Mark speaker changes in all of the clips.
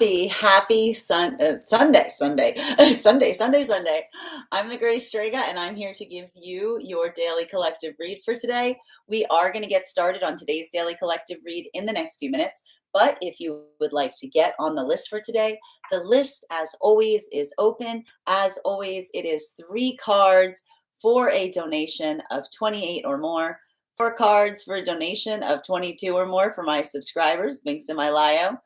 Speaker 1: Happy Sunday. Sunday. I'm the Grace Strega, and I'm here to give you your daily collective read for today. We are going to get started on today's daily collective read in the next few minutes. But if you would like to get on the list for today, the list, as always, is open. As always, it is 3 cards for a donation of 28 or more. 4 cards for a donation of 22 or more for my subscribers, links in my bio.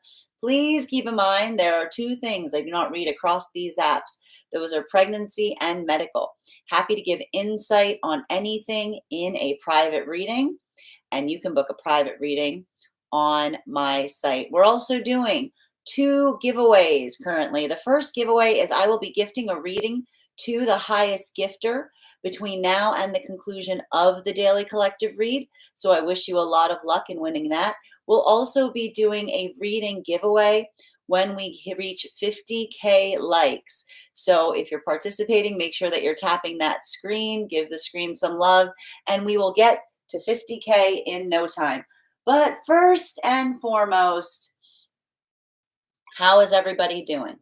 Speaker 1: Please keep in mind there are 2 things I do not read across these apps. Those are pregnancy and medical. Happy to give insight on anything in a private reading, and you can book a private reading on my site. We're also doing 2 giveaways currently. The first giveaway is I will be gifting a reading to the highest gifter between now and the conclusion of the daily collective read. So I wish you a lot of luck in winning that. We'll also be doing a reading giveaway when we reach 50K likes. So if you're participating, make sure that you're tapping that screen, give the screen some love, and we will get to 50K in no time. But first and foremost, how is everybody doing?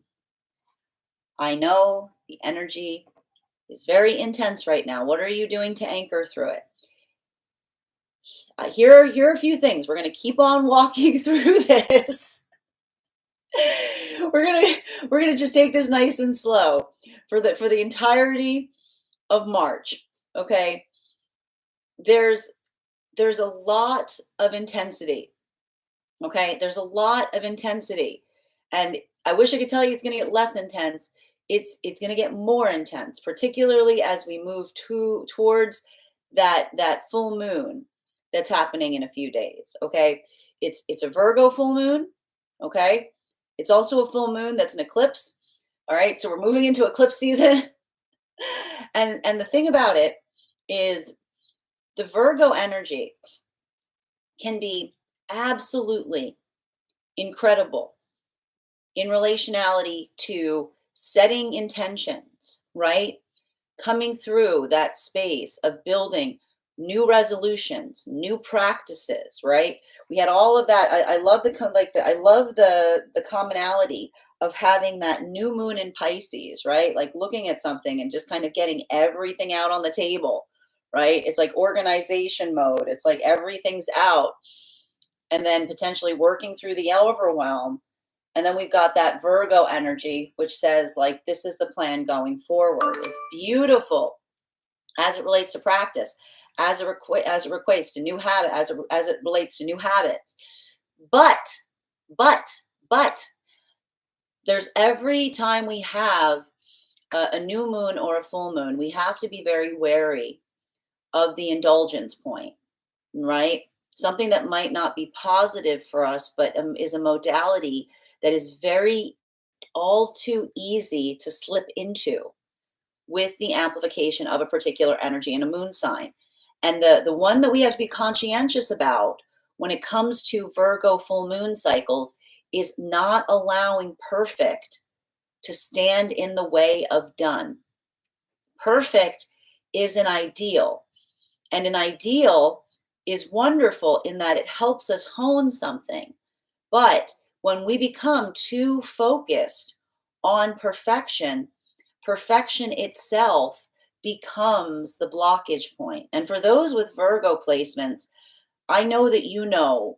Speaker 1: I know the energy is very intense right now. What are you doing to anchor through it? Here are a few things. We're going to keep on walking through this. We're gonna just take this nice and slow for the entirety of March. Okay, there's a lot of intensity. Okay, there's a lot of intensity, and I wish I could tell you it's going to get less intense. It's going to get more intense, particularly as we move towards that full moon that's happening in a few days. Okay, it's a Virgo full moon. Okay, it's also a full moon that's an eclipse. All right, so we're moving into eclipse season, and the thing about it is the Virgo energy can be absolutely incredible in relationality to setting intentions, right? Coming through that space of building new resolutions, new practices, right? We had all of that. I love the commonality of having that new moon in Pisces, right? Like looking at something and just kind of getting everything out on the table, right? It's like organization mode. It's like everything's out, and then potentially working through the overwhelm. And then we've got that Virgo energy, which says like, this is the plan going forward. It's beautiful as it relates to practice, as it relates to new habit, as it relates to new habits. But there's every time we have a new moon or a full moon, we have to be very wary of the indulgence point, right? Something that might not be positive for us, but is a modality that is very all too easy to slip into with the amplification of a particular energy in a moon sign. And the one that we have to be conscientious about when it comes to Virgo full moon cycles is not allowing perfect to stand in the way of done. Perfect is an ideal, and an ideal is wonderful in that it helps us hone something. But when we become too focused on perfection, perfection itself becomes the blockage point. And for those with Virgo placements, I know that you know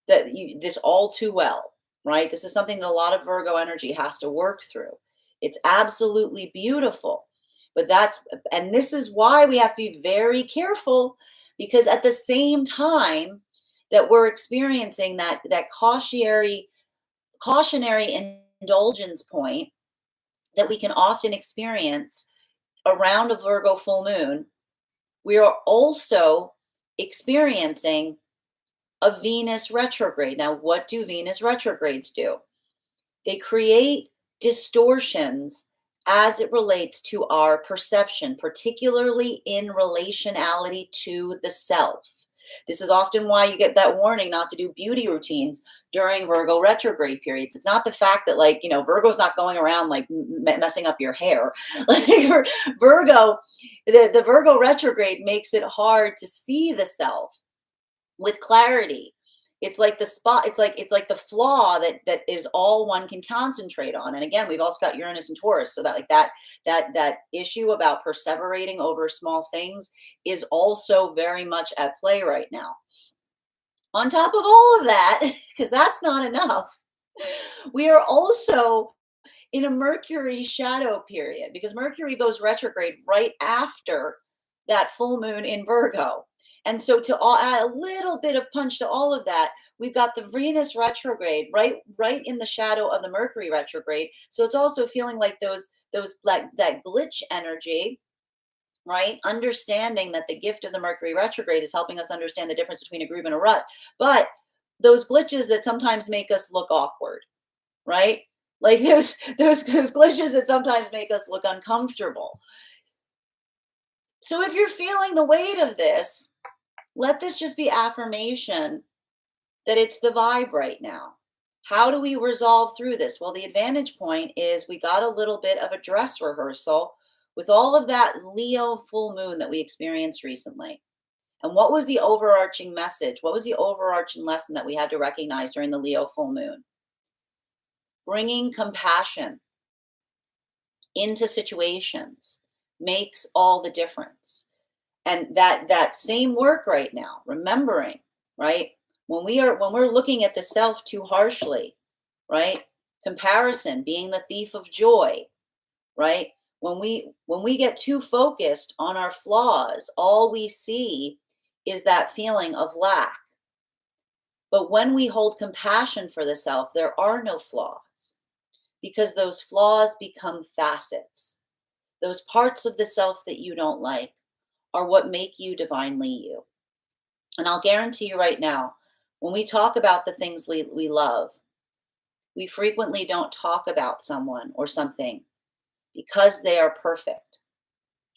Speaker 1: that this all too well, right? This is something that a lot of Virgo energy has to work through. It's absolutely beautiful. But this is why we have to be very careful, because at the same time that we're experiencing that cautionary indulgence point that we can often experience around a Virgo full moon, we are also experiencing a Venus retrograde. Now, what do Venus retrogrades do? They create distortions as it relates to our perception, particularly in relationality to the self. This is often why you get that warning not to do beauty routines during Virgo retrograde periods. It's not the fact that Virgo's not going around like messing up your hair. Like Virgo, the Virgo retrograde makes it hard to see the self with clarity. It's like the spot, it's like the flaw that is all one can concentrate on. And again, we've also got Uranus and Taurus, so that like that issue about perseverating over small things is also very much at play right now. On top of all of that, because that's not enough, we are also in a Mercury shadow period because Mercury goes retrograde right after that full moon in Virgo. And so to add a little bit of punch to all of that, we've got the Venus retrograde right in the shadow of the Mercury retrograde. So it's also feeling like those like that glitch energy, right? Understanding that the gift of the Mercury retrograde is helping us understand the difference between a groove and a rut. But those glitches that sometimes make us look awkward, right? Like those glitches that sometimes make us look uncomfortable. So if you're feeling the weight of this, let this just be affirmation that it's the vibe right now. How do we resolve through this? Well, the advantage point is we got a little bit of a dress rehearsal with all of that Leo full moon that we experienced recently. And what was the overarching message? What was the overarching lesson that we had to recognize during the Leo full moon? Bringing compassion into situations makes all the difference. And that same work right now, remembering, right? When we're looking at the self too harshly, right? Comparison being the thief of joy, right? When we get too focused on our flaws, all we see is that feeling of lack. But when we hold compassion for the self, there are no flaws because those flaws become facets. Those parts of the self that you don't like are what make you divinely you. And I'll guarantee you right now, when we talk about the things we love, we frequently don't talk about someone or something because they are perfect.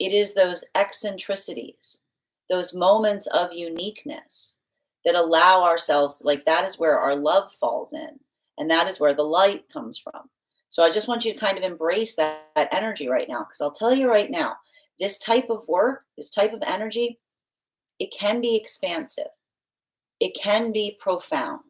Speaker 1: It is those eccentricities, those moments of uniqueness that allow ourselves, like that is where our love falls in, and that is where the light comes from. So I just want you to kind of embrace that energy right now, because I'll tell you right now, this type of work, this type of energy, it can be expansive, it can be profound,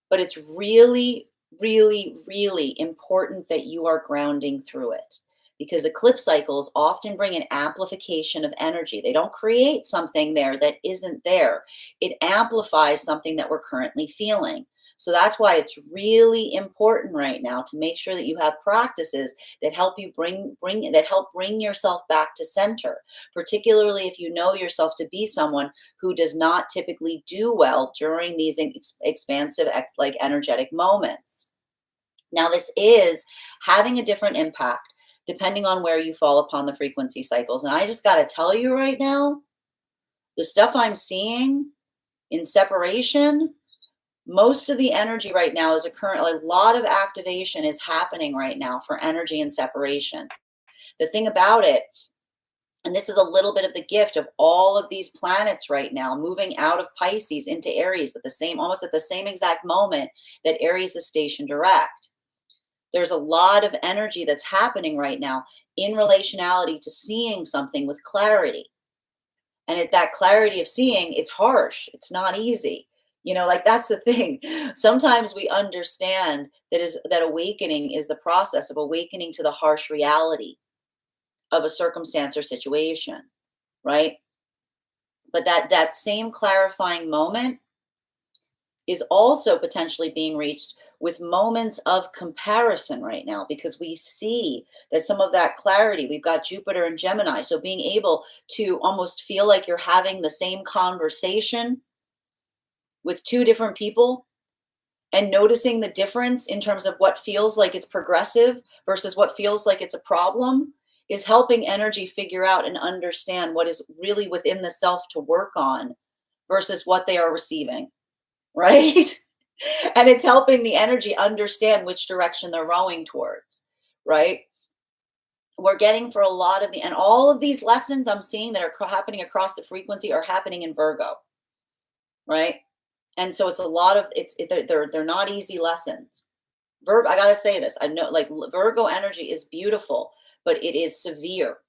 Speaker 1: but it's really, really, really important that you are grounding through it because eclipse cycles often bring an amplification of energy. They don't create something there that isn't there. It amplifies something that we're currently feeling. So that's why it's really important right now to make sure that you have practices that help you bring yourself back to center, particularly if you know yourself to be someone who does not typically do well during these expansive like energetic moments. Now, this is having a different impact depending on where you fall upon the frequency cycles. And I just got to tell you right now, the stuff I'm seeing in separation, most of the energy right now is occurring. A lot of activation is happening right now for energy and separation. The thing about it, and this is a little bit of the gift of all of these planets right now moving out of Pisces into Aries almost at the same exact moment that Aries is stationed direct. There's a lot of energy that's happening right now in relationality to seeing something with clarity. And at that clarity of seeing, it's harsh. It's not easy. Like that's the thing. Sometimes we understand that awakening is the process of awakening to the harsh reality of a circumstance or situation, right? But that same clarifying moment is also potentially being reached with moments of comparison right now, because we see that some of that clarity, we've got Jupiter and Gemini. So being able to almost feel like you're having the same conversation with two different people and noticing the difference in terms of what feels like it's progressive versus what feels like it's a problem is helping energy figure out and understand what is really within the self to work on versus what they are receiving. Right? And it's helping the energy understand which direction they're rowing towards, right? We're getting for a lot of and all of these lessons I'm seeing that are happening across the frequency are happening in Virgo, right? And so it's a lot of they're not easy lessons. I gotta say this. I know like Virgo energy is beautiful, but it is severe,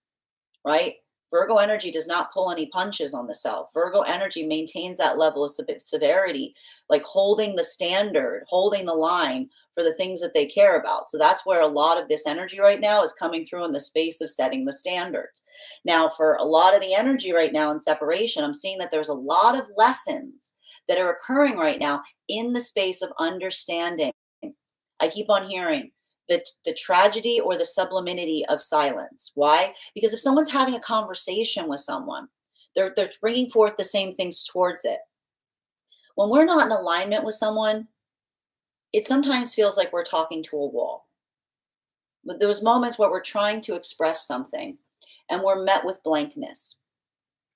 Speaker 1: right? Virgo energy does not pull any punches on the self. Virgo energy maintains that level of severity, like holding the standard, holding the line for the things that they care about. So that's where a lot of this energy right now is coming through in the space of setting the standards. Now, for a lot of the energy right now in separation, I'm seeing that there's a lot of lessons that are occurring right now in the space of understanding. I keep on hearing the tragedy or the sublimity of silence. Why? Because if someone's having a conversation with someone, they're bringing forth the same things towards it. When we're not in alignment with someone, it sometimes feels like we're talking to a wall. But those moments where we're trying to express something and we're met with blankness,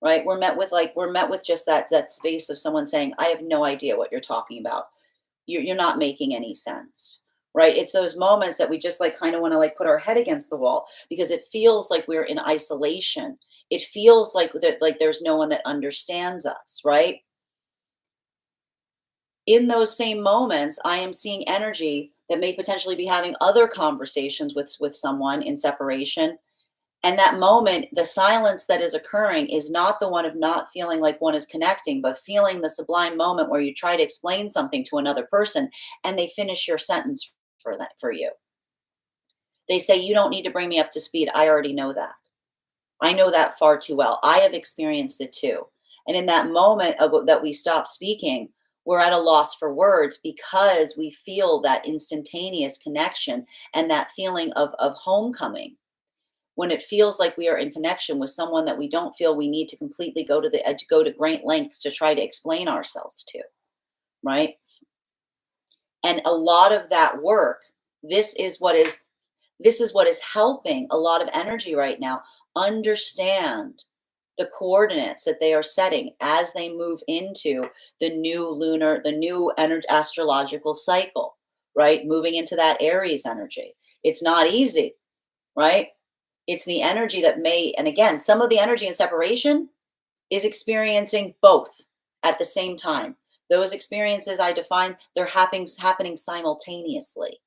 Speaker 1: right? We're met with just that space of someone saying, I have no idea what you're talking about. You're not making any sense, right? It's those moments that we just like kind of want to like put our head against the wall because it feels like we're in isolation. It feels like that, like there's no one that understands us, right? In those same moments, I am seeing energy that may potentially be having other conversations with someone in separation. And that moment, the silence that is occurring is not the one of not feeling like one is connecting, but feeling the sublime moment where you try to explain something to another person and they finish your sentence for you. They say, you don't need to bring me up to speed. I already know that. I know that far too well. I have experienced it too. And in that moment that we stop speaking, we're at a loss for words because we feel that instantaneous connection and that feeling of homecoming when it feels like we are in connection with someone that we don't feel we need to completely go to the edge, go to great lengths to try to explain ourselves to, right? And a lot of that work, this is what is this is what is helping a lot of energy right now understand the coordinates that they are setting as they move into the new astrological cycle, right? Moving into that Aries energy. It's not easy, right? It's the energy that may, and again, some of the energy in separation is experiencing both at the same time. Those experiences I define, they're happening simultaneously.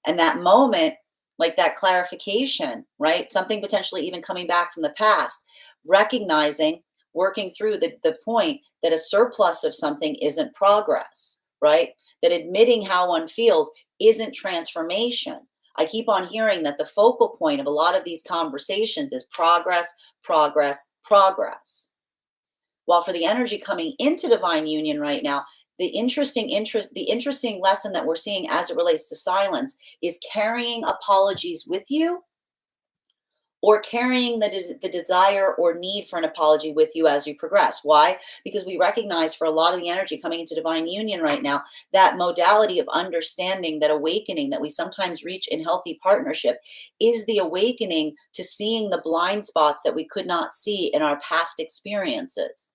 Speaker 1: And that moment, like that clarification, right? Something potentially even coming back from the past, recognizing, working through the point that a surplus of something isn't progress, right? That admitting how one feels isn't transformation. I keep on hearing that the focal point of a lot of these conversations is progress, progress, progress. While for the energy coming into divine union right now, the interesting lesson that we're seeing as it relates to silence is carrying apologies with you or carrying the desire or need for an apology with you as you progress. Why? Because we recognize for a lot of the energy coming into divine union right now, that modality of understanding, that awakening that we sometimes reach in healthy partnership is the awakening to seeing the blind spots that we could not see in our past experiences.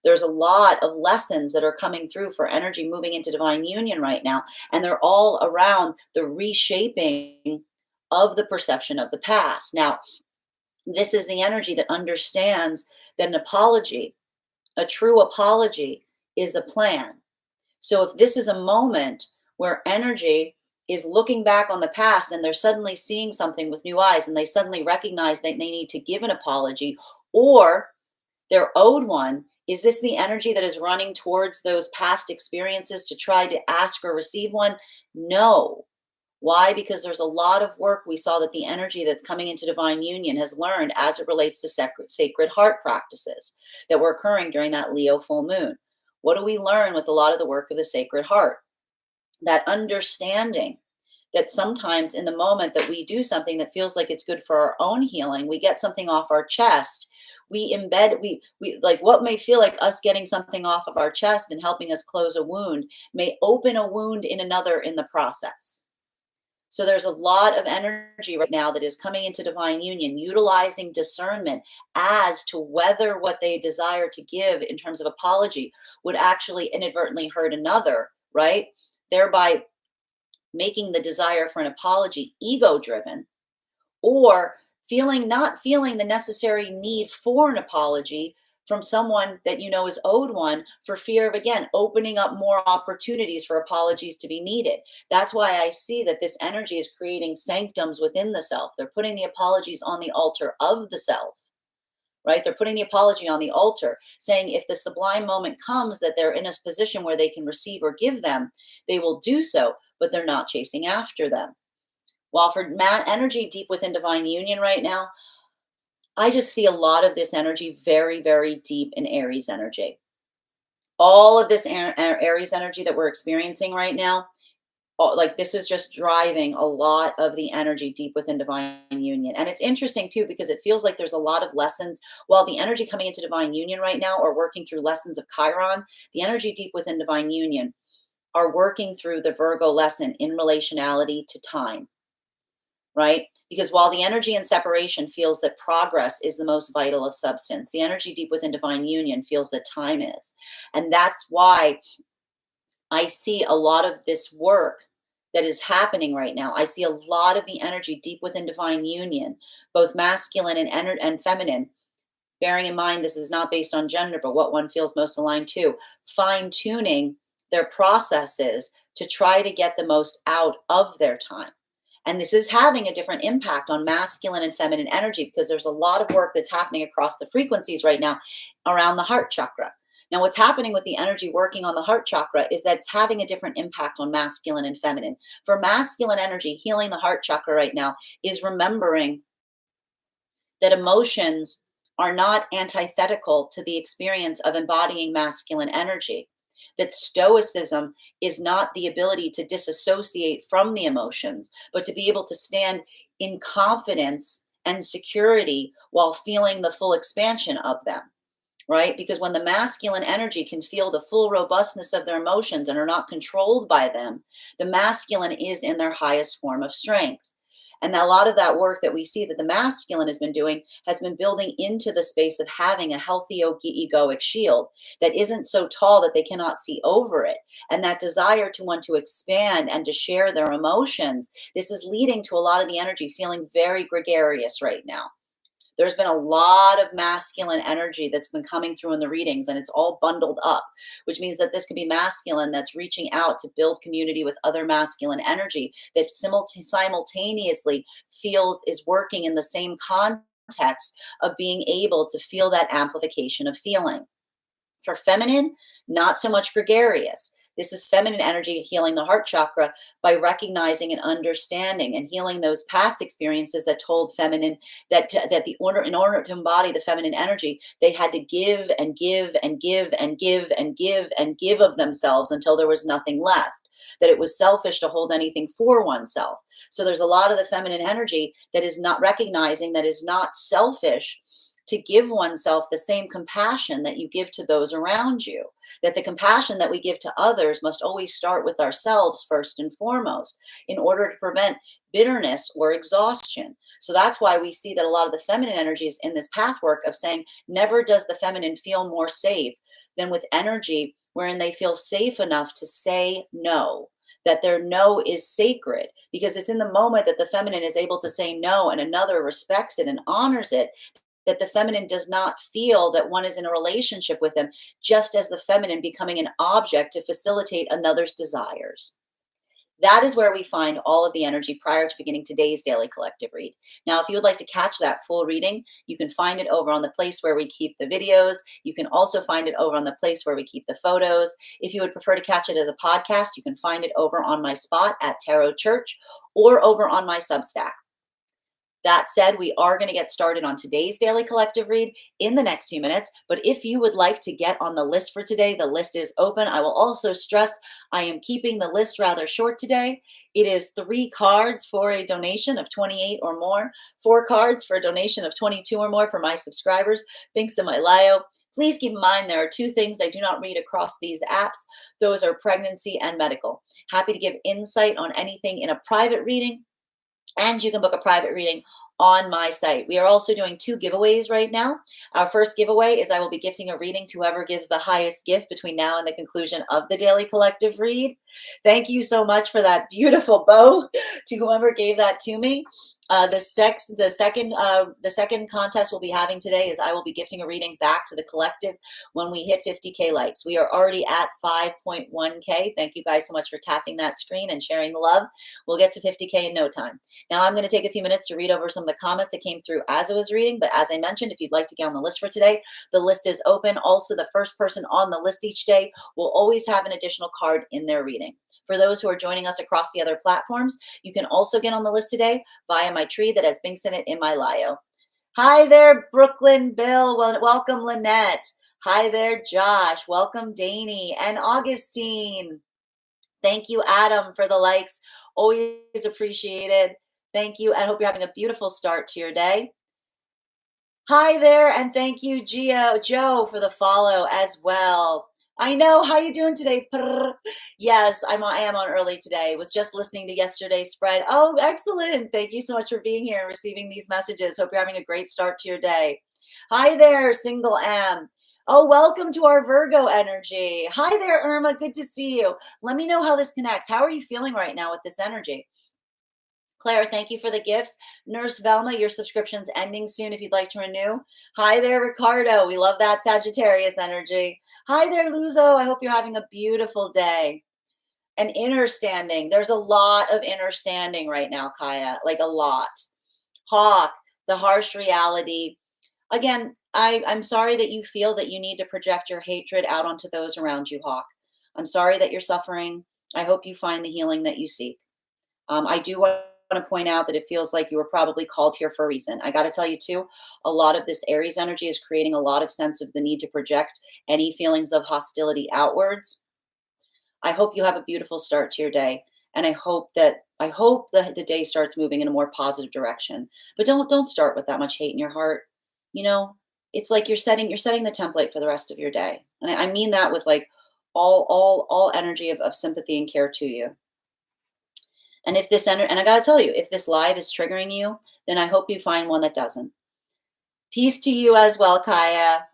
Speaker 1: There's a lot of lessons that are coming through for energy moving into divine union right now, and they're all around the reshaping of the perception of the past. Now, this is the energy that understands that an apology, a true apology, is a plan. So if this is a moment where energy is looking back on the past and they're suddenly seeing something with new eyes and they suddenly recognize that they need to give an apology or they're owed one, is this the energy that is running towards those past experiences to try to ask or receive one? No. Why? Because there's a lot of work we saw that the energy that's coming into divine union has learned as it relates to sacred heart practices that were occurring during that Leo full moon. What do we learn with a lot of the work of the sacred heart? That understanding that sometimes in the moment that we do something that feels like it's good for our own healing, we get something off our chest, we like what may feel like us getting something off of our chest and helping us close a wound may open a wound in another in the process. So there's a lot of energy right now that is coming into divine union, utilizing discernment as to whether what they desire to give in terms of apology would actually inadvertently hurt another, right? Thereby making the desire for an apology ego driven or not feeling the necessary need for an apology from someone that you know is owed one for fear of again opening up more opportunities for apologies to be needed. That's why I see that this energy is creating sanctums within the self. They're putting the apologies on the altar of the self right? They're putting the apology on the altar, saying if the sublime moment comes that they're in a position where they can receive or give them, they will do so, but they're not chasing after them. While for energy deep within divine union right now, I just see a lot of this energy very, very deep in Aries energy. All of this Aries energy that we're experiencing right now, like this is just driving a lot of the energy deep within divine union. And it's interesting too, because it feels like there's a lot of lessons while the energy coming into divine union right now or working through lessons of Chiron, the energy deep within divine union are working through the Virgo lesson in relationality to time, right? Because while the energy in separation feels that progress is the most vital of substance, the energy deep within divine union feels that time is. And that's why I see a lot of this work that is happening right now. I see a lot of the energy deep within divine union, both masculine and feminine. Bearing in mind, this is not based on gender, but what one feels most aligned to, fine tuning their processes to try to get the most out of their time. And this is having a different impact on masculine and feminine energy because there's a lot of work that's happening across the frequencies right now around the heart chakra. Now, what's happening with the energy working on the heart chakra is that it's having a different impact on masculine and feminine. For masculine energy, healing the heart chakra right now is remembering that emotions are not antithetical to the experience of embodying masculine energy. That stoicism is not the ability to disassociate from the emotions, but to be able to stand in confidence and security while feeling the full expansion of them, right? Because when the masculine energy can feel the full robustness of their emotions and are not controlled by them, the masculine is in their highest form of strength. And a lot of that work that we see that the masculine has been doing has been building into the space of having a healthy egoic shield that isn't so tall that they cannot see over it. And that desire to want to expand and to share their emotions, this is leading to a lot of the energy feeling very gregarious right now. There's been a lot of masculine energy that's been coming through in the readings, and it's all bundled up, which means that this could be masculine that's reaching out to build community with other masculine energy that simultaneously feels is working in the same context of being able to feel that amplification of feeling. For feminine, not so much gregarious. This is feminine energy healing the heart chakra by recognizing and understanding and healing those past experiences that told feminine that in order to embody the feminine energy, they had to give and give and give and give and give and give of themselves until there was nothing left. That it was selfish to hold anything for oneself. So there's a lot of the feminine energy that is not recognizing that is not selfish to give oneself the same compassion that you give to those around you. That the compassion that we give to others must always start with ourselves first and foremost in order to prevent bitterness or exhaustion. So that's why we see that a lot of the feminine energies in this path work of saying, never does the feminine feel more safe than with energy wherein they feel safe enough to say no. That their no is sacred because it's in the moment that the feminine is able to say no and another respects it and honors it, that the feminine does not feel that one is in a relationship with them, just as the feminine becoming an object to facilitate another's desires. That is where we find all of the energy prior to beginning today's daily collective read. Now, if you would like to catch that full reading, you can find it over on the place where we keep the videos. You can also find it over on the place where we keep the photos. If you would prefer to catch it as a podcast, you can find it over on my spot at Tarot Church or over on my Substack. That said, we are going to get started on today's daily collective read in the next few minutes. But if you would like to get on the list for today, the list is open. I will also stress I am keeping the list rather short today. It is 3 cards for a donation of 28 or more, 4 cards for a donation of 22 or more for my subscribers. Binks and my Lio. Please keep in mind there are 2 things I do not read across these apps. Those are pregnancy and medical. Happy to give insight on anything in a private reading. And you can book a private reading on my site. We are also doing 2 giveaways right now. Our first giveaway is I will be gifting a reading to whoever gives the highest gift between now and the conclusion of the daily collective read. Thank you so much for that beautiful bow to whoever gave that to me. The second contest we'll be having today is I will be gifting a reading back to the collective when we hit 50K likes. We are already at 5.1K. Thank you guys so much for tapping that screen and sharing the love. We'll get to 50K in no time. Now I'm going to take a few minutes to read over some of the comments that came through as I was reading. But as I mentioned, if you'd like to get on the list for today, the list is open. Also, the first person on the list each day will always have an additional card in their reading. For those who are joining us across the other platforms, you can also get on the list today via my tree that has links in it in my bio. Hi there, Brooklyn Bill. Well, welcome, Lynette. Hi there, Josh. Welcome, Danny and Augustine. Thank you, Adam, for the likes. Always appreciated. Thank you. I hope you're having a beautiful start to your day. Hi there, and thank you, Joe, for the follow as well. I know. How you doing today? Yes, I am on early today. Was just listening to yesterday's spread. Oh, excellent. Thank you so much for being here and receiving these messages. Hope you're having a great start to your day. Hi there, Single M. Oh, welcome to our Virgo energy. Hi there, Irma. Good to see you. Let me know how this connects. How are you feeling right now with this energy? Claire, thank you for the gifts. Nurse Velma, your subscription's ending soon if you'd like to renew. Hi there, Ricardo. We love that Sagittarius energy. Hi there, Luzo. I hope you're having a beautiful day. And inner standing. There's a lot of inner standing right now, Kaya, like a lot. Hawk, the harsh reality. Again, I'm sorry that you feel that you need to project your hatred out onto those around you, Hawk. I'm sorry that you're suffering. I hope you find the healing that you seek. I do want to point out that it feels like you were probably called here for a reason. I got to tell you too, a lot of this Aries energy is creating a lot of sense of the need to project any feelings of hostility outwards. I hope you have a beautiful start to your day, and I hope that the day starts moving in a more positive direction. But don't start with that much hate in your heart. You know, it's like you're setting the template for the rest of your day, and I mean that with like all energy of sympathy and care to you. And if this and I gotta tell you, if this live is triggering you, then I hope you find one that doesn't. Peace to you as well, Kaya.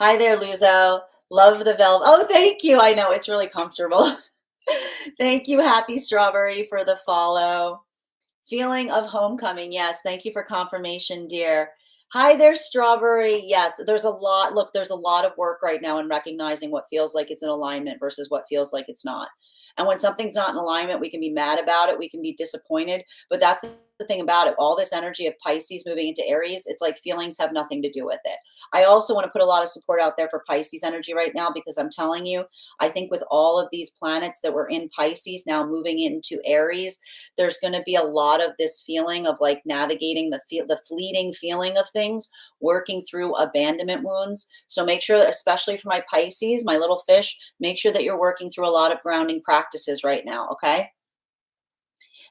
Speaker 1: Hi there, Luzo. Love the velvet. Oh, thank you. I know it's really comfortable. Thank you, Happy Strawberry, for the follow. Feeling of homecoming. Yes, thank you for confirmation, dear. Hi there, Strawberry. Yes, there's a lot. Look, there's a lot of work right now in recognizing what feels like it's in alignment versus what feels like it's not. And when something's not in alignment, we can be mad about it. We can be disappointed. But that's the thing about it. All this energy of Pisces moving into Aries, it's like feelings have nothing to do with it. I also want to put a lot of support out there for Pisces energy right now because I'm telling you, I think with all of these planets that were in Pisces now moving into Aries, there's going to be a lot of this feeling of like navigating the fleeting feeling of things, working through abandonment wounds. So make sure, especially for my Pisces, my little fish, make sure that you're working through a lot of grounding practices right now, okay?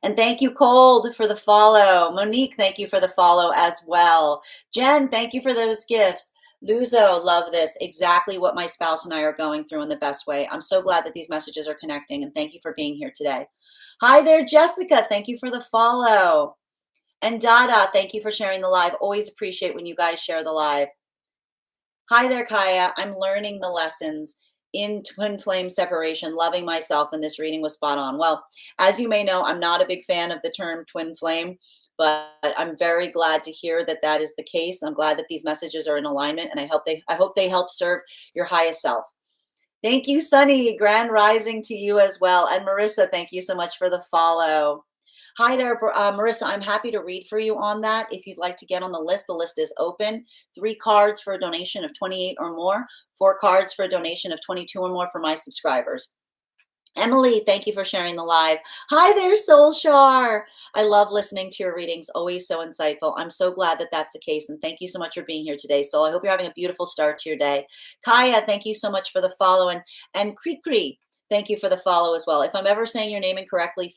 Speaker 1: And thank you, Cold, for the follow. Monique, thank you for the follow as well. Jen, thank you for those gifts. Luzo, love this. Exactly what my spouse and I are going through in the best way. I'm so glad that these messages are connecting, and thank you for being here today. Hi there, Jessica. Thank you for the follow. And Dada, thank you for sharing the live. Always appreciate when you guys share the live. Hi there, Kaya. I'm learning the lessons in twin flame separation, loving myself, and this reading was spot on. Well, as you may know, I'm not a big fan of the term twin flame, but I'm very glad to hear that that is the case. I'm glad that these messages are in alignment, and I hope they help serve your highest self. Thank you, Sunny. Grand rising to you as well. And Marissa, thank you so much for the follow. Hi there, Marissa. I'm happy to read for you on that. If you'd like to get on the list is open. 3 cards for a donation of 28 or more, 4 cards for a donation of 22 or more for my subscribers. Emily, thank you for sharing the live. Hi there, Soul Shar. I love listening to your readings, always so insightful. I'm so glad that that's the case, and thank you so much for being here today, Soul. I hope you're having a beautiful start to your day. Kaya, thank you so much for the follow, and Krikri, thank you for the follow as well. If I'm ever saying your name incorrectly,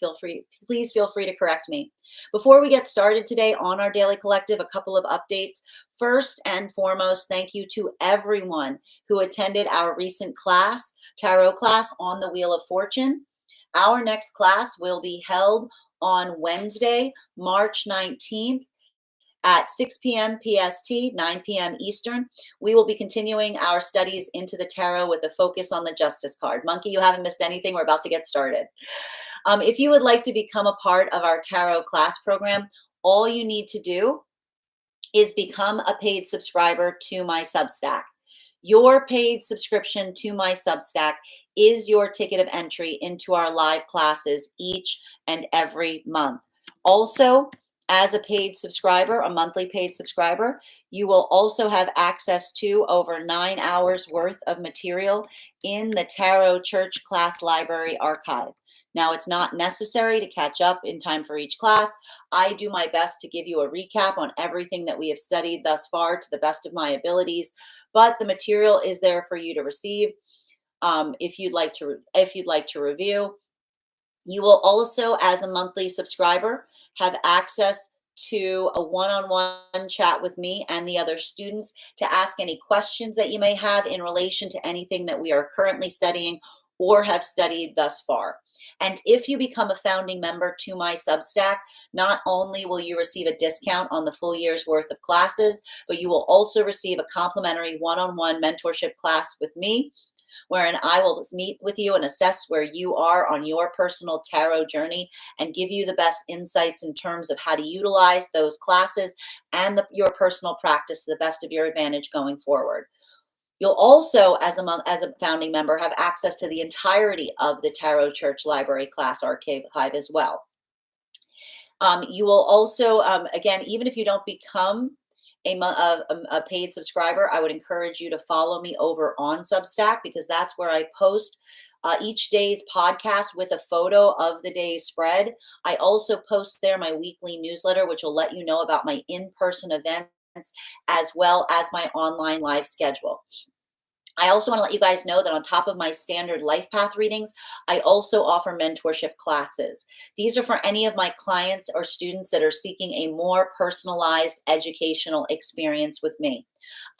Speaker 1: please feel free to correct me. Before we get started today on our Daily Collective, a couple of updates. First and foremost, thank you to everyone who attended our recent tarot class on the Wheel of Fortune. Our next class will be held on Wednesday, March 19th at 6 p.m. PST, 9 p.m. Eastern. We will be continuing our studies into the tarot with a focus on the Justice card. Monkey, you haven't missed anything. We're about to get started. If you would like to become a part of our tarot class program, all you need to do is become a paid subscriber to my Substack. Your paid subscription to my Substack is your ticket of entry into our live classes each and every month. Also, as a paid subscriber, a monthly paid subscriber, you will also have access to over 9 hours worth of material in the Tarot Church Class Library archive. Now, it's not necessary to catch up in time for each class. I do my best to give you a recap on everything that we have studied thus far to the best of my abilities, but the material is there for you to receive if you'd like to review. You will also, as a monthly subscriber, have access to a one-on-one chat with me and the other students to ask any questions that you may have in relation to anything that we are currently studying or have studied thus far. And if you become a founding member to my Substack, not only will you receive a discount on the full year's worth of classes, but you will also receive a complimentary one-on-one mentorship class with me, wherein I will meet with you and assess where you are on your personal tarot journey and give you the best insights in terms of how to utilize those classes and your personal practice to the best of your advantage going forward. You'll also, as a founding member, have access to the entirety of the Tarot Church Library class archive as well. You will also, again, even if you don't become a paid subscriber, I would encourage you to follow me over on Substack, because that's where I post each day's podcast with a photo of the day's spread. I also post there my weekly newsletter, which will let you know about my in-person events as well as my online live schedule. I also want to let you guys know that on top of my standard life path readings, I also offer mentorship classes. These are for any of my clients or students that are seeking a more personalized educational experience with me.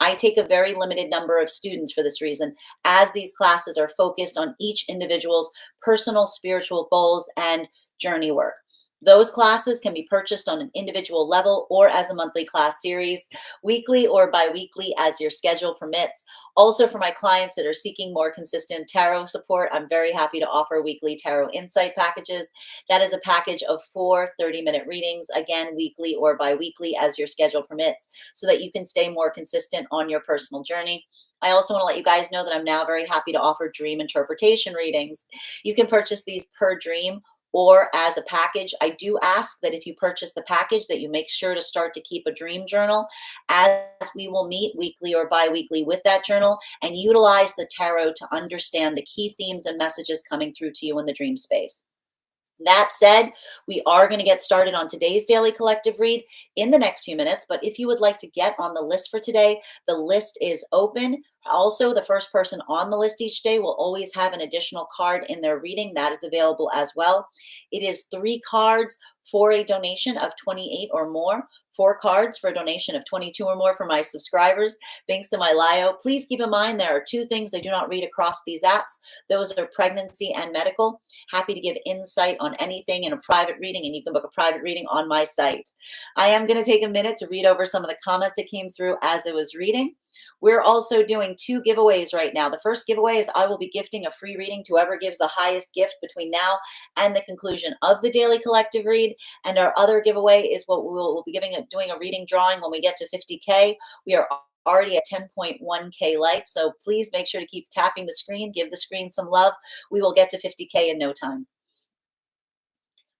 Speaker 1: I take a very limited number of students for this reason, as these classes are focused on each individual's personal spiritual goals and journey work. Those classes can be purchased on an individual level or as a monthly class series, weekly or bi-weekly as your schedule permits. Also, for my clients that are seeking more consistent tarot support, I'm very happy to offer weekly tarot insight packages. That is a package of 4 30-minute readings, again, weekly or bi-weekly as your schedule permits, so that you can stay more consistent on your personal journey. I also want to let you guys know that I'm now very happy to offer dream interpretation readings. You can purchase these per dream or as a package. I do ask that if you purchase the package that you make sure to start to keep a dream journal, as we will meet weekly or bi-weekly with that journal and utilize the tarot to understand the key themes and messages coming through to you in the dream space. That said, we are going to get started on today's daily collective read in the next few minutes. But if you would like to get on the list for today, the list is open. Also, the first person on the list each day will always have an additional card in their reading. That is available as well. It is 3 cards for a donation of 28 or more. 4 cards for a donation of 22 or more for my subscribers. Thanks to my Lio. Please keep in mind there are 2 things I do not read across these apps. Those are pregnancy and medical. Happy to give insight on anything in a private reading, and you can book a private reading on my site. I am going to take a minute to read over some of the comments that came through as I was reading. We're also doing 2 giveaways right now. The first giveaway is I will be gifting a free reading to whoever gives the highest gift between now and the conclusion of the daily collective read. And our other giveaway is what we'll be doing a reading drawing when we get to 50K. We are already at 10.1K likes, so please make sure to keep tapping the screen, give the screen some love. We will get to 50K in no time.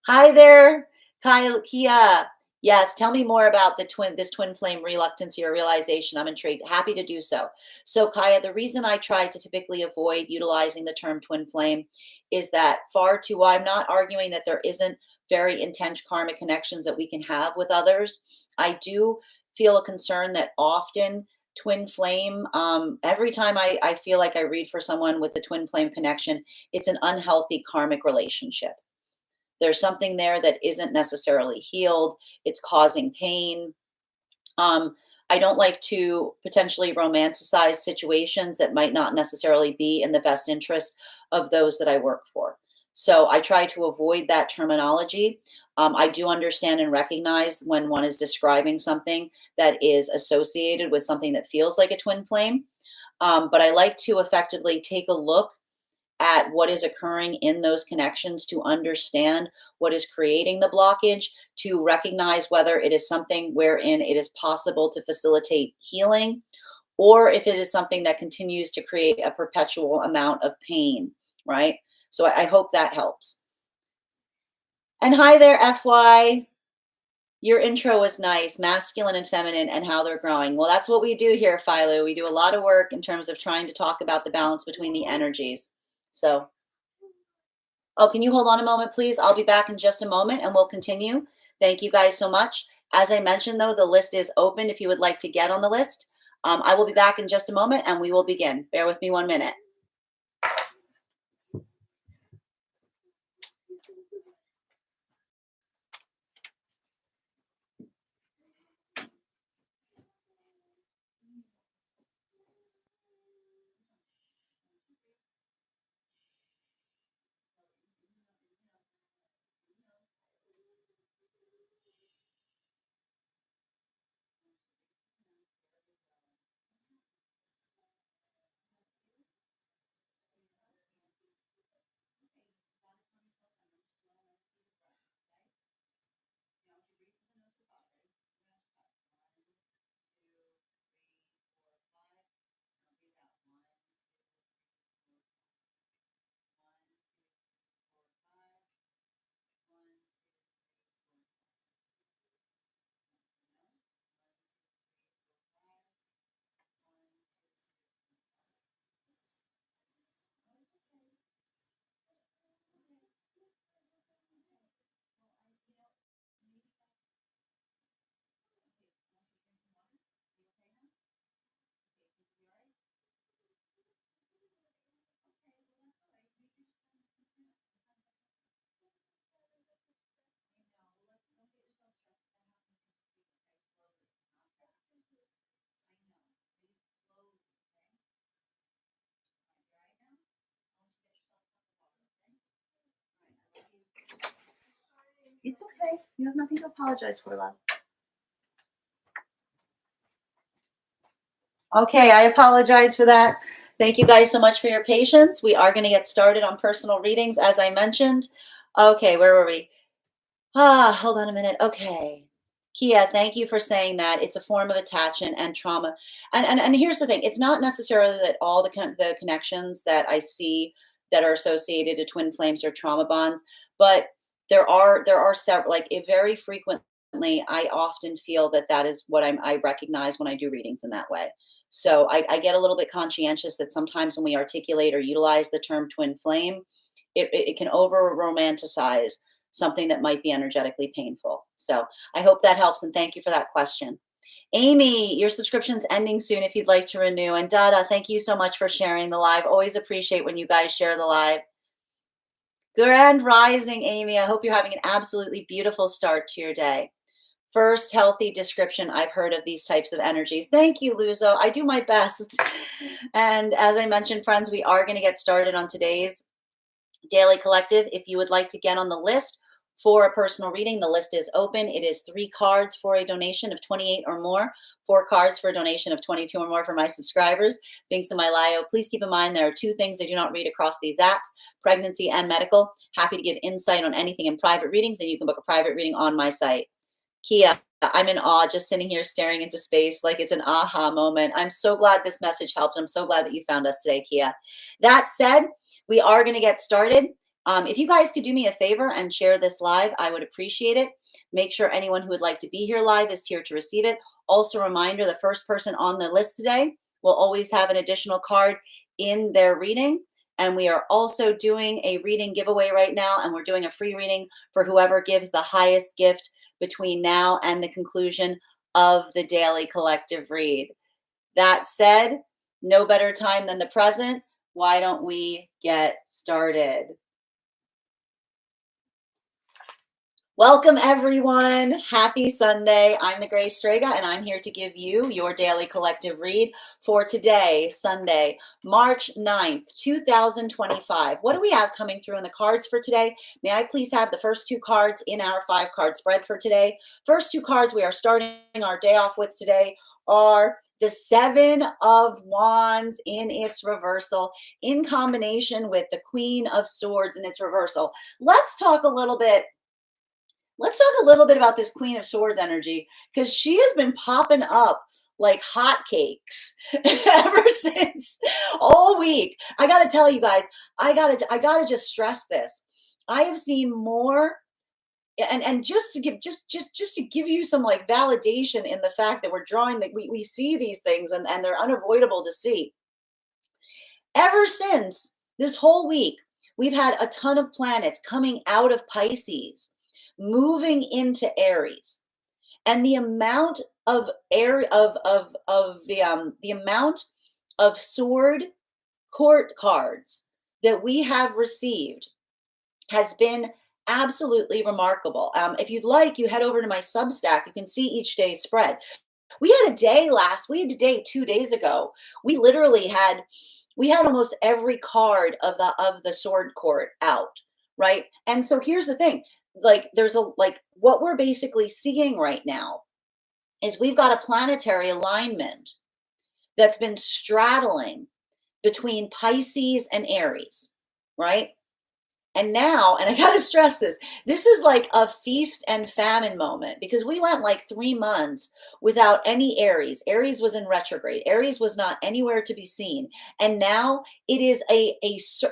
Speaker 1: Hi there, Kia. Yes, tell me more about this twin flame reluctancy or realization. I'm intrigued. Happy to do so. So, Kaya, the reason I try to typically avoid utilizing the term twin flame is that I'm not arguing that there isn't very intense karmic connections that we can have with others. I do feel a concern that often twin flame, every time I feel like I read for someone with the twin flame connection, it's an unhealthy karmic relationship. There's something there that isn't necessarily healed. It's causing pain. I don't like to potentially romanticize situations that might not necessarily be in the best interest of those that I work for. So I try to avoid that terminology. I do understand and recognize when one is describing something that is associated with something that feels like a twin flame. But I like to effectively take a look at what is occurring in those connections to understand what is creating the blockage, to recognize whether it is something wherein it is possible to facilitate healing, or if it is something that continues to create a perpetual amount of pain, right? So I hope that helps. And hi there, FY. Your intro was nice, masculine and feminine and how they're growing. Well, that's what we do here, Philo. We do a lot of work in terms of trying to talk about the balance between the energies. So, oh, can you hold on a moment, please? I'll be back in just a moment and we'll continue. Thank you guys so much. As I mentioned, though, the list is open if you would like to get on the list. I will be back in just a moment and we will begin. Bear with me 1 minute. It's okay. You have nothing to apologize for, love. Okay, I apologize for that. Thank you guys so much for your patience. We are going to get started on personal readings, as I mentioned. Okay, where were we? Hold on a minute. Okay. Kia, thank you for saying that. It's a form of attachment and trauma. And here's the thing. It's not necessarily that all the connections that I see that are associated to twin flames or trauma bonds, but there are several, like it very frequently, I often feel that that is what I recognize when I do readings in that way. So I get a little bit conscientious that sometimes when we articulate or utilize the term twin flame, it can over romanticize something that might be energetically painful. So I hope that helps and thank you for that question. Amy, your subscription's ending soon if you'd like to renew. And Dada, thank you so much for sharing the live. Always appreciate when you guys share the live. Grand rising, Amy. I hope you're having an absolutely beautiful start to your day. First healthy description I've heard of these types of energies. Thank you, Luzo. I do my best. And as I mentioned, friends, we are going to get started on today's Daily Collective. If you would like to get on the list for a personal reading, the list is open. It is 3 cards for a donation of 28 or more, 4 cards for a donation of 22 or more for my subscribers. Binks and Mylio, please keep in mind there are 2 things I do not read across these apps, pregnancy and medical. Happy to give insight on anything in private readings, and you can book a private reading on my site. Kia, I'm in awe just sitting here staring into space like it's an aha moment. I'm so glad this message helped. I'm so glad that you found us today, Kia. That said, we are going to get started. If you guys could do me a favor and share this live, I would appreciate it. Make sure anyone who would like to be here live is here to receive it. Also, a reminder, the first person on the list today will always have an additional card in their reading. And we are also doing a reading giveaway right now, and we're doing a free reading for whoever gives the highest gift between now and the conclusion of the Daily Collective read. That said, no better time than the present. Why don't we get started? Welcome, everyone. Happy Sunday. I'm the Grace Strega, and I'm here to give you your Daily Collective read for today, Sunday, March 9th, 2025. What do we have coming through in the cards for today? May I please have the first 2 cards in our 5-card spread for today? First 2 cards we are starting our day off with today are The Seven of Wands in its reversal, in combination with the Queen of Swords in its reversal. Let's talk a little bit. Let's talk a little bit about this Queen of Swords energy, because she has been popping up like hotcakes ever since all week. I got to tell you guys, I gotta just stress this. I have seen more, and just to give just to give you some like validation in the fact that we're drawing, that we see these things, and they're unavoidable to see. Ever since this whole week, we've had a ton of planets coming out of Pisces, moving into Aries. And the amount of air of the amount of sword court cards that we have received has been absolutely remarkable. If you'd like, you head over to my Substack. You can see each day's spread. We had a day 2 days ago. We literally had almost every card of the sword court out, right? And so here's the thing, like what we're basically seeing right now is we've got a planetary alignment that's been straddling between Pisces and Aries, right? And now, and I got to stress this is like a feast and famine moment, because we went like 3 months without any Aries. Aries was in retrograde. Aries was not anywhere to be seen. And now it is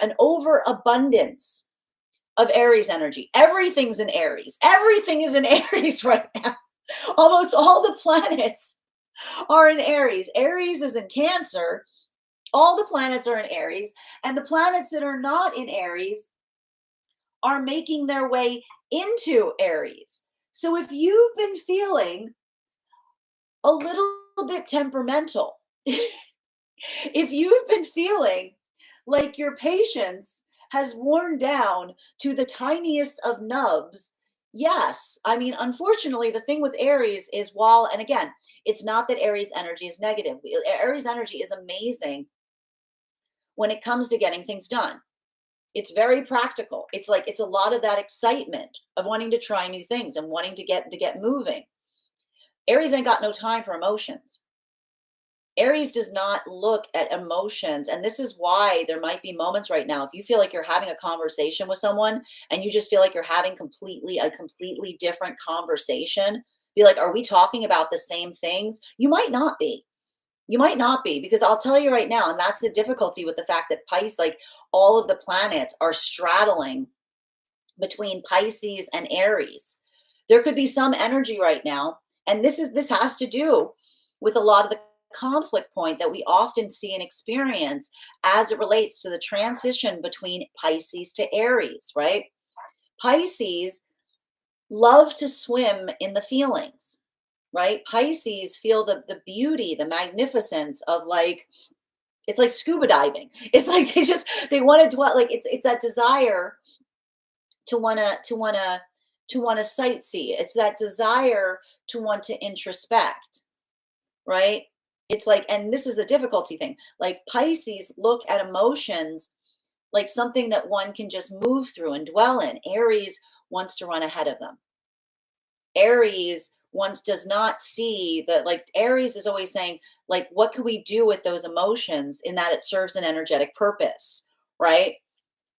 Speaker 1: an overabundance of Aries energy. Everything's in Aries. Everything is in Aries right now. Almost all the planets are in Aries. Aries is in Cancer. All the planets are in Aries. And the planets that are not in Aries are making their way into Aries. So if you've been feeling a little bit temperamental, if you've been feeling like your patience has worn down to the tiniest of nubs, yes. I mean, unfortunately, the thing with Aries is, and again, it's not that Aries energy is negative. Aries energy is amazing when it comes to getting things done. It's very practical. It's a lot of that excitement of wanting to try new things and wanting to get moving. Aries ain't got no time for emotions. Aries does not look at emotions. And this is why there might be moments right now, if you feel like you're having a conversation with someone and you just feel like you're having a completely different conversation, be like, are we talking about the same things? You might not be. You might not be, because I'll tell you right now, and that's the difficulty with the fact that Pisces, like all of the planets are straddling between Pisces and Aries. There could be some energy right now, and this has to do with a lot of the conflict point that we often see and experience as it relates to the transition between Pisces to Aries, right? Pisces love to swim in the feelings, right? Pisces feel the beauty, the magnificence of it's like scuba diving. It's like they want to dwell, like it's that desire to want to sightsee. It's that desire to want to introspect, right? It's like, and this is the difficulty thing. Like Pisces look at emotions like something that one can just move through and dwell in. Aries wants to run ahead of them. Aries does not see that, like Aries is always saying, like, what can we do with those emotions in that it serves an energetic purpose, right?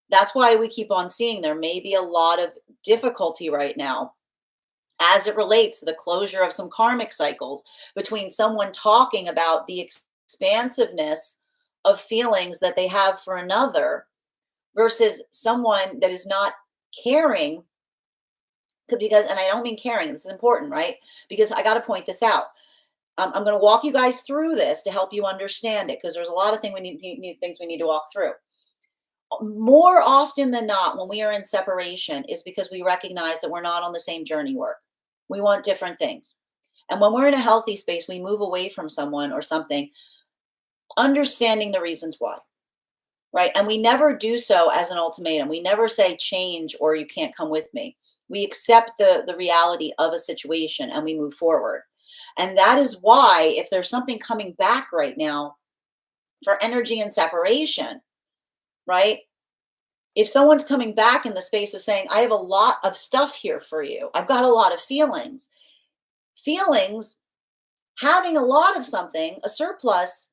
Speaker 1: That's why we keep on seeing there may be a lot of difficulty right now as it relates to the closure of some karmic cycles between someone talking about the expansiveness of feelings that they have for another versus someone that is not caring. Because, and I don't mean caring, this is important, right? Because I got to point this out. I'm going to walk you guys through this to help you understand it, because there's a lot of things we need to walk through. More often than not, when we are in separation, is because we recognize that we're not on the same journey work. We want different things. And when we're in a healthy space, we move away from someone or something, understanding the reasons why, right? And we never do so as an ultimatum. We never say change or you can't come with me. We accept the reality of a situation and we move forward. And that is why, if there's something coming back right now for energy and separation, right? If someone's coming back in the space of saying, I have a lot of stuff here for you, I've got a lot of feelings. Feelings Having a lot of something, a surplus,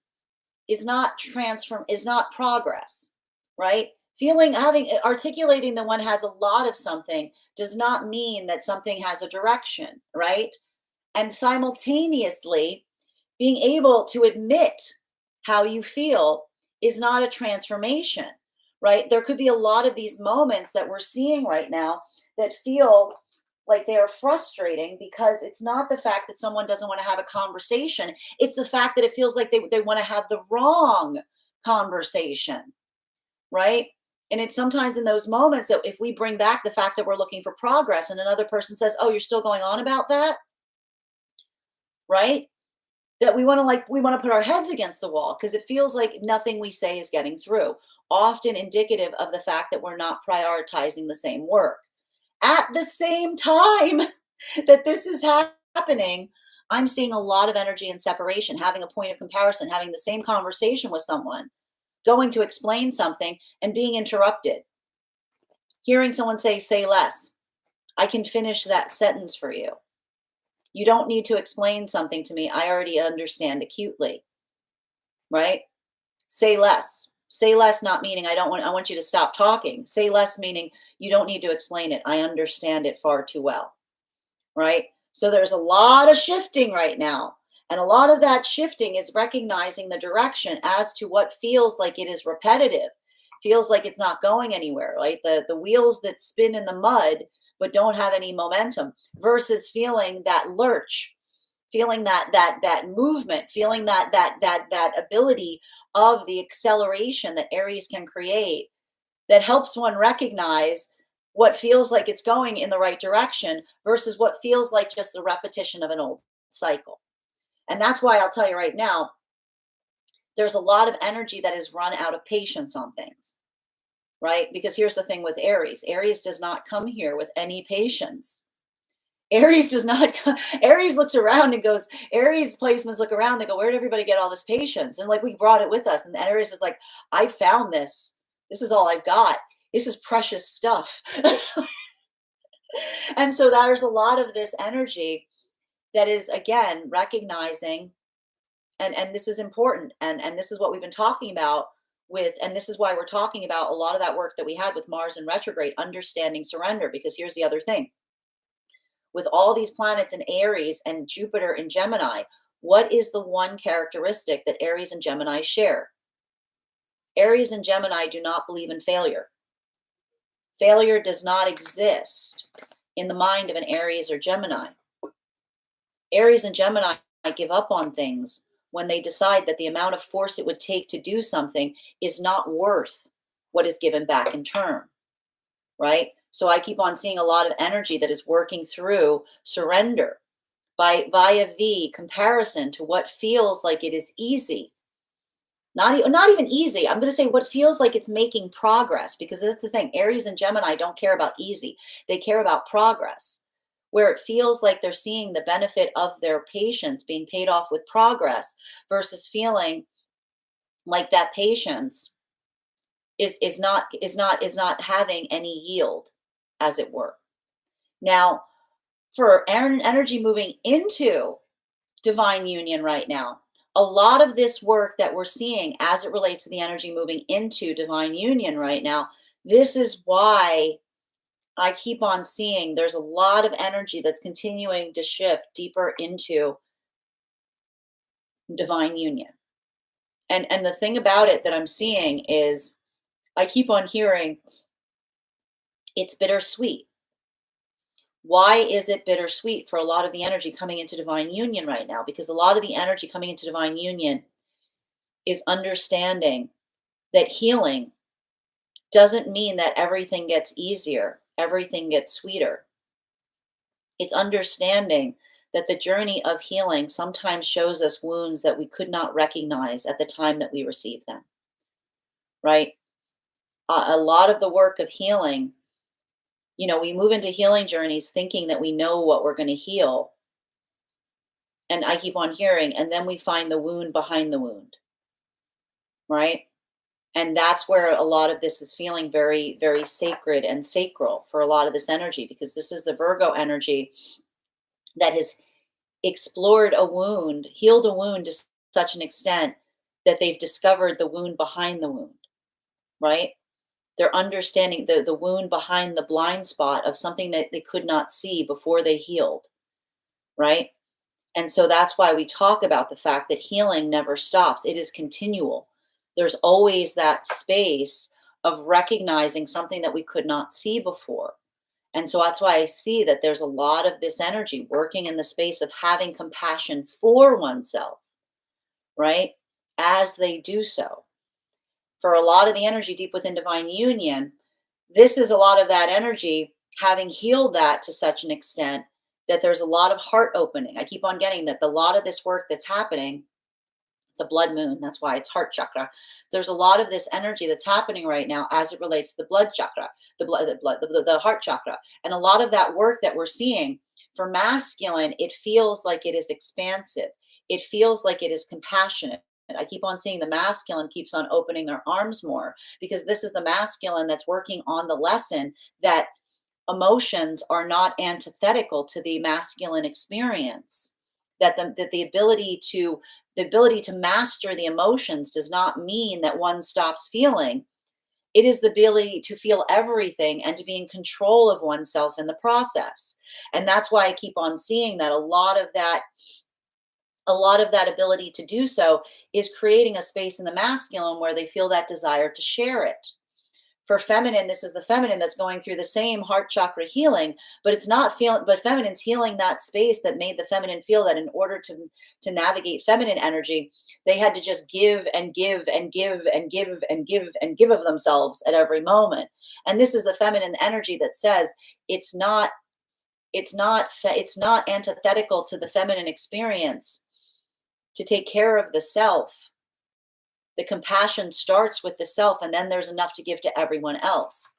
Speaker 1: is not progress, right? Feeling having articulating that one has a lot of something does not mean that something has a direction, right? And simultaneously being able to admit how you feel is not a transformation, right? There could be a lot of these moments that we're seeing right now that feel like they are frustrating because it's not the fact that someone doesn't want to have a conversation, it's the fact that it feels like they want to have the wrong conversation, right? And it's sometimes in those moments that if we bring back the fact that we're looking for progress and another person says, oh, you're still going on about that, right? That we want to put our heads against the wall because it feels like nothing we say is getting through, often indicative of the fact that we're not prioritizing the same work. At the same time that this is happening, I'm seeing a lot of energy and separation, having a point of comparison, having the same conversation with someone, going to explain something and being interrupted, hearing someone say less. I can finish that sentence for you. You don't need to explain something to me. I already understand acutely, right? Say less. Say less, not meaning I want you to stop talking. Say less, meaning you don't need to explain it. I understand it far too well, right? So there's a lot of shifting right now. And a lot of that shifting is recognizing the direction as to what feels like it is repetitive, feels like it's not going anywhere, right? The wheels that spin in the mud but don't have any momentum versus feeling that lurch, feeling that movement, feeling that ability of the acceleration that Aries can create that helps one recognize what feels like it's going in the right direction versus what feels like just the repetition of an old cycle. And that's why I'll tell you right now, there's a lot of energy that is run out of patience on things, right? Because here's the thing with Aries. Aries does not come here with any patience. Aries does not, Aries looks around and goes, Aries placements look around, they go, where did everybody get all this patience? And like, we brought it with us. And Aries is like, I found this. This is all I've got. This is precious stuff. And so there's a lot of this energy that is, again, recognizing, and this is important. And this is what we've been talking about with, and this is why we're talking about a lot of that work that we had with Mars in retrograde, understanding surrender, because here's the other thing. With all these planets in Aries and Jupiter in Gemini, what is the one characteristic that Aries and Gemini share? Aries and Gemini do not believe in failure. Failure does not exist in the mind of an Aries or Gemini. Aries and Gemini give up on things when they decide that the amount of force it would take to do something is not worth what is given back in turn, right? So I keep on seeing a lot of energy that is working through surrender by via comparison to what feels like it is easy. Not even easy. I'm going to say what feels like it's making progress, because that's the thing. Aries and Gemini don't care about easy. They care about progress, where it feels like they're seeing the benefit of their patience being paid off with progress versus feeling like that patience is not having any yield, as it were. Now, for energy moving into divine union right now, a lot of this work that we're seeing as it relates to the energy moving into divine union right now, this is why I keep on seeing there's a lot of energy that's continuing to shift deeper into divine union. And the thing about it that I'm seeing is I keep on hearing it's bittersweet. Why is it bittersweet for a lot of the energy coming into divine union right now? Because a lot of the energy coming into divine union is understanding that healing doesn't mean that everything gets easier, everything gets sweeter. It's understanding that the journey of healing sometimes shows us wounds that we could not recognize at the time that we received them, right? A lot of the work of healing, we move into healing journeys thinking that we know what we're going to heal. And I keep on hearing, and then we find the wound behind the wound, right? And that's where a lot of this is feeling very, very sacred and sacral for a lot of this energy, because this is the Virgo energy that explored a wound, healed a wound to such an extent that they've discovered the wound behind the wound, right? They're understanding the wound behind the blind spot of something that they could not see before they healed, right? And so that's why we talk about the fact that healing never stops. It is continual. There's always that space of recognizing something that we could not see before. And so that's why I see that there's a lot of this energy working in the space of having compassion for oneself, right? As they do so. For a lot of the energy deep within divine union, this is a lot of that energy having healed that to such an extent that there's a lot of heart opening. I keep on getting that a lot of this work that's happening, it's a blood moon, that's why it's heart chakra. There's a lot of this energy that's happening right now as it relates to the blood chakra, the heart chakra. And a lot of that work that we're seeing for masculine, it feels like it is expansive. It feels like it is compassionate. I keep on seeing the masculine keeps on opening their arms more because this is the masculine that's working on the lesson that emotions are not antithetical to the masculine experience. That the ability to master the emotions does not mean that one stops feeling. It is the ability to feel everything and to be in control of oneself in the process. And that's why I keep on seeing that a lot of that ability to do so is creating a space in the masculine where they feel that desire to share it. For feminine, this is the feminine that's going through the same heart chakra healing, but it's not feeling, but feminine's healing that space that made the feminine feel that in order to navigate feminine energy, they had to just give and give and give and give and give and give of themselves at every moment. And this is the feminine energy that says it's not antithetical to the feminine experience to take care of the self. The compassion starts with the self, and then there's enough to give to everyone else.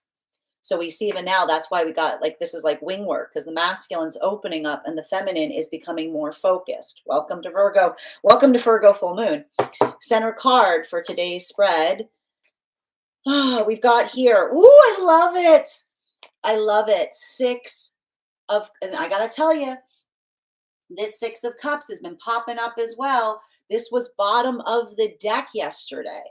Speaker 1: So we see even now, that's why we got like, this is like wing work because the masculine's opening up and the feminine is becoming more focused. Welcome to Virgo. Welcome to Virgo full moon. Center card for today's spread. We've got here. Ooh, I love it. I love it. And I got to tell you, this 6 of Cups has been popping up as well. This was bottom of the deck yesterday.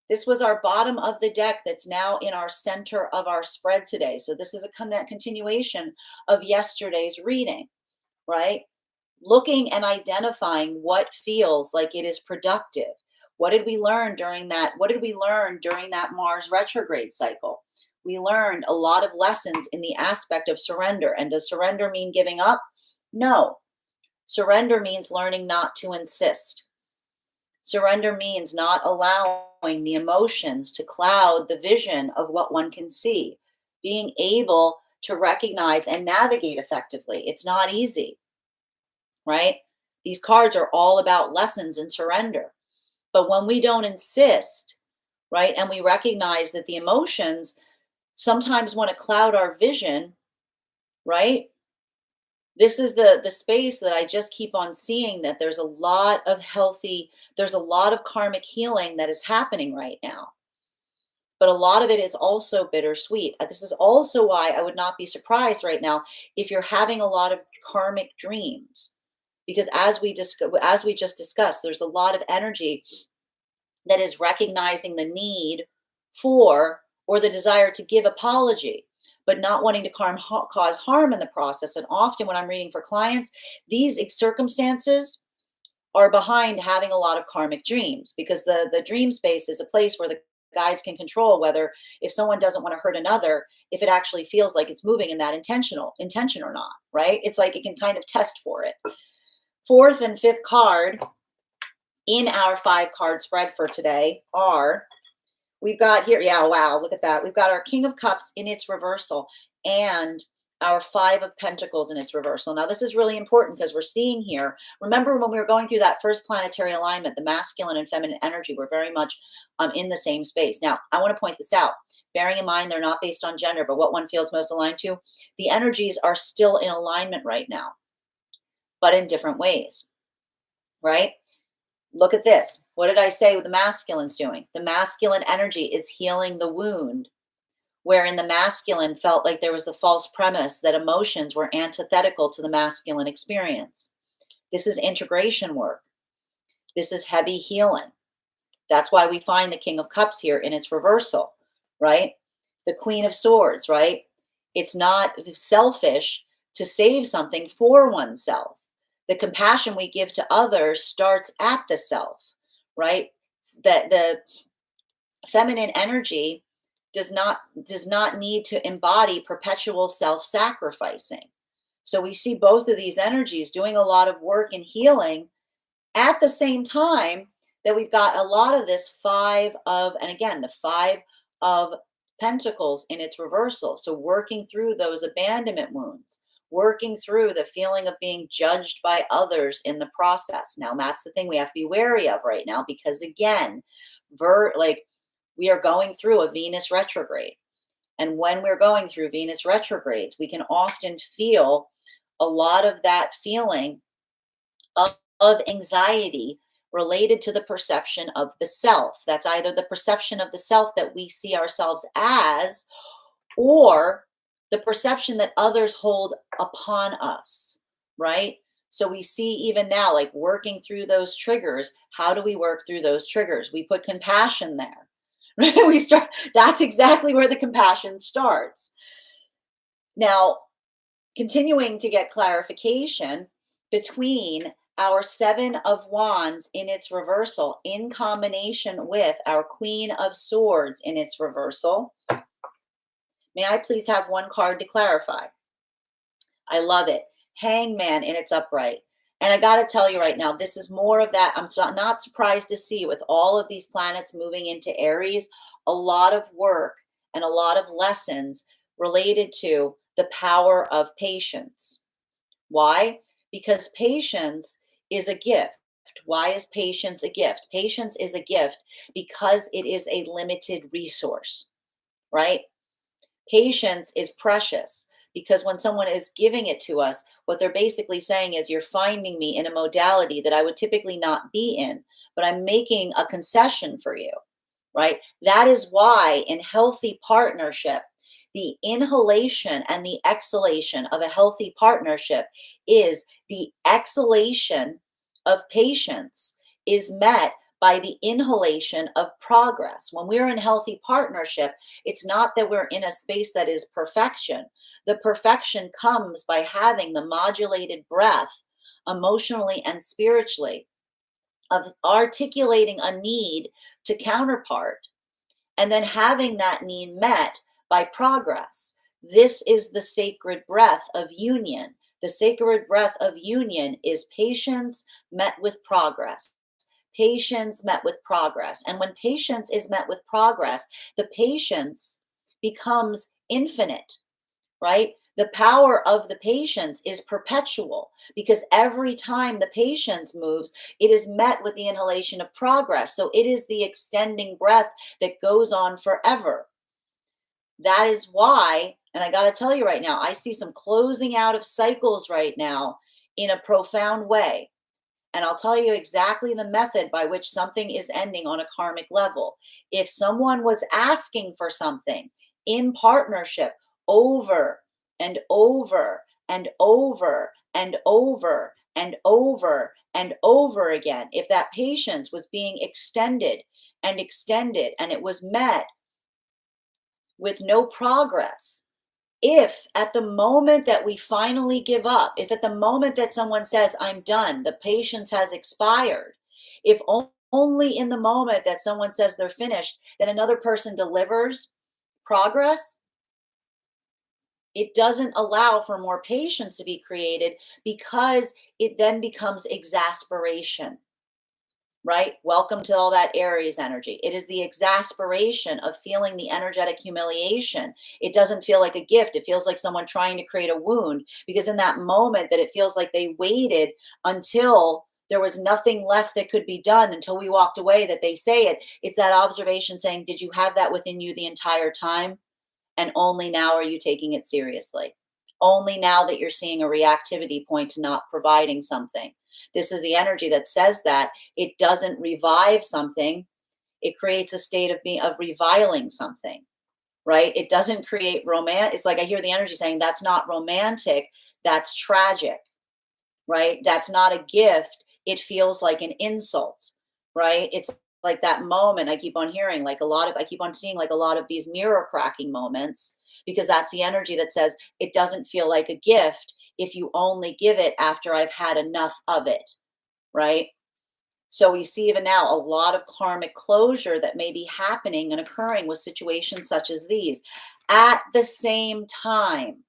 Speaker 1: This was our bottom of the deck that's now in our center of our spread today. So this is a continuation of yesterday's reading, right? Looking and identifying what feels like it is productive. What did we learn during that? What did we learn during that Mars retrograde cycle? We learned a lot of lessons in the aspect of surrender. And does surrender mean giving up? No. Surrender means learning not to insist. Surrender means not allowing the emotions to cloud the vision of what one can see, being able to recognize and navigate effectively. It's not easy, right? These cards are all about lessons in surrender. But when we don't insist, right, and we recognize that the emotions sometimes want to cloud our vision, right? This is the space that I just keep on seeing that there's a lot of karmic healing that is happening right now. But a lot of it is also bittersweet. This is also why I would not be surprised right now if you're having a lot of karmic dreams. Because as we just discussed, there's a lot of energy that is recognizing the need for or the desire to give apology, but not wanting to cause harm in the process. And often when I'm reading for clients, these circumstances are behind having a lot of karmic dreams, because the dream space is a place where the guides can control whether, if someone doesn't want to hurt another, if it actually feels like it's moving in that intention or not, right? It's like it can kind of test for it. 4th and 5th card in our 5-card spread for today are, we've got here, yeah, wow, look at that. We've got our King of Cups in its reversal and our 5 of Pentacles in its reversal. Now, this is really important because we're seeing here, remember when we were going through that first planetary alignment, the masculine and feminine energy were very much in the same space. Now, I want to point this out, bearing in mind they're not based on gender, but what one feels most aligned to. The energies are still in alignment right now, but in different ways, right? Look at this. What did I say the masculine's doing? The masculine energy is healing the wound, wherein the masculine felt like there was the false premise that emotions were antithetical to the masculine experience. This is integration work. This is heavy healing. That's why we find the King of Cups here in its reversal, right? The Queen of Swords, right? It's not selfish to save something for oneself. The compassion we give to others starts at the self, right? That the feminine energy does not need to embody perpetual self-sacrificing. So we see both of these energies doing a lot of work in healing at the same time that we've got a lot of this and again, the 5 of Pentacles in its reversal. So working through those abandonment wounds, working through the feeling of being judged by others in the process. Now, that's the thing we have to be wary of right now, because again, we are going through a Venus retrograde. And when we're going through Venus retrogrades, we can often feel a lot of that feeling of anxiety related to the perception of the self. That's either the perception of the self that we see ourselves as, or the perception that others hold upon us, right? So we see even now, like working through those triggers. How do we work through those triggers? We put compassion there. That's exactly where the compassion starts. Now, continuing to get clarification between our 7 of Wands in its reversal in combination with our Queen of Swords in its reversal. May I please have one card to clarify? I love it. Hangman in its upright. And I got to tell you right now, this is more of that. I'm not surprised to see, with all of these planets moving into Aries, a lot of work and a lot of lessons related to the power of patience. Why? Because patience is a gift. Why is patience a gift? Patience is a gift because it is a limited resource, right? Patience is precious because when someone is giving it to us, what they're basically saying is, you're finding me in a modality that I would typically not be in, but I'm making a concession for you, right? That is why in healthy partnership, the inhalation and the exhalation of a healthy partnership is the exhalation of patience is met by the inhalation of progress. When we're in healthy partnership, it's not that we're in a space that is perfection. The perfection comes by having the modulated breath emotionally and spiritually, of articulating a need to counterpart and then having that need met by progress. This is the sacred breath of union. The sacred breath of union is patience met with progress. Patience met with progress. And when patience is met with progress, the patience becomes infinite, right? The power of the patience is perpetual because every time the patience moves, it is met with the inhalation of progress. So it is the extending breath that goes on forever. That is why, and I got to tell you right now, I see some closing out of cycles right now in a profound way. And I'll tell you exactly the method by which something is ending on a karmic level. If someone was asking for something in partnership over and over and over and over and over and over again, if that patience was being extended and extended and it was met with no progress, if at the moment that we finally give up, if at the moment that someone says, I'm done, the patience has expired, if only in the moment that someone says they're finished, that another person delivers progress, it doesn't allow for more patience to be created because it then becomes exasperation. Right? Welcome to all that Aries energy. It is the exasperation of feeling the energetic humiliation. It doesn't feel like a gift. It feels like someone trying to create a wound, because in that moment that it feels like they waited until there was nothing left that could be done, until we walked away, that they say it. It's that observation saying, did you have that within you the entire time? And only now are you taking it seriously. Only now that you're seeing a reactivity point to not providing something. This is the energy that says that it doesn't revive something. It creates a state of reviling something, right? It doesn't create romance. It's like I hear the energy saying that's not romantic. That's tragic. right? That's not a gift. It feels like an insult, right? It's like that moment I keep on hearing, like I keep on seeing like a lot of these mirror cracking moments, because that's the energy that says it doesn't feel like a gift if you only give it after I've had enough of it, right? So we see even now a lot of karmic closure that may be happening and occurring with situations such as these. At the same time,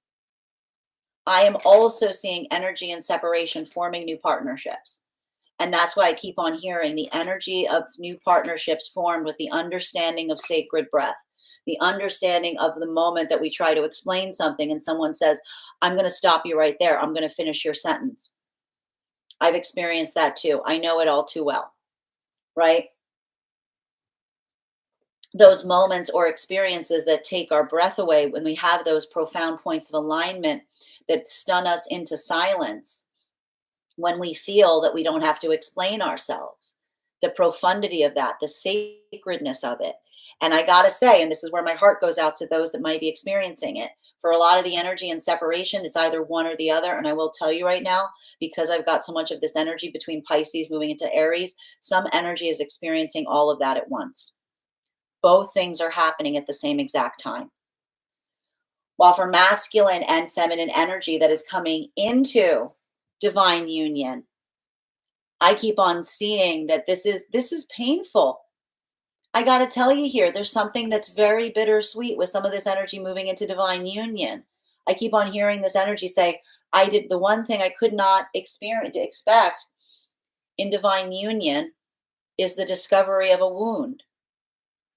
Speaker 1: I am also seeing energy and separation forming new partnerships. And that's why I keep on hearing the energy of new partnerships formed with the understanding of sacred breath, the understanding of the moment that we try to explain something and someone says, I'm going to stop you right there. I'm going to finish your sentence. I've experienced that too. I know it all too well, right? Those moments or experiences that take our breath away when we have those profound points of alignment that stun us into silence, when we feel that we don't have to explain ourselves, the profundity of that, the sacredness of it. And I got to say, and this is where my heart goes out to those that might be experiencing it. For a lot of the energy and separation, it's either one or the other. And I will tell you right now, because I've got so much of this energy between Pisces moving into Aries, some energy is experiencing all of that at once. Both things are happening at the same exact time. While for masculine and feminine energy that is coming into divine union, I keep on seeing that this is painful. I got to tell you here, there's something that's very bittersweet with some of this energy moving into divine union. I keep on hearing this energy say, I did the one thing I could not expect in divine union is the discovery of a wound.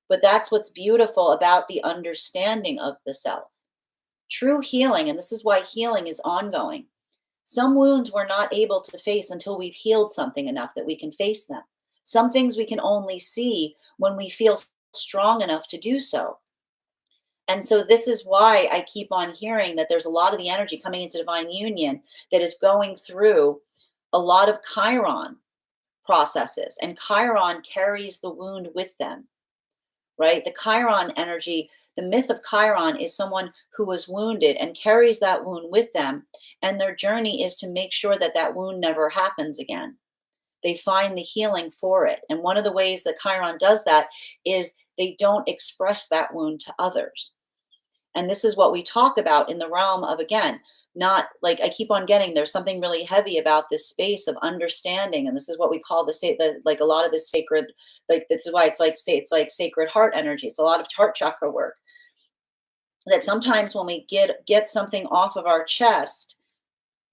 Speaker 1: But that's what's beautiful about the understanding of the self. True healing, and this is why healing is ongoing. Some wounds we're not able to face until we've healed something enough that we can face them. Some things we can only see when we feel strong enough to do so. And so this is why I keep on hearing that there's a lot of the energy coming into divine union that is going through a lot of Chiron processes, and Chiron carries the wound with them, right? The Chiron energy, the myth of Chiron is someone who was wounded and carries that wound with them. And their journey is to make sure that that wound never happens again. They find the healing for it. And one of the ways that Chiron does that is they don't express that wound to others. And this is what we talk about in the realm of, again, not like I keep on getting, there's something really heavy about this space of understanding. And this is what we call like a lot of this sacred, like this is why it's like sacred heart energy. It's a lot of heart chakra work. That sometimes when we get something off of our chest,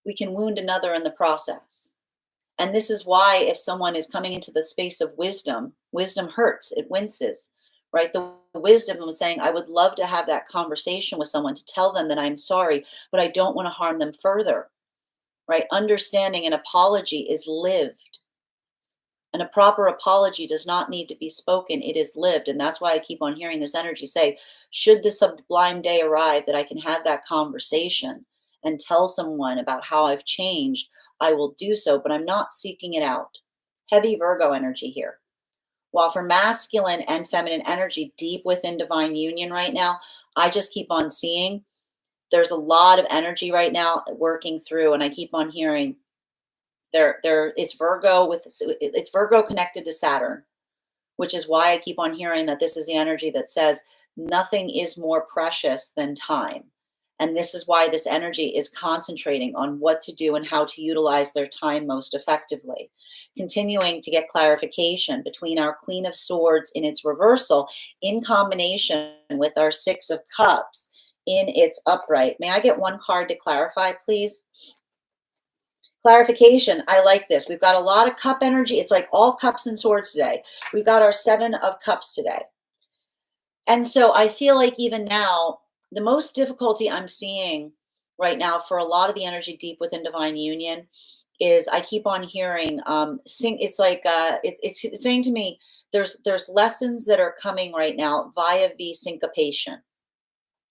Speaker 1: we can wound another in the process. And this is why if someone is coming into the space of wisdom, wisdom hurts, it winces, right? The wisdom of saying, I would love to have that conversation with someone to tell them that I'm sorry, but I don't want to harm them further, right? Understanding an apology is lived. And a proper apology does not need to be spoken, it is lived. And that's why I keep on hearing this energy say, should the sublime day arrive that I can have that conversation and tell someone about how I've changed, I will do so, but I'm not seeking it out. Heavy Virgo energy here. While for masculine and feminine energy deep within divine union right now, I just keep on seeing there's a lot of energy right now working through, and I keep on hearing it's Virgo connected to Saturn, which is why I keep on hearing that this is the energy that says nothing is more precious than time. And this is why this energy is concentrating on what to do and how to utilize their time most effectively. Continuing to get clarification between our Queen of Swords in its reversal in combination with our Six of Cups in its upright. May I get one card to clarify, please? Clarification. I like this. We've got a lot of cup energy. It's like all cups and swords today. We've got our Seven of Cups today. And so I feel like even now, the most difficulty I'm seeing right now for a lot of the energy deep within divine union is I keep on hearing it's like it's saying to me there's lessons that are coming right now via the syncopation.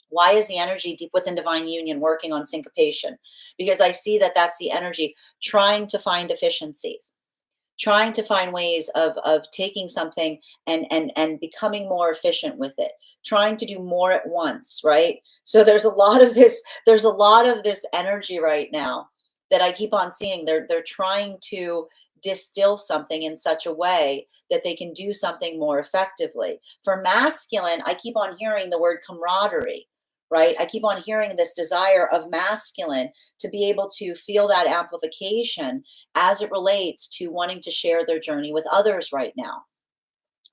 Speaker 1: Why is the energy deep within divine union working on syncopation? Because I see that that's the energy trying to find efficiencies, trying to find ways of taking something and becoming more efficient with it, trying to do more at once, right? So there's a lot of this energy right now that I keep on seeing. They're trying to distill something in such a way that they can do something more effectively. For masculine, I keep on hearing the word camaraderie, right? I keep on hearing this desire of masculine to be able to feel that amplification as it relates to wanting to share their journey with others right now.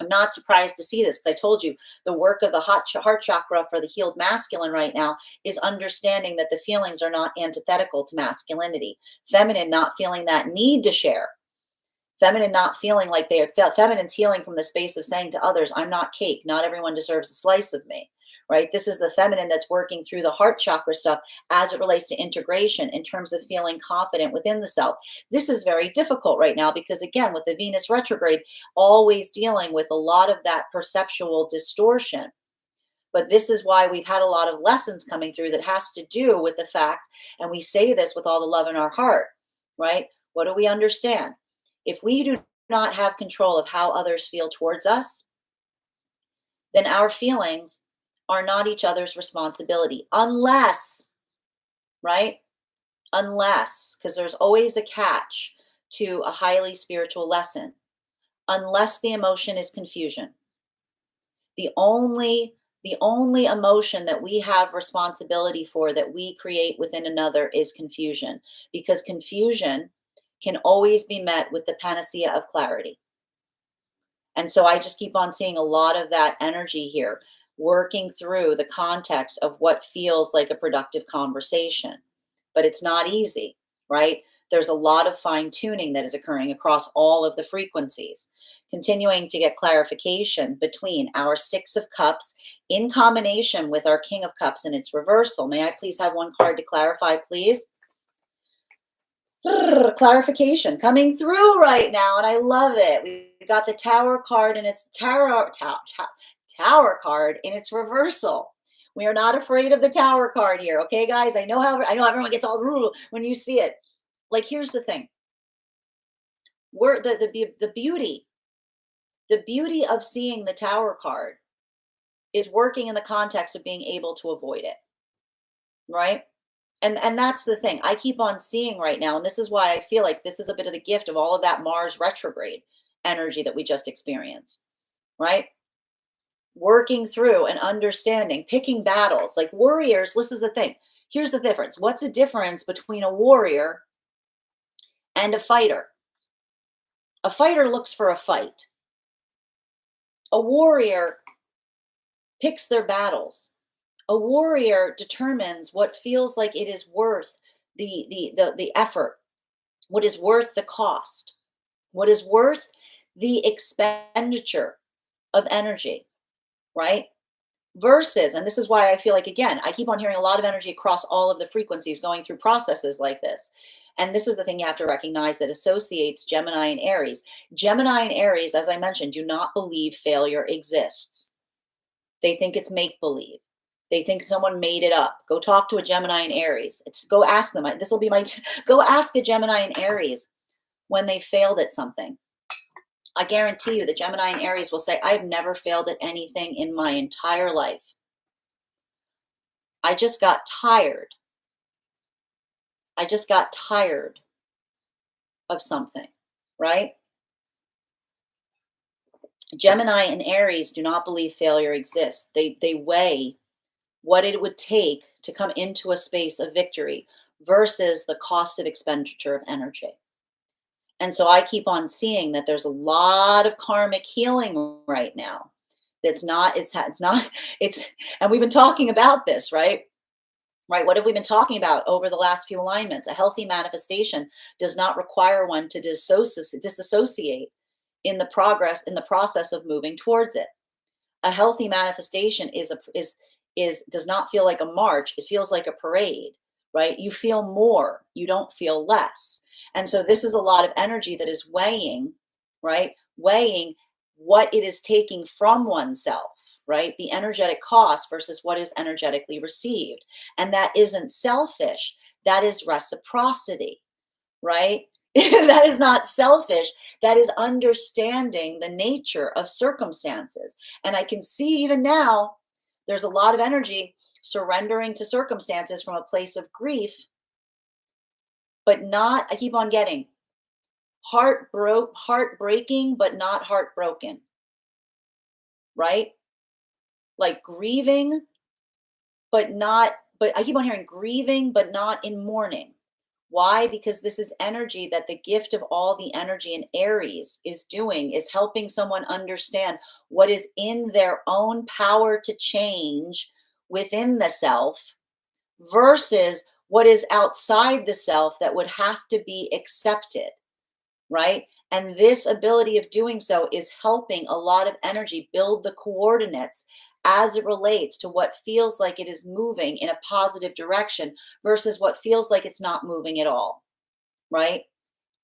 Speaker 1: I'm not surprised to see this because I told you the work of the heart chakra for the healed masculine right now is understanding that the feelings are not antithetical to masculinity. Feminine not feeling that need to share. Feminine not feeling like they are felt. Feminine's healing from the space of saying to others, I'm not cake. Not everyone deserves a slice of me. Right? This is the feminine that's working through the heart chakra stuff as it relates to integration in terms of feeling confident within the self. This is very difficult right now because, again, with the Venus retrograde, always dealing with a lot of that perceptual distortion. But this is why we've had a lot of lessons coming through that has to do with the fact, and we say this with all the love in our heart, right? What do we understand? If we do not have control of how others feel towards us, then our feelings are not each other's responsibility unless, right? Unless, because there's always a catch to a highly spiritual lesson, unless the emotion is confusion. The only emotion that we have responsibility for that we create within another is confusion, because confusion can always be met with the panacea of clarity. And so I just keep on seeing a lot of that energy here, working through the context of what feels like a productive conversation. But it's not easy, right? There's a lot of fine tuning that is occurring across all of the frequencies, continuing to get clarification between our Six of Cups in combination with our King of Cups in its reversal. May I please have one card to clarify, please? Clarification coming through right now, and I love it. We got the Tower card and its Tower card in its reversal. We are not afraid of the Tower card here, okay, guys? I know everyone gets all when you see it. Like, here's the thing: we're the beauty of seeing the Tower card is working in the context of being able to avoid it, right? And that's the thing I keep on seeing right now, and this is why I feel like this is a bit of the gift of all of that Mars retrograde energy that we just experienced, right? Working through and understanding, picking battles. Like warriors, this is the thing. Here's the difference. What's the difference between a warrior and a fighter? A fighter looks for a fight. A warrior picks their battles. A warrior determines what feels like it is worth the effort, what is worth the cost, what is worth the expenditure of energy, right? Versus, and this is why I feel like, again, I keep on hearing a lot of energy across all of the frequencies going through processes like this. And this is the thing you have to recognize that associates Gemini and Aries. Gemini and Aries, as I mentioned, do not believe failure exists. They think it's make believe. They think someone made it up. Go talk to a Gemini and Aries. Go ask them. This will be my, go ask a Gemini and Aries when they failed at something. I guarantee you the Gemini and Aries will say, I've never failed at anything in my entire life. I just got tired. I just got tired of something, right? Gemini and Aries do not believe failure exists. They weigh what it would take to come into a space of victory versus the cost of expenditure of energy. And so I keep on seeing that there's a lot of karmic healing right now. And we've been talking about this, right? Right. What have we been talking about over the last few alignments? A healthy manifestation does not require one to disassociate in the process of moving towards it. A healthy manifestation does not feel like a march. It feels like a parade, right? You feel more, you don't feel less. And so this is a lot of energy that is weighing, right? Weighing what it is taking from oneself, right? The energetic cost versus what is energetically received. And that isn't selfish. That is reciprocity, right? That is not selfish. That is understanding the nature of circumstances. And I can see even now, there's a lot of energy surrendering to circumstances from a place of grief but not, I keep on getting heartbreaking, but not heartbroken, right? Like grieving, but I keep on hearing grieving, but not in mourning. Why? Because this is energy that the gift of all the energy in Aries is doing, is helping someone understand what is in their own power to change within the self versus what is outside the self that would have to be accepted, right? And this ability of doing so is helping a lot of energy build the coordinates as it relates to what feels like it is moving in a positive direction versus what feels like it's not moving at all, right?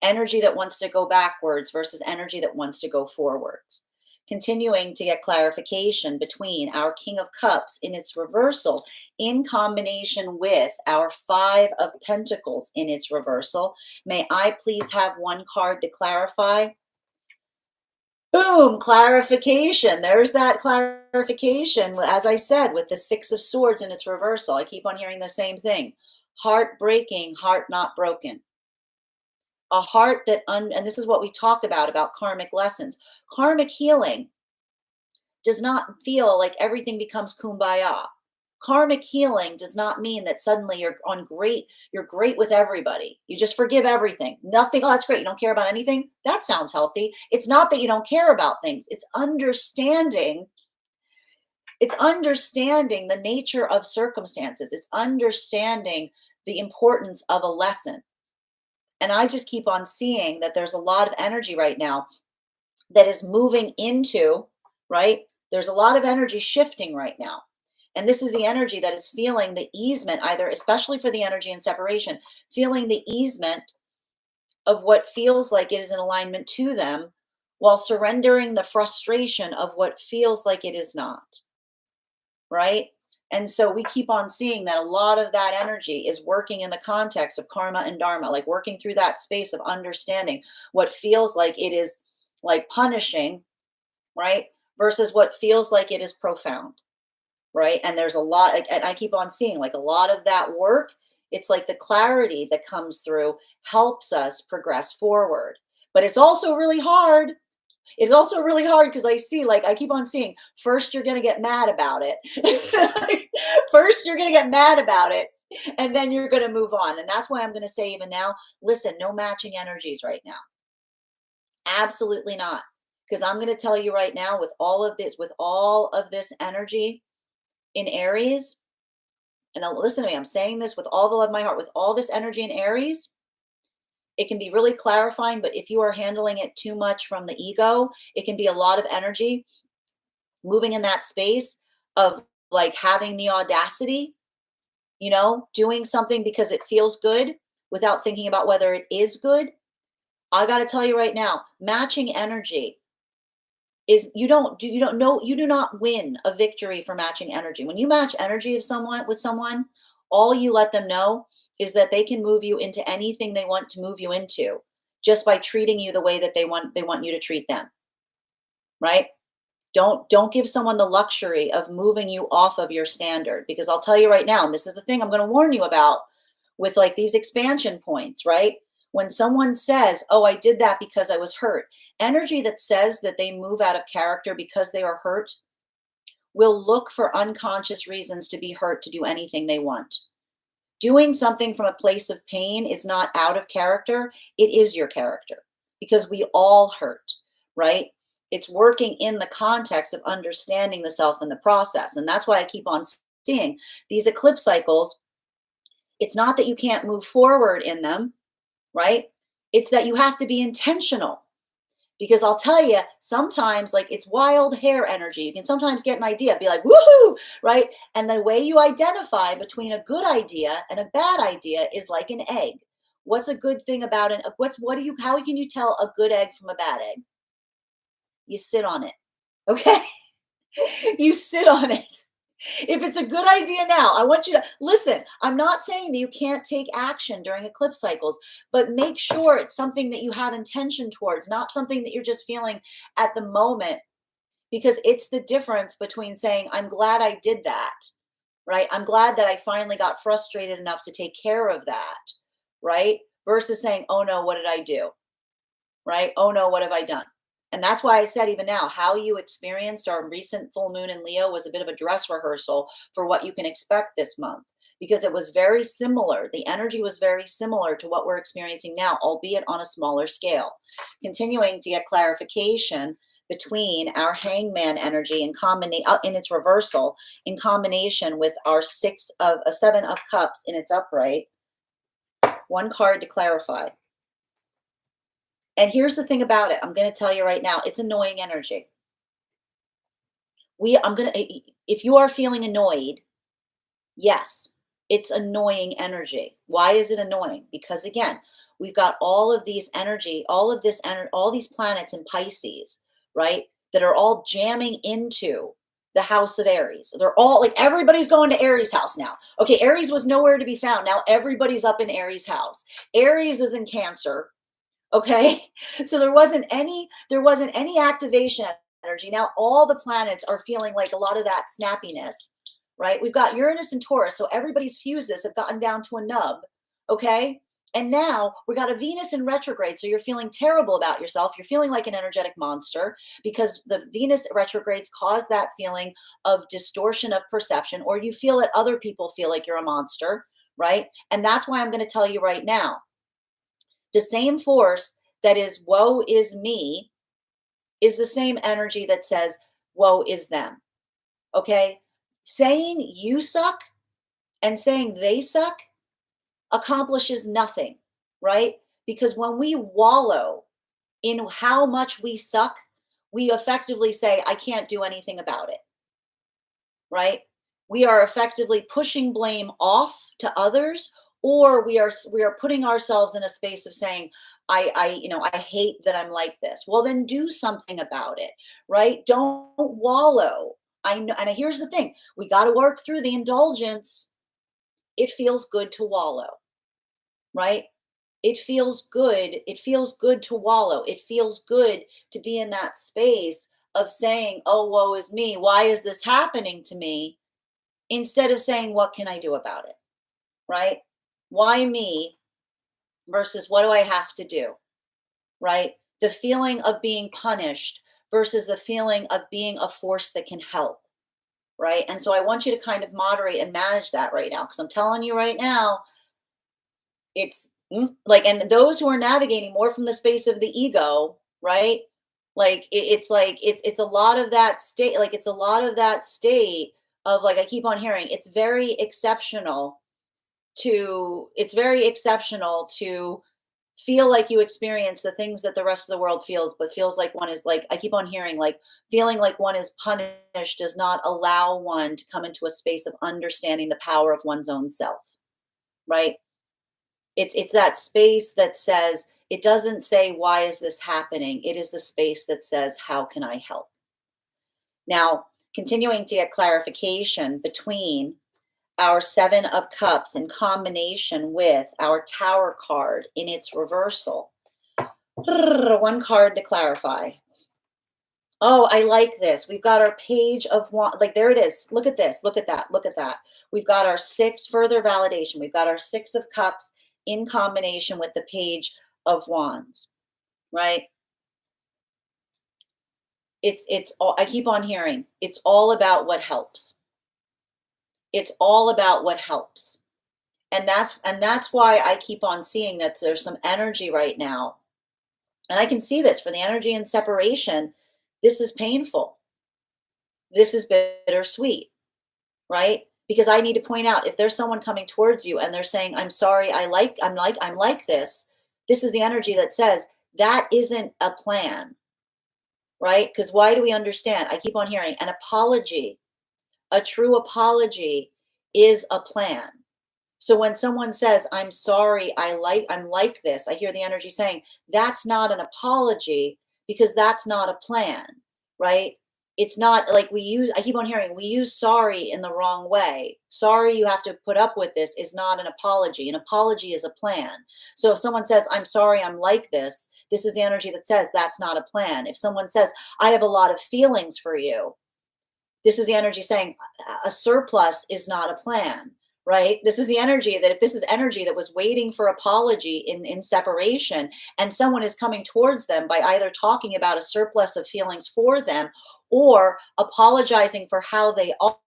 Speaker 1: Energy that wants to go backwards versus energy that wants to go forwards. Continuing to get clarification between our King of Cups in its reversal in combination with our Five of Pentacles in its reversal. May I please have one card to clarify? Boom, clarification. There's that clarification. As I said, with the Six of Swords in its reversal, I keep on hearing the same thing. Heartbreaking, heart not broken. A heart that, and this is what we talk about karmic lessons. Karmic healing does not feel like everything becomes kumbaya. Karmic healing does not mean that suddenly you're great with everybody. You just forgive everything. Nothing, oh, that's great. You don't care about anything? That sounds healthy. It's not that you don't care about things. It's understanding the nature of circumstances. It's understanding the importance of a lesson. And I just keep on seeing that there's a lot of energy right now that is moving into, right? There's a lot of energy shifting right now. And this is the energy that is feeling the easement, either, especially for the energy in separation, feeling the easement of what feels like it is in alignment to them while surrendering the frustration of what feels like it is not, right? And so we keep on seeing that a lot of that energy is working in the context of karma and dharma, like working through that space of understanding what feels like it is like punishing, right? Versus what feels like it is profound, right? And there's a lot, and I keep on seeing like a lot of that work. It's like the clarity that comes through helps us progress forward. But it's also really hard. It's also really hard because I see, like, I keep on seeing, first you're going to get mad about it. First you're going to get mad about it, and then you're going to move on. And that's why I'm going to say even now, listen, no matching energies right now. Absolutely not. Because I'm going to tell you right now, with all of this energy in Aries, and now listen to me, I'm saying this with all the love of my heart, with all this energy in Aries, it can be really clarifying, but if you are handling it too much from the ego, it can be a lot of energy moving in that space of like having the audacity, doing something because it feels good without thinking about whether it is good. I got to tell you right now, matching energy is you do not win a victory for matching energy. When you match energy with someone, all you let them know is that they can move you into anything they want to move you into just by treating you the way that they want you to treat them. Right? Don't give someone the luxury of moving you off of your standard, because I'll tell you right now, and this is the thing I'm going to warn you about with like these expansion points, right? When someone says, "Oh, I did that because I was hurt," energy that says that they move out of character because they are hurt will look for unconscious reasons to be hurt to do anything they want. Doing something from a place of pain is not out of character, it is your character, because we all hurt, right? It's working in the context of understanding the self and the process. And that's why I keep on seeing these eclipse cycles. It's not that you can't move forward in them, right? It's that you have to be intentional. Because I'll tell you, sometimes like it's wild hair energy. You can sometimes get an idea, be like, woohoo, right? And the way you identify between a good idea and a bad idea is like an egg. What's a good thing about it? How can you tell a good egg from a bad egg? You sit on it. Okay? You sit on it. If it's a good idea now, I want you to listen. I'm not saying that you can't take action during eclipse cycles, but make sure it's something that you have intention towards, not something that you're just feeling at the moment, because it's the difference between saying, I'm glad I did that, right? I'm glad that I finally got frustrated enough to take care of that, right? versus saying, oh no, what did I do? Right? Oh no, what have I done? And that's why I said, even now, how you experienced our recent full moon in Leo was a bit of a dress rehearsal for what you can expect this month, because it was very similar. The energy was very similar to what we're experiencing now, albeit on a smaller scale. Continuing to get clarification between our hangman energy in in its reversal, in combination with our seven of cups in its upright. One card to clarify. And here's the thing about it. I'm going to tell you right now, it's annoying energy. If you are feeling annoyed, yes, it's annoying energy. Why is it annoying? Because again, we've got all of these energy, all of this energy, all these planets in Pisces, right? That are all jamming into the house of Aries. They're all like, everybody's going to Aries house now. Okay, Aries was nowhere to be found. Now everybody's up in Aries house. Aries is in Cancer. Okay, so there wasn't any activation energy. Now all the planets are feeling like a lot of that snappiness, right? We've got Uranus and Taurus, so everybody's fuses have gotten down to a nub. Okay, and now we got a Venus in retrograde, so you're feeling terrible about yourself. You're feeling like an energetic monster because the Venus retrogrades cause that feeling of distortion of perception, or you feel that other people feel like you're a monster, right? And that's why I'm going to tell you right now, the same force that is woe is me is the same energy that says woe is them. Okay? Saying you suck and saying they suck accomplishes nothing, right? Because when we wallow in how much we suck, we effectively say, I can't do anything about it, right? We are effectively pushing blame off to others, or we are putting ourselves in a space of saying, I hate that I'm like this. Well, then do something about it, right? Don't wallow. I know, and here's the thing: we got to work through the indulgence. It feels good to wallow, right? It feels good. It feels good to wallow. It feels good to be in that space of saying, oh, woe is me. Why is this happening to me? Instead of saying, what can I do about it? Right? Why me versus what do I have to do? Right? The feeling of being punished versus the feeling of being a force that can help. Right? And so I want you to kind of moderate and manage that right now, because I'm telling you right now, it's like, and those who are navigating more from the space of the ego, right? Like it's a lot of that state, like it's a lot of that state of, like I keep on hearing, it's very exceptional to feel like you experience the things that the rest of the world feels, but feels like one is, like I keep on hearing, like feeling like one is punished does not allow one to come into a space of understanding the power of one's own self, right? It's that space that says, it doesn't say, why is this happening? It is the space that says, how can I help? Now, continuing to get clarification between our Seven of Cups in combination with our Tower card in its reversal. One card to clarify. Oh, I like this. We've got our Page of Wands. Like, there it is. Look at this. Look at that. Look at that. We've got our further validation. We've got our Six of Cups in combination with the Page of Wands, right? It's all, I keep on hearing, it's all about what helps. It's all about what helps. And that's why I keep on seeing that there's some energy right now. And I can see this for the energy in separation. This is painful. This is bittersweet, right? Because I need to point out, if there's someone coming towards you and they're saying, I'm sorry, I'm like this. This is the energy that says that isn't a plan, right? Because why do we understand? I keep on hearing an apology. A true apology is a plan. So when someone says, I'm sorry, I'm like this, I hear the energy saying, that's not an apology, because that's not a plan, right? It's not like I keep on hearing, we use sorry in the wrong way. Sorry, you have to put up with this is not an apology. An apology is a plan. So if someone says, I'm sorry, I'm like this is the energy that says that's not a plan. If someone says, I have a lot of feelings for you, this is the energy saying a surplus is not a plan, right? This is the energy that if this is energy that was waiting for apology in separation, and someone is coming towards them by either talking about a surplus of feelings for them or apologizing for how they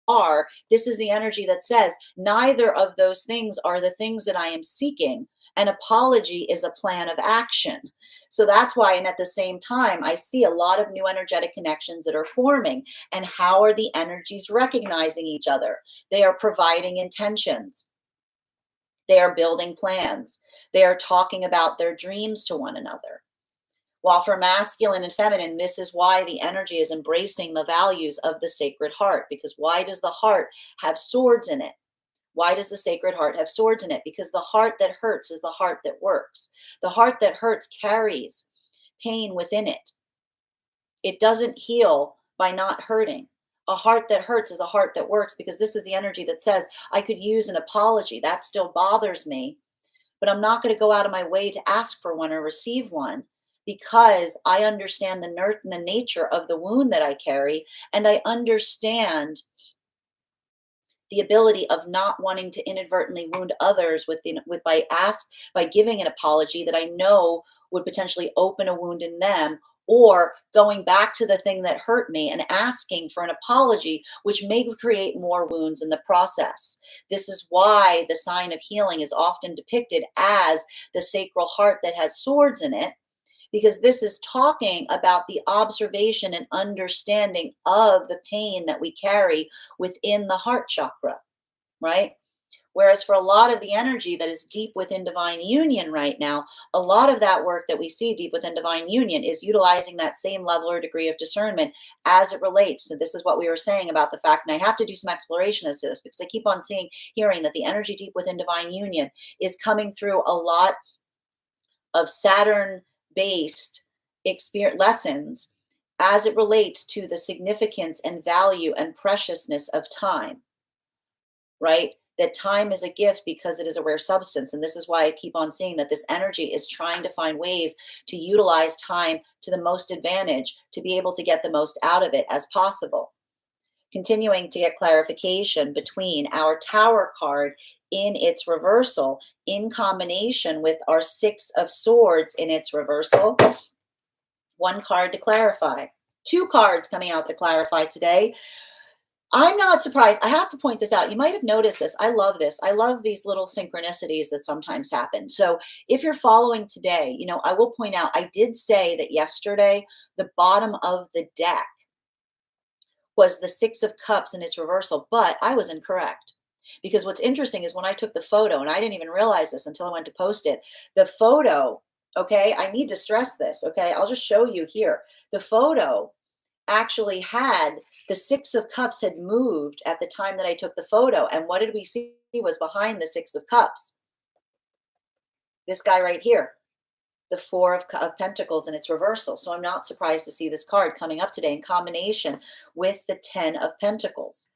Speaker 1: are, this is the energy that says neither of those things are the things that I am seeking. An apology is a plan of action. So that's why, and at the same time, I see a lot of new energetic connections that are forming. And how are the energies recognizing each other? They are providing intentions. They are building plans. They are talking about their dreams to one another. While for masculine and feminine, this is why the energy is embracing the values of the Sacred Heart. Because why does the heart have swords in it? Why does the Sacred Heart have swords in it? Because the heart that hurts is the heart that works. The heart that hurts carries pain within it. It doesn't heal by not hurting. A heart that hurts is a heart that works, because this is the energy that says, I could use an apology. That still bothers me, but I'm not going to go out of my way to ask for one or receive one, because I understand the nature of the wound that I carry, and I understand the ability of not wanting to inadvertently wound others by giving an apology that I know would potentially open a wound in them, or going back to the thing that hurt me and asking for an apology, which may create more wounds in the process. This is why the sign of healing is often depicted as the sacral heart that has swords in it, because this is talking about the observation and understanding of the pain that we carry within the heart chakra, right? Whereas for a lot of the energy that is deep within divine union right now, a lot of that work that we see deep within divine union is utilizing that same level or degree of discernment as it relates to, this is what we were saying about the fact, and I have to do some exploration as to this, because I keep on hearing that the energy deep within divine union is coming through a lot of Saturn based experience lessons as it relates to the significance and value and preciousness of time, right? That time is a gift because it is a rare substance. And this is why I keep on seeing that this energy is trying to find ways to utilize time to the most advantage, to be able to get the most out of it as possible. Continuing to get clarification between our Tower card in its reversal in combination with our Six of Swords in its reversal. One card to clarify. Two cards coming out to clarify today. I'm not surprised. I have to point this out. You might have noticed this. I love this. I love these little synchronicities that sometimes happen. So if you're following today, I will point out, I did say that yesterday, the bottom of the deck was the Six of Cups in its reversal, but I was incorrect. Because what's interesting is when I took the photo, and I didn't even realize this until I went to post it, the photo, okay, I need to stress this, okay, I'll just show you here. The photo actually had the Six of Cups had moved at the time that I took the photo. And what did we see was behind the Six of Cups? This guy right here, the Four of Pentacles in its reversal. So I'm not surprised to see this card coming up today in combination with the Ten of Pentacles.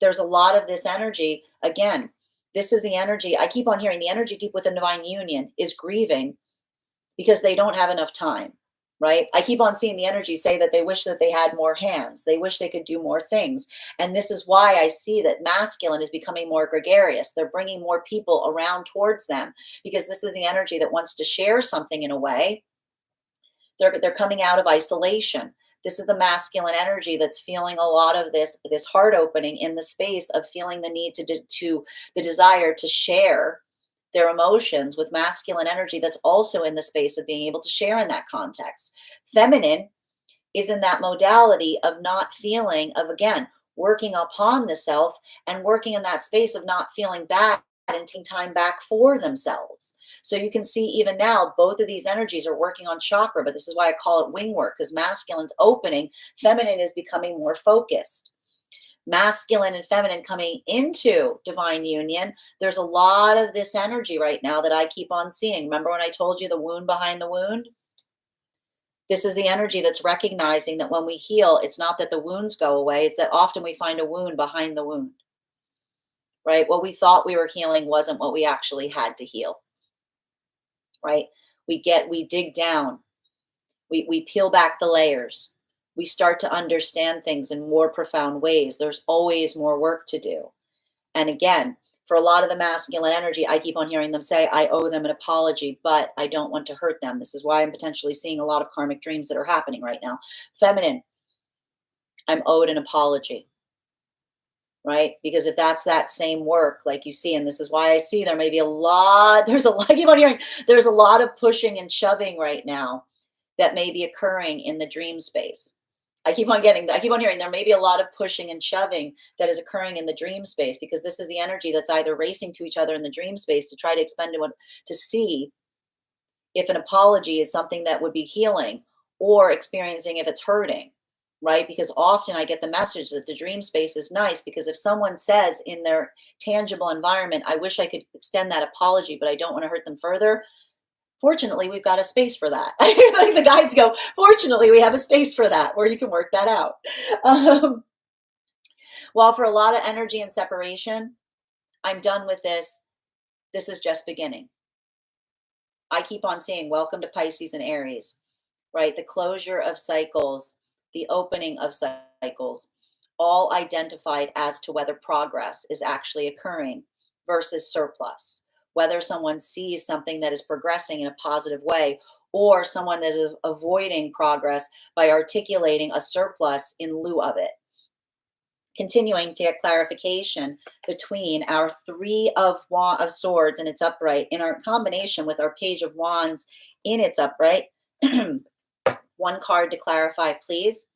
Speaker 1: There's a lot of this energy. Again, this is the energy. I keep on hearing the energy deep within divine union is grieving because they don't have enough time, right? I keep on seeing the energy say that they wish that they had more hands. They wish they could do more things. And this is why I see that masculine is becoming more gregarious. They're bringing more people around towards them because this is the energy that wants to share something in a way. They're coming out of isolation. This is the masculine energy that's feeling a lot of this heart opening in the space of feeling the need to the desire to share their emotions, with masculine energy that's also in the space of being able to share in that context. Feminine is in that modality of not feeling, of again, working upon the self and working in that space of not feeling bad and taking time back for themselves. So you can see even now, both of these energies are working on chakra, but this is why I call it wing work, because masculine's opening, feminine is becoming more focused. Masculine and feminine coming into divine union, there's a lot of this energy right now that I keep on seeing. Remember when I told you the wound behind the wound? This is the energy that's recognizing that when we heal, it's not that the wounds go away, it's that often we find a wound behind the wound, right? What we thought we were healing wasn't what we actually had to heal, right? We dig down, we peel back the layers. We start to understand things in more profound ways. There's always more work to do. And again, For a lot of the masculine energy, I keep on hearing them say, I owe them an apology, but I don't want to hurt them. This is why I'm potentially seeing a lot of karmic dreams that are happening right now. Feminine, I'm owed an apology, right? Because if that's that same work, like you see, and this is why I see there may be a lot, there's a lot, I keep on hearing, there's a lot of pushing and shoving right now that may be occurring in the dream space. I keep on hearing there may be a lot of pushing and shoving that is occurring in the dream space, because this is the energy that's either racing to each other in the dream space to try to expend to see if an apology is something that would be healing, or experiencing if it's hurting, right? Because often I get the message that the dream space is nice, because if someone says in their tangible environment, I wish I could extend that apology, but I don't want to hurt them further. Fortunately, we've got a space for that. Like the guides go, fortunately, we have a space for that where you can work that out. Um, while for a lot of energy and separation, I'm done with this. This is just beginning. I keep on saying, welcome to Pisces and Aries, right? The closure of cycles, the opening of cycles, all identified as to whether progress is actually occurring versus surplus. Whether someone sees something that is progressing in a positive way, or someone that is avoiding progress by articulating a surplus in lieu of it. Continuing to get clarification between our Three of Swords in its upright, in our combination with our Page of Wands in its upright. One card to clarify, please.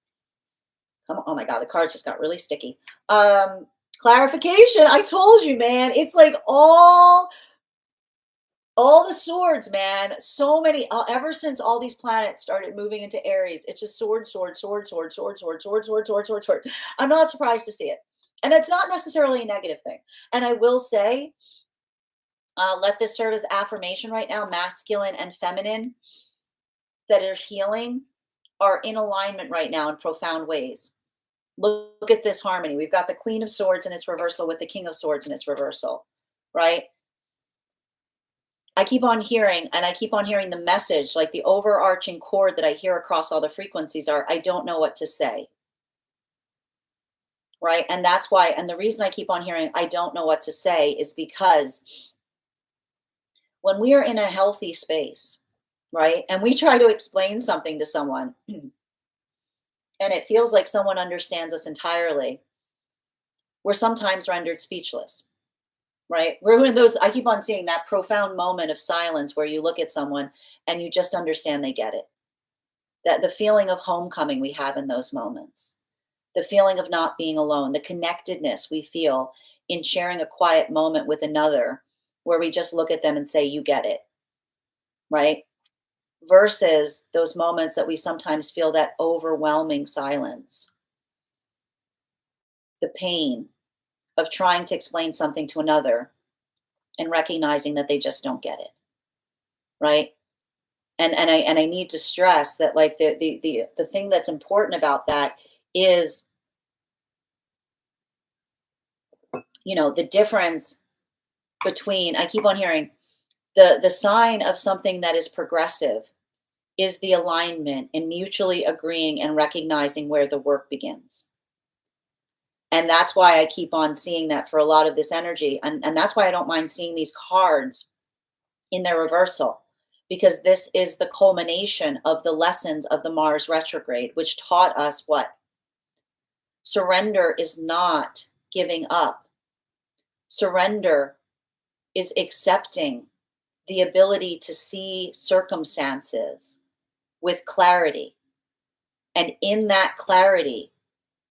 Speaker 1: Come on. Oh my God, the cards just got really sticky. Clarification. I told you, man. It's like all the swords, man. So many, ever since all these planets started moving into Aries, it's just sword, sword, sword, sword, sword, sword, sword, sword, sword, sword, sword. I'm not surprised to see it. And it's not necessarily a negative thing. And I will say, let this serve as affirmation right now, masculine and feminine that are healing are in alignment right now in profound ways. Look at this harmony. We've got the Queen of Swords in its reversal with the King of Swords in its reversal, right? I keep on hearing, and I keep on hearing the message, like the overarching chord that I hear across all the frequencies are, I don't know what to say, right? And that's why, and the reason I keep on hearing, I don't know what to say, is because when we are in a healthy space, right? And we try to explain something to someone, and it feels like someone understands us entirely, we're sometimes rendered speechless. Right? We're in those, I keep on seeing that profound moment of silence where you look at someone and you just understand they get it. That the feeling of homecoming we have in those moments, the feeling of not being alone, the connectedness we feel in sharing a quiet moment with another where we just look at them and say, you get it, right? Versus those moments that we sometimes feel that overwhelming silence, the pain of trying to explain something to another and recognizing that they just don't get it, right? And I need to stress that, like, the thing that's important about that is, the difference between, I keep on hearing, the sign of something that is progressive is the alignment and mutually agreeing and recognizing where the work begins. And that's why I keep on seeing that for a lot of this energy. And that's why I don't mind seeing these cards in their reversal, because this is the culmination of the lessons of the Mars retrograde, which taught us what? Surrender is not giving up. Surrender is accepting the ability to see circumstances with clarity. And in that clarity,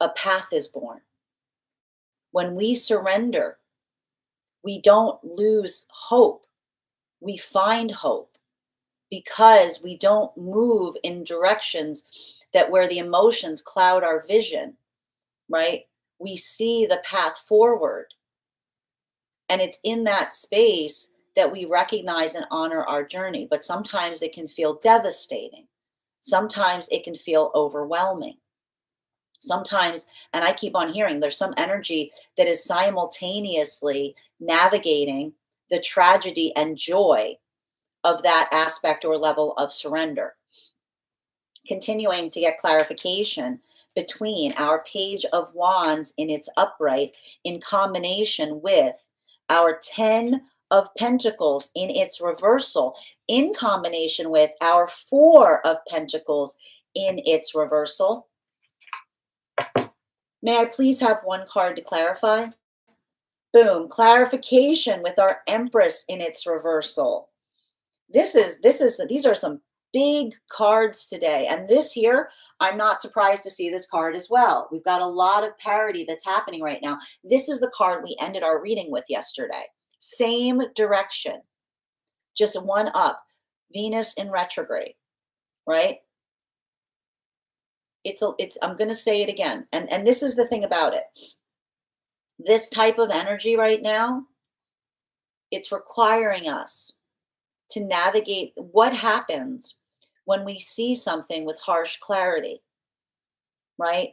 Speaker 1: a path is born. When we surrender, we don't lose hope. We find hope, because we don't move in directions that where the emotions cloud our vision, right? We see the path forward. And it's in that space that we recognize and honor our journey. But sometimes it can feel devastating. Sometimes it can feel overwhelming. Sometimes, and I keep on hearing, there's some energy that is simultaneously navigating the tragedy and joy of that aspect or level of surrender. Continuing to get clarification between our Page of Wands in its upright in combination with our 10 of Pentacles in its reversal, in combination with our 4 of Pentacles in its reversal. May I please have one card to clarify? Boom, clarification with our Empress in its reversal. These are some big cards today. And this here, I'm not surprised to see this card as well. We've got a lot of parity that's happening right now. This is the card we ended our reading with yesterday. Same direction, just one up. Venus in retrograde, right? I'm going to say it again. And this is the thing about it. This type of energy right now, it's requiring us to navigate what happens when we see something with harsh clarity, right?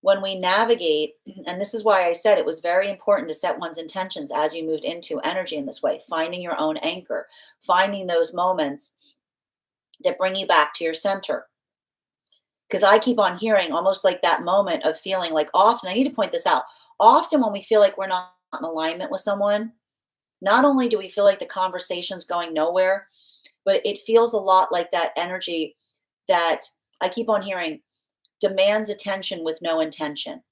Speaker 1: When we navigate, and this is why I said it was very important to set one's intentions as you moved into energy in this way, finding your own anchor, finding those moments that bring you back to your center. Because I keep on hearing almost like that moment of feeling like often, I need to point this out, often when we feel like we're not in alignment with someone, not only do we feel like the conversation's going nowhere, but it feels a lot like that energy that I keep on hearing demands attention with no intention.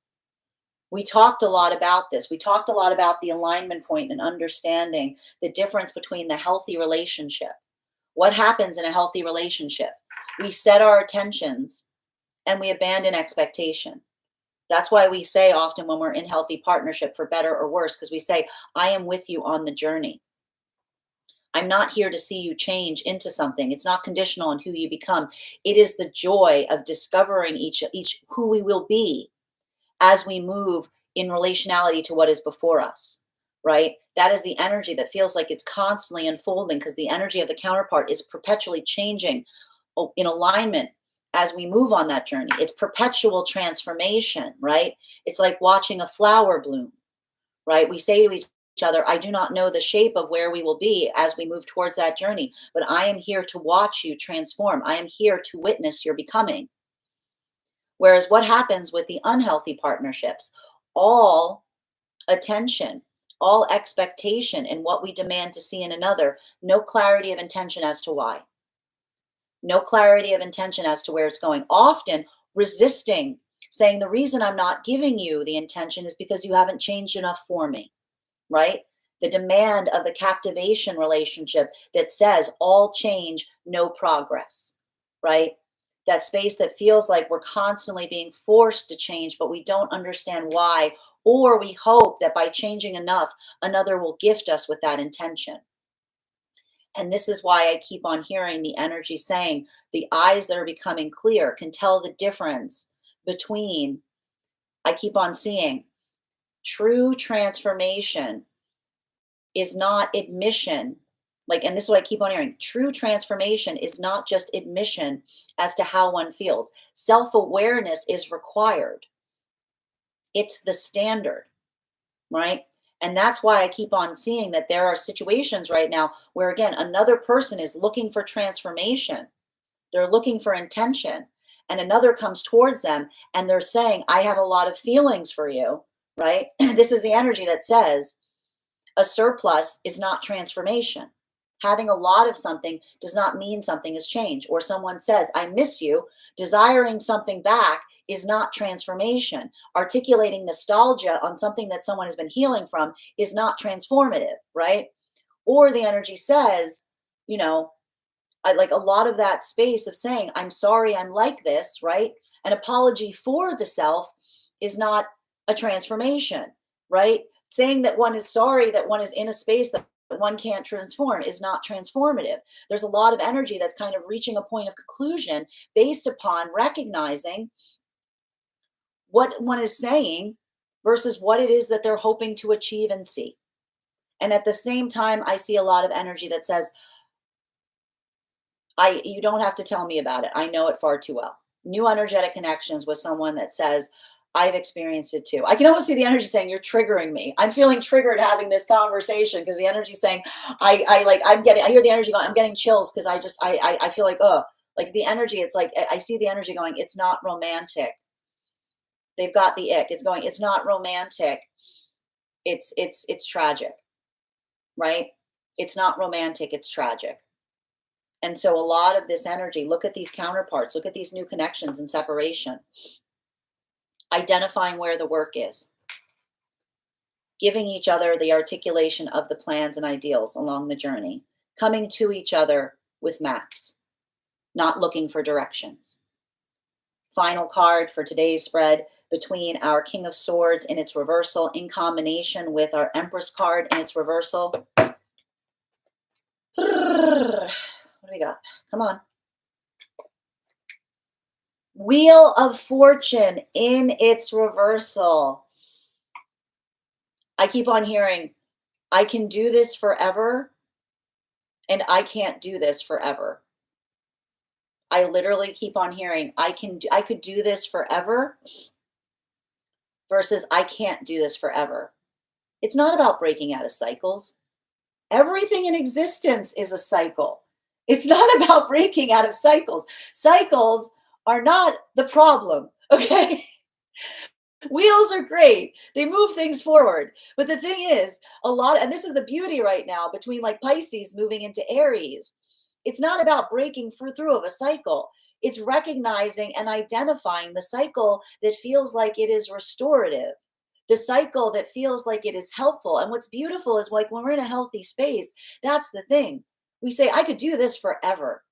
Speaker 1: We talked a lot about this. We talked a lot about the alignment point and understanding the difference between the healthy relationship. What happens in a healthy relationship? We set our attentions and we abandon expectation. That's why we say often when we're in healthy partnership, for better or worse, because we say, I am with you on the journey. I'm not here to see you change into something. It's not conditional on who you become. It is the joy of discovering each who we will be as we move in relationality to what is before us, right? That is the energy that feels like it's constantly unfolding because the energy of the counterpart is perpetually changing in alignment as we move on that journey. It's perpetual transformation, right? It's like watching a flower bloom, right? We say to each other, I do not know the shape of where we will be as we move towards that journey, but I am here to watch you transform. I am here to witness your becoming. Whereas what happens with the unhealthy partnerships, all attention, all expectation in what we demand to see in another, no clarity of intention as to why. No clarity of intention as to where it's going. Often resisting, saying the reason I'm not giving you the intention is because you haven't changed enough for me, right? The demand of the captivation relationship that says all change, no progress, right? That space that feels like we're constantly being forced to change, but we don't understand why, or we hope that by changing enough, another will gift us with that intention. And this is why I keep on hearing the energy saying the eyes that are becoming clear can tell the difference between, I keep on seeing, true transformation is not admission. Like, and this is what I keep on hearing, true transformation is not just admission as to how one feels. Self-awareness is required. It's the standard, right? And that's why I keep on seeing that there are situations right now where, again, another person is looking for transformation. They're looking for intention. And another comes towards them and they're saying, I have a lot of feelings for you, right? This is the energy that says a surplus is not transformation. Having a lot of something does not mean something has changed. Or someone says, I miss you. Desiring something back is not transformation. Articulating nostalgia on something that someone has been healing from is not transformative, right? Or the energy says, I like a lot of that space of saying, I'm sorry, I'm like this, right? An apology for the self is not a transformation, right? Saying that one is sorry, that one is in a space that one can't transform is not transformative. There's a lot of energy that's kind of reaching a point of conclusion based upon recognizing what one is saying versus what it is that they're hoping to achieve and see. And at the same time, I see a lot of energy that says, you don't have to tell me about it. I know it far too well. New energetic connections with someone that says, I've experienced it too. I can almost see the energy saying, you're triggering me. I'm feeling triggered having this conversation because the energy saying, I hear the energy going, I'm getting chills because I feel like, like the energy, it's like, I see the energy going, it's not romantic. They've got the ick. It's going, it's not romantic. It's tragic, right? It's not romantic, it's tragic. And so a lot of this energy, look at these counterparts, look at these new connections and separation, identifying where the work is, giving each other the articulation of the plans and ideals along the journey, coming to each other with maps, not looking for directions. Final card for today's spread, between our King of Swords in its reversal in combination with our Empress card in its reversal. What do we got? Come on. Wheel of Fortune in its reversal. I keep on hearing, I can do this forever, and I can't do this forever. I literally keep on hearing, I could do this forever versus I can't do this forever. It's not about breaking out of cycles. Everything in existence is a cycle. It's not about breaking out of cycles. Cycles are not the problem, okay? Wheels are great. They move things forward. But the thing is, and this is the beauty right now between like Pisces moving into Aries, it's not about breaking through of a cycle. It's recognizing and identifying the cycle that feels like it is restorative, the cycle that feels like it is helpful. And what's beautiful is like when we're in a healthy space, that's the thing. We say, I could do this forever.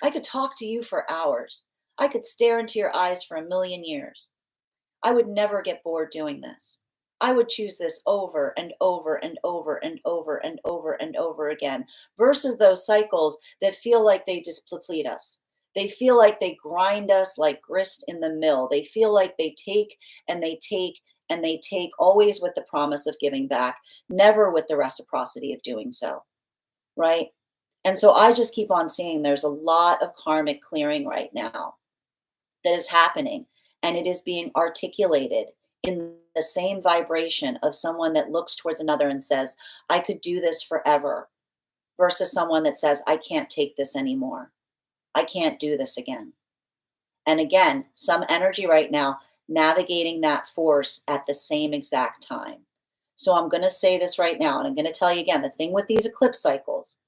Speaker 1: I could talk to you for hours. I could stare into your eyes for 1,000,000 years. I would never get bored doing this. I would choose this over and over and over and over and over and over again versus those cycles that feel like they just deplete us. They feel like they grind us like grist in the mill. They feel like they take and they take and they take, always with the promise of giving back, never with the reciprocity of doing so, right? And so I just keep on seeing there's a lot of karmic clearing right now that is happening, and it is being articulated in the same vibration of someone that looks towards another and says, I could do this forever, versus someone that says, I can't take this anymore. I can't do this again. And again, some energy right now navigating that force at the same exact time. So I'm going to say this right now, and I'm going to tell you again, the thing with these eclipse cycles,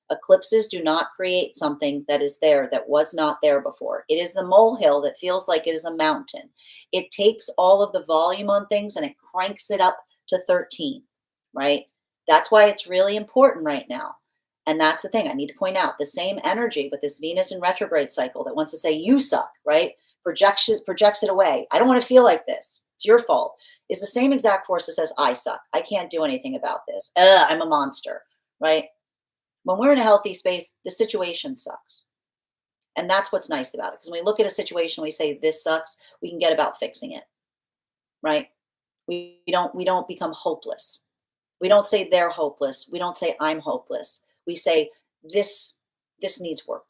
Speaker 1: eclipses do not create something that is there that was not there before. It is the molehill that feels like it is a mountain. It takes all of the volume on things and it cranks it up to 13, right? That's why it's really important right now. And that's the thing I need to point out. The same energy with this Venus in retrograde cycle that wants to say, you suck, right? Projects it away. I don't want to feel like this. It's your fault. Is the same exact force that says, I suck. I can't do anything about this. I'm a monster, right? When we're in a healthy space, the situation sucks. And that's what's nice about it. Because when we look at a situation, we say, this sucks, we can get about fixing it, right? We don't become hopeless. We don't say they're hopeless. We don't say I'm hopeless. We say this needs work.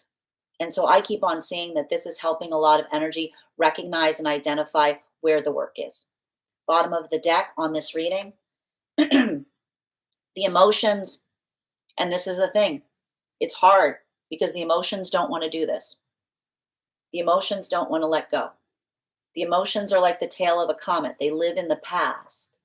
Speaker 1: And so I keep on seeing that this is helping a lot of energy recognize and identify where the work is. Bottom of the deck on this reading, the emotions. And this is the thing. It's hard because the emotions don't want to do this. The emotions don't want to let go. The emotions are like the tail of a comet. They live in the past.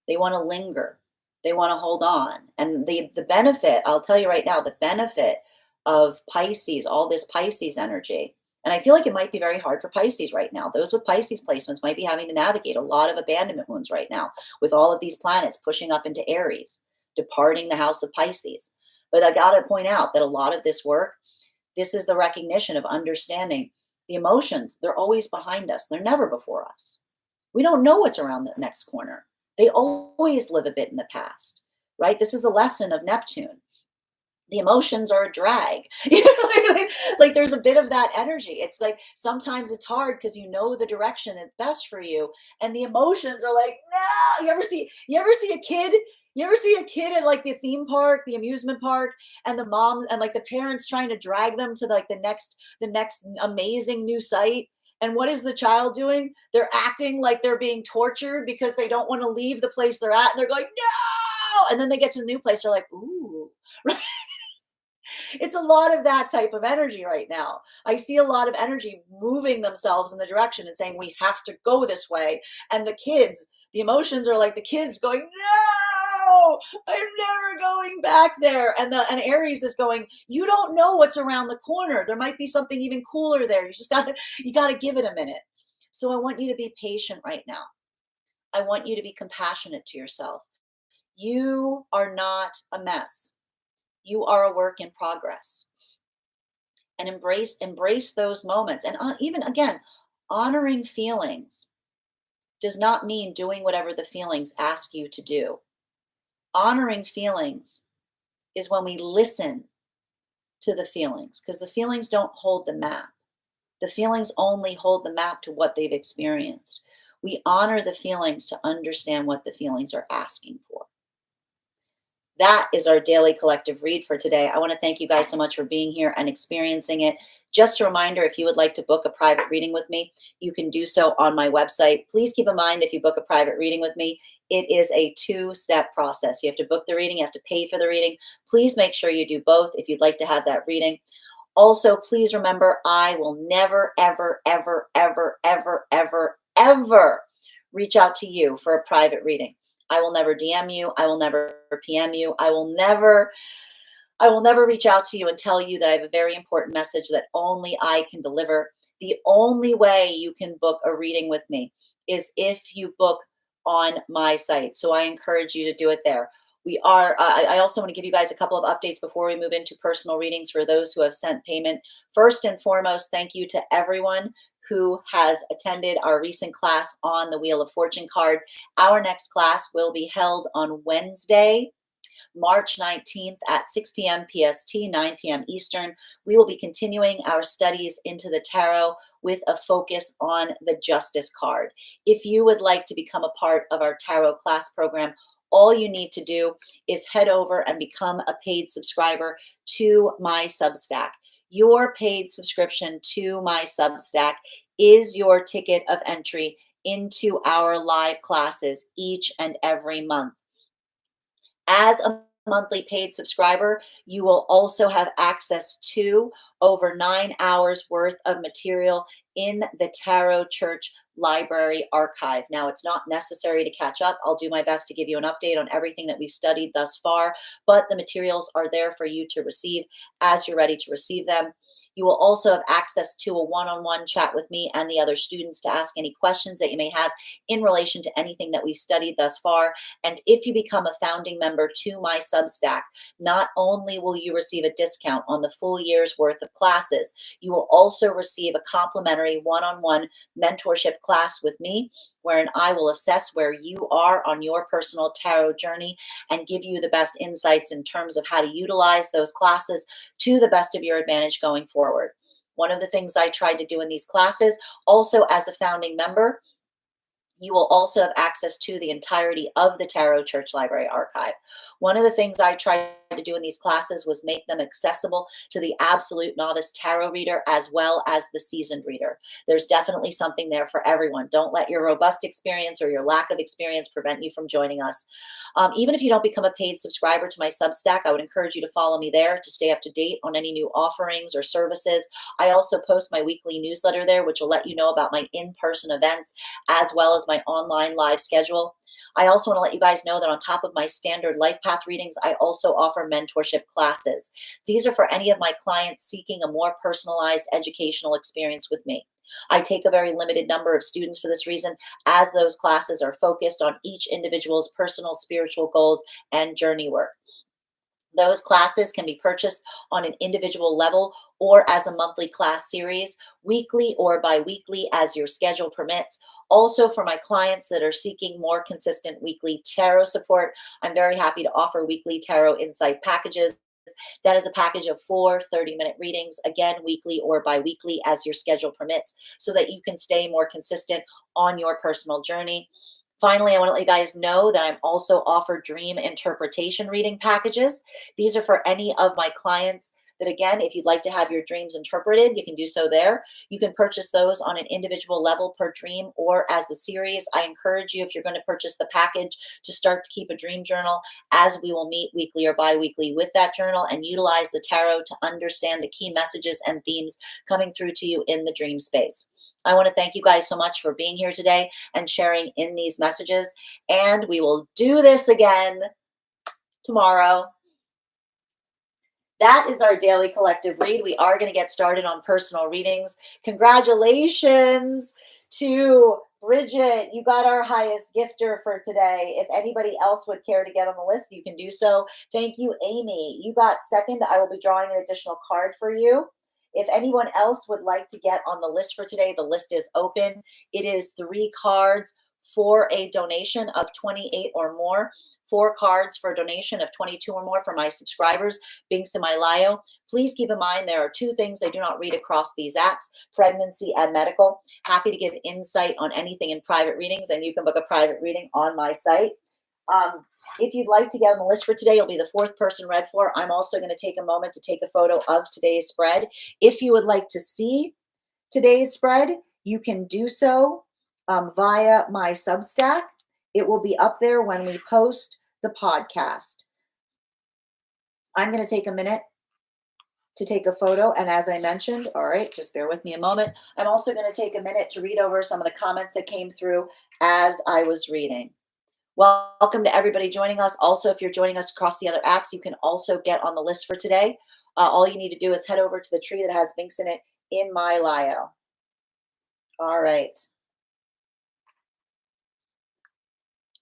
Speaker 1: They want to linger. They want to hold on. And the benefit, I'll tell you right now, the benefit of Pisces, all this Pisces energy, and I feel like it might be very hard for Pisces right now. Those with Pisces placements might be having to navigate a lot of abandonment wounds right now with all of these planets pushing up into Aries, departing the house of Pisces. But I got to point out that a lot of this work, this is the recognition of understanding the emotions. They're always behind us. They're never before us. We don't know what's around the next corner. They always live a bit in the past, right? This is the lesson of Neptune. The emotions are a drag. Like there's a bit of that energy. It's like sometimes it's hard because you know the direction is best for you, and the emotions are like, no. You ever see a kid? You ever see a kid at like the theme park, the amusement park, and the mom and like the parents trying to drag them to like the next amazing new site? And what is the child doing? They're acting like they're being tortured because they don't want to leave the place they're at, and they're going, no. And then they get to the new place, they're like, ooh. It's a lot of that type of energy right now. I see a lot of energy moving themselves in the direction and saying, we have to go this way. And the kids, The emotions are like the kids going, no, I'm never going back there. And Aries is going, you don't know what's around the corner. There might be something even cooler there. You gotta give it a minute. So I want you to be patient right now. I want you to be compassionate to yourself. You are not a mess. You are a work in progress. And embrace those moments. And even again, honoring feelings does not mean doing whatever the feelings ask you to do. Honoring feelings is when we listen to the feelings, because the feelings don't hold the map. The feelings only hold the map to what they've experienced. We honor the feelings to understand what the feelings are asking for. That is our daily collective read for today. I want to thank you guys so much for being here and experiencing it. Just a reminder, if you would like to book a private reading with me, you can do so on my website. Please keep in mind, if you book a private reading with me, it is a two-step process. You have to book the reading, you have to pay for the reading. Please make sure you do both if you'd like to have that reading. Also, please remember, I will never, ever, ever, ever, ever, ever, ever reach out to you for a private reading. I will never DM you. I will never PM you. I will never reach out to you and tell you that I have a very important message that only I can deliver. The only way you can book a reading with me is if you book on my site. So I encourage you to do it there. I also want to give you guys a couple of updates before we move into personal readings for those who have sent payment. First and foremost, thank you to everyone who has attended our recent class on the Wheel of Fortune card. Our next class will be held on Wednesday, March 19th at 6 p.m. PST, 9 p.m. Eastern. We will be continuing our studies into the tarot with a focus on the Justice card. If you would like to become a part of our tarot class program, all you need to do is head over and become a paid subscriber to my Substack. Your paid subscription to my Substack is your ticket of entry into our live classes each and every month. As a monthly paid subscriber, you will also have access to over 9 hours worth of material in the Tarot Church Library archive. Now, it's not necessary to catch up. I'll do my best to give you an update on everything that we've studied thus far, but the materials are there for you to receive as you're ready to receive them. You will also have access to a one-on-one chat with me and the other students to ask any questions that you may have in relation to anything that we've studied thus far. And if you become a founding member to my Substack, not only will you receive a discount on the full year's worth of classes, you will also receive a complimentary one-on-one mentorship class with me, wherein I will assess where you are on your personal tarot journey and give you the best insights in terms of how to utilize those classes to the best of your advantage going forward. One of the things I tried to do in these classes, also as a founding member, you will also have access to the entirety of the Tarot Church Library archive. One of the things I tried to do in these classes was make them accessible to the absolute novice tarot reader as well as the seasoned reader. There's definitely something there for everyone. Don't let your robust experience or your lack of experience prevent you from joining us. Even if you don't become a paid subscriber to my Substack, I would encourage you to follow me there to stay up to date on any new offerings or services. I also post my weekly newsletter there, which will let you know about my in-person events as well as my online live schedule. I also want to let you guys know that on top of my standard life path readings, I also offer mentorship classes. These are for any of my clients seeking a more personalized educational experience with me. I take a very limited number of students for this reason, as those classes are focused on each individual's personal spiritual goals and journey work. Those classes can be purchased on an individual level or as a monthly class series, weekly or bi-weekly as your schedule permits. Also, for my clients that are seeking more consistent weekly tarot support, I'm very happy to offer weekly tarot insight packages. That is a package of 4 30-minute readings, again, weekly or bi-weekly as your schedule permits, so that you can stay more consistent on your personal journey. Finally, I want to let you guys know that I'm also offer dream interpretation reading packages. These are for any of my clients that, again, if you'd like to have your dreams interpreted, you can do so there. You can purchase those on an individual level per dream or as a series. I encourage you, if you're going to purchase the package, to start to keep a dream journal, as we will meet weekly or bi-weekly with that journal and utilize the tarot to understand the key messages and themes coming through to you in the dream space. I want to thank you guys so much for being here today and sharing in these messages. And we will do this again tomorrow. That is our daily collective read. We are going to get started on personal readings. Congratulations to Bridget. You got our highest gifter for today. If anybody else would care to get on the list, you can do so. Thank you, Amy. You got second. I will be drawing an additional card for you. If anyone else would like to get on the list for today, the list is open. It is 3 cards for a donation of 28 or more. 4 cards for a donation of 22 or more for my subscribers. Binks in my Lio. Please keep in mind there are 2 things I do not read across these apps: pregnancy and medical. Happy to give insight on anything in private readings, and you can book a private reading on my site. If you'd like to get on the list for today, you'll be the 4th person read for. I'm also going to take a moment to take a photo of today's spread. If you would like to see today's spread, you can do so via my Substack. It will be up there when we post the podcast. I'm going to take a minute to take a photo. And as I mentioned, all right, just bear with me a moment. I'm also going to take a minute to read over some of the comments that came through as I was reading. Welcome to everybody joining us. Also, if you're joining us across the other apps, you can also get on the list for today. All you need to do is head over to the tree that has Binks in it in my Lio. All right.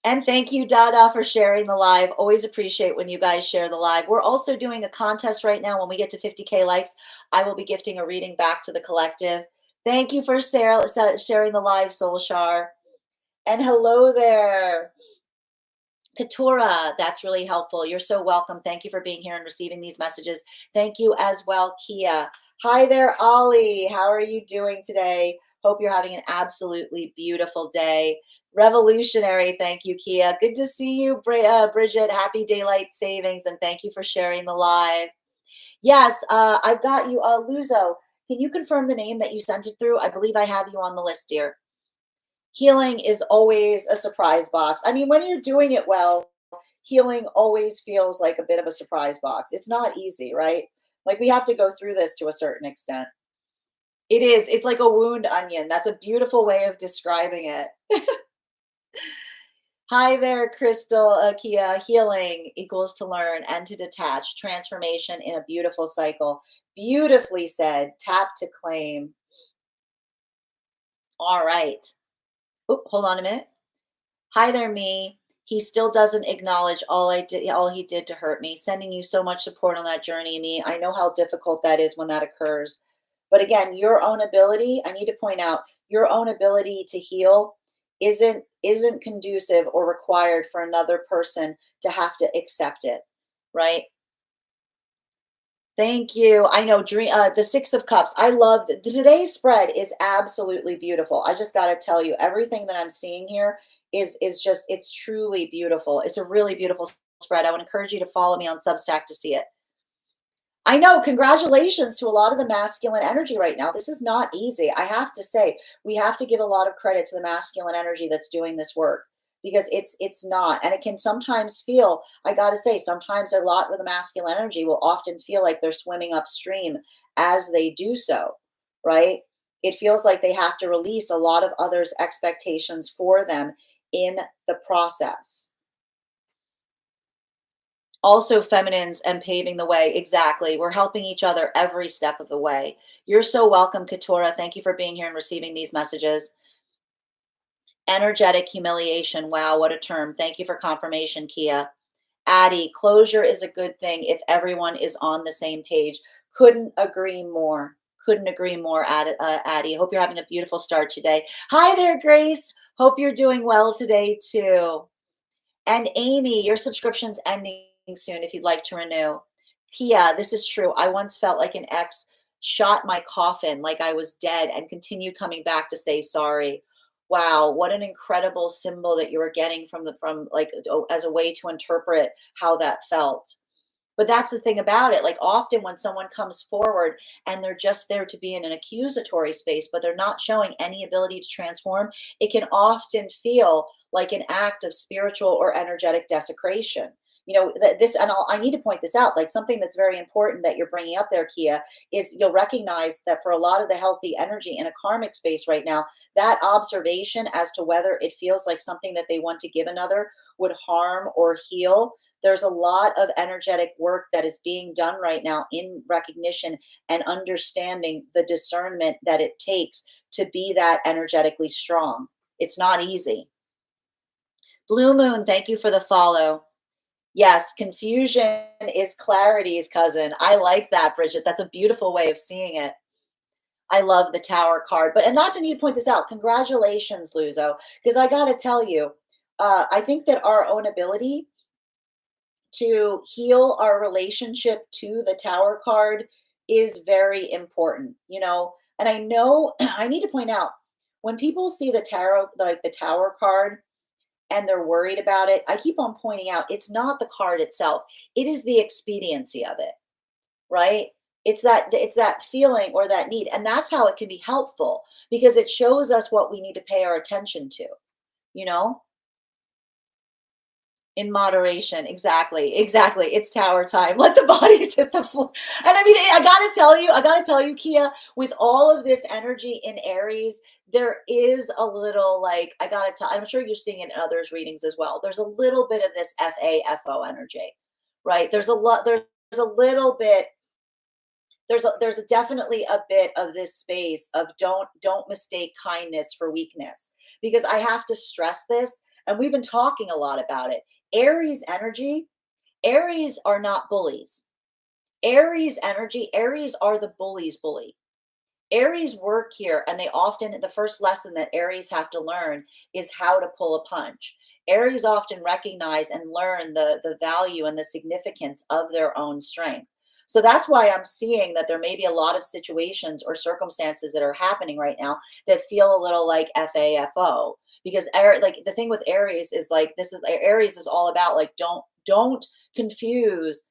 Speaker 1: And thank you, Dada, for sharing the live. Always appreciate when you guys share the live. We're also doing a contest right now. When we get to 50K likes, I will be gifting a reading back to the collective. Thank you for sharing the live, Soulshar. And hello there, Katura. That's really helpful. You're so welcome. Thank you for being here and receiving these messages. Thank you as well, Kia. Hi there, Ollie. How are you doing today? Hope you're having an absolutely beautiful day. Revolutionary. Thank you, Kia. Good to see you, Bridget. Happy daylight savings, and thank you for sharing the live. Yes, I've got you, Luzo. Can you confirm the name that you sent it through? I believe I have you on the list here. Healing is always a surprise box. I mean, when you're doing it well, healing always feels like a bit of a surprise box. It's not easy, right? Like, we have to go through this to a certain extent. It is. It's like a wound onion. That's a beautiful way of describing it. Hi there, Crystal, Kia. Healing equals to learn and to detach. Transformation in a beautiful cycle. Beautifully said. Tap to claim. All right. Oh, hold on a minute. Hi there, me. He still doesn't acknowledge all he did to hurt me. Sending you so much support on that journey, me. I know how difficult that is when that occurs. But again, your own ability, I need to point out, your own ability to heal isn't conducive or required for another person to have to accept it, right? Thank you. I know the 6 of Cups. I love today's spread is absolutely beautiful. I just got to tell you, everything that I'm seeing here is just, it's truly beautiful. It's a really beautiful spread. I would encourage you to follow me on Substack to see it. I know. Congratulations to a lot of the masculine energy right now. This is not easy. I have to say, we have to give a lot of credit to the masculine energy that's doing this work, because it's not. And it can sometimes feel, I got to say, sometimes a lot with the masculine energy will often feel like they're swimming upstream as they do so, right? It feels like they have to release a lot of others' expectations for them in the process. Also, feminines and paving the way. Exactly. We're helping each other every step of the way. You're so welcome, Katura. Thank you for being here and receiving these messages. Energetic humiliation. Wow, what a term. Thank you for confirmation, Kia. Addie, closure is a good thing if everyone is on the same page. Couldn't agree more. Couldn't agree more, Addie. Hope you're having a beautiful start today. Hi there, Grace. Hope you're doing well today, too. And Amy, your subscription's ending soon if you'd like to renew. Kia, this is true. I once felt like an ex shot my coffin like I was dead and continued coming back to say sorry. Wow, what an incredible symbol that you were getting from as a way to interpret how that felt. But that's the thing about it. Like, often when someone comes forward and they're just there to be in an accusatory space, but they're not showing any ability to transform, it can often feel like an act of spiritual or energetic desecration. this, and I need to point this out, like something that's very important that you're bringing up there, Kia, is you'll recognize that for a lot of the healthy energy in a karmic space right now, that observation as to whether it feels like something that they want to give another would harm or heal. There's a lot of energetic work that is being done right now in recognition and understanding the discernment that it takes to be that energetically strong. It's not easy. Blue Moon, thank you for the follow. Yes, confusion is clarity's cousin. I like that, Bridget. That's a beautiful way of seeing it. I love the Tower card. But, and not to need to point this out, congratulations, Luzo, because I got to tell you, I think that our own ability to heal our relationship to the Tower card is very important, And I know I need to point out, when people see the tarot, like the Tower card, and they're worried about it, I keep on pointing out it's not the card itself. It is the expediency of it, right? It's that feeling or that need. And that's how it can be helpful, because it shows us what we need to pay our attention to, you know? In moderation, exactly. It's tower time. Let the bodies hit the floor. And I mean, I gotta tell you, Kia, with all of this energy in Aries, there is a little, like, I'm sure you're seeing it in others' readings as well. There's a little bit of this FAFO energy, right? There's a little bit, definitely a bit of this space of don't mistake kindness for weakness, because I have to stress this, and we've been talking a lot about it. Aries energy, Aries are not bullies. Aries energy, Aries are the bully's bully. Aries work here, and the first lesson that Aries have to learn is how to pull a punch. Aries often recognize and learn the value and the significance of their own strength. So that's why I'm seeing that there may be a lot of situations or circumstances that are happening right now that feel a little like FAFO, because like the thing with Aries is, like, Aries is all about, like, don't confuse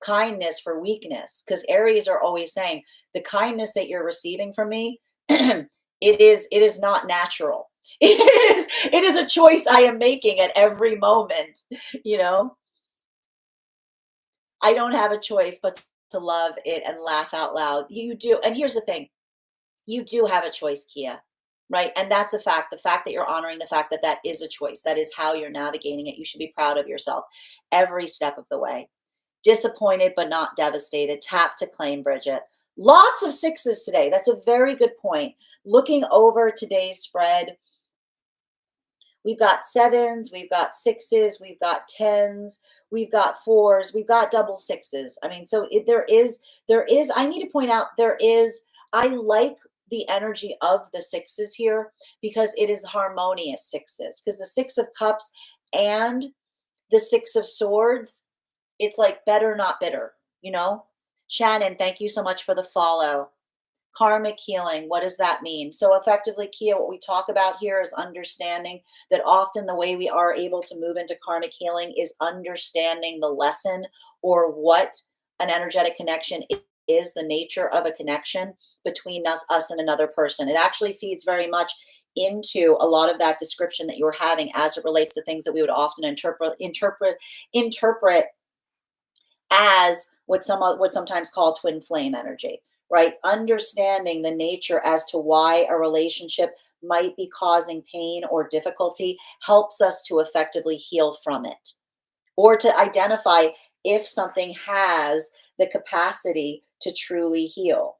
Speaker 1: kindness for weakness, because Aries are always saying the kindness that you're receiving from me, it is not natural. It is a choice I am making at every moment. you know I don't have a choice but to love it and laugh out loud. You do. And here's the thing, you do have a choice, Kia, right? And that's the fact that you're honoring the fact that that is a choice, that is how you're navigating it. You should be proud of yourself every step of the way. Disappointed but not devastated. Tap to claim, Bridget. Lots of sixes today. That's a very good point. Looking over today's spread, we've got sevens, we've got sixes, we've got tens, we've got fours, we've got double sixes. I mean, so I need to point out, I like the energy of the sixes here, because it is harmonious sixes, because the Six of Cups and the Six of Swords, it's like better, not bitter. Shannon, thank you so much for the follow. Karmic healing, what does that mean? So effectively, Kia, what we talk about here is understanding that often the way we are able to move into karmic healing is understanding the lesson, or what an energetic connection is, the nature of a connection between us and another person. It actually feeds very much into a lot of that description that you're having as it relates to things that we would often interpret as what's sometimes called twin flame energy, right? Understanding the nature as to why a relationship might be causing pain or difficulty helps us to effectively heal from it, or to identify if something has the capacity to truly heal.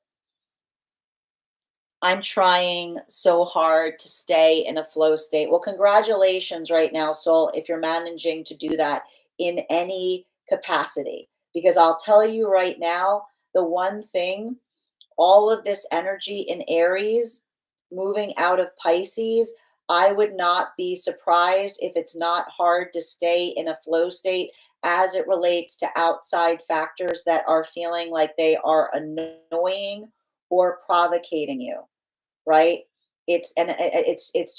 Speaker 1: I'm trying so hard to stay in a flow state. Well, congratulations right now, soul, if you're managing to do that in any capacity. Because I'll tell you right now, the one thing, all of this energy in Aries moving out of Pisces, I would not be surprised if it's not hard to stay in a flow state as it relates to outside factors that are feeling like they are annoying or provocating you, right? It's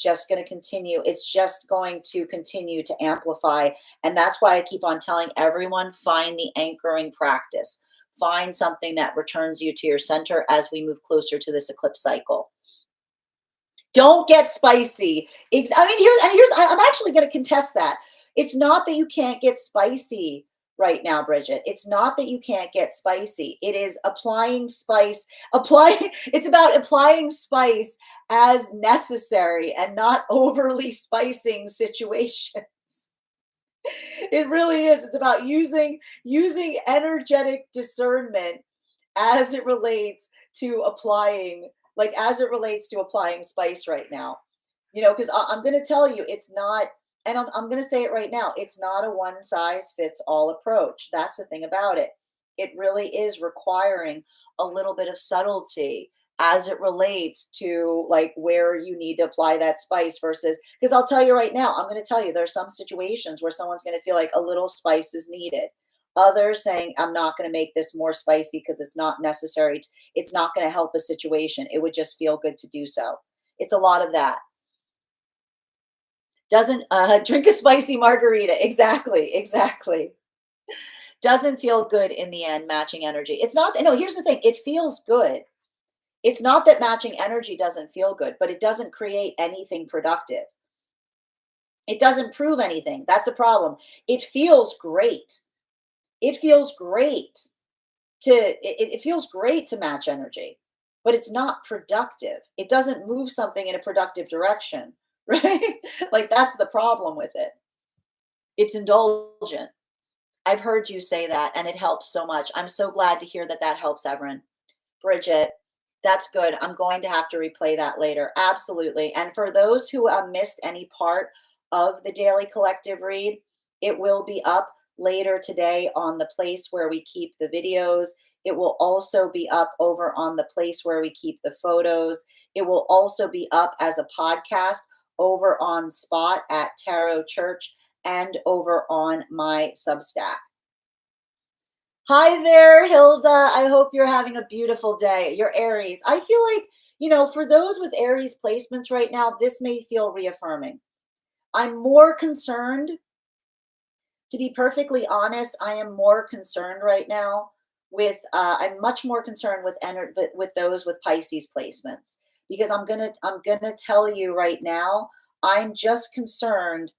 Speaker 1: just going to continue. It's just going to continue to amplify. And that's why I keep on telling everyone, find the anchoring practice. Find something that returns you to your center as we move closer to this eclipse cycle. Don't get spicy. I'm actually going to contest that. It's not that you can't get spicy right now, Bridget. It's not that you can't get spicy. It is applying spice, apply it's about applying spice as necessary and not overly spicing situations. It really is. It's about using energetic discernment as it relates to applying, like as it relates to applying spice right now. Because I'm going to tell you, it's not, and I'm going to say it right now, it's not a one size fits all approach. That's the thing about it. It really is requiring a little bit of subtlety as it relates to like where you need to apply that spice versus, because I'll tell you right now, I'm going to tell you, there's some situations where someone's going to feel like a little spice is needed. Others saying, I'm not going to make this more spicy because it's not necessary. It's not going to help a situation. It would just feel good to do so. It's a lot of that. Doesn't drink a spicy margarita. Exactly, exactly. Doesn't feel good in the end, matching energy. It's not, no, here's the thing. It feels good. It's not that matching energy doesn't feel good, but it doesn't create anything productive. It doesn't prove anything. That's a problem. It feels great. It feels great it feels great to match energy, but it's not productive. It doesn't move something in a productive direction, right? Like that's the problem with it. It's indulgent. I've heard you say that and it helps so much. I'm so glad to hear that that helps, Everin. Bridget, that's good. I'm going to have to replay that later. Absolutely. And for those who missed any part of the daily collective read, it will be up later today on the place where we keep the videos. It will also be up over on the place where we keep the photos. It will also be up as a podcast over on Spot at Tarot Church and over on my Substack. Hi there, Hilda. I hope you're having a beautiful day. You're Aries. I feel like, for those with Aries placements right now, this may feel reaffirming. I'm more concerned, to be perfectly honest, I am more concerned right now I'm much more concerned with those with Pisces placements, because I'm gonna tell you right now, I'm just concerned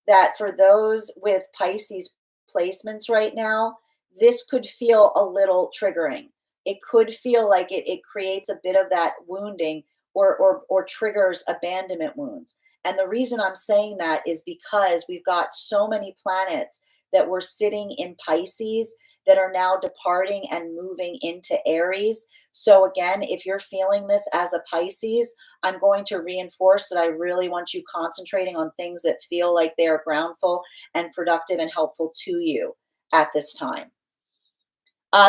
Speaker 1: that for those with Pisces placements right now, this could feel a little triggering. It could feel like it creates a bit of that wounding or triggers abandonment wounds. And the reason I'm saying that is because we've got so many planets that were sitting in Pisces that are now departing and moving into Aries. So again, if you're feeling this as a Pisces, I'm going to reinforce that I really want you concentrating on things that feel like they are groundful and productive and helpful to you at this time.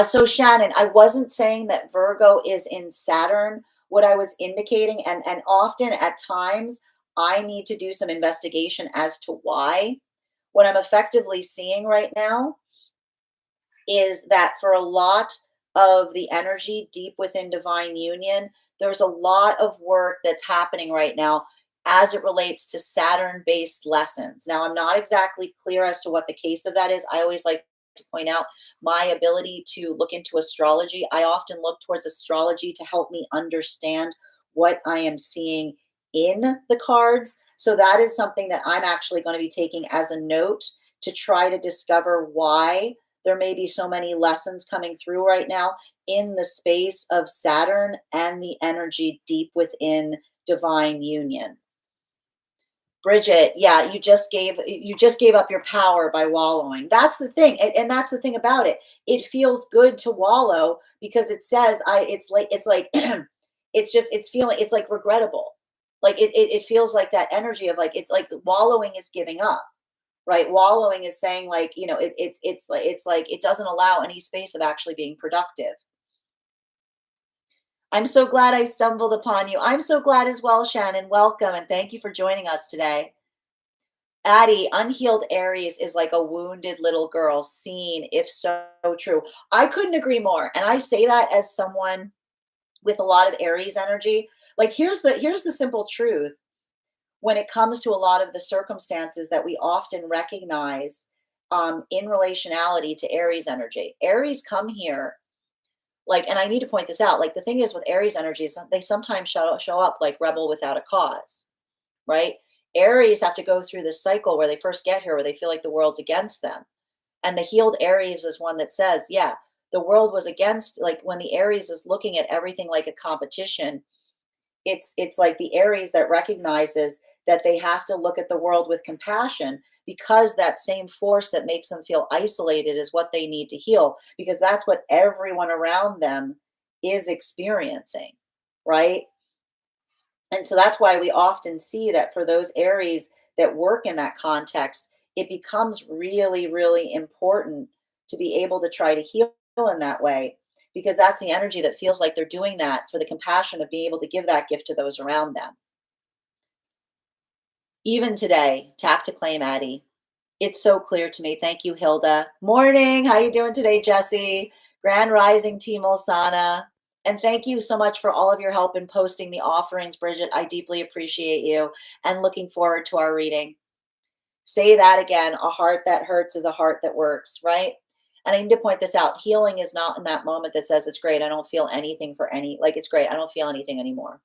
Speaker 1: So Shannon, I wasn't saying that Virgo is in Saturn. What I was indicating, and often at times, I need to do some investigation as to why. What I'm effectively seeing right now is that for a lot of the energy deep within divine union, there's a lot of work that's happening right now as it relates to Saturn based lessons. Now, I'm not exactly clear as to what the case of that is. I always like to point out my ability to look into astrology. I often look towards astrology to help me understand what I am seeing in the cards. So that is something that I'm actually going to be taking as a note to try to discover why there may be so many lessons coming through right now in the space of Saturn and the energy deep within divine union. Bridget, yeah, you just gave up your power by wallowing. That's the thing, and that's the thing about it. It feels good to wallow because it says it's like it's like regrettable. Like it feels like that energy of like it's like wallowing is giving up. Right? Wallowing is saying like, it's like it doesn't allow any space of actually being productive. I'm so glad I stumbled upon you. I'm so glad as well, Shannon. Welcome and thank you for joining us today. Addie, unhealed Aries is like a wounded little girl, seen, if so true. I couldn't agree more. And I say that as someone with a lot of Aries energy. Like here's the simple truth. When it comes to a lot of the circumstances that we often recognize in relationality to Aries energy. Aries come here, like, and I need to point this out, like the thing is with Aries energy is they sometimes show up like rebel without a cause, right? Aries have to go through this cycle where they first get here, where they feel like the world's against them. And the healed Aries is one that says, yeah, the world was against, like when the Aries is looking at everything like a competition, it's like the Aries that recognizes that they have to look at the world with compassion, because that same force that makes them feel isolated is what they need to heal, because that's what everyone around them is experiencing, right? And so that's why we often see that for those Aries that work in that context, it becomes really, really important to be able to try to heal in that way, because that's the energy that feels like they're doing that for the compassion of being able to give that gift to those around them. Even today, tap to claim, Addie. It's so clear to me. Thank you, Hilda. Morning. How you doing today, Jesse? Grand Rising Team Olsana. And thank you so much for all of your help in posting the offerings, Bridget. I deeply appreciate you and looking forward to our reading. Say that again. A heart that hurts is a heart that works, right? And I need to point this out. Healing is not in that moment that says it's great. I don't feel anything for any, like it's great. I don't feel anything anymore.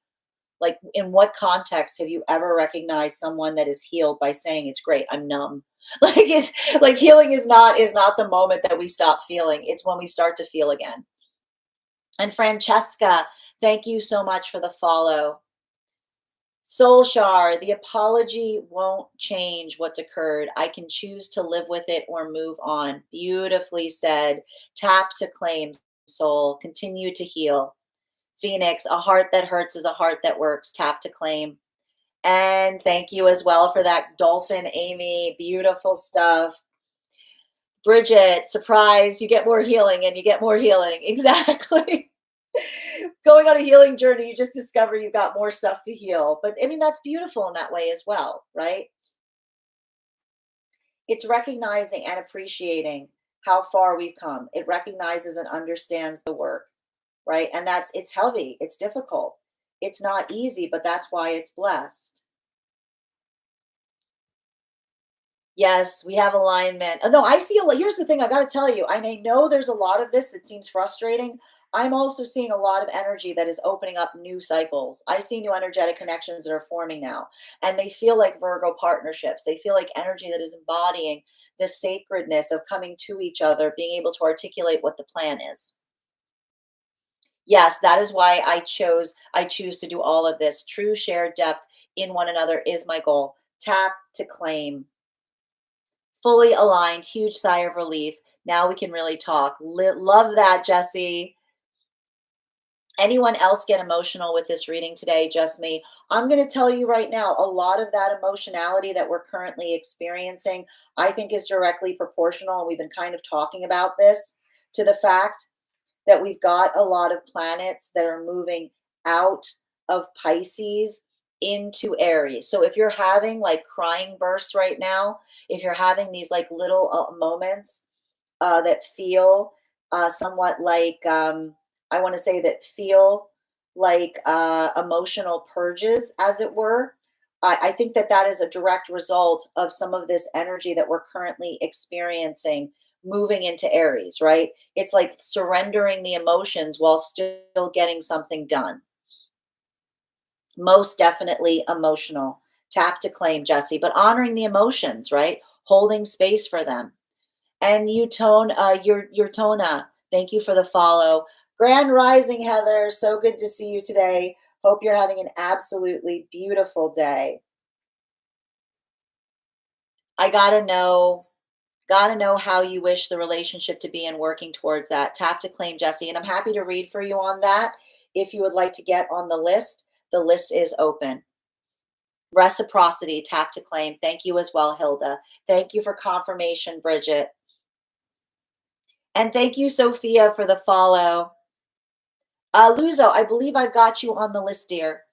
Speaker 1: Like, in what context have you ever recognized someone that is healed by saying it's great, I'm numb? Like, it's like healing is not the moment that we stop feeling. It's when we start to feel again. And Francesca, thank you so much for the follow. Soulshar, the apology won't change what's occurred. I can choose to live with it or move on. Beautifully said. Tap to claim, soul. Continue to heal. Phoenix, a heart that hurts is a heart that works. Tap to claim. And thank you as well for that, Dolphin Amy. Beautiful stuff. Bridget, surprise, you get more healing and you get more healing. Exactly. Going on a healing journey, you just discover you've got more stuff to heal. But I mean, that's beautiful in that way as well, right? It's recognizing and appreciating how far we've come. It recognizes and understands the work, right? And it's heavy, it's difficult, it's not easy, but that's why it's blessed. Yes, we have alignment. No, I see a lot. Here's the thing I got to tell you. And I know there's a lot of this that seems frustrating. I'm also seeing a lot of energy that is opening up new cycles. I see new energetic connections that are forming now, and they feel like Virgo partnerships. They feel like energy that is embodying the sacredness of coming to each other, being able to articulate what the plan is. Yes, that is why I choose to do all of this. True shared depth in one another is my goal. Tap to claim. Fully aligned, huge sigh of relief. Now we can really talk. Love that, Jesse. Anyone else get emotional with this reading today? Just me. I'm going to tell you right now, a lot of that emotionality that we're currently experiencing, I think is directly proportional. And we've been kind of talking about this, to the fact that we've got a lot of planets that are moving out of Pisces into Aries. So if you're having like crying bursts right now, if you're having these like little moments that feel somewhat like, I want to say that feel like emotional purges, as it were, I think that that is a direct result of some of this energy that we're currently experiencing moving into Aries, right? It's like surrendering the emotions while still getting something done. Most definitely emotional. Tap to claim, Jesse, but honoring the emotions, right? Holding space for them. And you tone, your Tona, thank you for the follow. Grand Rising, Heather, so good to see you today. Hope you're having an absolutely beautiful day. I gotta know how you wish the relationship to be and working towards that. Tap to claim, Jesse, and I'm happy to read for you on that. If you would like to get on the list is open. Reciprocity, tap to claim. Thank you as well, Hilda. Thank you for confirmation, Bridget. And thank you, Sophia, for the follow. Luzo, I believe I've got you on the list, dear.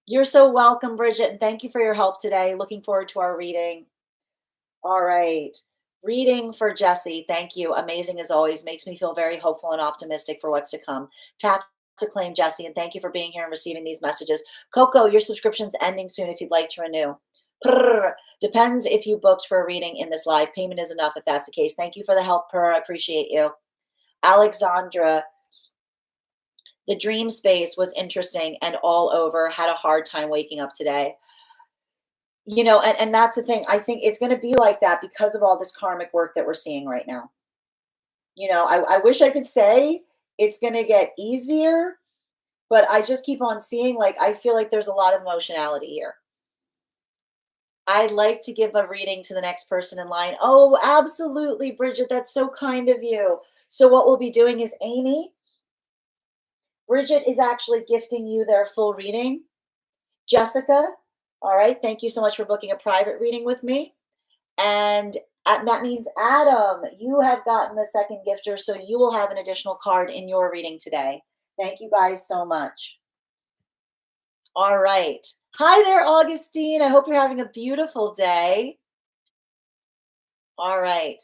Speaker 1: You're so welcome, Bridget, and thank you for your help today. Looking forward to our reading. All right. Reading for Jesse. Thank you. Amazing as always. Makes me feel very hopeful and optimistic for what's to come. Tap to claim, Jesse, and thank you for being here and receiving these messages. Coco, your subscription's ending soon if you'd like to renew. Depends if you booked for a reading in this live. Payment is enough if that's the case. Thank you for the help, I appreciate you. Alexandra, the dream space was interesting and all over. Had a hard time waking up today. And that's the thing. I think it's going to be like that because of all this karmic work that we're seeing right now. I wish I could say it's going to get easier, but I just keep on seeing, like, I feel like there's a lot of emotionality here. I'd like to give a reading to the next person in line. Oh, absolutely, Bridget. That's so kind of you. So what we'll be doing is Amy, Bridget is actually gifting you their full reading. Jessica, all right. Thank you so much for booking a private reading with me. And that means Adam, you have gotten the second gifter, so you will have an additional card in your reading today. Thank you guys so much. All right. Hi there, Augustine. I hope you're having a beautiful day. All right.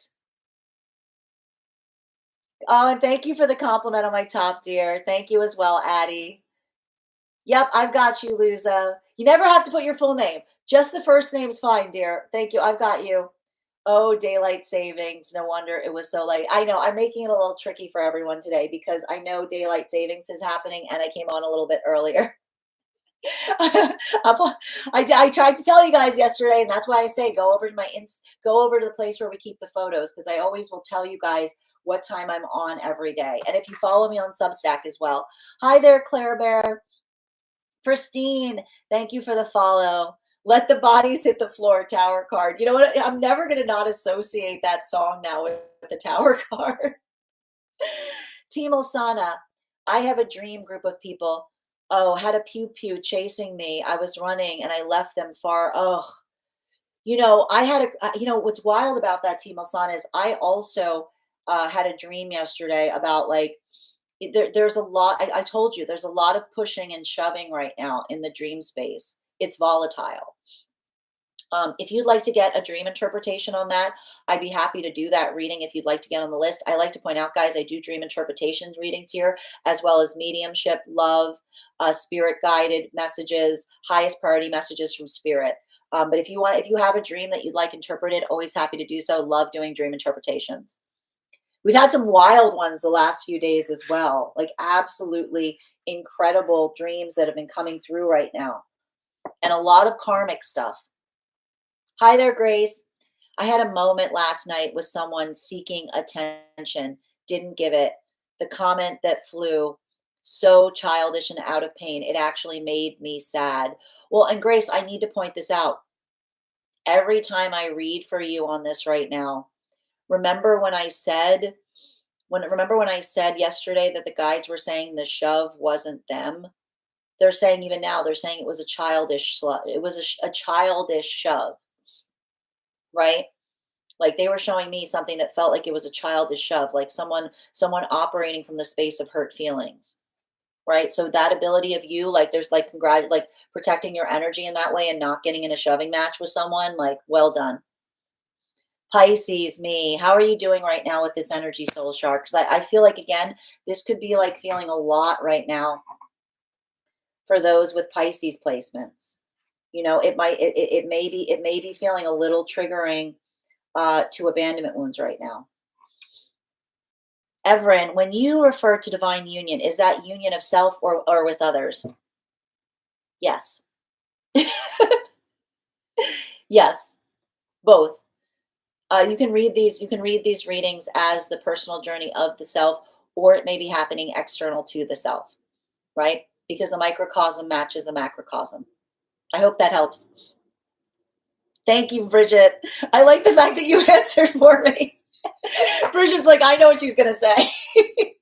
Speaker 1: Oh, and thank you for the compliment on my top, dear. Thank you as well, Addie. Yep, I've got you, Luza. You never have to put your full name. Just the first name's fine, dear. Thank you. I've got you. Oh, daylight savings. No wonder it was so late. I know I'm making it a little tricky for everyone today because I know daylight savings is happening and I came on a little bit earlier. I tried to tell you guys yesterday, and that's why I say go over to go over to the place where we keep the photos, because I always will tell you guys what time I'm on every day. And if you follow me on Substack as well. Hi there, Claire Bear. Pristine, thank you for the follow. Let the bodies hit the floor, Tower card. You know what? I'm never going to not associate that song now with the Tower card. Team Osana, I have a dream group of people. Oh, had a pew pew chasing me. I was running and I left them far. Oh, I had what's wild about that, Team Osana, is I also had a dream yesterday about, like, there's a lot. I told you there's a lot of pushing and shoving right now in the dream space. It's volatile. If you'd like to get a dream interpretation on that, I'd be happy to do that reading if you'd like to get on the list. I like to point out, guys, I do dream interpretations readings here, as well as mediumship, love, spirit guided messages, highest priority messages from spirit. But if you have a dream that you'd like interpreted, always happy to do so. Love doing dream interpretations. We've had some wild ones the last few days as well, like absolutely incredible dreams that have been coming through right now, and a lot of karmic stuff. Hi there, Grace. I had a moment last night with someone seeking attention, didn't give it. The comment that flew, so childish and out of pain. It actually made me sad. Well, and Grace, I need to point this out. Every time I read for you on this right now, remember when I said yesterday that the guides were saying the shove wasn't them? They're saying even now, they're saying it was a childish it was a childish shove, right? Like they were showing me something that felt like it was a childish shove, like someone operating from the space of hurt feelings, right? So that ability of you, like there's like like protecting your energy in that way and not getting in a shoving match with someone, like well done. Pisces, me, how are you doing right now with this energy, soul shark? Because I feel like, again, this could be like feeling a lot right now for those with Pisces placements. It may be feeling a little triggering to abandonment wounds right now. Everin, when you refer to divine union, is that union of self or with others? Yes. Yes, both. You can read these readings as the personal journey of the self, or it may be happening external to the self, right? Because the microcosm matches the macrocosm. I hope that helps. Thank you, Bridget. I like the fact that you answered for me. Bridget's like, I know what she's going to say.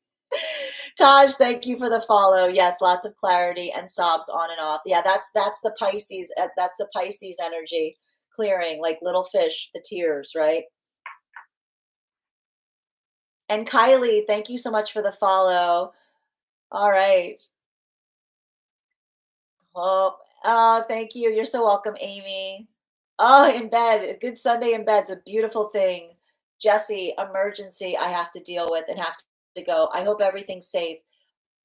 Speaker 1: Taj, thank you for the follow. Yes, lots of clarity and sobs on and off. Yeah, that's the Pisces. That's the Pisces energy clearing, like little fish, the tears, right? And Kylie, thank you so much for the follow. All right. Thank you. You're so welcome, Amy. Oh, in bed. A good Sunday in bed's a beautiful thing. Jesse, emergency I have to deal with and have to go. I hope everything's safe.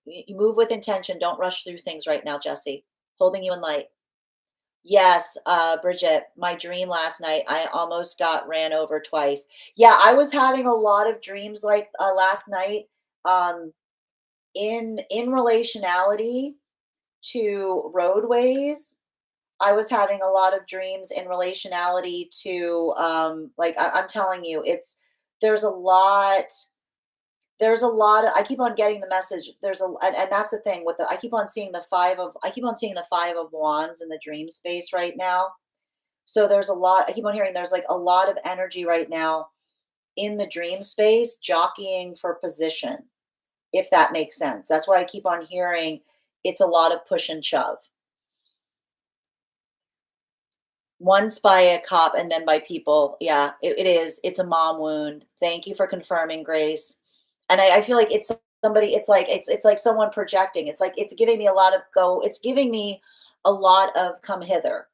Speaker 1: You move with intention. Don't rush through things right now, Jesse. Holding you in light. Yes, Bridget, my dream last night, I almost got ran over twice. Yeah, I was having a lot of dreams like last night, um, in relationality to roadways I was having a lot of dreams in relationality to, like I'm telling you, there's a lot, there's a lot of, I keep on getting the message. And that's the thing with I keep on seeing the 5 of wands in the dream space right now. So there's a lot, I keep on hearing there's like a lot of energy right now in the dream space, jockeying for position, if that makes sense. That's why I keep on hearing it's a lot of push and shove. Once by a cop and then by people. Yeah, it is. It's a mom wound. Thank you for confirming, Grace. And I feel like it's somebody, it's like someone projecting. It's like it's giving me a lot of go, it's giving me a lot of come hither,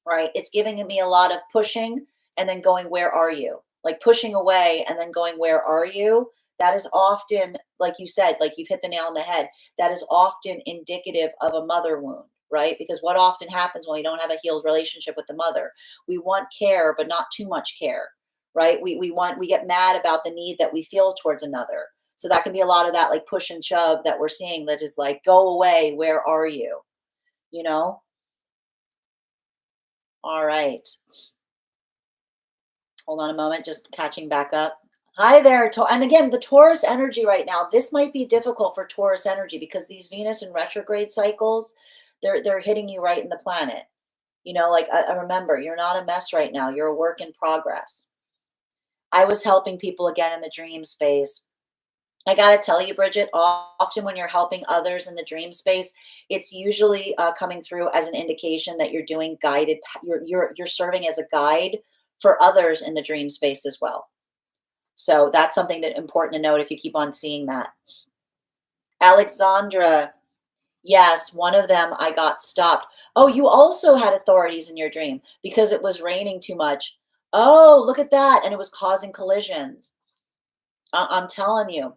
Speaker 1: right? It's giving me a lot of pushing and then going, where are you? Like pushing away and then going, where are you? That is often, like you said, like you've hit the nail on the head. That is often indicative of a mother wound, right? Because what often happens when we don't have a healed relationship with the mother, we want care, but not too much care, right? We get mad about the need that we feel towards another. So that can be a lot of that like push and shove that we're seeing that is like, go away, where are you? You know? All right. Hold on a moment, just catching back up. Hi there. And again, the Taurus energy right now, this might be difficult for Taurus energy because these Venus and retrograde cycles, they're hitting you right in the planet. Like I remember, you're not a mess right now. You're a work in progress. I was helping people again in the dream space. I got to tell you, Bridget, often when you're helping others in the dream space, it's usually coming through as an indication that you're doing guided, you're serving as a guide for others in the dream space as well. So that's something that important to note if you keep on seeing that. Alexandra, yes, one of them I got stopped. Oh, you also had authorities in your dream because it was raining too much. Oh, look at that. And it was causing collisions. I'm telling you,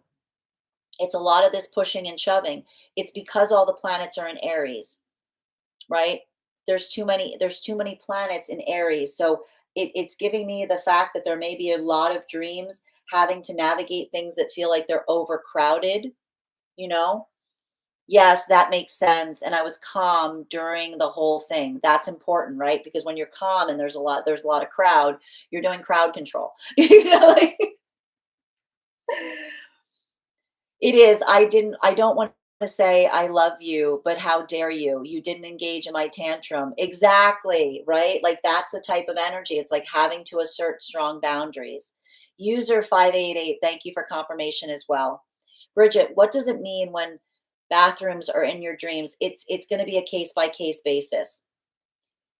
Speaker 1: it's a lot of this pushing and shoving. It's because all the planets are in Aries, right? There's too many planets in Aries. So it's giving me the fact that there may be a lot of dreams having to navigate things that feel like they're overcrowded, you know? Yes, that makes sense. And I was calm during the whole thing. That's important, right? Because when you're calm and there's a lot of crowd, you're doing crowd control. Like it is. I don't want to say I love you, but how dare you? You didn't engage in my tantrum. Exactly, right? Like that's the type of energy. It's like having to assert strong boundaries. User 588, thank you for confirmation as well. Bridget, what does it mean when bathrooms are in your dreams? It's going to be a case by case basis.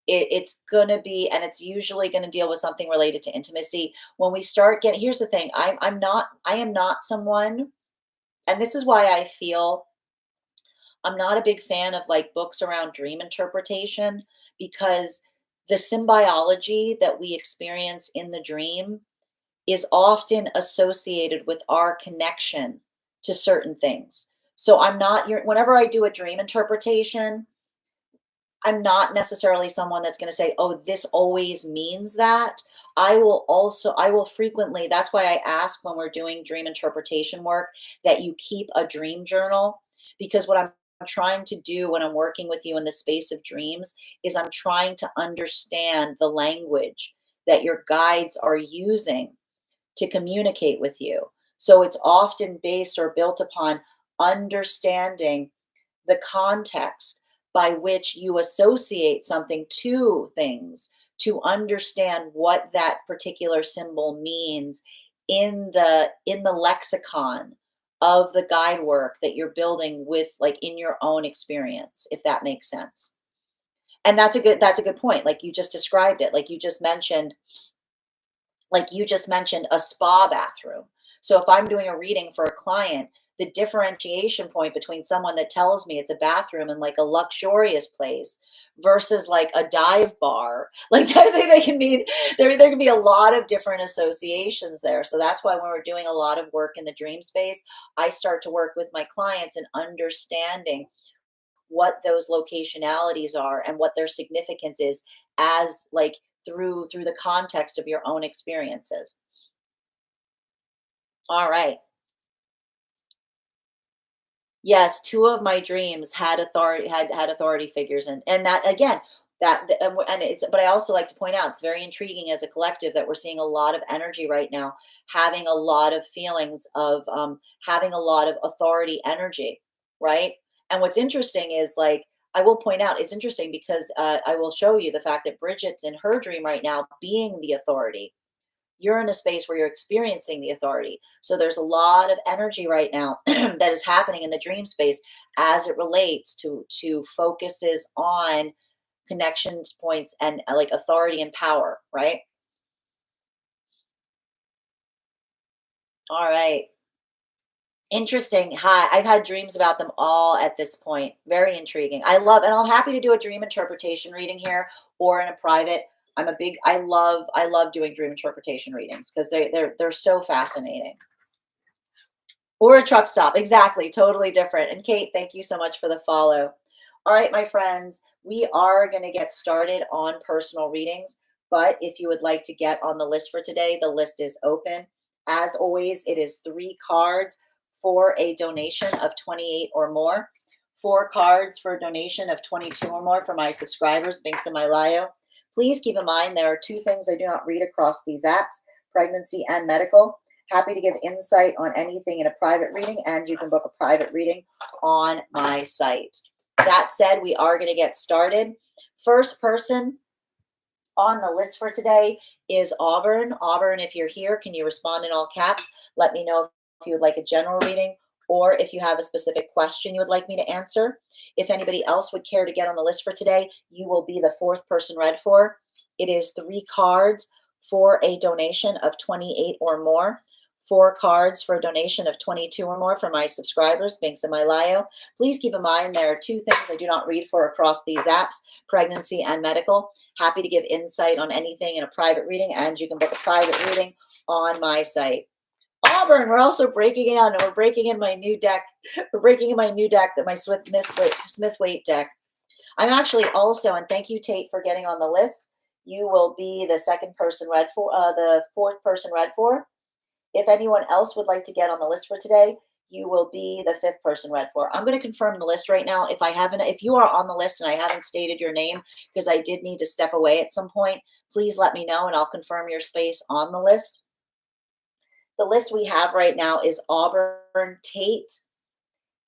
Speaker 1: It's going to be, and it's usually going to deal with something related to intimacy. When we start getting, here's the thing, I am not someone, and this is why I feel I'm not a big fan of like books around dream interpretation because the symbology that we experience in the dream is often associated with our connection to certain things. So whenever I do a dream interpretation, I'm not necessarily someone that's going to say, oh, this always means that. I will frequently, that's why I ask when we're doing dream interpretation work that you keep a dream journal, because what I'm trying to do when I'm working with you in the space of dreams is I'm trying to understand the language that your guides are using to communicate with you. So it's often based or built upon understanding the context by which you associate something to things to understand what that particular symbol means in the lexicon of the guide work that you're building with like in your own experience, if that makes sense. And that's a good point, like you just described it, like you just mentioned a spa bathroom. So if I'm doing a reading for a client, the differentiation point between someone that tells me it's a bathroom in like a luxurious place versus like a dive bar, like they can mean there can be a lot of different associations there. So that's why when we're doing a lot of work in the dream space, I start to work with my clients and understanding what those locationalities are and what their significance is as like through the context of your own experiences. All right. Yes, two of my dreams had authority figures in, and that again, And it's, but I also like to point out, it's very intriguing as a collective that we're seeing a lot of energy right now, having a lot of feelings of having a lot of authority energy, right? And what's interesting is, like, I will point out, it's interesting because I will show you the fact that Bridget's in her dream right now being the authority. You're in a space where you're experiencing the authority. So there's a lot of energy right now that is happening in the dream space as it relates to focuses on connections points and like authority and power, right? All right. Interesting. Hi. I've had dreams about them all at this point. Very intriguing. I love, and I'm happy to do a dream interpretation reading here or in a private. I love doing dream interpretation readings because they're so fascinating. Or a truck stop. Exactly. Totally different. And Kate, thank you so much for the follow. All right, my friends, we are going to get started on personal readings. But if you would like to get on the list for today, the list is open. As always, it is 3 cards for a donation of 28 or more. 4 cards for a donation of 22 or more for my subscribers, Binks and Mylayo. Please keep in mind there are 2 things I do not read across these apps: pregnancy and medical. Happy to give insight on anything in a private reading, and you can book a private reading on my site. That said, we are going to get started. First person on the list for today is Auburn. Auburn, if you're here, can you respond in all caps? Let me know if you would like a general reading or if you have a specific question you would like me to answer. If anybody else would care to get on the list for today, you will be the 4th person read for. It is 3 cards for a donation of 28 or more. 4 cards for a donation of 22 or more for my subscribers, Binks and Mylayo. Please keep in mind there are 2 things I do not read for across these apps: pregnancy and medical. Happy to give insight on anything in a private reading, and you can book a private reading on my site. Auburn, we're also breaking in. We're breaking in my new deck. We're breaking in my new deck, my Smith-Waite deck. I'm actually also, and thank you, Tate, for getting on the list. You will be the 2nd person read for, the 4th person read for. If anyone else would like to get on the list for today, you will be the 5th person read for. I'm going to confirm the list right now. If you are on the list and I haven't stated your name because I did need to step away at some point, please let me know and I'll confirm your space on the list. The list we have right now is Auburn, Tate,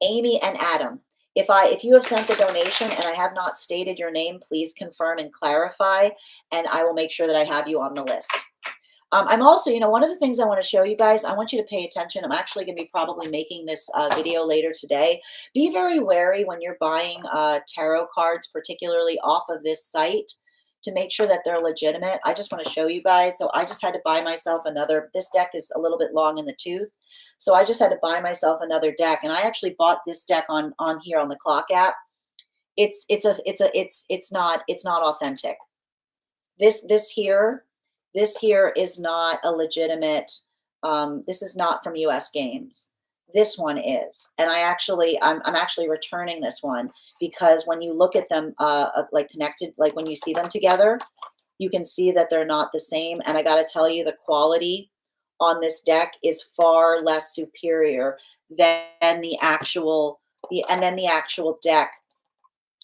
Speaker 1: Amy, and Adam. If you have sent a donation and I have not stated your name, please confirm and clarify, and I will make sure that I have you on the list. I'm also, one of the things I want to show you guys, I want you to pay attention. I'm actually going to be probably making this video later today. Be very wary when you're buying tarot cards, particularly off of this site, to make sure that they're legitimate. I just want to show you guys. So I just had to buy myself another. This deck is a little bit long in the tooth. So I just had to buy myself another deck. And I actually bought this deck on here on the Clock app. It's not authentic. This here is not a legitimate, this is not from US Games. This one is. And I'm actually returning this one because when you look at them like connected, like when you see them together, you can see that they're not the same. And I got to tell you, the quality on this deck is far less superior than the actual deck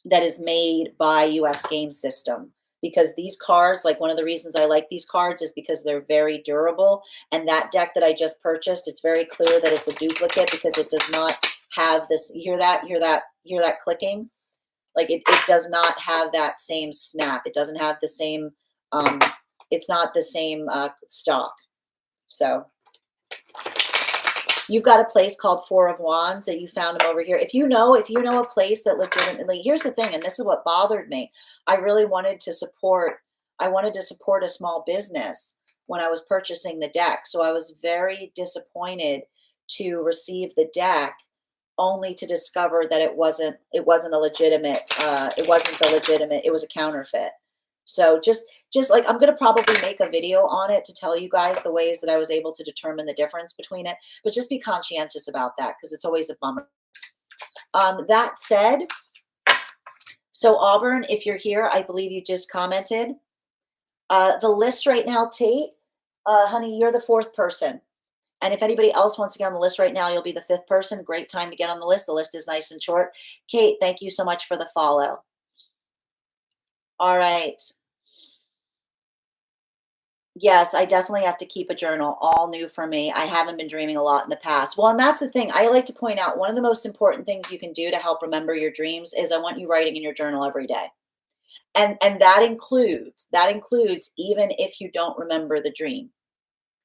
Speaker 1: that is made by US Game System. Because these cards, like one of the reasons I like these cards is because they're very durable. And that deck that I just purchased, it's very clear that it's a duplicate because it does not have this. You hear that? Hear that clicking? Like it does not have that same snap. It doesn't have the same. It's not the same stock. So you've got a place called 4 of Wands that you found them over here. If you know a place that legitimately, here's the thing, and this is what bothered me. I wanted to support a small business when I was purchasing the deck. So I was very disappointed to receive the deck only to discover that it wasn't a legitimate, it was a counterfeit. So just like, I'm going to probably make a video on it to tell you guys the ways that I was able to determine the difference between it, but just be conscientious about that because it's always a bummer. That said, so Auburn, if you're here, I believe you just commented. The list right now, Tate, honey, you're the 4th person. And if anybody else wants to get on the list right now, you'll be the 5th person. Great time to get on the list. The list is nice and short. Kate, thank you so much for the follow. All right. Yes, I definitely have to keep a journal, all new for me. I haven't been dreaming a lot in the past. Well, and that's the thing. I like to point out one of the most important things you can do to help remember your dreams is I want you writing in your journal every day. And that includes even if you don't remember the dream.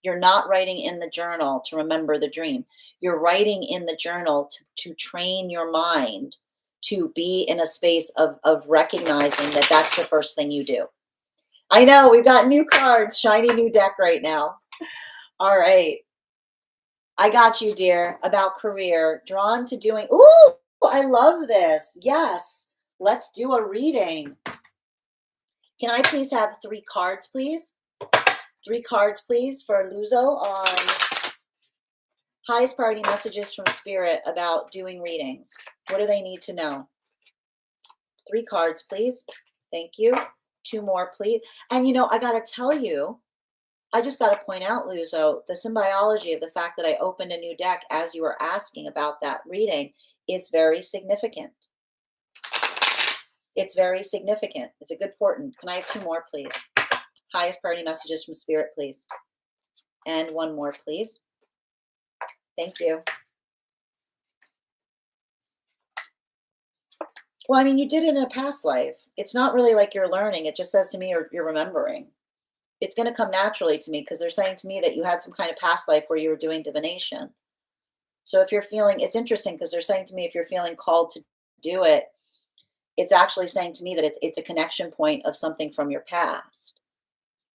Speaker 1: You're not writing in the journal to remember the dream. You're writing in the journal to train your mind to be in a space of recognizing that that's the first thing you do. I know we've got new cards, shiny new deck right now. All right. I got you, dear, about career. Drawn to doing. Ooh, I love this. Yes. Let's do a reading. Can I please have 3 cards, please? 3 cards, please, for Luzo on highest priority messages from spirit about doing readings. What do they need to know? 3 cards, please. Thank you. 2 more, please. And I got to tell you, I just got to point out, Luzo, the symbology of the fact that I opened a new deck as you were asking about that reading is very significant. It's very significant. It's a good portent. Can I have 2 more, please? Highest priority messages from spirit, please. And 1 more, please. Thank you. Well, I mean, you did it in a past life. It's not really like you're learning. It just says to me you're remembering. It's going to come naturally to me because they're saying to me that you had some kind of past life where you were doing divination. So if you're feeling, it's interesting because they're saying to me if you're feeling called to do it, it's actually saying to me that it's a connection point of something from your past.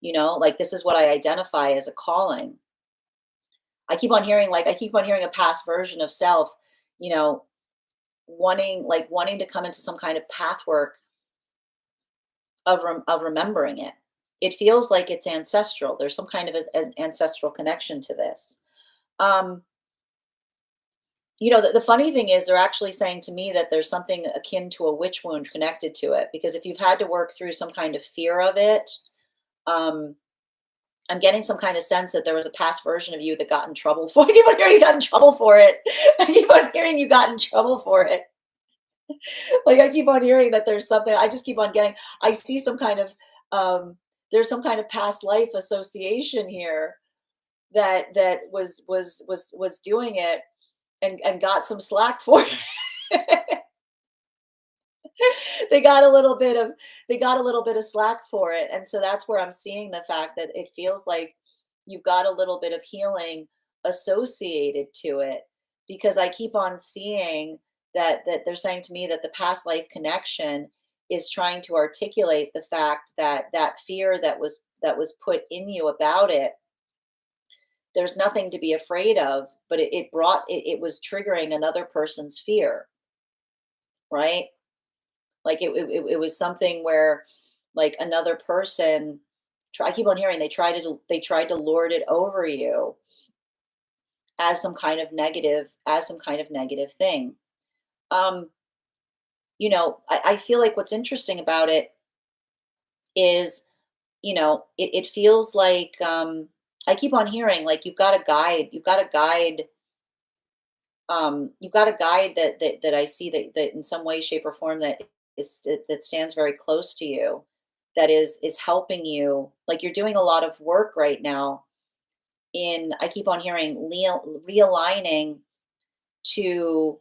Speaker 1: Like this is what I identify as a calling. I keep on hearing a past version of self, you know, wanting to come into some kind of path work of remembering it. It feels like it's ancestral. There's some kind of an ancestral connection to this. Um, the funny thing is they're actually saying to me that there's something akin to a witch wound connected to it because if you've had to work through some kind of fear of it, um, I'm getting some kind of sense that there was a past version of you that got in trouble for. I keep on hearing you got in trouble for it. I keep on hearing you got in trouble for it. Like I keep on hearing that there's something. I just keep on getting. I see some kind of there's some kind of past life association here that was doing it and got some slack for it. they got a little bit of they got a little bit of slack for it, and so that's where I'm seeing the fact that it feels like you've got a little bit of healing associated to it because I keep on seeing that they're saying to me that the past life connection is trying to articulate the fact that that fear that was put in you about it, there's nothing to be afraid of, but it was triggering another person's fear, right? Like it was something where like another person I keep on hearing they tried to lord it over you as some kind of negative thing. Um, I feel like what's interesting about it is, it feels like I keep on hearing like you've got a guide that I see that in some way, shape, or form that stands very close to you, that is helping you. Like you're doing a lot of work right now in I keep on hearing realigning to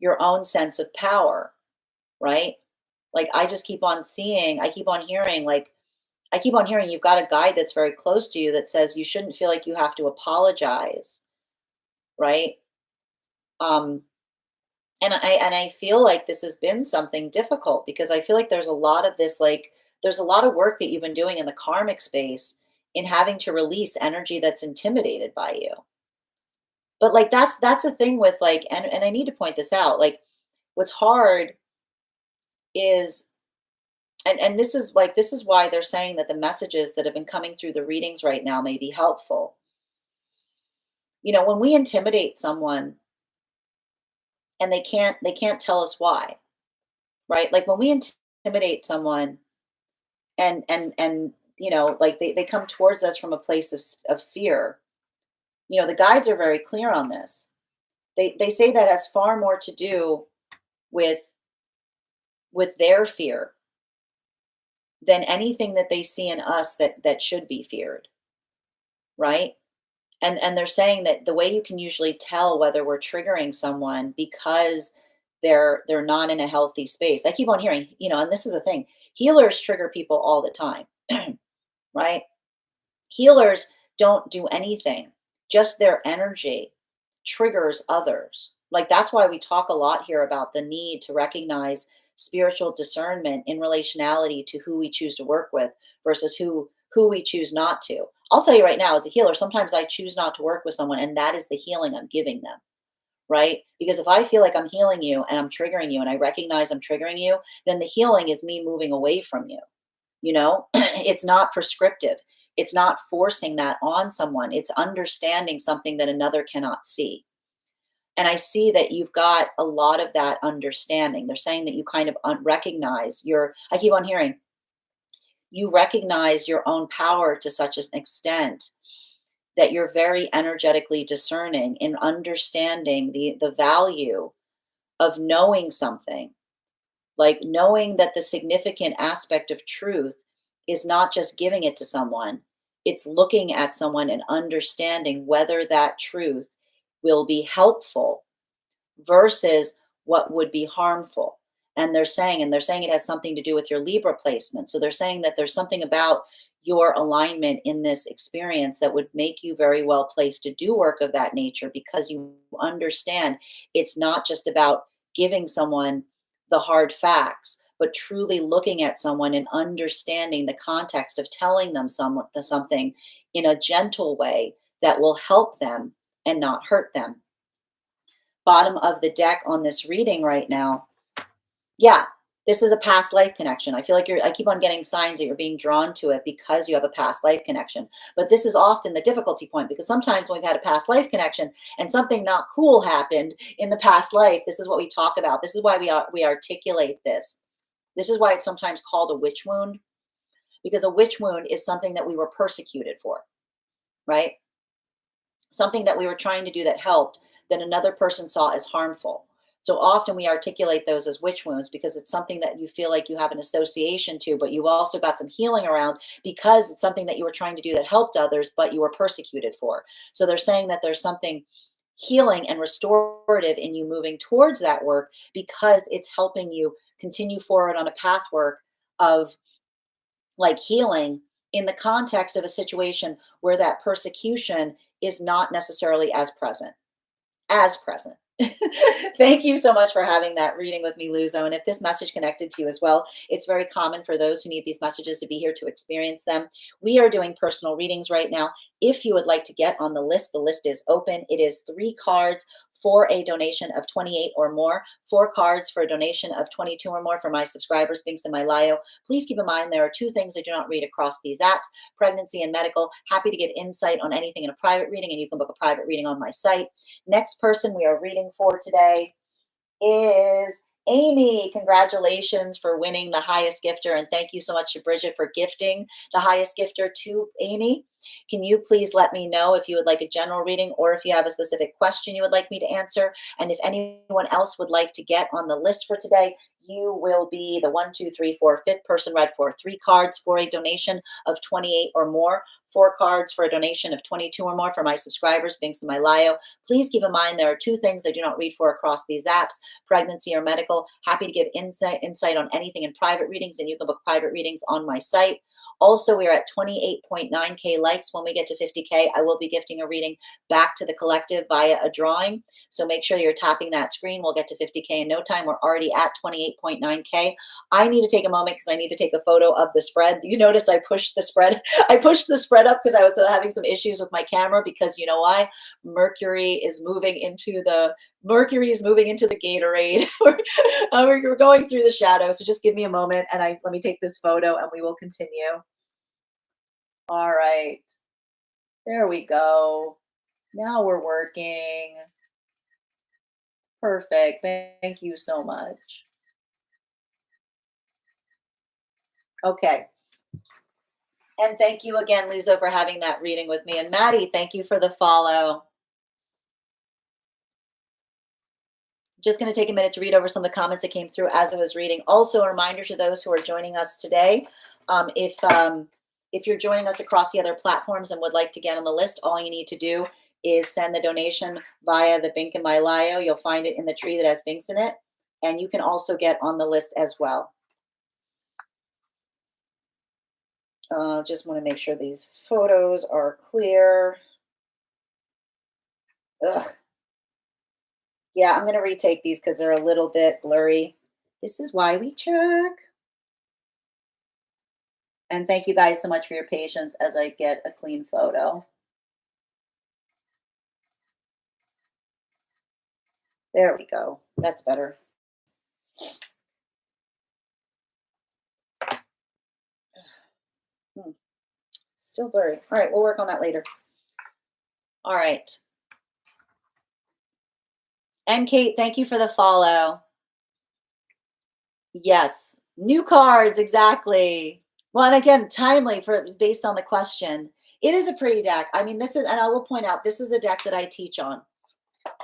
Speaker 1: your own sense of power, right? Like I keep on hearing you've got a guide that's very close to you that says you shouldn't feel like you have to apologize, right? Um, and I feel like this has been something difficult because I feel like there's a lot of this there's a lot of work that you've been doing in the karmic space in having to release energy that's intimidated by you. But like that's the thing with and I need to point this out. Like what's hard is and this is why they're saying that the messages that have been coming through the readings right now may be helpful. When we intimidate someone and they can't tell us why, right? Like when we intimidate someone and like they come towards us from a place of fear, the guides are very clear on this. They say that has far more to do with with their fear than anything that they see in us that should be feared, right? And they're saying that the way you can usually tell whether we're triggering someone because they're not in a healthy space. I keep on hearing, and this is the thing, healers trigger people all the time, right? Healers don't do anything. Just their energy triggers others. Like that's why we talk a lot here about the need to recognize spiritual discernment in relationality to who we choose to work with versus who we choose not to. I'll tell you right now, as a healer, sometimes I choose not to work with someone, and that is the healing I'm giving them, right? Because if I feel like I'm healing you and I'm triggering you and I recognize I'm triggering you, then the healing is me moving away from you. It's not prescriptive. It's not forcing that on someone. It's understanding something that another cannot see. And I see that you've got a lot of that understanding. They're saying that you kind of recognize I keep on hearing, you recognize your own power to such an extent that you're very energetically discerning in understanding the value of knowing something, like knowing that the significant aspect of truth is not just giving it to someone, it's looking at someone and understanding whether that truth will be helpful versus what would be harmful. And they're saying it has something to do with your Libra placement. So they're saying that there's something about your alignment in this experience that would make you very well placed to do work of that nature, because you understand it's not just about giving someone the hard facts, but truly looking at someone and understanding the context of telling them something in a gentle way that will help them and not hurt them. Bottom of the deck on this reading right now. Yeah, this is a past life connection. I feel like I keep on getting signs that you're being drawn to it because you have a past life connection. But this is often the difficulty point, because sometimes when we've had a past life connection and something not cool happened in the past life, this is what we talk about. This is why we articulate this. This is why it's sometimes called a witch wound, because a witch wound is something that we were persecuted for, right? Something that we were trying to do that helped, that another person saw as harmful. So often we articulate those as witch wounds because it's something that you feel like you have an association to, but you've also got some healing around because it's something that you were trying to do that helped others, but you were persecuted for. So they're saying that there's something healing and restorative in you moving towards that work because it's helping you continue forward on a pathwork of like healing in the context of a situation where that persecution is not necessarily as present. Thank you so much for having that reading with me, Luzo. And if this message connected to you as well, it's very common for those who need these messages to be here to experience them. We are doing personal readings right now. If you would like to get on the list is open. It is 3 cards for a donation of 28 or more, 4 cards for a donation of 22 or more for my subscribers, links in my bio. Please keep in mind there are 2 things I do not read across these apps: pregnancy and medical. Happy to give insight on anything in a private reading, and you can book a private reading on my site. Next person we are reading for today is Amy. Congratulations for winning the highest gifter. And thank you so much to Bridget for gifting the highest gifter to Amy. Can you please let me know if you would like a general reading or if you have a specific question you would like me to answer? And if anyone else would like to get on the list for today, you will be the 1, 2, 3, 4, 5th person read for 3 cards for a donation of 28 or more, 4 cards for a donation of 22 or more for my subscribers, links in my bio. Please keep in mind there are 2 things I do not read for across these apps: pregnancy or medical. Happy to give insight on anything in private readings, and you can book private readings on my site. Also, we are at 28.9K likes. When we get to 50K, I will be gifting a reading back to the collective via a drawing. So make sure you're tapping that screen. We'll get to 50K in no time. We're already at 28.9K. I need to take a moment because I need to take a photo of the spread. You notice I pushed the spread. I pushed the spread up because I was having some issues with my camera, because you know why? Mercury is moving into the Gatorade. We're going through the shadow. So just give me a moment and let me take this photo and we will continue. All right. There we go. Now we're working. Perfect. Thank you so much. Okay. And thank you again, Luzo, for having that reading with me. And Maddie, thank you for the follow. Just going to take a minute to read over some of the comments that came through as I was reading. Also, a reminder to those who are joining us today, If you're joining us across the other platforms and would like to get on the list, all you need to do is send the donation via the Bink in my Lio. You'll find it in the tree that has Binks in it. And you can also get on the list as well. Just want to make sure these photos are clear. Ugh. Yeah, I'm going to retake these because they're a little bit blurry. This is why we check. And thank you guys so much for your patience as I get a clean photo. There we go. That's better. Still blurry. All right, we'll work on that later. All right. And Kate, thank you for the follow. Yes, new cards, exactly. Well, and again, timely for based on the question. It is a pretty deck. I mean, this is, and I will point out, this is a deck that I teach on.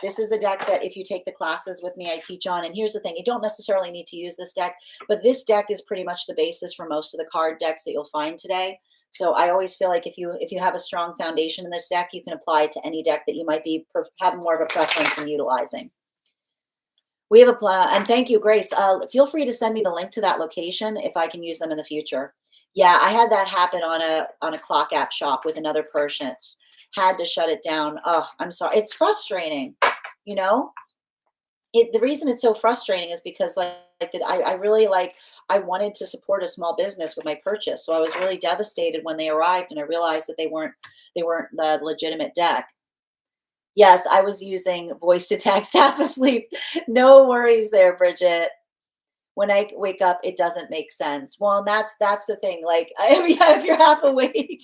Speaker 1: This is a deck that if you take the classes with me, I teach on. And here's the thing, you don't necessarily need to use this deck, but this deck is pretty much the basis for most of the card decks that you'll find today. So I always feel like if you have a strong foundation in this deck, you can apply it to any deck that you might be having more of a preference in utilizing. We have a plan, and thank you, Grace. Feel free to send me the link to that location if I can use them in the future. Yeah, I had that happen on a clock app shop with another person. Had to shut it down. Oh, I'm sorry. It's frustrating, you know. The reason it's so frustrating is because I really I wanted to support a small business with my purchase, so I was really devastated when they arrived and I realized that they weren't the legitimate deck. Yes, I was using voice to text half asleep. No worries there, Bridget. When I wake up, it doesn't make sense. Well, and that's the thing. Like, I mean, if you're half awake,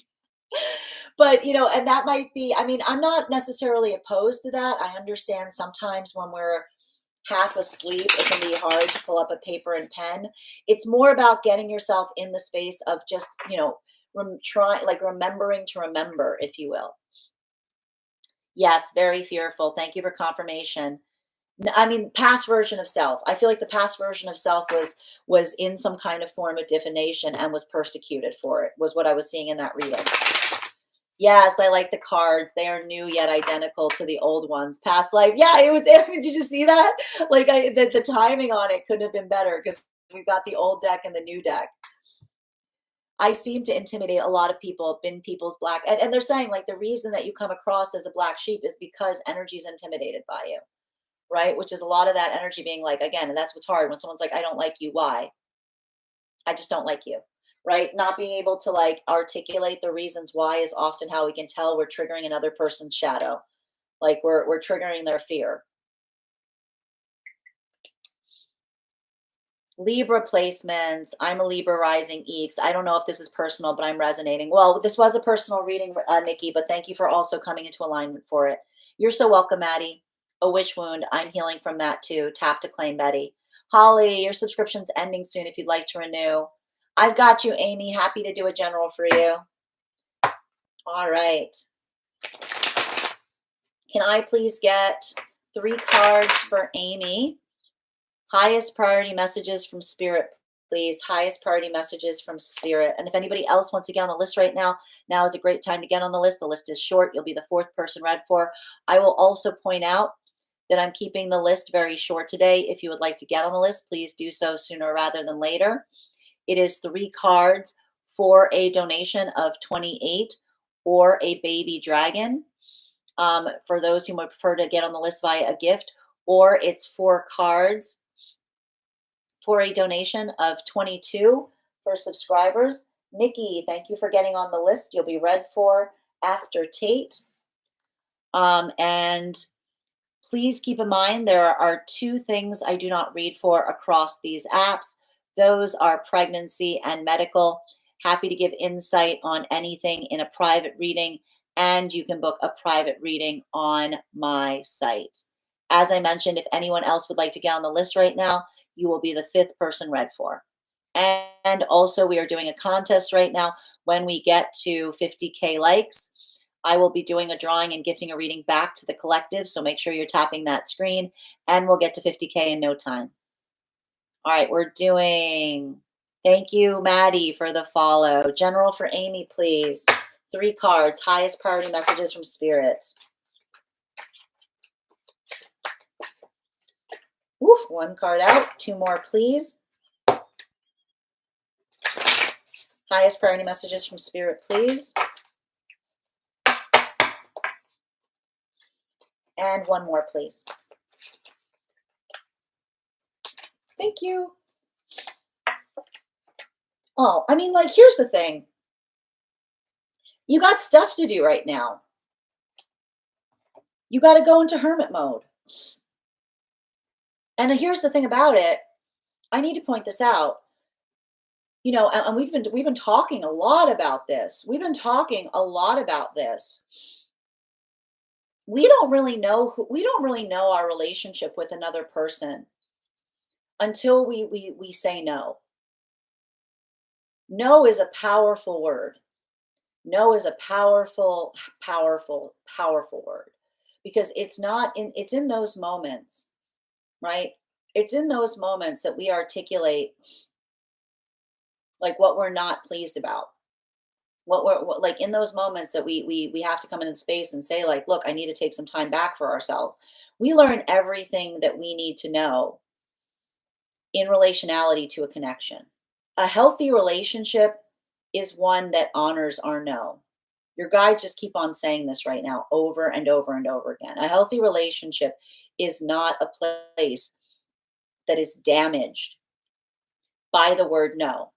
Speaker 1: but and that might be. I mean, I'm not necessarily opposed to that. I understand sometimes when we're half asleep, it can be hard to pull up a paper and pen. It's more about getting yourself in the space of just remembering to remember, if you will. Yes, very fearful. Thank you for confirmation. I mean, past version of self. I feel like the past version of self was in some kind of form of divination and was persecuted for it, was what I was seeing in that reading. Yes, I like the cards. They are new yet identical to the old ones. Past life. Yeah, it was. Did you see that? Like the timing on it couldn't have been better because we've got the old deck and the new deck. I seem to intimidate a lot of people, bin people's black, and they're saying like the reason that you come across as a black sheep is because energy is intimidated by you, right? Which is a lot of that energy being like, again, and that's what's hard when someone's like, I don't like you. Why? I just don't like you, right? Not being able to like articulate the reasons why is often how we can tell we're triggering another person's shadow. Like we're triggering their fear. Libra placements. I'm a Libra rising Eeks. I don't know if this is personal, but I'm resonating. Well, this was a personal reading, Nikki, but thank you for also coming into alignment for it. You're so welcome, Maddie. A witch wound. I'm healing from that too. Tap to claim, Betty. Holly, your subscription's ending soon if you'd like to renew. I've got you, Amy. Happy to do a general for you. All right. Can I please get 3 cards for Amy? Highest priority messages from Spirit, please. Highest priority messages from Spirit. And if anybody else wants to get on the list right now, now is a great time to get on the list. The list is short. You'll be the 4th person read for. I will also point out that I'm keeping the list very short today. If you would like to get on the list, please do so sooner rather than later. It is 3 cards for a donation of 28 or a baby dragon. For those who would prefer to get on the list via a gift, or it's 4 cards for a donation of 22 for subscribers. Nikki, thank you for getting on the list. You'll be read for after Tate. And please keep in mind, there are 2 things I do not read for across these apps. Those are pregnancy and medical. Happy to give insight on anything in a private reading, and you can book a private reading on my site. As I mentioned, if anyone else would like to get on the list right now, you will be the 5th person read for. And also we are doing a contest right now. When we get to 50K likes, I will be doing a drawing and gifting a reading back to the collective. So make sure you're tapping that screen and we'll get to 50K in no time. All right, we're doing, Thank you, Maddie, for the follow. General for Amy, please. 3 cards, highest priority messages from Spirit. Woof, 1 card out. 2 more, please. Highest priority messages from Spirit, please. And 1 more, please. Thank you. Oh, I mean, like, here's the thing. You got stuff to do right now. You got to go into hermit mode. And here's the thing about it. I need to point this out. You know, and we've been talking a lot about this. We've been talking a lot about this. We don't really know our relationship with another person until we say no. No is a powerful word. No is a powerful, powerful, powerful word, because it's in those moments, right? It's in those moments that we articulate like what we're not pleased about. Like in those moments that we have to come in space and say, like, look, I need to take some time back for ourselves. We learn everything that we need to know in relationality to a connection. A healthy relationship is one that honors our no. Your guides just keep on saying this right now over and over and over again. A healthy relationship is not a place that is damaged by the word no.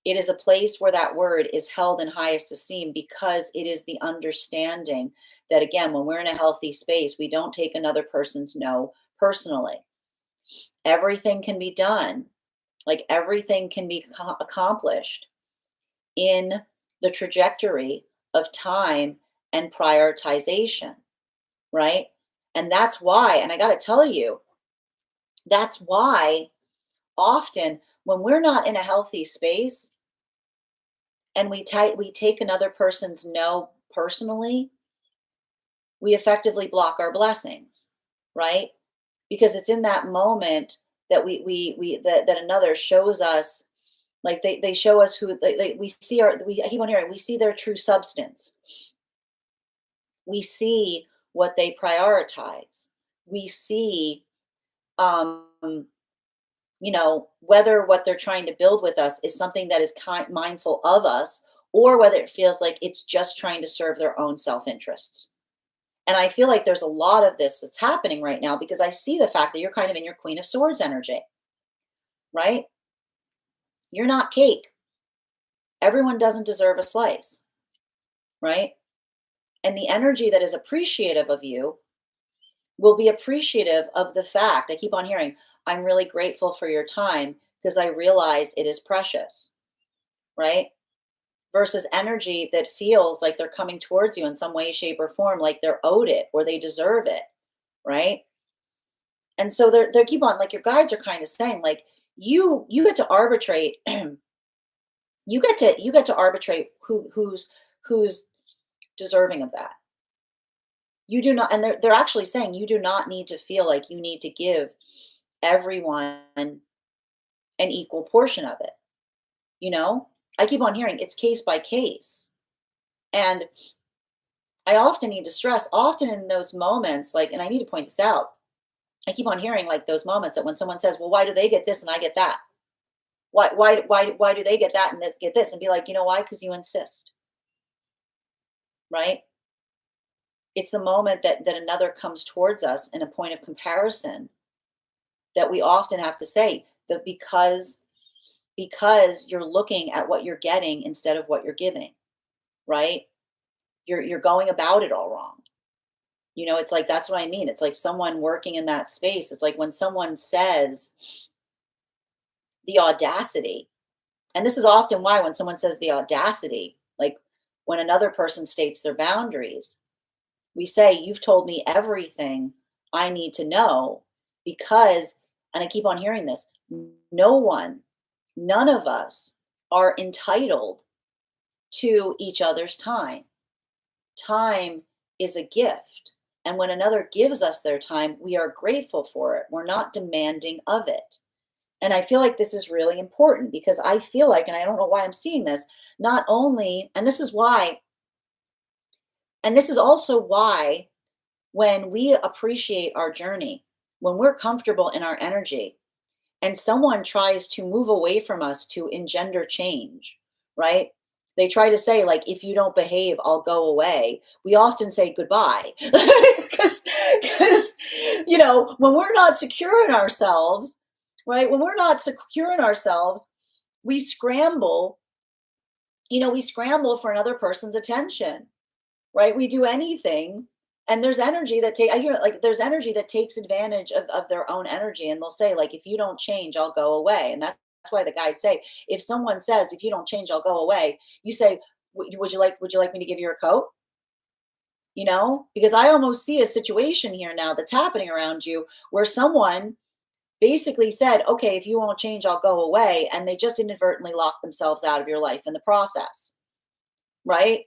Speaker 1: It is a place where that word is held in highest esteem, because it is the understanding that, again, when we're in a healthy space, we don't take another person's no personally. Everything can be done, like everything can be accomplished in the trajectory of time and prioritization, right? And that's why, and I got to tell you, that's why often when we're not in a healthy space and we take another person's no personally, we effectively block our blessings, right? Because it's in that moment that that another shows us, like they show us who we see I keep on hearing, we see their true substance. We see what they prioritize. We see, um, whether what they're trying to build with us is something that is mindful of us, or whether it feels like it's just trying to serve their own self-interests. And I feel like there's a lot of this that's happening right now, because I see the fact that you're kind of in your Queen of Swords energy, right? You're not cake. Everyone doesn't deserve a slice, right? And the energy that is appreciative of you will be appreciative of the fact, I keep on hearing, I'm really grateful for your time because I realize it is precious, right? Versus energy that feels like they're coming towards you in some way, shape, or form, like they're owed it or they deserve it, right? And so they keep on, like, your guides are kind of saying, like, you get to arbitrate. You get to arbitrate who's deserving of that. You do not, and they're actually saying you do not need to feel like you need to give everyone an equal portion of it. I keep on hearing it's case by case. And I often need to stress, often in those moments, like, and I need to point this out, I keep on hearing like those moments that when someone says, well, why do they get this and I get that? Why do they get that and this get this? And be like, you know why? Because you insist, right? It's the moment that another comes towards us in a point of comparison that we often have to say that because you're looking at what you're getting instead of what you're giving, right? You're going about it all wrong. It's like, that's what I mean. It's like someone working in that space. It's like when someone says the audacity, and this is often why when someone says the audacity, like when another person states their boundaries, we say, you've told me everything I need to know, because, and I keep on hearing this, none of us are entitled to each other's time. Time is a gift. And when another gives us their time, we are grateful for it. We're not demanding of it. And I feel like this is really important because I feel like, and I don't know why I'm seeing this, not only, and this is why, and this is also why when we appreciate our journey, when we're comfortable in our energy, and someone tries to move away from us to engender change, right? They try to say, like, if you don't behave, I'll go away. We often say goodbye because, when we're not secure in ourselves, right? When we're not secure in ourselves, we scramble, we scramble for another person's attention, right? We do anything. And there's energy that take I hear like there's energy that takes advantage of their own energy. And they'll say, like, if you don't change, I'll go away. And that's why the guides say, if someone says, if you don't change, I'll go away, you say, would you like me to give you a coat? Because I almost see a situation here now that's happening around you where someone basically said, okay, if you won't change, I'll go away. And they just inadvertently locked themselves out of your life in the process, right?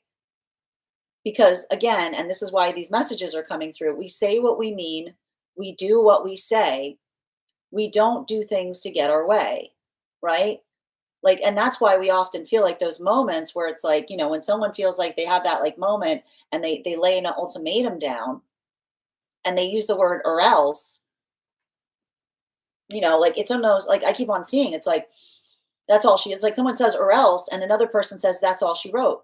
Speaker 1: Because again, and this is why these messages are coming through, we say what we mean, we do what we say, we don't do things to get our way, right? Like, and that's why we often feel like those moments where it's like, when someone feels like they have that like moment and they lay an ultimatum down and they use the word or else, like it's almost like I keep on seeing it's like that's all it's like someone says or else and another person says that's all she wrote.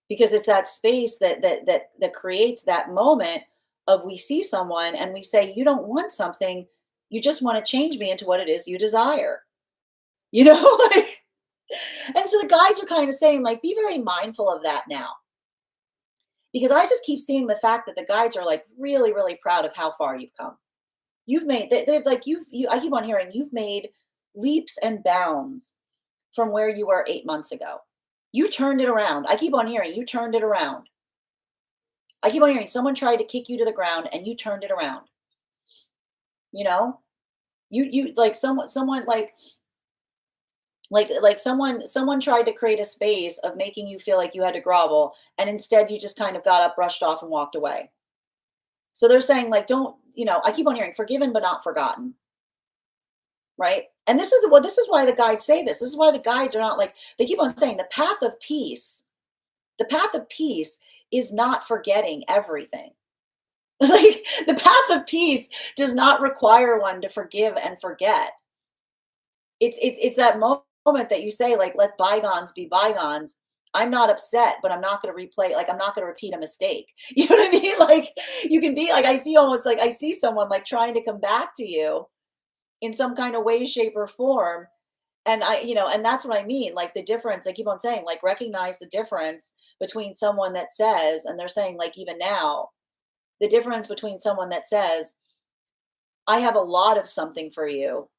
Speaker 1: Because it's that space that creates that moment of we see someone and we say, you don't want something, you just want to change me into what it is you desire. Like, and so the guides are kind of saying, like, be very mindful of that now. Because I just keep seeing the fact that the guides are like really, really proud of how far you've come. You've made they've like I keep on hearing you've made leaps and bounds from where you were 8 months ago. You turned it around. I keep on hearing you turned it around. I keep on hearing someone tried to kick you to the ground and you turned it around. You know, you like someone like someone tried to create a space of making you feel like you had to grovel, and instead you just kind of got up, brushed off, and walked away. So they're saying, like, don't, I keep on hearing forgiven but not forgotten. Right. And this is why the guides say this. This is why the guides are not like they keep on saying the path of peace is not forgetting everything. Like the path of peace does not require one to forgive and forget. It's that moment that you say, like, let bygones be bygones. I'm not upset, but I'm not going to replay, like, I'm not going to repeat a mistake. You know what I mean? Like, you can be like, I see someone like trying to come back to you in some kind of way, shape, or form. And and that's what I mean. Like the difference, I keep on saying, like, recognize the difference between someone that says, and they're saying, like, even now, the difference between someone that says, I have a lot of something for you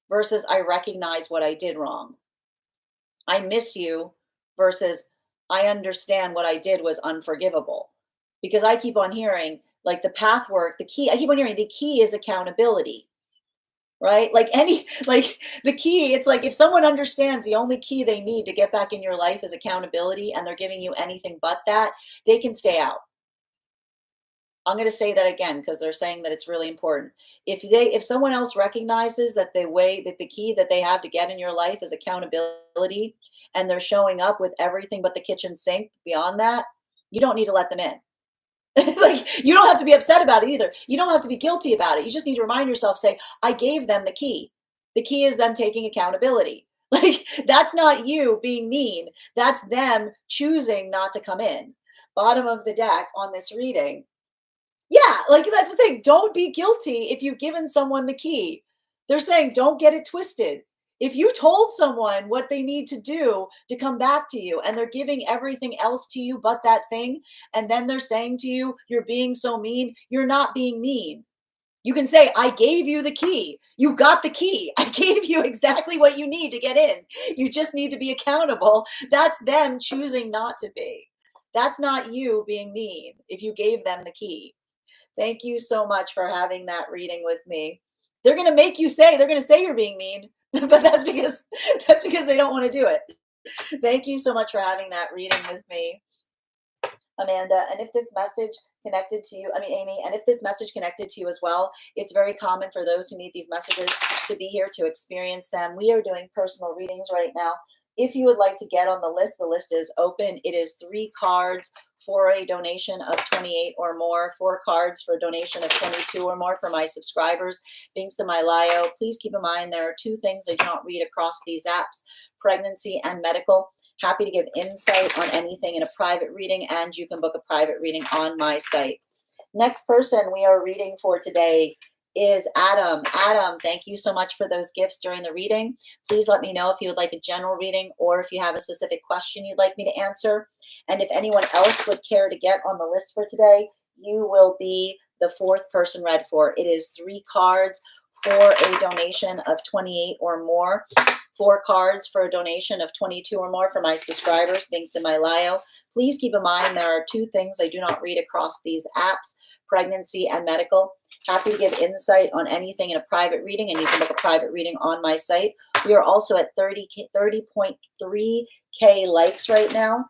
Speaker 1: versus I recognize what I did wrong. I miss you versus I understand what I did was unforgivable. Because I keep on hearing, like, the path work, the key, I keep on hearing the key is accountability, right? Like the key, it's like if someone understands the only key they need to get back in your life is accountability and they're giving you anything but that, they can stay out. I'm going to say that again because they're saying that it's really important. If someone else recognizes that the key that they have to get in your life is accountability and they're showing up with everything but the kitchen sink beyond that, you don't need to let them in. Like you don't have to be upset about it either. You don't have to be guilty about it. You just need to remind yourself, say, I gave them the key. The key is them taking accountability. Like that's not you being mean. That's them choosing not to come in. Bottom of the deck on this reading. Yeah, like that's the thing. Don't be guilty if you've given someone the key. They're saying don't get it twisted. If you told someone what they need to do to come back to you and they're giving everything else to you but that thing, and then they're saying to you, you're being so mean, you're not being mean. You can say, I gave you the key. You got the key. I gave you exactly what you need to get in. You just need to be accountable. That's them choosing not to be. That's not you being mean if you gave them the key. Thank you so much for having that reading with me. They're going to say you're being mean, but that's because they don't want to do it. Thank you so much for having that reading with me, Amanda. And if this message connected to you, I mean, Amy, and if this message connected to you as well, it's very common for those who need these messages to be here to experience them. We are doing personal readings right now. If you would like to get on the list is open. It is 3 cards for a donation of 28 or more, 4 cards for a donation of 22 or more for my subscribers. Links in my bio. Please keep in mind there are 2 things I do not read across these apps: pregnancy and medical. Happy to give insight on anything in a private reading, and you can book a private reading on my site. Next person we are reading for today is Adam. Adam, thank you so much for those gifts during the reading. Please let me know if you would like a general reading or if you have a specific question you'd like me to answer. And if anyone else would care to get on the list for today, you will be the 4th person read for. It is 3 cards for a donation of 28 or more. 4 cards for a donation of 22 or more for my subscribers. Links in my bio. Please keep in mind there are 2 things I do not read across these apps: pregnancy and medical. Happy to give insight on anything in a private reading, and you can book a private reading on my site. We are also at 30.3K likes right now.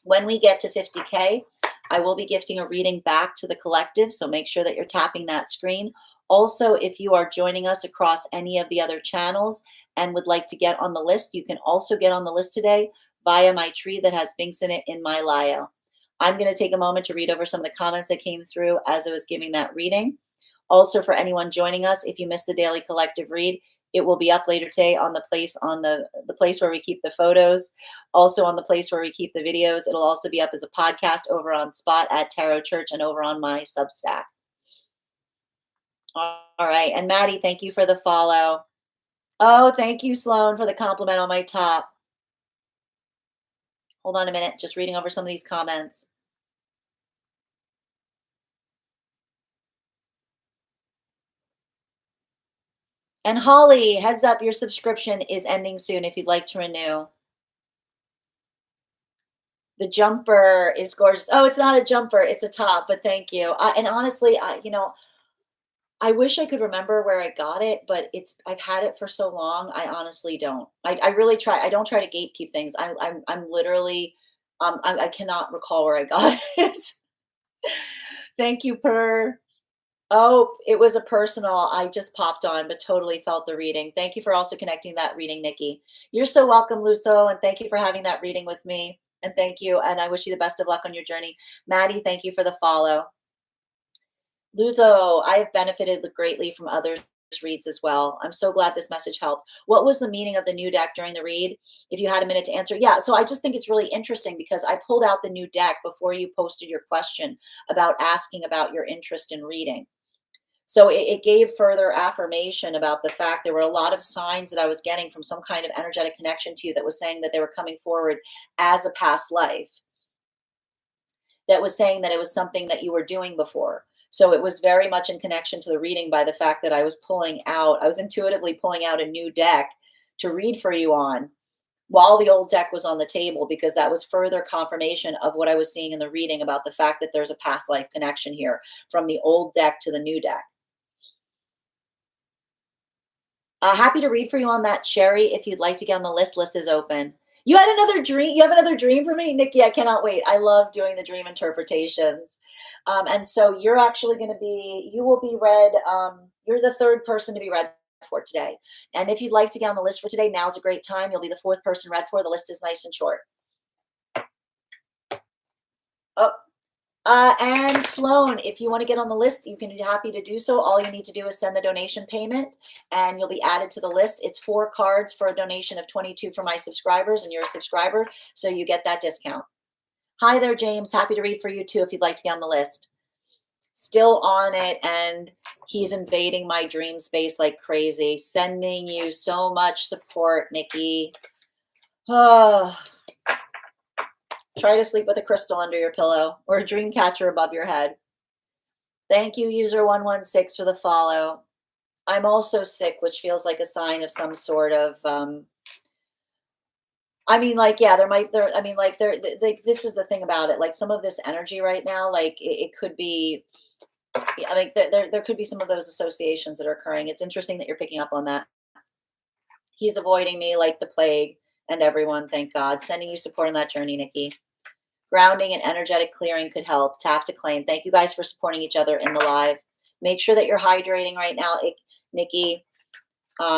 Speaker 1: When we get to 50K, I will be gifting a reading back to the collective, so make sure that you're tapping that screen. Also, if you are joining us across any of the other channels and would like to get on the list, you can also get on the list today via my tree that has links in it in my bio. I'm going to take a moment to read over some of the comments that came through as I was giving that reading. Also, for anyone joining us, if you missed the daily collective read, it will be up later today on the place where we keep the photos. Also on the place where we keep the videos. It'll also be up as a podcast over on Spot at Tarot Church and over on my Substack. All right. And Maddie, thank you for the follow. Oh, thank you, Sloan, for the compliment on my top. Hold on a minute. Just reading over some of these comments. And Holly, heads up, your subscription is ending soon if you'd like to renew. The jumper is gorgeous. Oh, it's not a jumper, it's a top, but thank you. And honestly, I wish I could remember where I got it, but I've had it for so long. I honestly don't. I really try. I don't try to gatekeep things. I'm literally, I cannot recall where I got it. Thank you, Per. Oh, it was a personal. I just popped on, but totally felt the reading. Thank you for also connecting that reading, Nikki. You're so welcome, Luso, and thank you for having that reading with me. And thank you, and I wish you the best of luck on your journey. Maddie, thank you for the follow. Luzo, I have benefited greatly from others' reads as well. I'm so glad this message helped. What was the meaning of the new deck during the read? If you had a minute to answer. Yeah, so I just think it's really interesting because I pulled out the new deck before you posted your question about asking about your interest in reading. So it gave further affirmation about the fact there were a lot of signs that I was getting from some kind of energetic connection to you that was saying that they were coming forward as a past life. That was saying that it was something that you were doing before. So it was very much in connection to the reading by the fact that I was intuitively pulling out a new deck to read for you on while the old deck was on the table, because that was further confirmation of what I was seeing in the reading about the fact that there's a past life connection here from the old deck to the new deck. Happy to read for you on that, Sherry. If you'd like to get on the list is open. You had another dream. You have another dream for me, Nikki. I cannot wait. I love doing the dream interpretations. And so you're actually going to be, you will be read. You're the 3rd person to be read for today. And if you'd like to get on the list for today, now's a great time. You'll be the 4th person read for. The list is nice and short. Oh, and Sloan, if you want to get on the list, you can be happy to do so. All you need to do is send the donation payment and you'll be added to the list. It's 4 cards for a donation of 22 for my subscribers, and you're a subscriber, so you get that discount. Hi there, James. Happy to read for you too if you'd like to get on the list. Still on it, and he's invading my dream space like crazy. Sending you so much support, Nikki. Oh. Try to sleep with a crystal under your pillow or a dream catcher above your head. Thank you, user 116, for the follow. I'm also sick, which feels like a sign of some sort of, this is the thing about it. Like some of this energy right now, like it could be, there could be some of those associations that are occurring. It's interesting that you're picking up on that. He's avoiding me like the plague, and everyone, thank God. Sending you support on that journey, Nikki. Grounding and energetic clearing could help. Tap to claim. Thank you guys for supporting each other in the live. Make sure that you're hydrating right now, Nikki.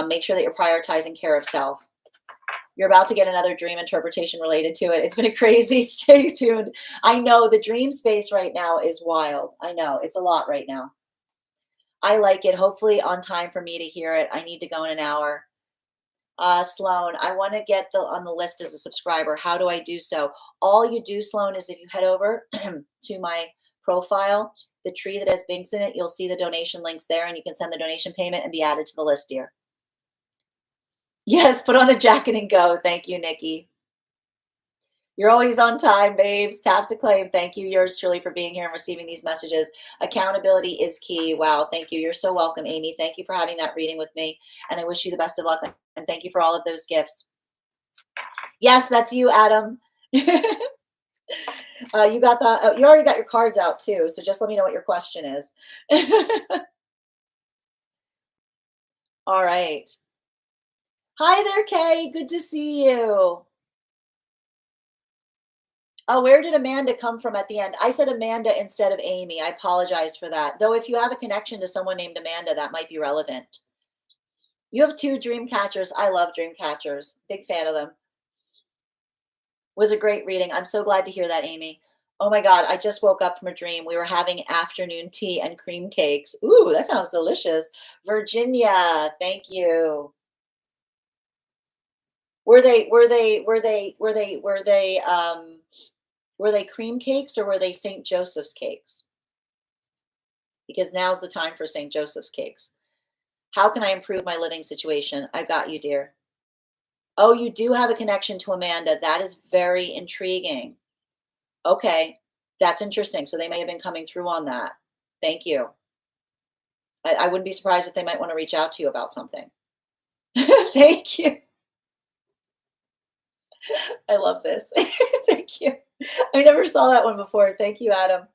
Speaker 1: Make sure that you're prioritizing care of self. You're about to get another dream interpretation related to it. It's been a crazy, stay tuned. I know the dream space right now is wild. I know it's a lot right now. I like it. Hopefully on time for me to hear it. I need to go in an hour. Sloan, I want to get on the list as a subscriber. How do I do so? All you do, Sloan, is if you head over to my profile, the tree that has Binks in it, you'll see the donation links there, and you can send the donation payment and be added to the list, dear. Yes, put on a jacket and go. Thank you, Nikki. You're always on time, babes. Tap to claim. Thank you, yours truly, for being here and receiving these messages. Accountability is key. Wow, thank you. You're so welcome, Amy. Thank you for having that reading with me, and I wish you the best of luck, and thank you for all of those gifts. Yes, that's you, Adam. You got the. You already got your cards out too, so just let me know what your question is. All right. Hi there, Kay. Good to see you. Oh, where did Amanda come from at the end? I said Amanda instead of Amy. I apologize for that. Though if you have a connection to someone named Amanda, that might be relevant. You have 2 dream catchers. I love dream catchers. Big fan of them. Was a great reading. I'm so glad to hear that, Amy. Oh my God, I just woke up from a dream. We were having afternoon tea and cream cakes. Ooh, that sounds delicious. Virginia, thank you. Were they cream cakes or were they St. Joseph's cakes? Because now's the time for St. Joseph's cakes. How can I improve my living situation? I got you, dear. Oh, you do have a connection to Amanda. That is very intriguing. Okay, that's interesting. So they may have been coming through on that. Thank you. I wouldn't be surprised if they might want to reach out to you about something. Thank you. I love this. Thank you. I never saw that one before. Thank you, Adam.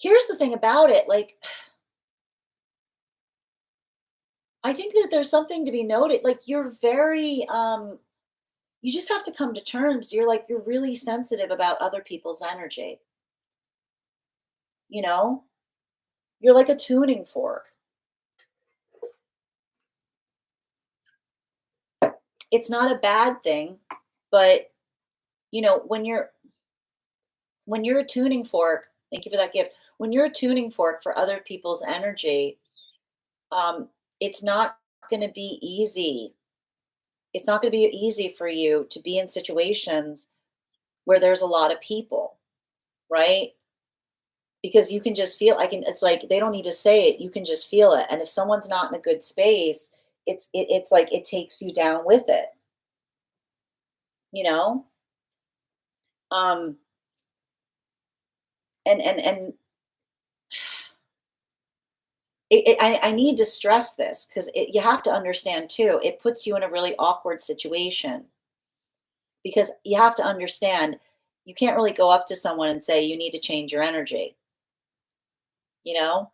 Speaker 1: Here's the thing about it. Like, I think that there's something to be noted. Like, you're very, you just have to come to terms. You're really sensitive about other people's energy. You know, you're like a tuning fork. It's not a bad thing, but when you're a tuning fork, thank you for that gift. When you're a tuning fork for other people's energy, it's not going to be easy. It's not going to be easy for you to be in situations where there's a lot of people, right? Because you can just feel, it's like they don't need to say it, you can just feel it. And if someone's not in a good space, it's like it takes you down with it, you know? Um and I need to stress this because you have to understand too, it puts you in a really awkward situation because you have to understand you can't really go up to someone and say you need to change your energy, you know?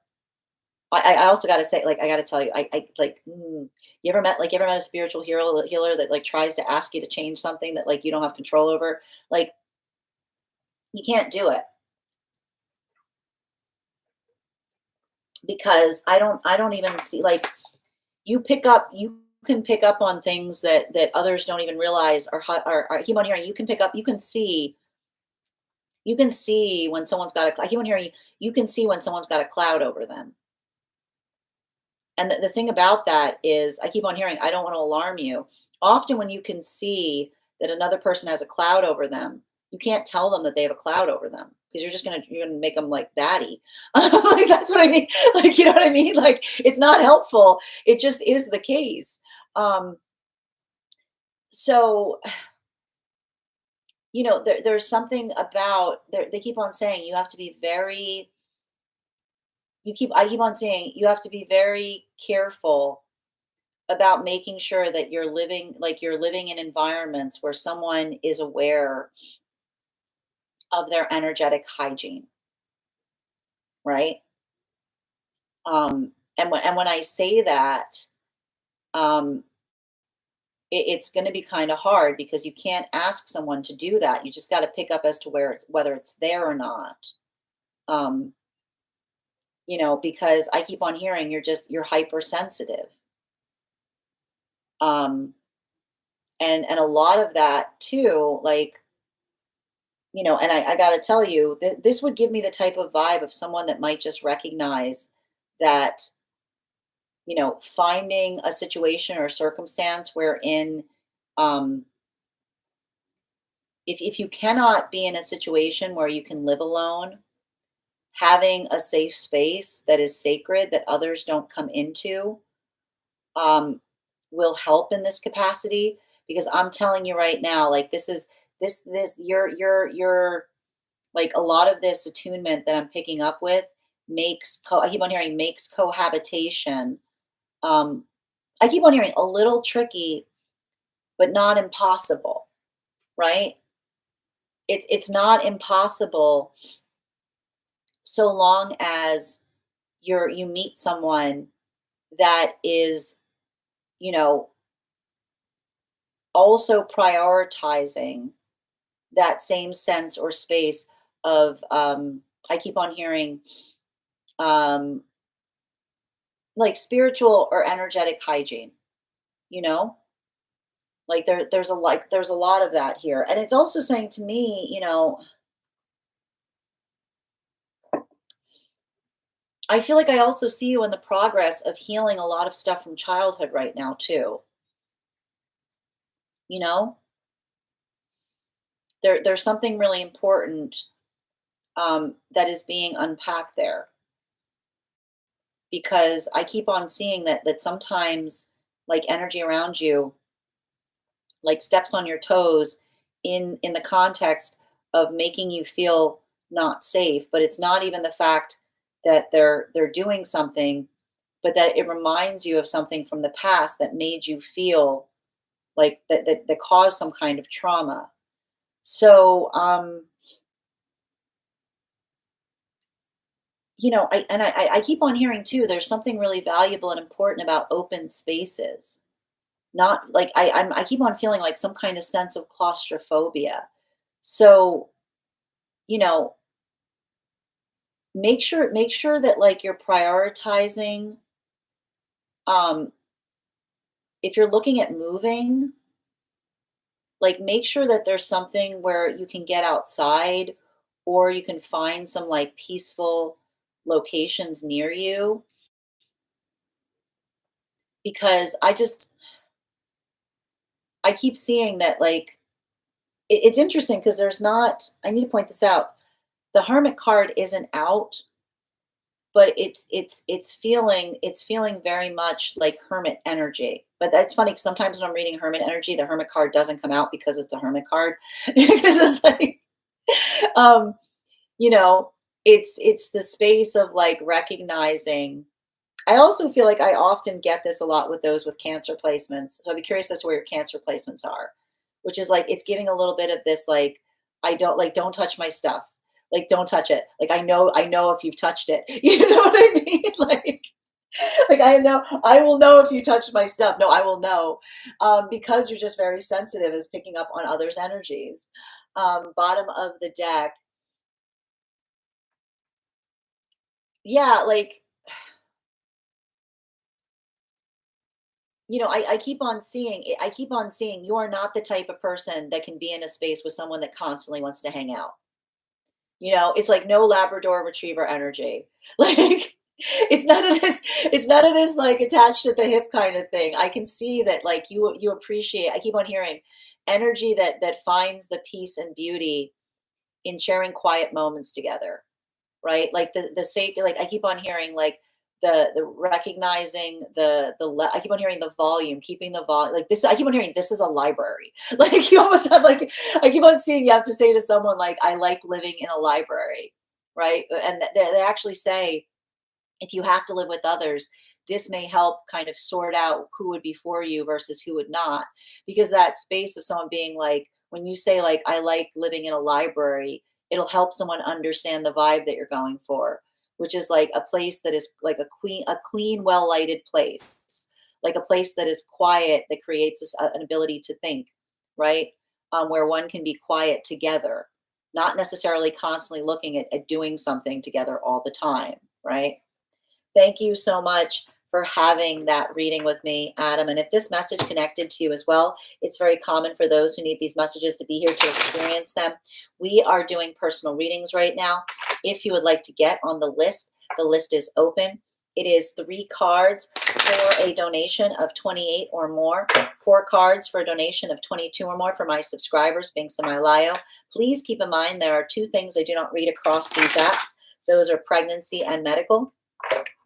Speaker 1: I also got to say, like, I got to tell you, I like, you ever met a spiritual healer that like tries to ask you to change something that like you don't have control over? Like, you can't do it because I don't even see like you can pick up on things that others don't even realize are human hearing. You can pick up, you can see when someone's got a human hearing, you can see when someone's got a cloud over them. And the thing about that is, I keep on hearing, I don't want to alarm you. Often, when you can see that another person has a cloud over them, you can't tell them that they have a cloud over them because you're gonna make them like batty. Like that's what I mean. Like you know what I mean. Like it's not helpful. It just is the case. Um, so there's something about they keep on saying you have to be very. I keep on saying you have to be very careful about making sure that you're living in environments where someone is aware of their energetic hygiene, right? And when I say that, um, it's going to be kind of hard because you can't ask someone to do that. You just got to pick up as to whether it's there or not. Um, because I keep on hearing you're hypersensitive. Um, and a lot of that too, like, and I got to tell you that this would give me the type of vibe of someone that might just recognize that, finding a situation or circumstance wherein, um, if you cannot be in a situation where you can live alone, having a safe space that is sacred that others don't come into, um, will help in this capacity. Because I'm telling you right now, like, this you're like, a lot of this attunement that I'm picking up with I keep on hearing makes cohabitation. Um, I keep on hearing a little tricky, but not impossible, right? It's not impossible so long as you meet someone that is, you know, also prioritizing that same sense or space of, I keep on hearing, um, like, spiritual or energetic hygiene, you know? Like, there's a lot of that here. And it's also saying to me, I feel like I also see you in the progress of healing a lot of stuff from childhood right now too. You know, there's something really important, that is being unpacked there, because I keep on seeing that sometimes, like, energy around you, like, steps on your toes in the context of making you feel not safe. But it's not even the fact that they're doing something, but that it reminds you of something from the past that made you feel like that caused some kind of trauma. So, I keep on hearing too, there's something really valuable and important about open spaces. Not like, I keep on feeling like some kind of sense of claustrophobia. So, you know, make sure that, like, you're prioritizing, um if you're looking at moving, like, make sure that there's something where you can get outside, or you can find some, like, peaceful locations near you. Because I keep seeing that, like, it's interesting because there's not I need to point this out. The Hermit card isn't out, but it's feeling very much like hermit energy. But that's funny 'cause sometimes when I'm reading hermit energy, the hermit card doesn't come out because it's a hermit card. Because it's like, um, you know, it's the space of, like, recognizing. I also feel like I often get this a lot with those with cancer placements. So I'd be curious as to where your cancer placements are, which is like, it's giving a little bit of this, like, don't touch my stuff. Like, don't touch it. Like, I know if you've touched it. You know what I mean? Like, I will know if you touched my stuff. No, I will know. Because you're just very sensitive as picking up on others' energies. Bottom of the deck. Yeah, like, I keep on seeing you are not the type of person that can be in a space with someone that constantly wants to hang out. It's like no Labrador retriever energy. Like, it's none of this, like, attached at the hip kind of thing. I can see that, like, you appreciate. I keep on hearing energy that finds the peace and beauty in sharing quiet moments together. Right? Like, the sake, like, I keep on hearing, like, the recognizing I keep on hearing the volume, keeping the volume, like, this. I keep on hearing this is a library. Like, you almost have, like, I keep on seeing you have to say to someone, like, I like living in a library, right? And they actually say, if you have to live with others, this may help kind of sort out who would be for you versus who would not. Because that space of someone being like, when you say, like, I like living in a library, it'll help someone understand the vibe that you're going for, which is like a place that is like a clean, well lighted place. like a place that is quiet that creates an ability to think, right? Where one can be quiet together, not necessarily constantly looking at doing something together all the time, right? Thank you so much for having that reading with me, Adam. And if this message connected to you as well, it's very common for those who need these messages to be here to experience them. We are doing personal readings right now. If you would like to get on the list is open. It is 3 cards for a donation of 28 or more, 4 cards for a donation of 22 or more for my subscribers, being semi-lio. Please keep in mind there are 2 things I do not read across these apps. Those are pregnancy and medical.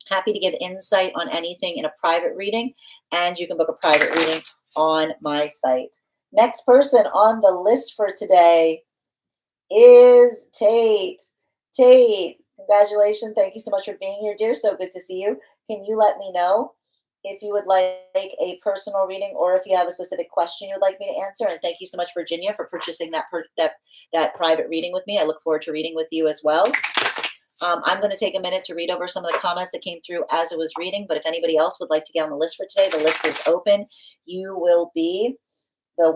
Speaker 1: Happy to give insight on anything in a private reading, and you can book a private reading on my site. Next person on the list for today is Tate. Tate, congratulations. Thank you so much for being here, dear. So good to see you. Can you let me know if you would like a personal reading or if you have a specific question you'd like me to answer? And thank you so much, Virginia, for purchasing that private reading with me. I look forward to reading with you as well. I'm going to take a minute to read over some of the comments that came through as it was reading, but if anybody else would like to get on the list for today, the list is open. You will be the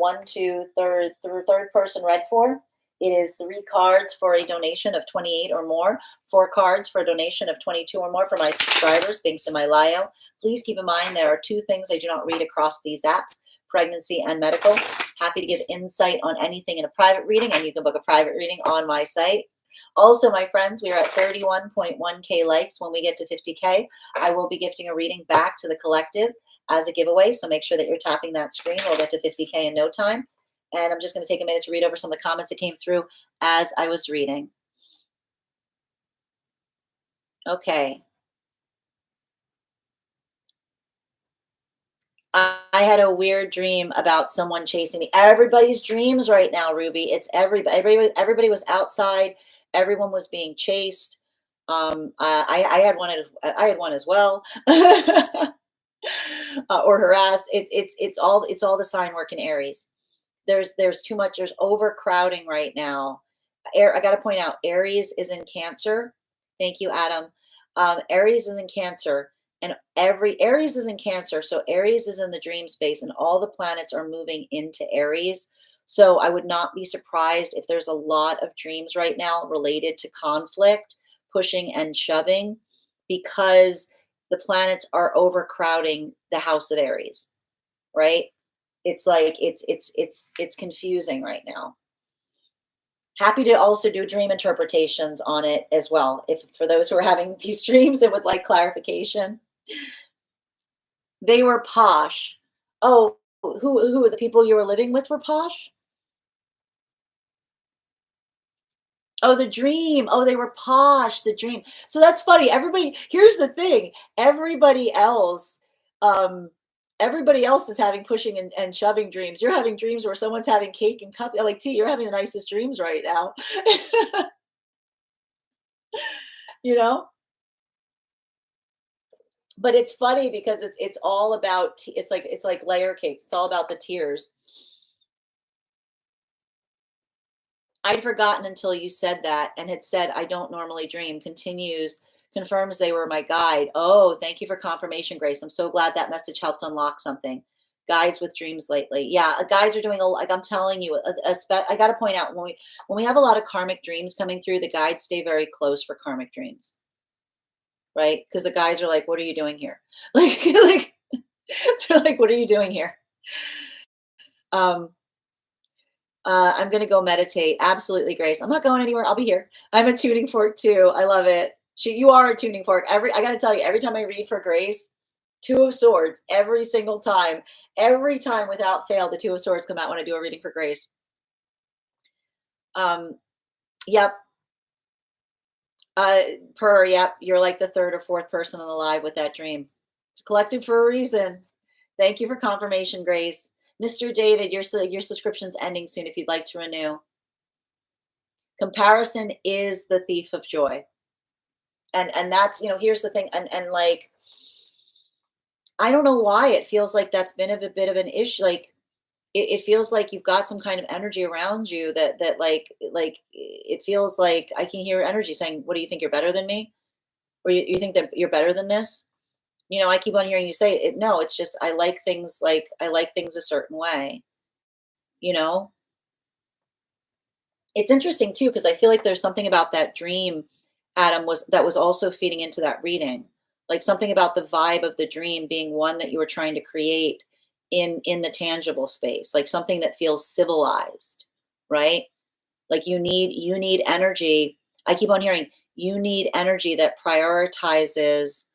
Speaker 1: third person read for. It is 3 cards for a donation of 28 or more, 4 cards for a donation of 22 or more for my subscribers, being semi-lio. Please keep in mind there are 2 things I do not read across these apps, pregnancy and medical. Happy to give insight on anything in a private reading, and you can book a private reading on my site. Also, my friends, we are at 31.1K likes. When we get to 50K, I will be gifting a reading back to the collective as a giveaway. So make sure that you're tapping that screen. We'll get to 50K in no time. And I'm just going to take a minute to read over some of the comments that came through as I was reading. Okay. I had a weird dream about someone chasing me. Everybody's dreams right now, Ruby. It's everybody was outside. Everyone was being chased. I had one. I had one as well, or harassed. It's all the sign work in Aries. There's too much. There's overcrowding right now. I got to point out, Aries is in Cancer. Thank you, Adam. Aries is in Cancer, and every Aries is in Cancer. So Aries is in the dream space, and all the planets are moving into Aries. So I would not be surprised if there's a lot of dreams right now related to conflict, pushing and shoving, because the planets are overcrowding the house of Aries, right? It's like it's confusing right now. Happy to also do dream interpretations on it as well, if for those who are having these dreams and would like clarification. They were posh. Oh, who the people you were living with were posh? Oh, the dream. Oh, they were posh, the dream. So that's funny. Here's the thing. Um, everybody else is having pushing and shoving dreams. You're having dreams where someone's having cake and cup, like tea. You're having the nicest dreams right now. you know? But it's funny because it's all about it's like layer cakes. It's all about the tears. I'd forgotten until you said that and had said, I don't normally dream. Continues, confirms they were my guide. Oh, thank you for confirmation, Grace. I'm so glad that message helped unlock something. Guides with dreams lately. Yeah, guides are doing like I'm telling you, I got to point out when we have a lot of karmic dreams coming through, the guides stay very close for karmic dreams, right? Because the guides are like, what are you doing here? Like they're like, what are you doing here? Um, I'm going to go meditate. Absolutely, Grace. I'm not going anywhere. I'll be here. I'm a tuning fork too. I love it. You are a tuning fork. I got to tell you, every time I read for Grace, 2 of Swords, every single time, without fail, the 2 of Swords come out when I do a reading for Grace. Yep. Yep. You're like the 3rd or 4th person on the live with that dream. It's collected for a reason. Thank you for confirmation, Grace. Mr. David, your subscription's ending soon if you'd like to renew. Comparison is the thief of joy. And that's, here's the thing. And like, I don't know why it feels like that's been a bit of an issue. Like it feels like you've got some kind of energy around you that like it feels like I can hear energy saying, what do you think, you're better than me? Or you think that you're better than this? I keep on hearing you say it. No, it's just I like things a certain way, you know? It's interesting too, because I feel like there's something about that dream, Adam, was also feeding into that reading. Like something about the vibe of the dream being one that you were trying to create in the tangible space, like something that feels civilized, right? Like you need energy. I keep on hearing you need energy that prioritizes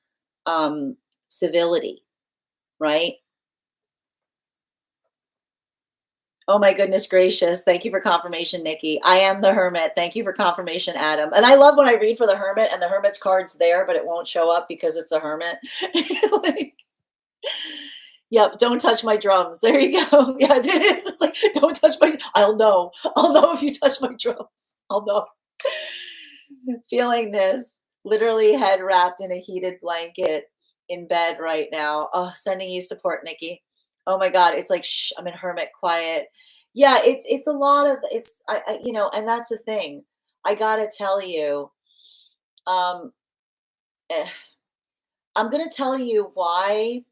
Speaker 1: um civility, right? Oh my goodness gracious. Thank you for confirmation, Nikki. I am the hermit. Thank you for confirmation, Adam. And I love when I read for the hermit and the hermit's card's there, but it won't show up because it's a hermit. Like, yep, don't touch my drums. There you go. Yeah, it is. It's like, don't touch my, I'll know. I'll know if you touch my drums. I'll know. Feeling this, literally head wrapped in a heated blanket in bed right now. Oh, sending you support, Nikki. Oh my God, it's like shh, I'm in hermit quiet. Yeah, it's a lot of it's and that's the thing. I gotta tell you, um, eh, I'm gonna tell you why.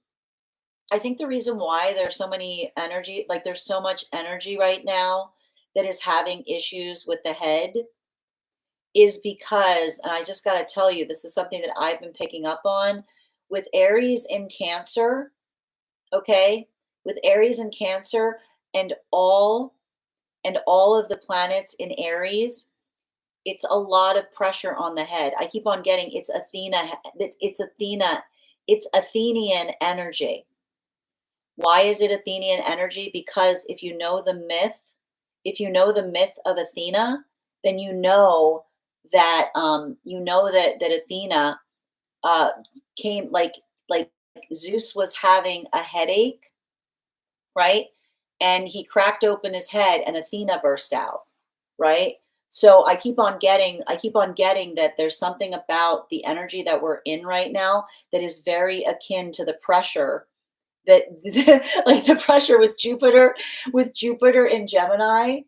Speaker 1: I think the reason why there's so many energy, like there's so much energy right now that is having issues with the head is because, and I just got to tell you, this is something that I've been picking up on with Aries in Cancer, okay? With Aries in Cancer and all of the planets in Aries, it's a lot of pressure on the head. I keep on getting it's Athenian energy. Why is it Athenian energy? Because if you know the myth of Athena, then you know that Athena uh, came like Zeus was having a headache, right? And he cracked open his head, and Athena burst out, right? So I keep on getting that there's something about the energy that we're in right now that is very akin to the pressure that like the pressure with Jupiter in Gemini,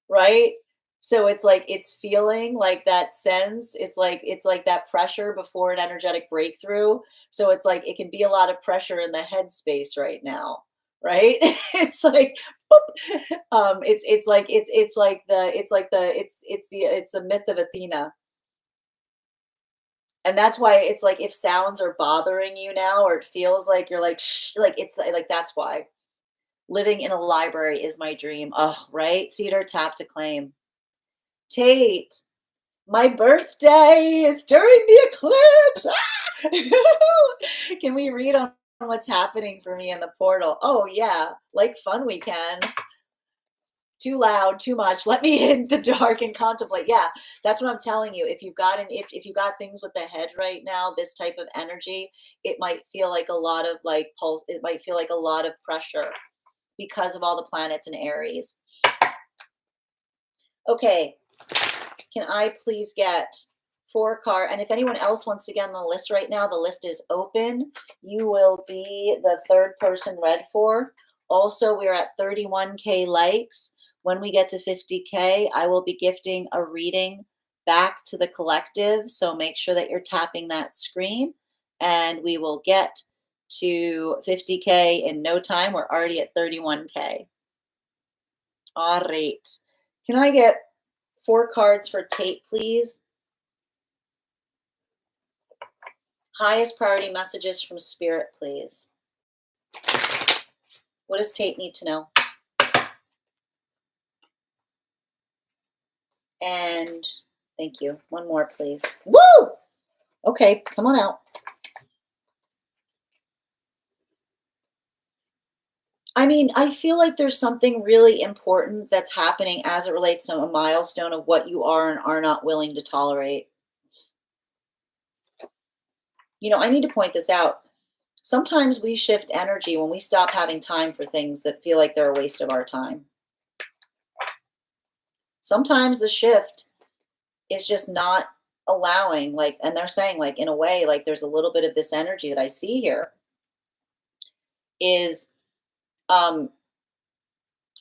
Speaker 1: right? So it's like it's feeling like that sense. It's like that pressure before an energetic breakthrough. So it's like it can be a lot of pressure in the headspace right now, right? It's like boop. It's the myth of Athena. And that's why it's like if sounds are bothering you now or it feels like you're like shh, like it's like that's why. Living in a library is my dream. Oh, right? Cedar tap to claim. Tate, my birthday is during the eclipse. Ah! Can we read on what's happening for me in the portal? Oh, yeah. Like fun we can. Too loud, too much. Let me in the dark and contemplate. Yeah, that's what I'm telling you. If you got things with the head right now, this type of energy, it might feel like a lot of like pulse. It might feel like a lot of pressure because of all the planets in Aries. Okay, can I please get 4 card? And if anyone else wants to get on the list right now, the list is open. You will be the third person read for. Also, we're at 31K likes. When we get to 50K, I will be gifting a reading back to the collective. So make sure that you're tapping that screen and we will get to 50K in no time. We're already at 31K. All right. Can I get 4 cards for Tate, please? Highest priority messages from Spirit, please. What does Tate need to know? And thank you. One more, please. Woo! Okay, come on out. I mean, I feel like there's something really important that's happening as it relates to a milestone of what you are and are not willing to tolerate. I need to point this out. Sometimes we shift energy when we stop having time for things that feel like they're a waste of our time. Sometimes the shift is just not allowing, like, and they're saying, like, in a way, like, there's a little bit of this energy that I see here is, um,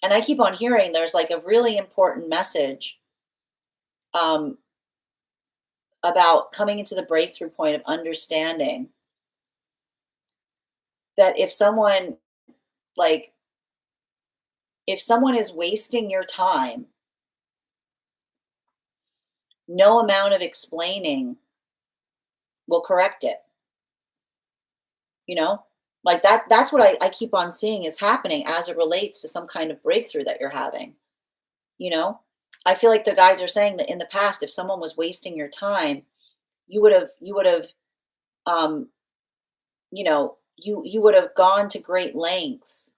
Speaker 1: and I keep on hearing there's like a really important message um, about coming into the breakthrough point of understanding that like, if someone is wasting your time, no amount of explaining will correct it, you know? Like that's what I keep on seeing is happening as it relates to some kind of breakthrough that you're having, you know? I feel like the guides are saying that in the past, if someone was wasting your time, you would have um, you would have gone to great lengths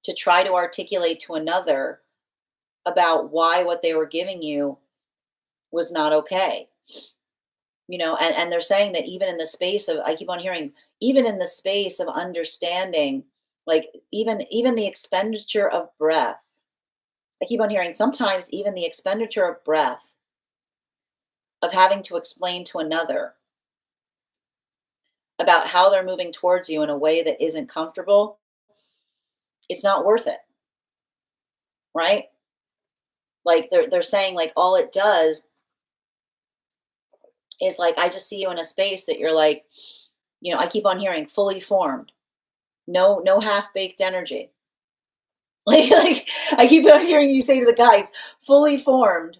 Speaker 1: to try to articulate to another about why what they were giving you was not okay. And they're saying that even in the space of, I keep on hearing, even in the space of understanding, like even the expenditure of breath, I keep on hearing sometimes even the expenditure of breath, of having to explain to another about how they're moving towards you in a way that isn't comfortable, it's not worth it, right? Like they're saying like all it does is, like, I just see you in a space that you're like, I keep on hearing fully formed, no half-baked energy. Like I keep on hearing you say to the guides, fully formed,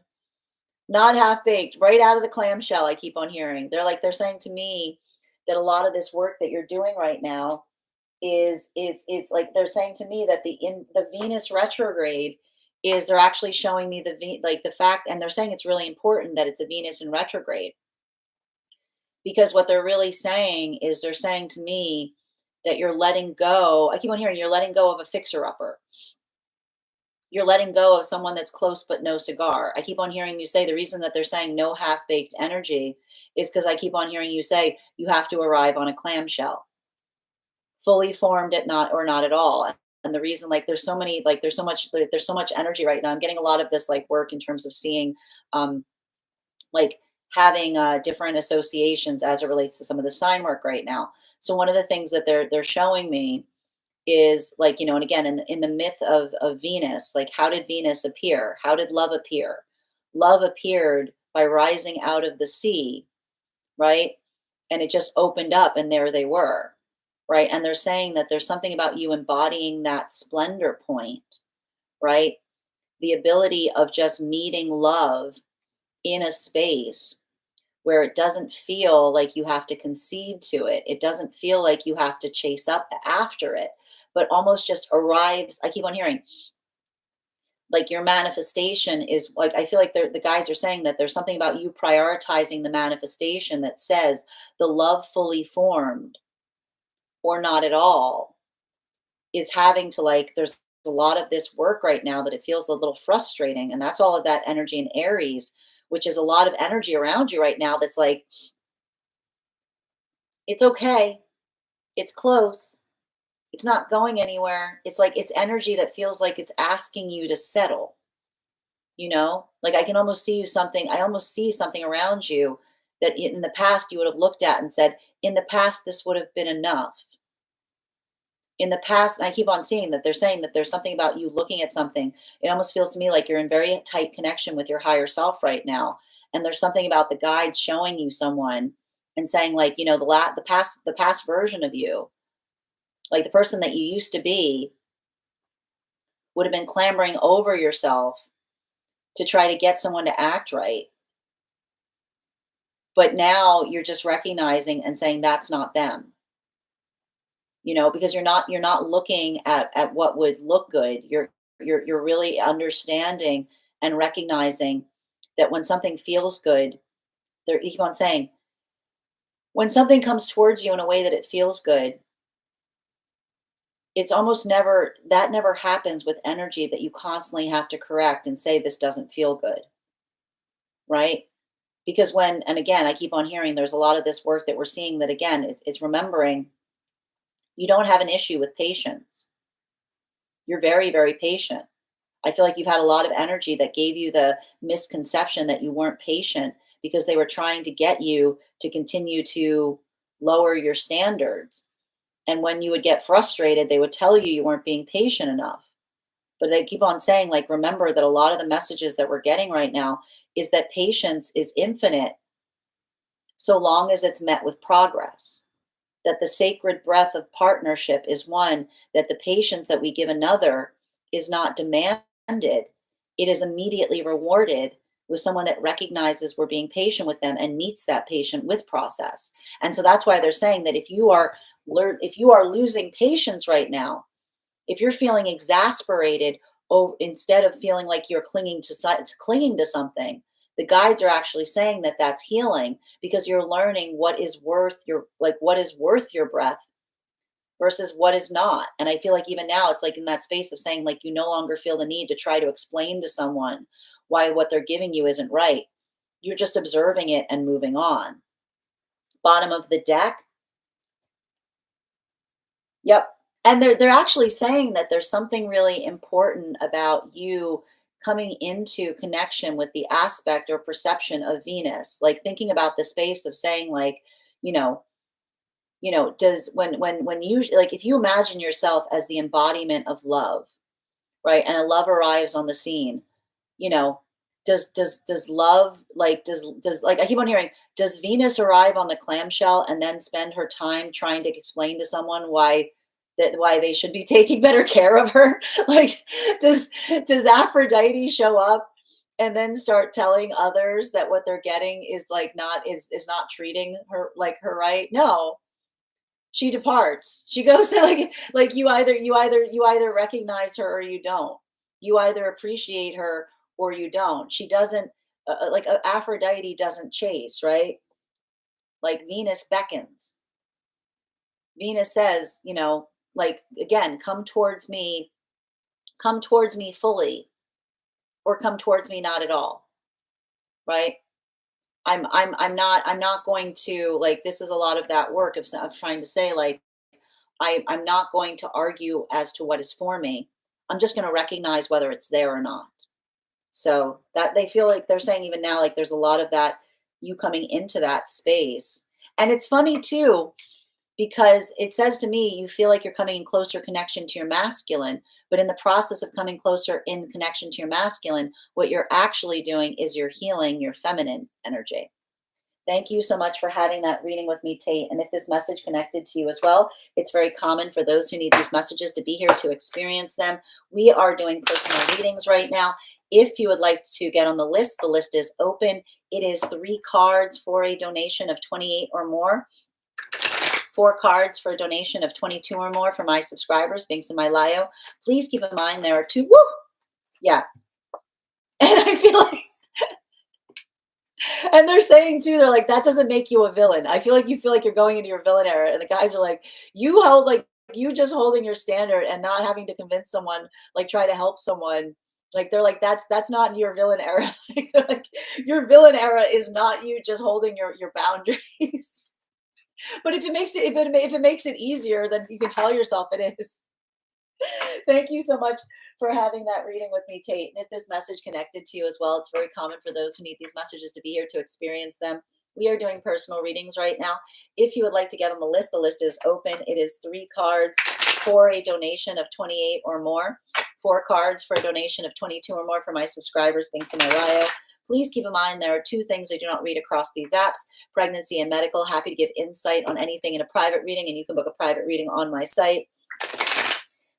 Speaker 1: not half-baked, right out of the clamshell. I keep on hearing. They're saying to me that a lot of this work that you're doing right now is it's like they're saying to me that the Venus retrograde is, they're actually showing me like the fact, and they're saying it's really important that it's a Venus in retrograde, because what they're really saying is, they're saying to me that you're letting go. I keep on hearing you're letting go of a fixer upper. You're letting go of someone that's close but no cigar. I keep on hearing you say the reason that they're saying no half-baked energy is because I keep on hearing you say you have to arrive on a clamshell, fully formed at not or not at all. And the reason, like, there's so many, like, there's so much energy right now. I'm getting a lot of this like work in terms of seeing um like having different associations as it relates to some of the sign work right now. So one of the things that they're showing me is, like, and again, in the myth of Venus, like, how did Venus appear? How did love appear? Love appeared by rising out of the sea, right? And it just opened up and there they were, right? And they're saying that there's something about you embodying that splendor point, right? The ability of just meeting love in a space where it doesn't feel like you have to concede to it. It doesn't feel like you have to chase up after it, but almost just arrives. I keep on hearing, like, your manifestation is, like, I feel like the guides are saying that there's something about you prioritizing the manifestation that says the love fully formed or not at all is having to, like, there's a lot of this work right now that it feels a little frustrating. And that's all of that energy in Aries, which is a lot of energy around you right now that's like, it's okay. It's close. It's not going anywhere. It's like it's energy that feels like it's asking you to settle, you know? Like, I can almost see you something, I almost see something around you that in the past you would have looked at and said, in the past, this would have been enough. In the past, and I keep on seeing that they're saying that there's something about you looking at something. It almost feels to me like you're in very tight connection with your higher self right now. And there's something about the guides showing you someone and saying, like, the past version of you, like the person that you used to be, would have been clambering over yourself to try to get someone to act right. But now you're just recognizing and saying that's not them, because you're not looking at what would look good. You're really understanding and recognizing that when something feels good, they keep on saying, when something comes towards you in a way that it feels good, it's almost never, that never happens with energy that you constantly have to correct and say this doesn't feel good, right? Because when, and again, I keep on hearing there's a lot of this work that we're seeing that, again, it's remembering you don't have an issue with patience. You're very, very patient. I feel like you've had a lot of energy that gave you the misconception that you weren't patient because they were trying to get you to continue to lower your standards. And when you would get frustrated, they would tell you you weren't being patient enough. But they keep on saying, like, remember that a lot of the messages that we're getting right now is that patience is infinite so long as it's met with progress. that the sacred breath of partnership is one that the patience that we give another is not demanded. It is immediately rewarded with someone that recognizes we're being patient with them and meets that patient with process. And so that's why they're saying that if you are losing patience right now, if you're feeling exasperated, instead of feeling like you're clinging to something, the guides are actually saying that that's healing because you're learning what is worth your breath versus what is not. And I feel like even now it's like in that space of saying like you no longer feel the need to try to explain to someone why what they're giving you isn't right. You're just observing it and moving on. Bottom of the deck. Yep. And they're actually saying that there's something really important about you coming into connection with the aspect or perception of Venus. Like thinking about the space of saying like, you know, does when you like if you imagine yourself as the embodiment of love, right? And a love arrives on the scene, you know, does love does like I keep on hearing, does Venus arrive on the clamshell and then spend her time trying to explain to someone why they should be taking better care of her? Like does does Aphrodite show up and then start telling others that what they're getting is like not is not treating her like her right? No, she departs. She goes to like you either recognize her or you don't. You either appreciate her or you don't. She doesn't Aphrodite doesn't chase, right? Like Venus beckons. Venus says, like again, come towards me fully or come towards me not at all, right? I'm not going to like this is a lot of that work of trying to say like I'm not going to argue as to what is for me. I'm just going to recognize whether it's there or not. So that they feel like they're saying even now, like there's a lot of that, you coming into that space. And it's funny too, because it says to me, you feel like you're coming in closer connection to your masculine, but in the process of coming closer in connection to your masculine, what you're actually doing is you're healing your feminine energy. Thank you so much for having that reading with me, Tate. And if this message connected to you as well, it's very common for those who need these messages to be here to experience them. We are doing personal readings right now. If you would like to get on the list is open. It is 3 cards for a donation of 28 or more. 4 cards for a donation of 22 or more for my subscribers, Binks in my Lio. Please keep in mind there are 2. Woo! Yeah. And I feel like and they're saying too, they're like, that doesn't make you a villain. I feel like you're going into your villain era. And the guys are like, you just holding your standard and not having to convince someone, like try to help someone. Like they're like, that's not your villain era. Like, they're like, your villain era is not you just holding your boundaries. But if it makes it easier, then you can tell yourself it is. Thank you so much for having that reading with me, Tate. And if this message connected to you as well, it's very common for those who need these messages to be here to experience them. We are doing personal readings right now. If you would like to get on the list is open. It is 3 cards for a donation of 28 or more. 4 cards for a donation of 22 or more for my subscribers, Binks in my Lio. Please keep in mind there are 2 things I do not read across these apps, pregnancy and medical. Happy to give insight on anything in a private reading, and you can book a private reading on my site.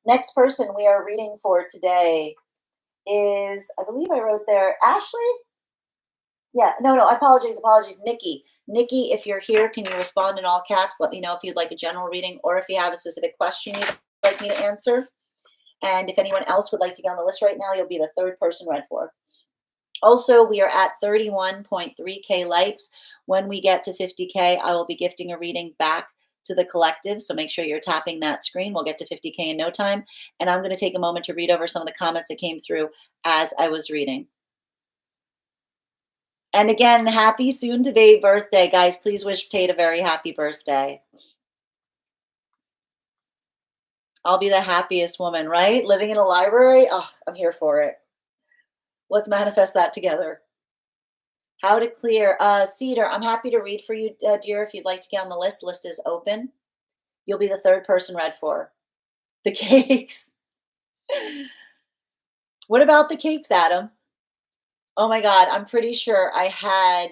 Speaker 1: Next person we are reading for today is, I believe I wrote there, Ashley? Yeah, no, apologies, Nikki. Nikki, if you're here, can you respond in all caps? Let me know if you'd like a general reading or if you have a specific question you'd like me to answer. And if anyone else would like to get on the list right now, you'll be the 3rd person read for. Also, we are at 31.3K likes. When we get to 50K, I will be gifting a reading back to the collective. So make sure you're tapping that screen. We'll get to 50K in no time. And I'm going to take a moment to read over some of the comments that came through as I was reading. And again, happy soon to be birthday, guys. Please wish Tate a very happy birthday. I'll be the happiest woman, right? Living in a library. Oh, I'm here for it. Let's manifest that together. How to clear. Cedar, I'm happy to read for you, dear. If you'd like to get on the list is open. You'll be the 3rd person read for. The cakes. What about the cakes, Adam? Oh my God, I'm pretty sure I have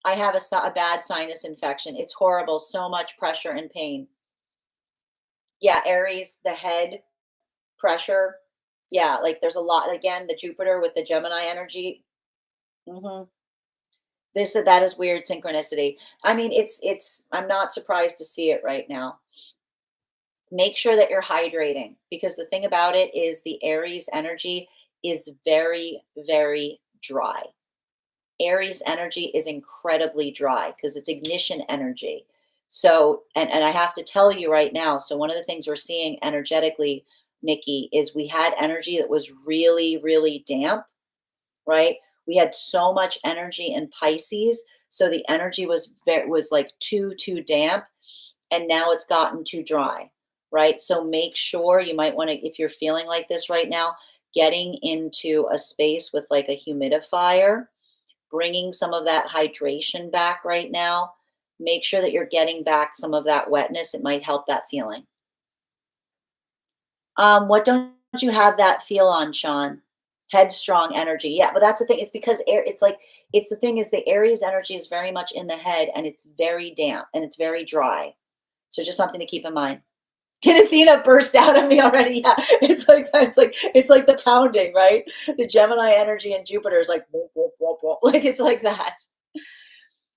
Speaker 1: a bad sinus infection. It's horrible. So much pressure and pain. Yeah, Aries, the head pressure. Yeah, like there's a lot again, the Jupiter with the Gemini energy. Mhm. That is weird synchronicity. I mean, it's I'm not surprised to see it right now. Make sure that you're hydrating because the thing about it is the Aries energy is very, very dry. Aries energy is incredibly dry because it's ignition energy. So, and I have to tell you right now, so one of the things we're seeing energetically, Nikki, is we had energy that was really, really damp, right? We had so much energy in Pisces, so the energy was like too damp, and now it's gotten too dry, right? So make sure you might want to, if you're feeling like this right now, getting into a space with like a humidifier, bringing some of that hydration back right now. Make sure that you're getting back some of that wetness. It might help that feeling. What don't you have that feel on, Sean? Headstrong energy. Yeah, but that's the thing. It's because it's like, it's the thing is the Aries energy is very much in the head and it's very damp and it's very dry. So just something to keep in mind. Athena burst out at me already. Yeah, it's like it's like the pounding, right? The Gemini energy and Jupiter is like whoop, whoop, whoop, whoop. Like it's like that.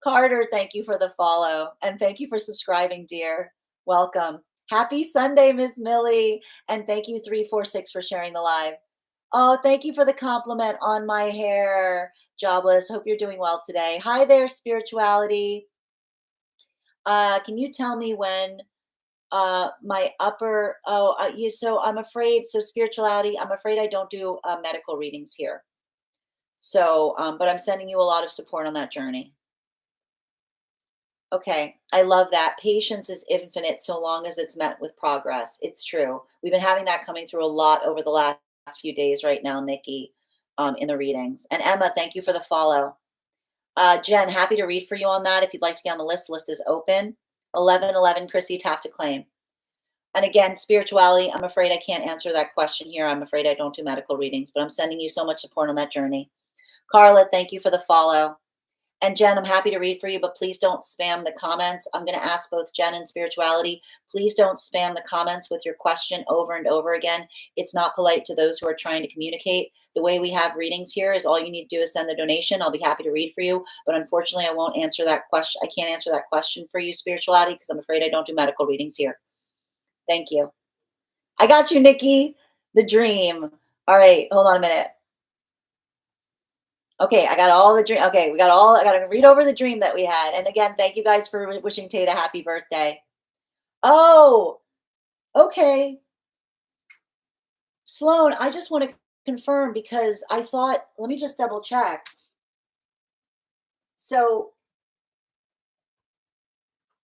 Speaker 1: Carter, thank you for the follow and thank you for subscribing, dear. Welcome. Happy Sunday, Miss Millie, and thank you 346 for sharing the live. Oh, thank you for the compliment on my hair. Jobless. Hope you're doing well today. Hi there, spirituality. Can you tell me when my upper you so I'm afraid so spirituality I'm afraid I don't do medical readings here, so but I'm sending you a lot of support on that journey. Okay, I love that. Patience is infinite so long as it's met with progress. It's true. We've been having that coming through a lot over the last few days right now, Nikki, in the readings. And Emma, thank you for the follow. Jen, happy to read for you on that. If you'd like to get on the list is open. 1111 Chrissy, tap to claim. And again, spirituality, I'm afraid I can't answer that question here. I'm afraid I don't do medical readings, but I'm sending you so much support on that journey. Carla, thank you for the follow. And Jen, I'm happy to read for you, but please don't spam the comments. I'm going to ask both Jen and spirituality. Please don't spam the comments with your question over and over again. It's not polite to those who are trying to communicate. The way we have readings here is all you need to do is send the donation. I'll be happy to read for you, but unfortunately, I won't answer that question. I can't answer that question for you, spirituality, because I'm afraid I don't do medical readings here. Thank you. I got you, Nikki. The dream. All right, hold on a minute. Okay, I got all the dream. Okay, I got to read over the dream that we had. And again, thank you guys for wishing Tate a happy birthday. Oh, okay. Sloan, I just want to confirm because I thought, let me just double check. So,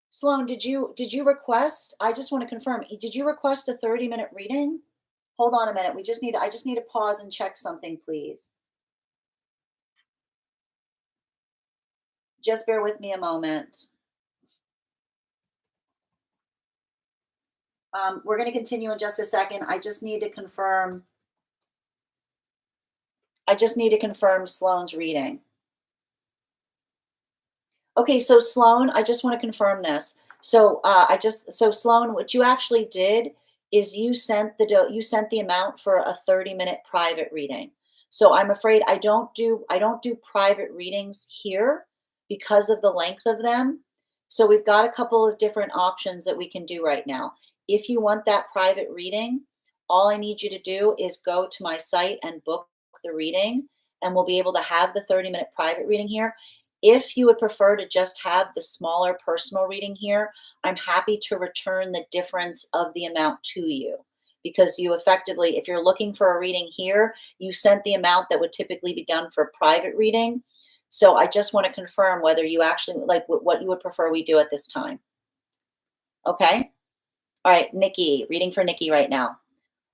Speaker 1: Sloan, did you request? I just want to confirm. Did you request a 30-minute reading? Hold on a minute. I just need to pause and check something, please. Just bear with me a moment. We're going to continue in just a second. I just need to confirm Sloan's reading. Okay, so Sloan, I just want to confirm this. So Sloan, what you actually did is you sent the amount for a 30-minute private reading. So I'm afraid I don't do private readings here because of the length of them. So we've got a couple of different options that we can do right now. If you want that private reading, all I need you to do is go to my site and book the reading, and we'll be able to have the 30-minute private reading here. If you would prefer to just have the smaller personal reading here, I'm happy to return the difference of the amount to you because you effectively, if you're looking for a reading here, you sent the amount that would typically be done for a private reading. So I just want to confirm whether you actually like what you would prefer we do at this time. Okay. All right, Nikki, reading for Nikki right now.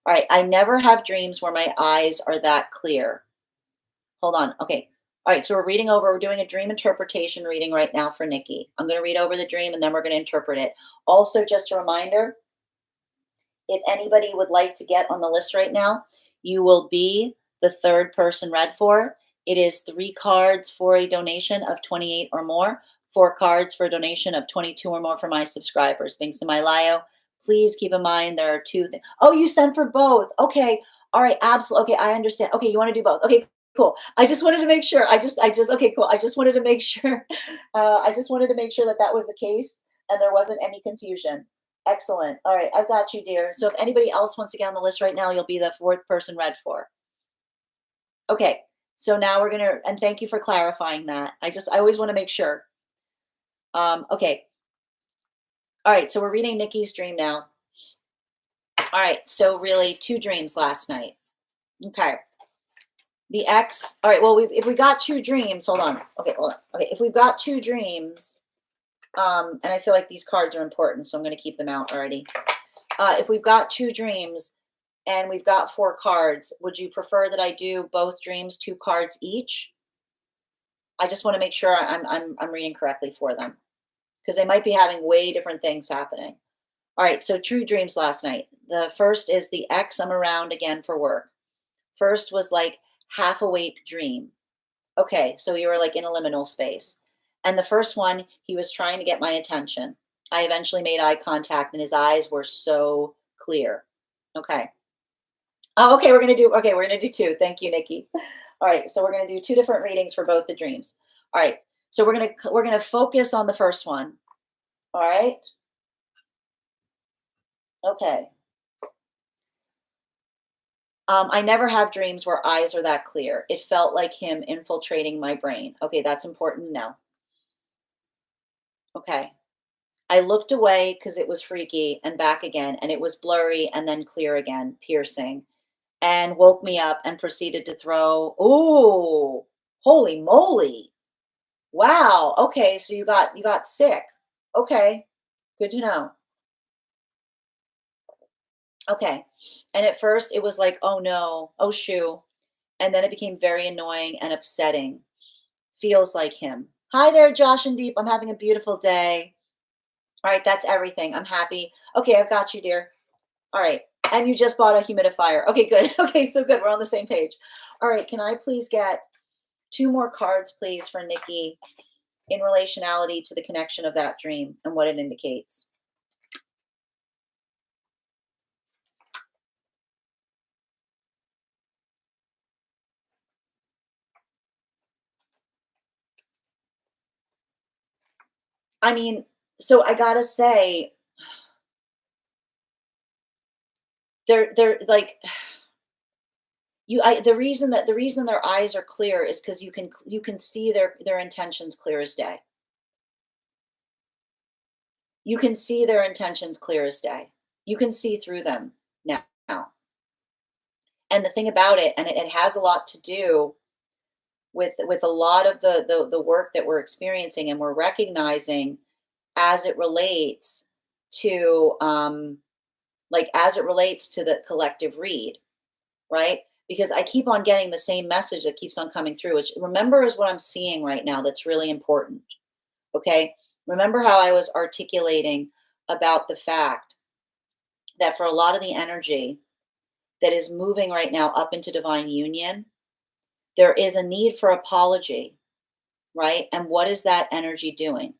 Speaker 1: All right, I never have dreams where my eyes are that clear. Hold on. Okay. All right. So we're doing a dream interpretation reading right now for Nikki. I'm going to read over the dream and then we're going to interpret it. Also, just a reminder, if anybody would like to get on the list right now, you will be the third person read for. It is 3 cards for a donation of 28 or more, 4 cards for a donation of 22 or more for my subscribers. Binks and Malayo, Please keep in mind there are two things. Oh, you sent for both. Okay. All right. Absolutely. Okay. I understand. Okay. You want to do both. Okay. Cool. I just wanted to make sure. Okay, cool. I just wanted to make sure. I just wanted to make sure that that was the case and there wasn't any confusion. Excellent. All right. I've got you, dear. So if anybody else wants to get on the list right now, you'll be the fourth person read for. Okay. So now we're going to, and thank you for clarifying that. I always want to make sure. Okay. All right. So we're reading Nikki's dream now. All right, so really two dreams last night. Okay. The X, all right, well, if we got two dreams, hold on. Okay, hold on. Okay, if we've got two dreams, and I feel like these cards are important, so I'm going to keep them out already. If we've got two dreams and we've got four cards, would you prefer that I do both dreams, two cards each? I just want to make sure I'm reading correctly for them because they might be having way different things happening. All right, so true dreams last night. The first is the X, I'm around again for work. First was like half awake dream. Okay, so you were like in a liminal space. And the first one, he was trying to get my attention. I eventually made eye contact and his eyes were so clear. Okay. Oh, okay, we're gonna do two. Thank you, Nikki. All right, so we're gonna do two different readings for both the dreams. All right, so we're gonna focus on the first one. All right. Okay. I never have dreams where eyes are that clear. It felt like him infiltrating my brain. Okay, that's important to know. Okay. I looked away because it was freaky and back again, and it was blurry and then clear again, piercing, and woke me up and proceeded to throw. Ooh, holy moly. Wow. Okay, so you got sick. Okay. Good to know. Okay. And at first it was like, oh no, oh shoo. And then it became very annoying and upsetting. Feels like him. Hi there, Josh and Deep. I'm having a beautiful day. All right, that's everything. I'm happy. Okay, I've got you, dear. All right. And you just bought a humidifier. Okay, good. Okay, so good. We're on the same page. All right, can I please get two more cards, please, for Nikki in relationality to the connection of that dream and what it indicates? I mean, so I gotta say, they're like the reason their eyes are clear is because you can see their intentions clear as day. You can see their intentions clear as day. You can see through them now. And the thing about it, and it has a lot to do with a lot of the work that we're experiencing and we're recognizing as it relates to as it relates to the collective read, right? Because I keep on getting the same message that keeps on coming through, which remember is what I'm seeing right now that's really important. Okay. Remember how I was articulating about the fact that for a lot of the energy that is moving right now up into divine union, there is a need for apology, right? And what is that energy doing?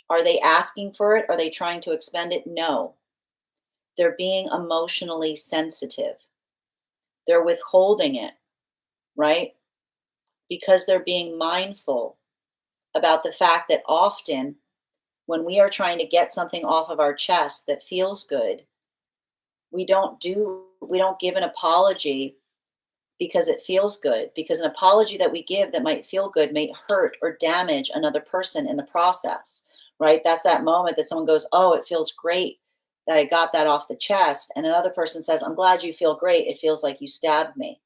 Speaker 1: Are they asking for it? Are they trying to expend it? No. They're being emotionally sensitive. They're withholding it, right? Because they're being mindful about the fact that often when we are trying to get something off of our chest that feels good, we don't give an apology because it feels good, because an apology that we give that might feel good may hurt or damage another person in the process, right? That's that moment that someone goes, oh, it feels great that I got that off the chest, and another person says, I'm glad you feel great, it feels like you stabbed me.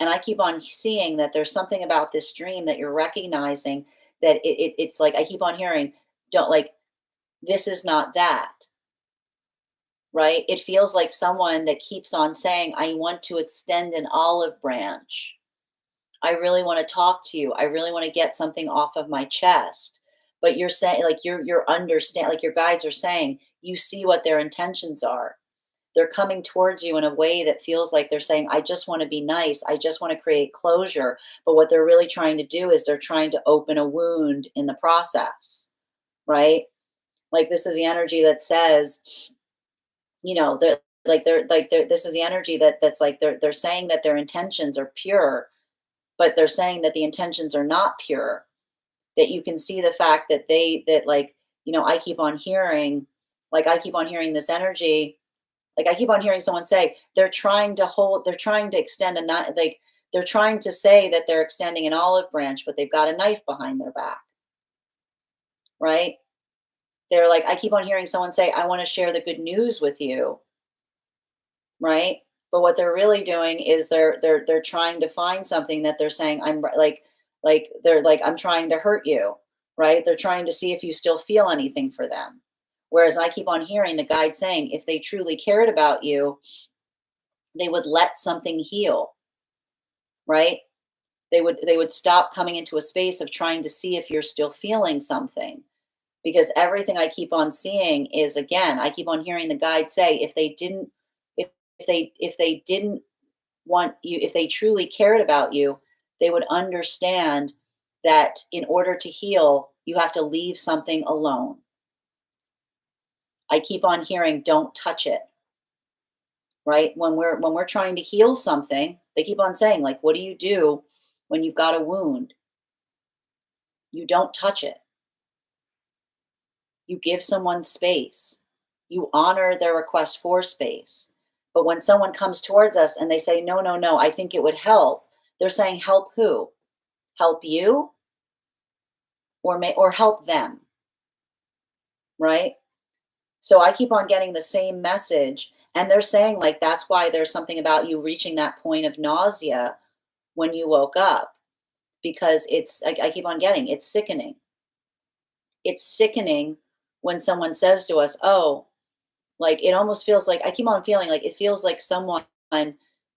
Speaker 1: And I keep on seeing that there's something about this dream that you're recognizing that it's like I keep on hearing, don't like, this is not that, right? It feels like someone that keeps on saying, I want to extend an olive branch. I really want to talk to you. I really want to get something off of my chest. But you're saying, like, you're understand, like your guides are saying, you see what their intentions are. They're coming towards you in a way that feels like they're saying, I just want to be nice. I just want to create closure. But what they're really trying to do is they're trying to open a wound in the process, right? Like this is the energy that says, this is the energy that's like they're saying that their intentions are pure, but they're saying that the intentions are not pure. That you can see the fact that I keep on hearing, I keep on hearing this energy. Like I keep on hearing someone say they're trying to extend a knife, they're trying to say that they're extending an olive branch, but they've got a knife behind their back, right? They're like, I keep on hearing someone say, I want to share the good news with you, right? But what they're really doing is they're trying to find something that they're saying, they're like, I'm trying to hurt you, right? They're trying to see if you still feel anything for them. Whereas I keep on hearing the guide saying, if they truly cared about you, they would let something heal, right? They would stop coming into a space of trying to see if you're still feeling something. Because everything I keep on seeing is, again, I keep on hearing the guide say, if they didn't want you, if they truly cared about you, they would understand that in order to heal, you have to leave something alone. I keep on hearing, don't touch it, right? When we're trying to heal something, they keep on saying, like, what do you do when you've got a wound? You don't touch it. You give someone space. You honor their request for space. But when someone comes towards us and they say, no, no, no, I think it would help, they're saying, help who? Help you or help them, right? So I keep on getting the same message. And they're saying, like, that's why there's something about you reaching that point of nausea when you woke up, because I keep on getting, it's sickening. It's sickening when someone says to us, oh, like, it almost feels like, I keep on feeling like it feels like someone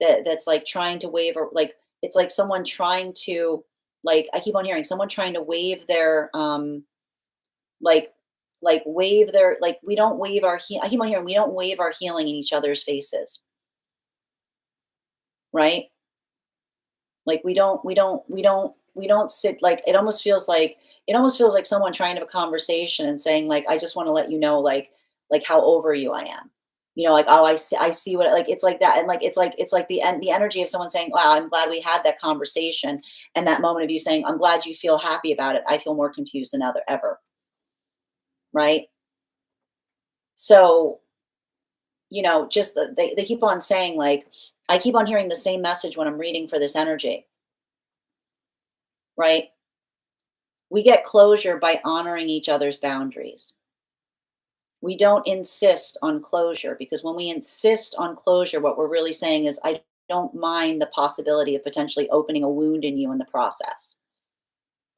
Speaker 1: that's like trying to wave, or like it's like someone trying to, like, I keep on hearing someone trying to wave their like wave their, like, we don't wave our I keep on hearing, we don't wave our healing in each other's faces, right? Like we don't sit, like, it almost feels like someone trying to have a conversation and saying, like, I just want to let you know, like how over you I am. Like, oh, I see what, like, it's like that. And like it's like the energy of someone saying, wow, I'm glad we had that conversation. And that moment of you saying, I'm glad you feel happy about it. I feel more confused than ever. Right. So, just they keep on saying, like, I keep on hearing the same message when I'm reading for this energy, right? We get closure by honoring each other's boundaries. We don't insist on closure, because when we insist on closure, what we're really saying is, I don't mind the possibility of potentially opening a wound in you in the process,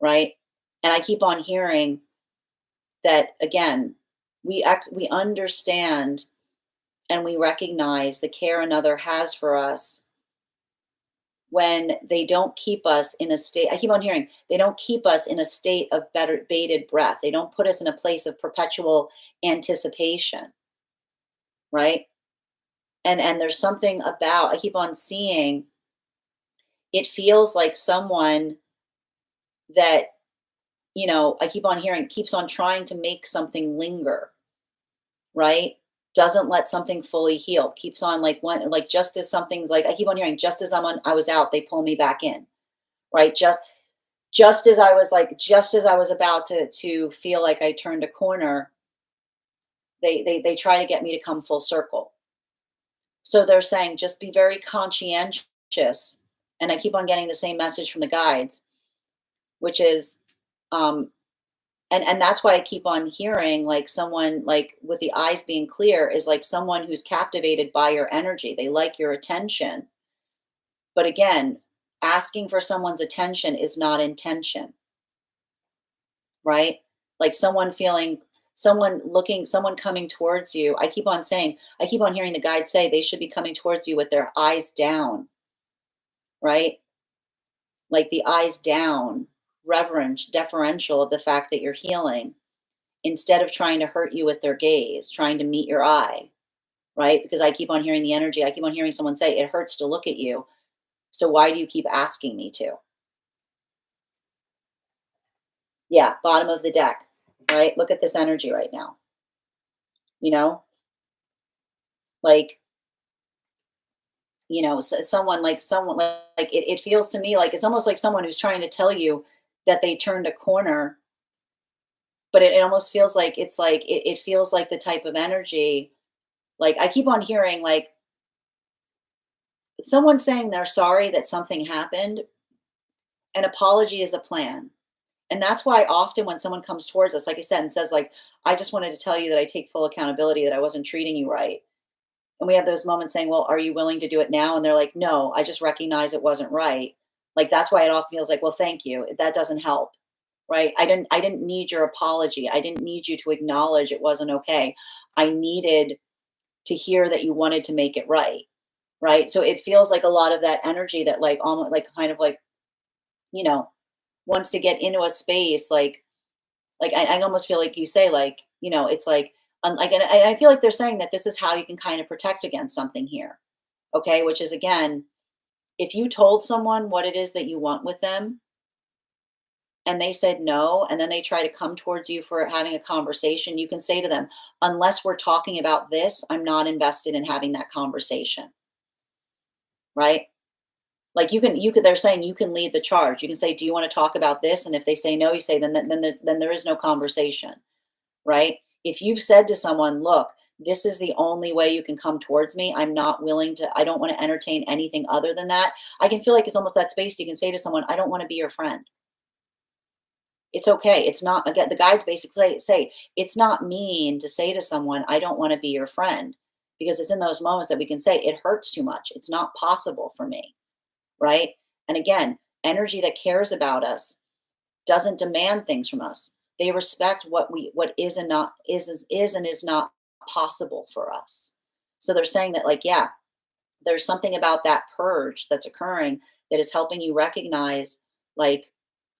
Speaker 1: right? And I keep on hearing that, again, we understand and we recognize the care another has for us when they don't keep us in a state. I keep on hearing, they don't keep us in a state of better bated breath. They don't put us in a place of perpetual anticipation, right? And there's something about, I keep on seeing, it feels like someone that, I keep on hearing, keeps on trying to make something linger, right? Doesn't let something fully heal. Keeps on, like, one, like, just as something's like, I keep on hearing, just as I was out, they pull me back in, right? Just as I was about to feel like I turned a corner, they try to get me to come full circle. So they're saying, just be very conscientious. And I keep on getting the same message from the guides, which is, um, and that's why I keep on hearing, like, someone, like, with the eyes being clear, is like someone who's captivated by your energy. They like your attention. But again, asking for someone's attention is not intention, right? Like someone coming towards you. I keep on hearing the guides say they should be coming towards you with their eyes down, right? Like the eyes down, reverent, deferential of the fact that you're healing, instead of trying to hurt you with their gaze, trying to meet your eye, right? Because I keep on hearing the energy. I keep on hearing someone say, it hurts to look at you. So why do you keep asking me to? Yeah, bottom of the deck, right? Look at this energy right now. you know, like, someone like it feels to me like it's almost like someone who's trying to tell you that they turned a corner, but it almost feels like it feels like the type of energy. Like I keep on hearing like someone saying they're sorry that something happened. An apology is a plan. And that's why often when someone comes towards us, like I said, and says like, I just wanted to tell you that I take full accountability that I wasn't treating you right. And we have those moments saying, well, are you willing to do it now? And they're like, no, I just recognize it wasn't right. Like that's why it often feels like, well, thank you. That doesn't help. Right. I didn't need your apology. I didn't need you to acknowledge it wasn't okay. I needed to hear that you wanted to make it right. Right. So it feels like a lot of that energy that like almost like kind of like, you know, wants to get into a space like I almost feel like you say like, it's like like and I feel like they're saying that this is how you can kind of protect against something here. Okay, which is again, if you told someone what it is that you want with them and they said no, and then they try to come towards you for having a conversation, you can say to them, unless we're talking about this, I'm not invested in having that conversation. Right? Like you could they're saying you can lead the charge. You can say, do you want to talk about this? And if they say no, you say then there is no conversation. Right? If you've said to someone, look, this is the only way you can come towards me. I don't want to entertain anything other than that. I can feel like it's almost that space you can say to someone, I don't want to be your friend. It's okay. It's not, again, the guides basically say it's not mean to say to someone, I don't want to be your friend, because it's in those moments that we can say it hurts too much. It's not possible for me. Right? And again, energy that cares about us doesn't demand things from us. They respect what is and not is and is not possible for us. So they're saying that like, yeah, there's something about that purge that's occurring that is helping you recognize like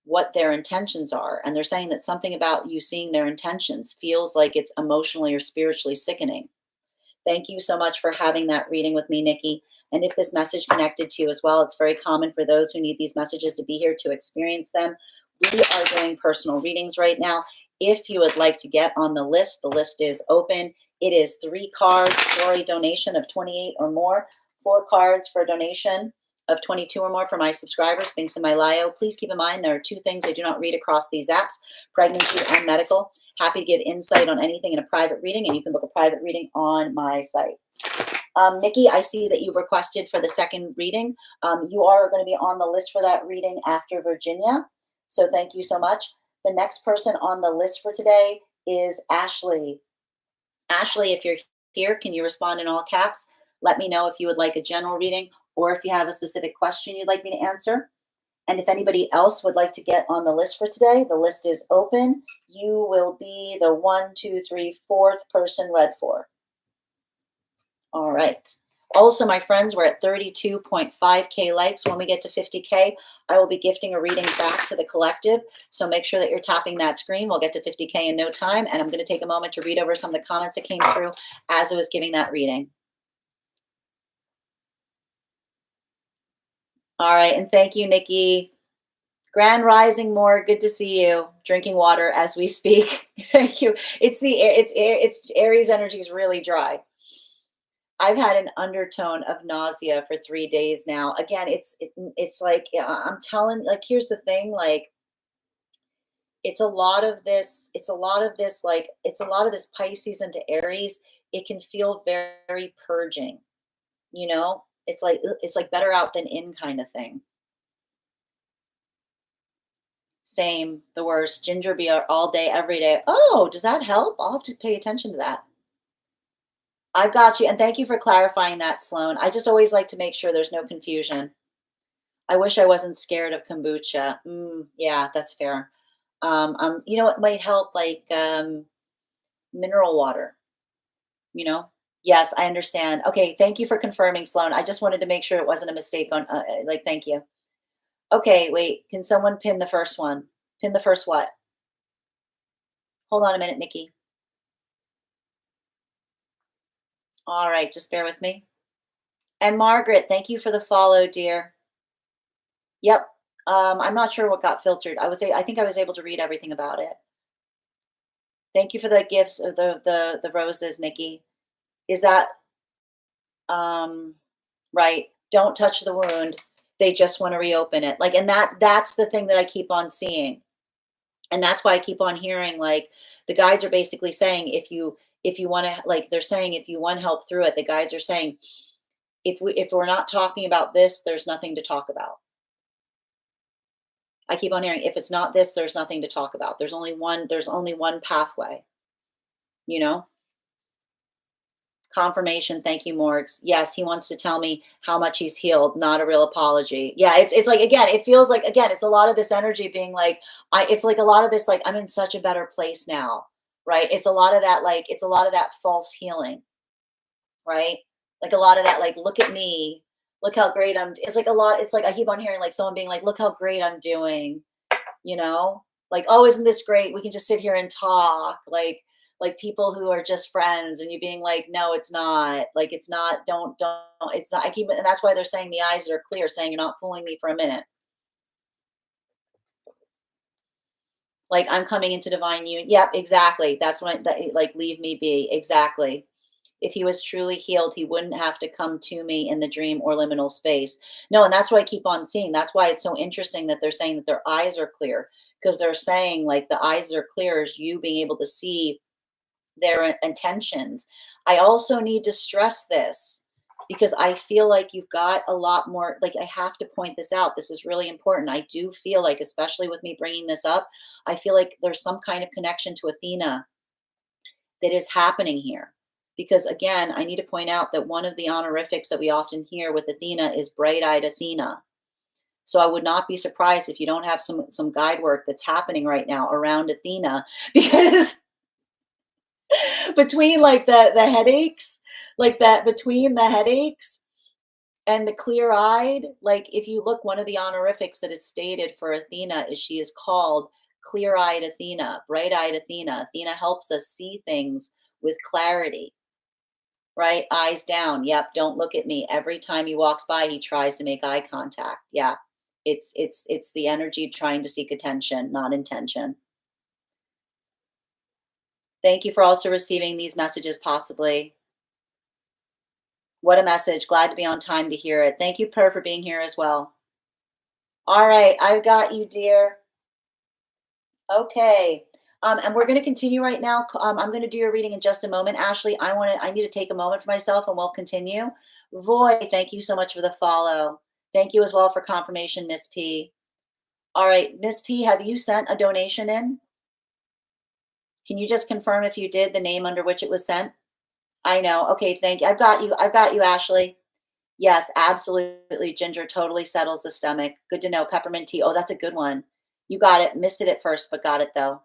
Speaker 1: what their intentions are. And they're saying that something about you seeing their intentions feels like it's emotionally or spiritually sickening. Thank you so much for having that reading with me, Nikki. And if this message connected to you as well, it's very common for those who need these messages to be here to experience them. We are doing personal readings right now. If you would like to get on the list is open. It is 3 cards for a donation of 28 or more, 4 cards for a donation of 22 or more for my subscribers, Binks and my Lio. Please keep in mind there are 2 things I do not read across these apps, pregnancy and medical. Happy to give insight on anything in a private reading, and you can book a private reading on my site. Nikki, I see that you requested for the second reading. You are going to be on the list for that reading after Virginia. So thank you so much. The next person on the list for today is Ashley. Ashley, if you're here, can you respond in all caps? Let me know if you would like a general reading or if you have a specific question you'd like me to answer. And if anybody else would like to get on the list for today, the list is open. You will be the 1, 2, 3, 4th person read for. All right. Also, my friends, we're at 32.5K likes. When we get to 50K, I will be gifting a reading back to the collective. So make sure that you're tapping that screen. We'll get to 50K in no time. And I'm going to take a moment to read over some of the comments that came through as I was giving that reading. All right. And thank you, Nikki. Grand Rising more. Good to see you. Drinking water as we speak. Thank you. It's Aries energy is really dry. I've had an undertone of nausea for 3 days now. Again, it's like I'm telling. Like, here's the thing. Like, it's a lot of this. It's a lot of this. Like, it's a lot of this Pisces into Aries. It can feel very purging. It's like better out than in kind of thing. Same, the worst. Ginger beer all day, every day. Oh, does that help? I'll have to pay attention to that. I've got you. And thank you for clarifying that, Sloan. I just always like to make sure there's no confusion. I wish I wasn't scared of kombucha. Yeah, that's fair. You know what might help? Like mineral water, you know? Yes, I understand. Okay, thank you for confirming, Sloan. I just wanted to make sure it wasn't a mistake on, like, thank you. Okay, wait, can someone pin the first one? Pin the first what? Hold on a minute, Nikki. All right, just bear with me. And Margaret, thank you for the follow, dear. Yep. I'm not sure what got filtered. I think I was able to read everything about it. Thank you for the gifts of the roses, Nikki. Is that right? Don't touch the wound. They just want to reopen it. Like, and that's the thing that I keep on seeing. And that's why I keep on hearing, like, the guides are basically saying, if you want to, like, they're saying if you want help through it, the guides are saying, if we're not talking about this, there's nothing to talk about. I keep on hearing, if it's not this, there's nothing to talk about. There's only one pathway, you know? Confirmation, thank you, Morgs. Yes, he wants to tell me how much he's healed, not a real apology. Yeah, it's like, again, it feels like, again, it's a lot of this energy being like, it's like a lot of this, like, I'm in such a better place now, right? It's a lot of that, like, it's a lot of that false healing, right? Like a lot of that, like, look at me, look how great it's like a lot, it's like I keep on hearing like someone being like, look how great I'm doing, you know? Like, oh, isn't this great? We can just sit here and talk, like people who are just friends, and you being like, no, it's not. Like, it's not, don't, it's not. I keep, and that's why they're saying the eyes are clear, saying you're not fooling me for a minute. Like, I'm coming into divine union. Yep, exactly. That's when like, leave me be. Exactly. If he was truly healed, he wouldn't have to come to me in the dream or liminal space. No, and that's what I keep on seeing. That's why it's so interesting that they're saying that their eyes are clear, because they're saying like the eyes are clear is you being able to see their intentions. I also need to stress this because I feel like you've got a lot more, like, I have to point this out. This is really important. I do feel like, especially with me bringing this up, I feel like there's some kind of connection to Athena that is happening here. Because again, I need to point out that one of the honorifics that we often hear with Athena is bright-eyed Athena. So I would not be surprised if you don't have some guide work that's happening right now around Athena, because between like the headaches, like that, between the headaches and the clear-eyed, like, if you look, one of the honorifics that is stated for Athena is she is called clear-eyed Athena, bright-eyed Athena. Athena helps us see things with clarity, right? Eyes down. Yep, don't look at me. Every time he walks by, he tries to make eye contact. Yeah. It's the energy trying to seek attention, not intention. Thank you for also receiving these messages, possibly. What a message. Glad to be on time to hear it. Thank you, Per, for being here as well. All right, I've got you, dear. Okay. And we're going to continue right now. I'm going to do your reading in just a moment. Ashley, I need to take a moment for myself and we'll continue. Roy, thank you so much for the follow. Thank you as well for confirmation, Miss P. All right, Miss P, have you sent a donation in? Can you just confirm if you did, the name under which it was sent? I know. Okay, thank you. I've got you. I've got you, Ashley. Yes, absolutely. Ginger totally settles the stomach. Good to know. Peppermint tea. Oh, that's a good one. You got it. Missed it at first, but got it though.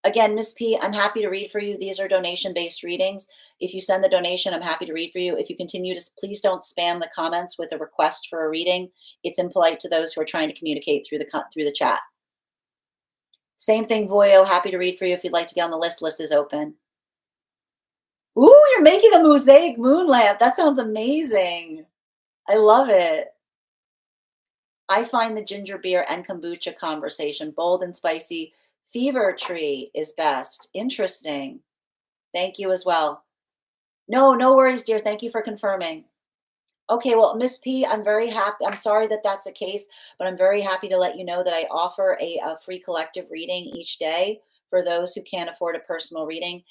Speaker 1: Again, Miss P, I'm happy to read for you. These are donation-based readings. If you send the donation, I'm happy to read for you. If you continue to, please don't spam the comments with a request for a reading. It's impolite to those who are trying to communicate through the chat. Same thing, Voyo. Happy to read for you if you'd like to get on the list. List is open. Ooh, you're making a mosaic moon lamp. That sounds amazing. I love it. I find the ginger beer and kombucha conversation bold and spicy. Fever tree is best. Interesting. Thank you as well. No, no worries, dear. Thank you for confirming. Okay, well, Miss P, I'm very happy. I'm sorry that that's the case, but I'm very happy to let you know that I offer a free collective reading each day for those who can't afford a personal reading.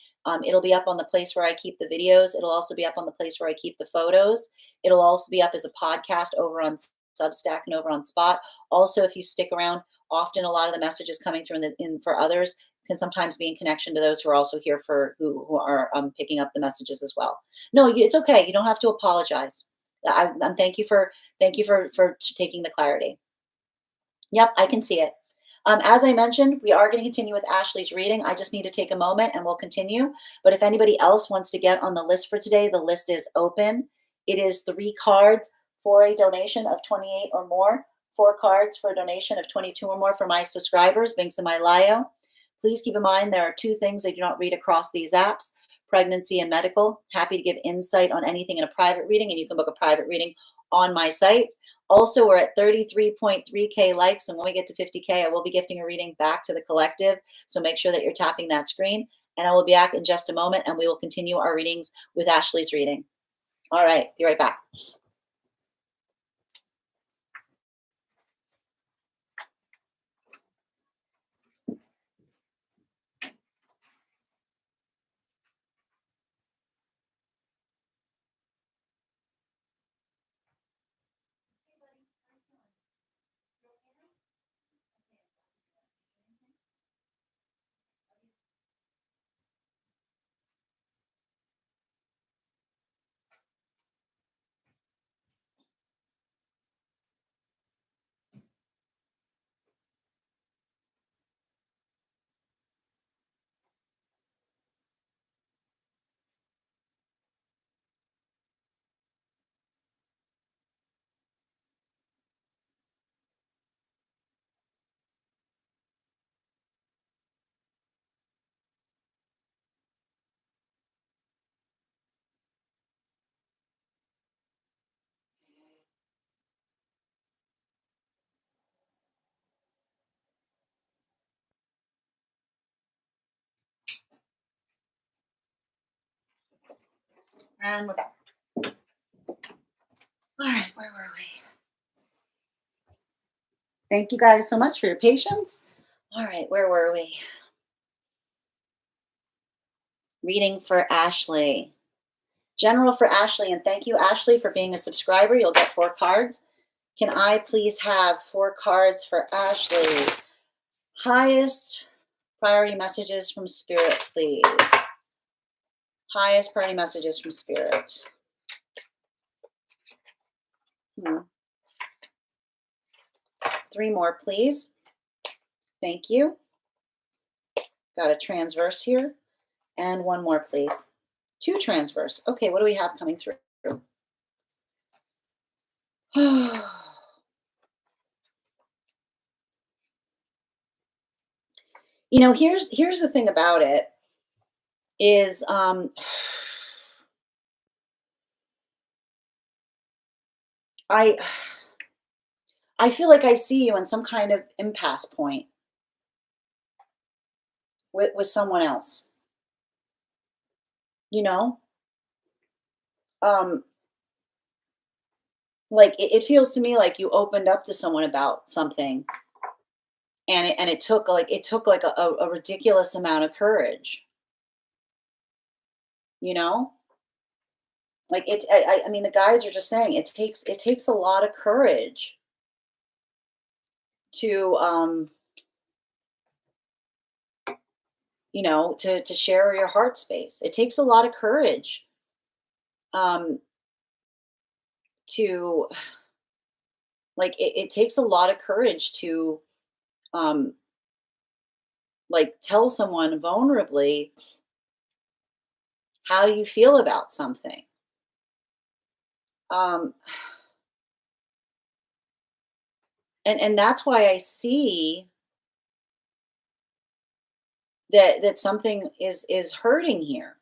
Speaker 1: It'll be up on the place where I keep the videos. It'll also be up on the place where I keep the photos. It'll also be up as a podcast over on Substack and over on Spot. Also, if you stick around, often a lot of the messages coming through in for others can sometimes be in connection to those who are also here for who are picking up the messages as well. No, it's okay. You don't have to apologize. Thank you for taking the clarity. Yep, I can see it. As I mentioned, we are going to continue with Ashley's reading. I just need to take a moment and we'll continue. But if anybody else wants to get on the list for today, the list is open. It is 3 cards for a donation of 28 or more, 4 cards for a donation of 22 or more for my subscribers, Binks and my Lio. Please keep in mind there are 2 things I do not read across these apps: pregnancy and medical. Happy to give insight on anything in a private reading, and you can book a private reading on my site. Also, we're at 33.3K likes, and when we get to 50K, I will be gifting a reading back to the collective. So make sure that you're tapping that screen. and I will be back in just a moment, and we will continue our readings with Ashley's reading. All right, be right back. And we're back. All right, where were we? Thank you guys so much for your patience. All right, where were we? Reading for Ashley. General for Ashley, and thank you, Ashley, for being a subscriber. You'll get 4 cards. Can I please have 4 cards for Ashley? Highest priority messages from Spirit, please. Highest priority messages from Spirit. 3 more, please. Thank you. Got a transverse here. And 1 more, please. 2 transverse. Okay, what do we have coming through? You know, here's the thing about it is I feel like I see you in some kind of impasse point with someone else. You know, um, like it feels to me like you opened up to someone about something, and it took like a ridiculous amount of courage. You know, like I mean, the guys are just saying it takes a lot of courage to you know, to share your heart space. It takes a lot of courage um to like it takes a lot of courage to um like tell someone vulnerably how you feel about something. um and that's why I see that something is hurting here,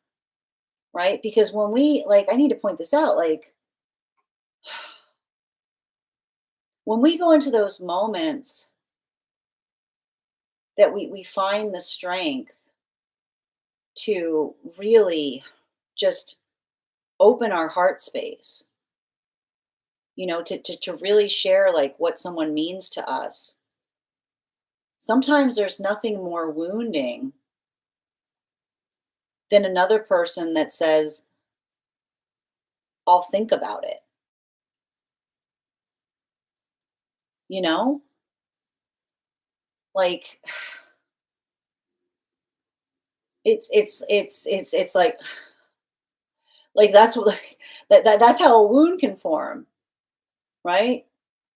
Speaker 1: right? Because when we like, I need to point this out, like when we go into those moments that we find the strength to really just open our heart space, you know, to really share like what someone means to us. Sometimes there's nothing more wounding than another person that says, I'll think about it, you know? Like it's like that's what that's how a wound can form, right?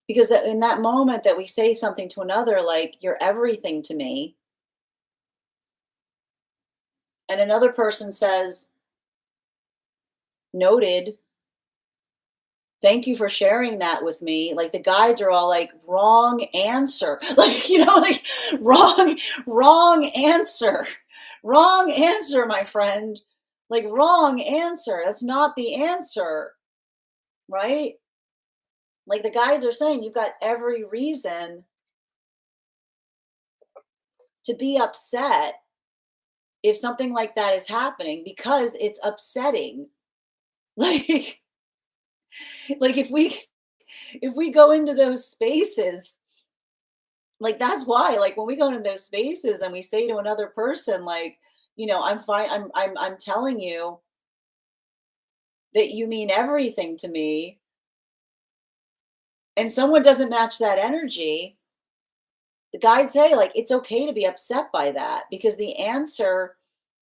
Speaker 1: Because in that moment that we say something to another, like, you're everything to me, and another person says, noted, thank you for sharing that with me. Like the guides are all like, wrong answer. Like, you know, like wrong answer. Wrong answer, my friend. Like wrong answer. That's not the answer, right? Like the guides are saying, you've got every reason to be upset if something like that is happening because it's upsetting. Like like if we go into those spaces, like that's why, like when we go into those spaces and we say to another person, like, I'm fine, I'm telling you that you mean everything to me, and someone doesn't match that energy, the guys say, like, it's okay to be upset by that because the answer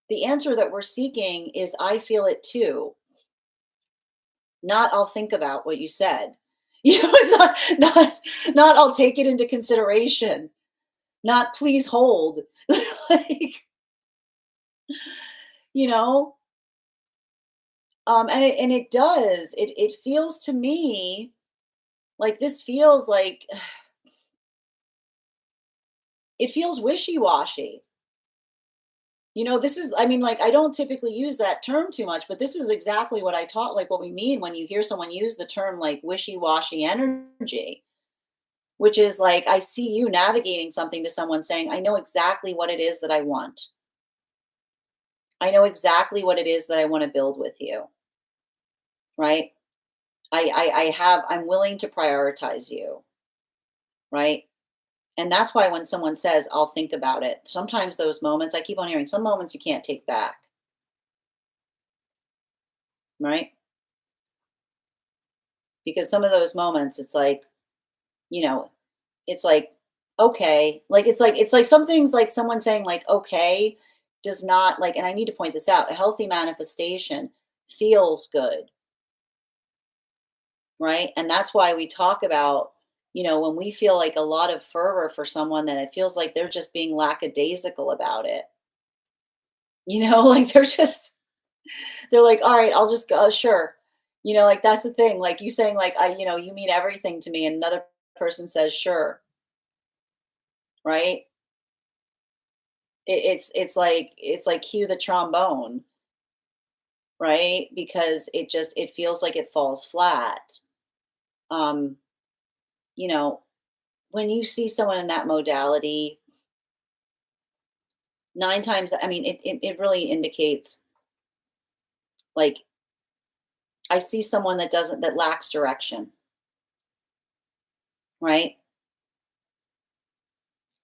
Speaker 1: that we're seeking is I feel it too, not I'll think about what you said. It's not I'll take it into consideration, not please hold. Like, you know, and it does. It feels to me like this feels like it feels wishy-washy. This is, I mean, like, I don't typically use that term too much, but this is exactly what I taught, like what we mean when you hear someone use the term like wishy-washy energy, which is like, I see you navigating something to someone saying, I know exactly what it is that I want. I know exactly what it is that I want to build with you, right? I'm willing to prioritize you, right? And that's why when someone says, I'll think about it, sometimes those moments, I keep on hearing some moments you can't take back, right? Because some of those moments, it's like, you know, it's like, okay, like it's like some things like someone saying like okay does not like, and I need to point this out, a healthy manifestation feels good, right? And that's why we talk about, when we feel like a lot of fervor for someone, then it feels like they're just being lackadaisical about it. Like they're like, all right, I'll just go, sure. Like that's the thing. Like you saying, like, you mean everything to me, and another person says, sure, right? It's like cue the trombone, right? Because it feels like it falls flat. Um, you know, when you see someone in that modality, nine times, I mean, it really indicates like I see someone that lacks direction, right?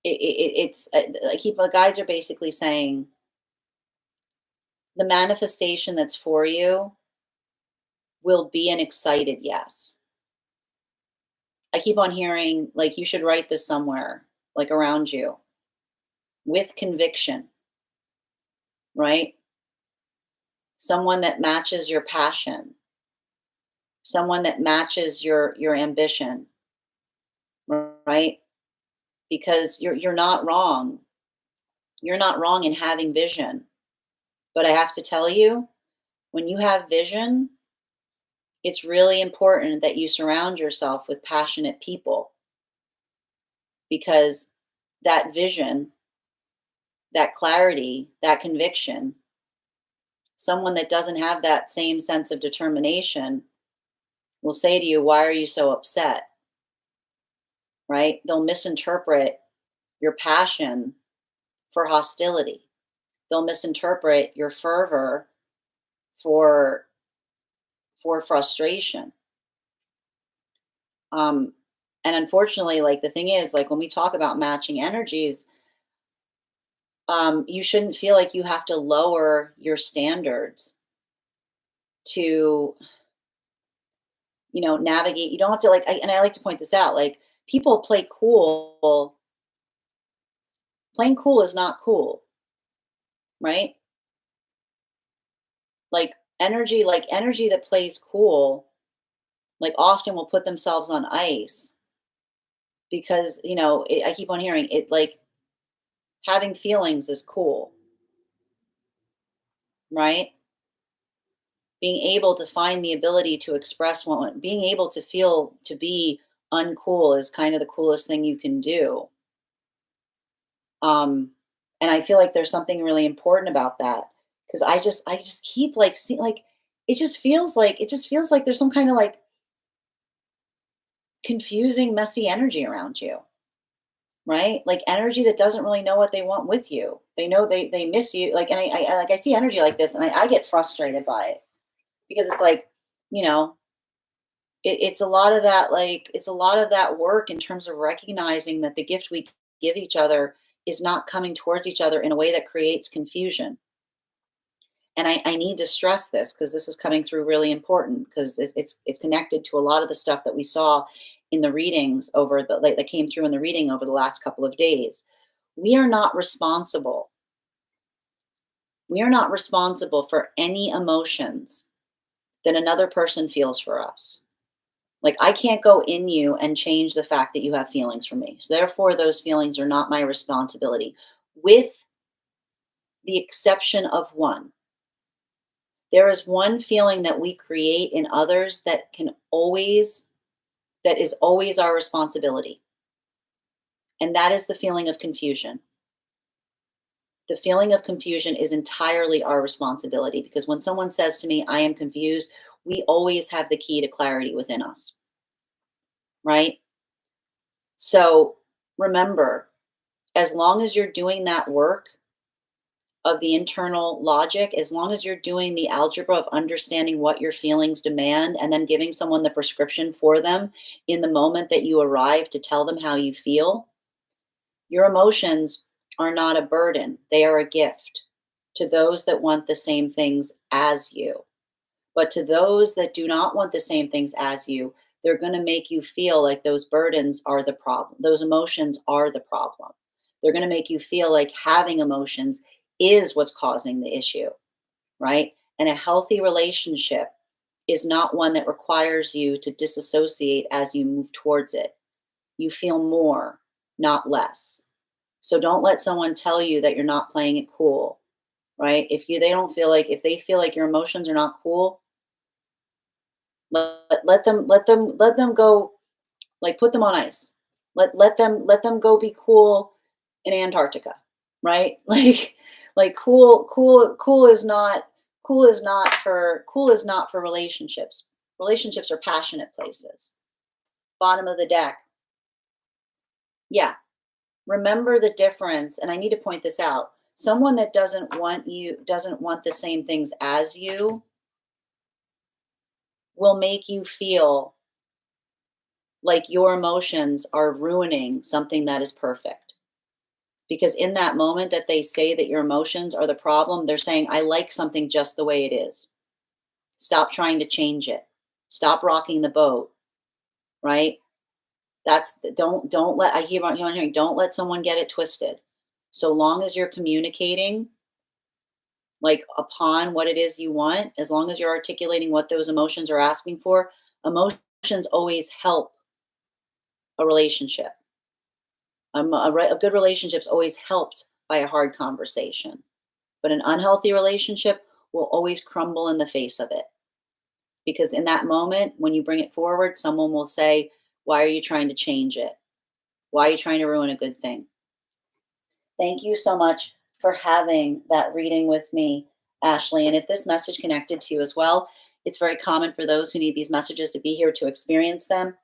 Speaker 1: It's like the guides are basically saying the manifestation that's for you will be an excited yes. I keep on hearing like you should write this somewhere, like around you, with conviction, right? Someone that matches your passion, someone that matches your ambition, right? Because you're not wrong. You're not wrong in having vision. But I have to tell you, when you have vision, it's really important that you surround yourself with passionate people because that vision, that clarity, that conviction, someone that doesn't have that same sense of determination will say to you, why are you so upset? Right? They'll misinterpret your passion for hostility. They'll misinterpret your fervor for frustration. Um, and unfortunately, like the thing is, like when we talk about matching energies, you shouldn't feel like you have to lower your standards to, navigate. You don't have to like, and I like to point this out, like people play cool. Playing cool is not cool, right? Like energy that plays cool, like often will put themselves on ice because I keep on hearing it like having feelings is cool, right? Being able to find the ability to express one, being able to feel to be uncool is kind of the coolest thing you can do. Um, and I feel like there's something really important about that because I just keep like see like it just feels like there's some kind of like confusing, messy energy around you. right? Like energy that doesn't really know what they want with you. They know they miss you. Like, and like I see energy like this, and I get frustrated by it because it's like, you know, it's a lot of that. Like, it's a lot of that work in terms of recognizing that the gift we give each other is not coming towards each other in a way that creates confusion. And I need to stress this because this is coming through really important because it's connected to a lot of the stuff that we saw in the readings over the like that came through in the reading over the last couple of days. We are not responsible. We are not responsible for any emotions that another person feels for us. Like, I can't go in you and change the fact that you have feelings for me. So therefore, those feelings are not my responsibility, with the exception of one. There is one feeling that we create in others that is always our responsibility. And that is the feeling of confusion. The feeling of confusion is entirely our responsibility because when someone says to me, I am confused, we always have the key to clarity within us, right? So remember, as long as you're doing that work of the internal logic, as long as you're doing the algebra of understanding what your feelings demand and then giving someone the prescription for them in the moment that you arrive to tell them how you feel, your emotions are not a burden. They are a gift to those that want the same things as you. But to those that do not want the same things as you, they're going to make you feel like those burdens are the problem. Those emotions are the problem. They're going to make you feel like having emotions is what's causing the issue, right? And a healthy relationship is not one that requires you to disassociate as you move towards it. You feel more, not less. So don't let someone tell you that you're not playing it cool, right? If they feel like your emotions are not cool, let them go, like, put them on ice. Let them go be cool in Antarctica, right? Like cool is not for relationships. Relationships are passionate places. Bottom of the deck. Yeah. Remember the difference, and I need to point this out. Someone that doesn't want the same things as you will make you feel like your emotions are ruining something that is perfect. Because in that moment that they say that your emotions are the problem, they're saying, I like something just the way it is. Stop trying to change it. Stop rocking the boat, right? Don't let, I hear what you're hearing, don't let someone get it twisted. So long as you're communicating like upon what it is you want, as long as you're articulating what those emotions are asking for, emotions always help a relationship. A good relationship is always helped by a hard conversation, but an unhealthy relationship will always crumble in the face of it. Because in that moment, when you bring it forward, someone will say, why are you trying to change it? Why are you trying to ruin a good thing? Thank you so much for having that reading with me, Ashley. And if this message connected to you as well, it's very common for those who need these messages to be here to experience them.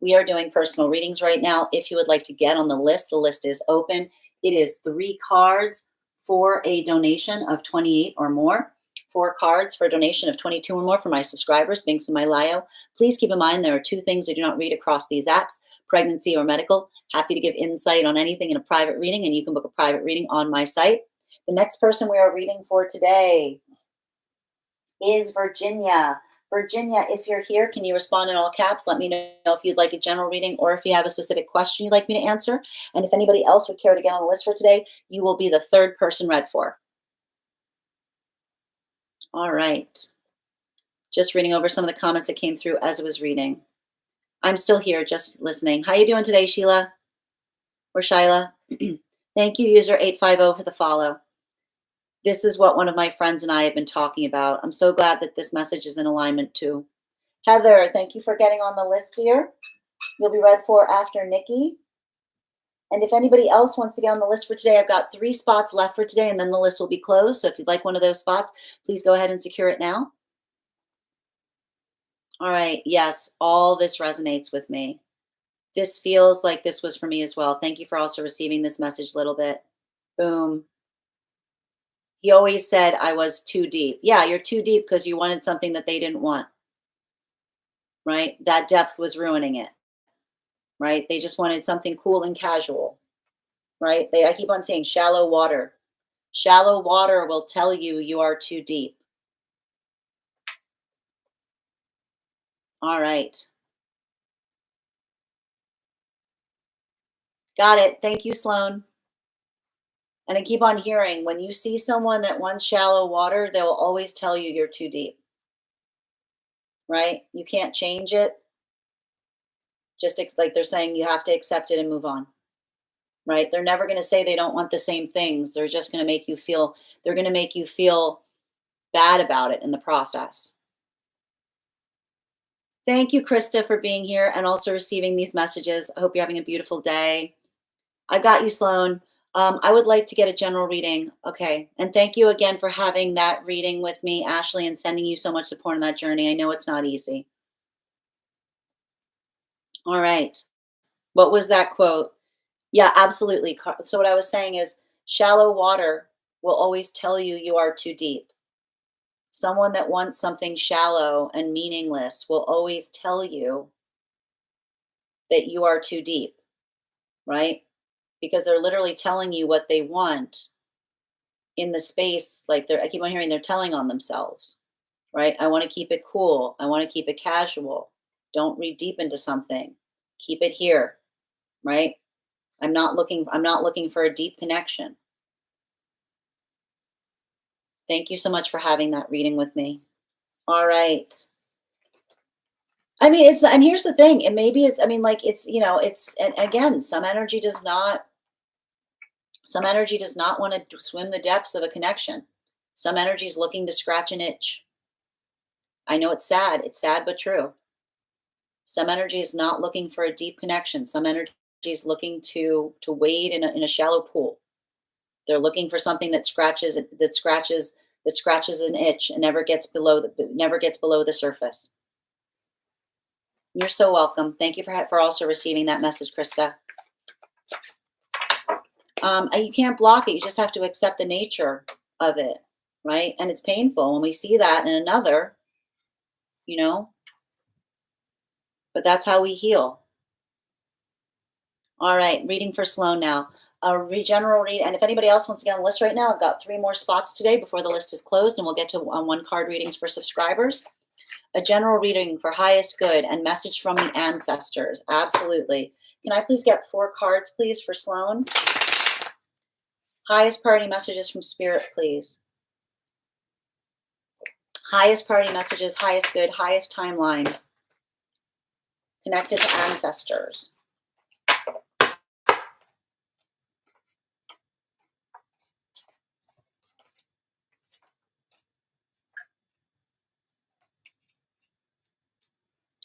Speaker 1: We are doing personal readings right now. If you would like to get on the list is open. It is 3 cards for a donation of 28 or more. 4 cards for a donation of 22 or more for my subscribers, Binks and my Lio. Please keep in mind there are 2 things I do not read across these apps: pregnancy or medical. Happy to give insight on anything in a private reading, and you can book a private reading on my site. The next person we are reading for today is Virginia. Virginia, if you're here, can you respond in all caps? Let me know if you'd like a general reading or if you have a specific question you'd like me to answer. And if anybody else would care to get on the list for today, you will be the 3rd person read for. All right. Just reading over some of the comments that came through as I was reading. I'm still here, just listening. How you doing today, Sheila? Or Shyla? Thank you, user 850, for the follow. This is what one of my friends and I have been talking about. I'm so glad that this message is in alignment too. Heather, thank you for getting on the list here. You'll be read for after Nikki. And if anybody else wants to get on the list for today, I've got 3 spots left for today, and then the list will be closed. So if you'd like one of those spots, please go ahead and secure it now. All right. Yes, all this resonates with me. This feels like this was for me as well. Thank you for also receiving this message, little bit. Boom. He always said I was too deep. Yeah, you're too deep because you wanted something that they didn't want, right? That depth was ruining it, right? They just wanted something cool and casual, right? I keep on saying shallow water. Shallow water will tell you you are too deep. All right. Got it. Thank you, Sloan. And I keep on hearing when you see someone that wants shallow water, they'll always tell you you're too deep, right? You can't change it. Just like they're saying, you have to accept it and move on, right? They're never going to say they don't want the same things. They're just going to make you feel, they're going to make you feel bad about it in the process. Thank you, Krista, for being here and also receiving these messages. I hope you're having a beautiful day. I got you, Sloan. I would like to get a general reading. Okay. And thank you again for having that reading with me, Ashley, and sending you so much support on that journey. I know it's not easy. All right. What was that quote? Yeah, absolutely. So, what I was saying is shallow water will always tell you you are too deep. Someone that wants something shallow and meaningless will always tell you that you are too deep, right? Because they're literally telling you what they want in the space. Like I keep on hearing they're telling on themselves, right? I want to keep it cool. I want to keep it casual. Don't read deep into something. Keep it here, right? I'm not looking for a deep connection. Thank you so much for having that reading with me. All right. I mean, and here's the thing, and maybe it's, I mean, like and again, some energy does not want to swim the depths of a connection. Some energy is looking to scratch an itch. I know it's sad. It's sad, but true. Some energy is not looking for a deep connection. Some energy is looking to wade in a shallow pool. They're looking for something that scratches an itch and never gets below the surface. You're so welcome. Thank you for also receiving that message, Krista. You can't block it. You just have to accept the nature of it, right? And it's painful when we see that in another, you know, but that's how we heal. All right, reading for Sloan now. General read, and if anybody else wants to get on the list right now, I've got 3 more spots today before the list is closed, and we'll get to 1 card readings for subscribers. A general reading for highest good and message from the ancestors. Absolutely. Can I please get 4 cards, please, for Sloan? Highest priority messages from Spirit, please. Highest priority messages, highest good, highest timeline. Connected to ancestors.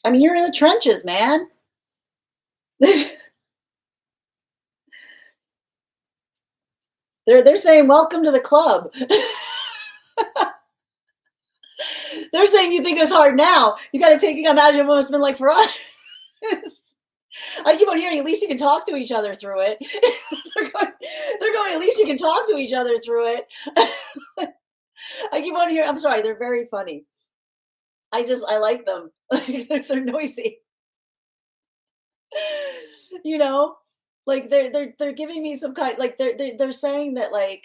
Speaker 1: I mean, you're in the trenches, man. They're saying welcome to the club. They're saying you think it's hard now. You got to imagine what it's been like for us. I keep on hearing at least you can talk to each other through it. they're going, at least you can talk to each other through it. I keep on hearing, I'm sorry, they're very funny. I like them. They're noisy. You know, like they're giving me some kind, like they're saying that, like,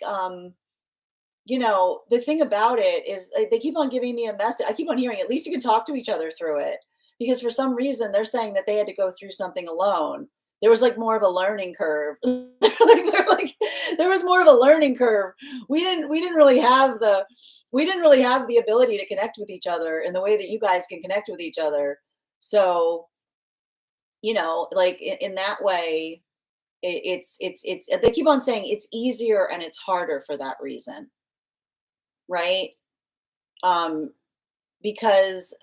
Speaker 1: the thing about it is they keep on giving me a message. I keep on hearing at least you can talk to each other through it, because for some reason they're saying that they had to go through something alone. There was like more of a learning curve. they're like there was more of a learning curve. We didn't really have the ability to connect with each other in the way that you guys can connect with each other. So, like in that way, it's they keep on saying it's easier and it's harder for that reason, right? um because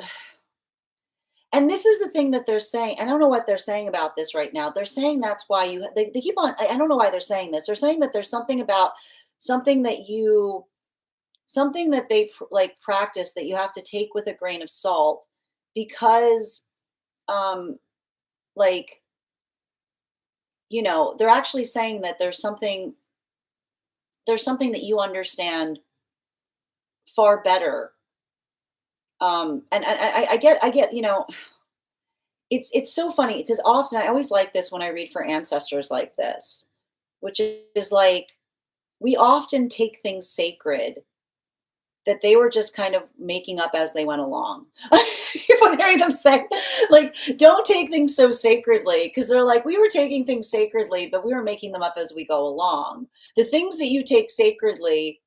Speaker 1: and this is the thing that they're saying. I don't know what they're saying about this right now. They're saying that's why they keep on, I don't know why they're saying this. They're saying that there's something about something that you something that they like practice that you have to take with a grain of salt, because um like they're actually saying that there's something that you understand far better. And I get, it's so funny because often I always like this when I read for ancestors like this, which is like we often take things sacred that they were just kind of making up as they went along. You keep on hearing them say, like, don't take things so sacredly, because they're like, we were taking things sacredly, but we were making them up as we go along. The things that you take sacredly,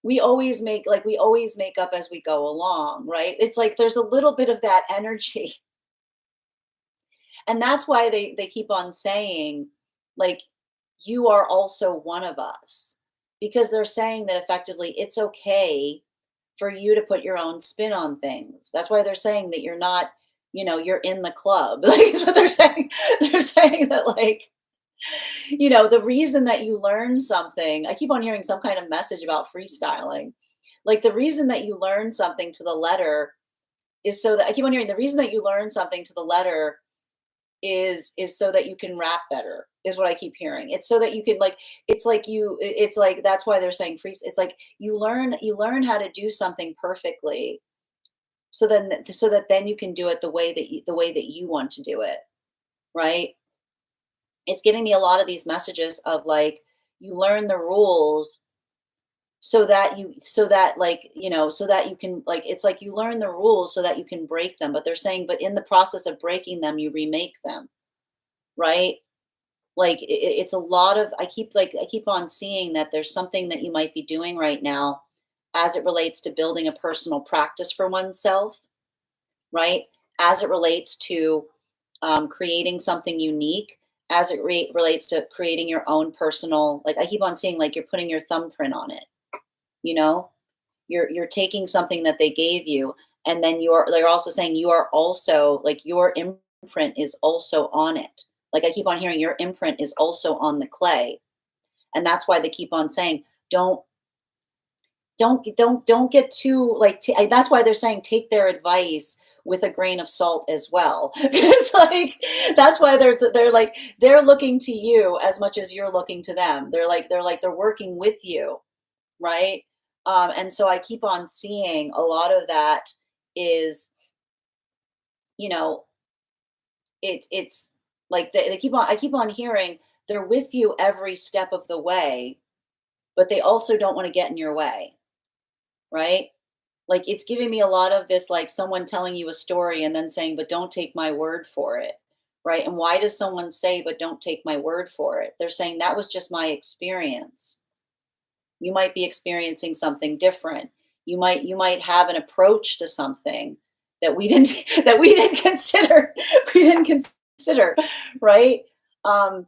Speaker 1: we always make up as we go along, right? It's like there's a little bit of that energy. And that's why they keep on saying, like, you are also one of us. Because they're saying that effectively it's okay for you to put your own spin on things. That's why they're saying that you're not, you're in the club. Like is what they're saying. They're saying that like, the reason that you learn something, I keep on hearing some kind of message about freestyling. Like the reason that you learn something to the letter is so that I keep on hearing the reason that you learn something to the letter is so that you can rap better is what I keep hearing. It's so that you can like it's like that's why they're saying free it's like you learn how to do something perfectly so that then you can do it the way that you want to do it, right? It's giving me a lot of these messages of like you learn the rules so that you can like it's like you learn the rules so that you can break them, but they're saying but in the process of breaking them you remake them, right? Like it's a lot of I keep on seeing that there's something that you might be doing right now as it relates to building a personal practice for oneself, right? As it relates to creating something unique, as it relates to creating your own personal, like I keep on seeing like you're putting your thumbprint on it, you know? You're taking something that they gave you, and then they're also saying you are also like your imprint is also on it. Like I keep on hearing your imprint is also on the clay. And that's why they keep on saying don't get too like that's why they're saying take their advice with a grain of salt as well. It's like that's why they're looking to you as much as you're looking to them. They're working with you, right? And so I keep on seeing a lot of that is, you know, it's like they keep on I keep on hearing they're with you every step of the way, but they also don't want to get in your way, right? Like it's giving me a lot of this like someone telling you a story and then saying, but don't take my word for it. Right. And why does someone say, but don't take my word for it? They're saying that was just my experience. You might be experiencing something different. You might have an approach to something that we didn't that we didn't consider, right? um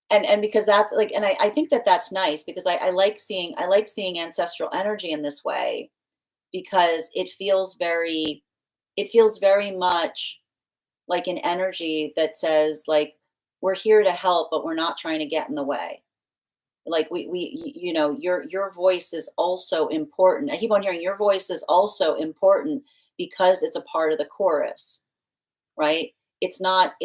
Speaker 1: and because that's like and I think that that's nice because I like seeing ancestral energy in this way because it feels very much like an energy that says like we're here to help but we're not trying to get in the way. Like your voice is also important. I keep on hearing your voice is also important because it's a part of the chorus, right? It's not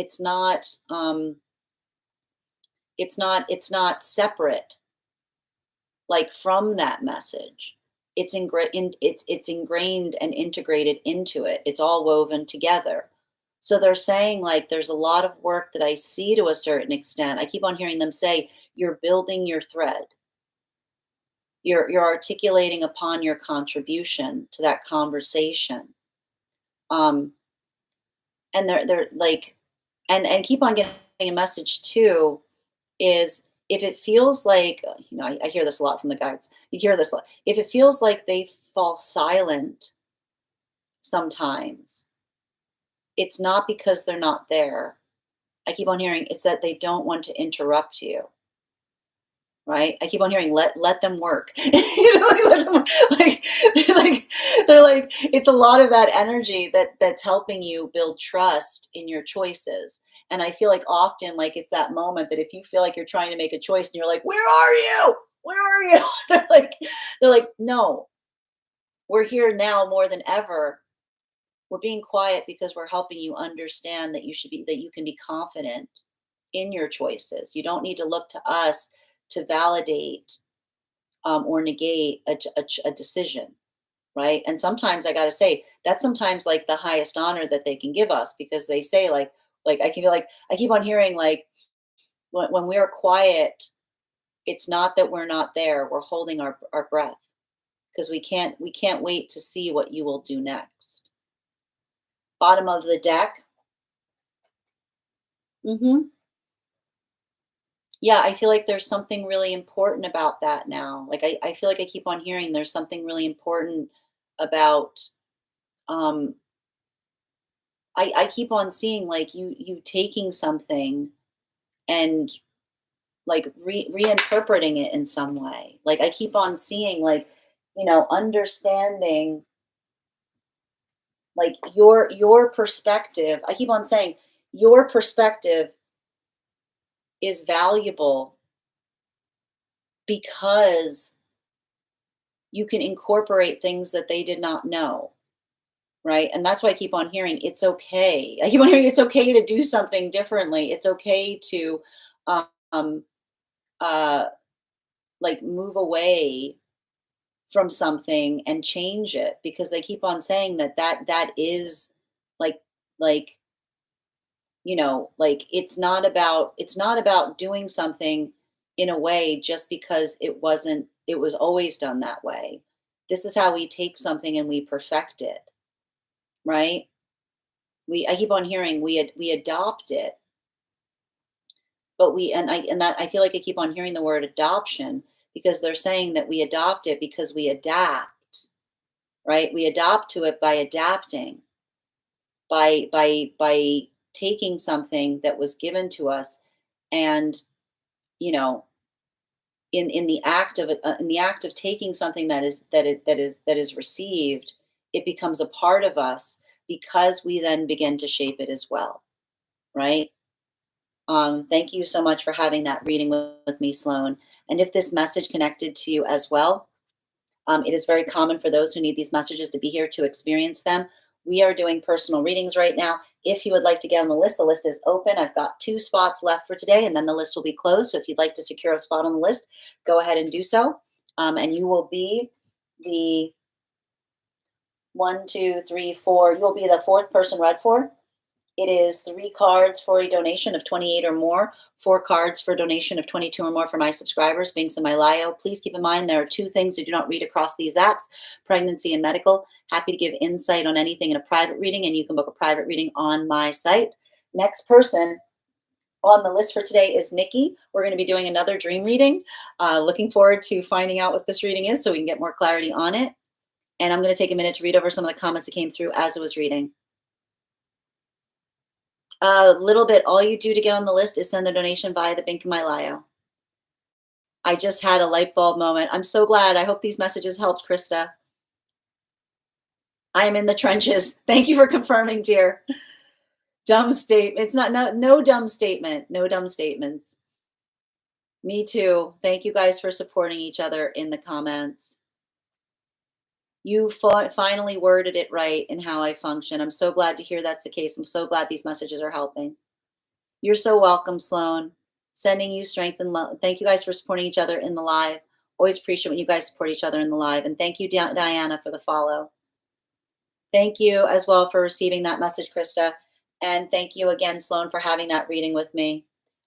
Speaker 1: separate like from that message. It's ingrained and integrated into it. It's all woven together. So they're saying like there's a lot of work that I see to a certain extent. I keep on hearing them say you're building your thread. You're articulating upon your contribution to that conversation. Um, and they're like and keep on getting a message too is if it feels like I hear this a lot from the guides. You hear this a lot. If it feels like they fall silent sometimes, it's not because they're not there. I keep on hearing it's that they don't want to interrupt you. Right? I keep on hearing let them work. Like, let them, like they're like it's a lot of that energy that's helping you build trust in your choices. And I feel like often like it's that moment that if you feel like you're trying to make a choice and you're like, "Where are you? Where are you?" they're like, "No, we're here now more than ever. We're being quiet because we're helping you understand that you can be confident in your choices. You don't need to look to us to validate or negate a decision, right? And sometimes I got to say that's sometimes like the highest honor that they can give us, because they say like I can be like, I keep on hearing like when we're quiet, it's not that we're not there. We're holding our breath because we can't wait to see what you will do next. Bottom of the deck. Hmm. Yeah, I feel like there's something really important about that now. Like I feel like I keep on hearing there's something really important about um I keep on seeing like you taking something and like reinterpreting it in some way. Like I keep on seeing like, understanding like your perspective. I keep on saying your perspective is valuable because you can incorporate things that they did not know, right? And that's why I keep on hearing it's okay. I keep on hearing it's okay to do something differently. It's okay to um uh like move away from something and change it, because they keep on saying that is like like like it's not about doing something in a way just because it was always done that way. This is how we take something and we perfect it, right? I keep on hearing we adopt it, but I feel like I keep on hearing the word adoption, because they're saying that we adopt it because we adapt, right? We adapt to it by adapting, by taking something that was given to us, and you know in the act of in the act of taking something that is received, it becomes a part of us because we then begin to shape it as well, right? Thank you so much for having that reading with me, Sloan. And if this message connected to you as well, it is very common for those who need these messages to be here to experience them. We are doing personal readings right now. If you would like to get on the list is open. I've got 2 spots left for today, and then the list will be closed. So if you'd like to secure a spot on the list, go ahead and do so. And you will be the 1, 2, 3, 4. You'll be the 4th person read for. It is 3 cards for a donation of 28 or more, 4 cards for a donation of 22 or more for my subscribers, Binks and my Lio. Please keep in mind there are 2 things you do not read across these apps: pregnancy and medical. Happy to give insight on anything in a private reading, and you can book a private reading on my site. Next person on the list for today is Nikki. We're going to be doing another dream reading. Looking forward to finding out what this reading is so we can get more clarity on it. And I'm going to take a minute to read over some of the comments that came through as I was reading. A little bit. All you do to get on the list is send the donation via the Bink in my Lio. I just had a light bulb moment. I'm so glad. I hope these messages helped, Krista. I am in the trenches. Thank you for confirming, dear. Dumb statement. It's not no dumb statement. No dumb statements. Me too. Thank you guys for supporting each other in the comments. You finally worded it right in how I function. I'm so glad to hear that's the case. I'm so glad these messages are helping. You're so welcome, Sloan. Sending you strength and love. Thank you guys for supporting each other in the live. Always appreciate when you guys support each other in the live. And thank you, Diana, for the follow. Thank you as well for receiving that message, Krista. And thank you again, Sloan, for having that reading with me.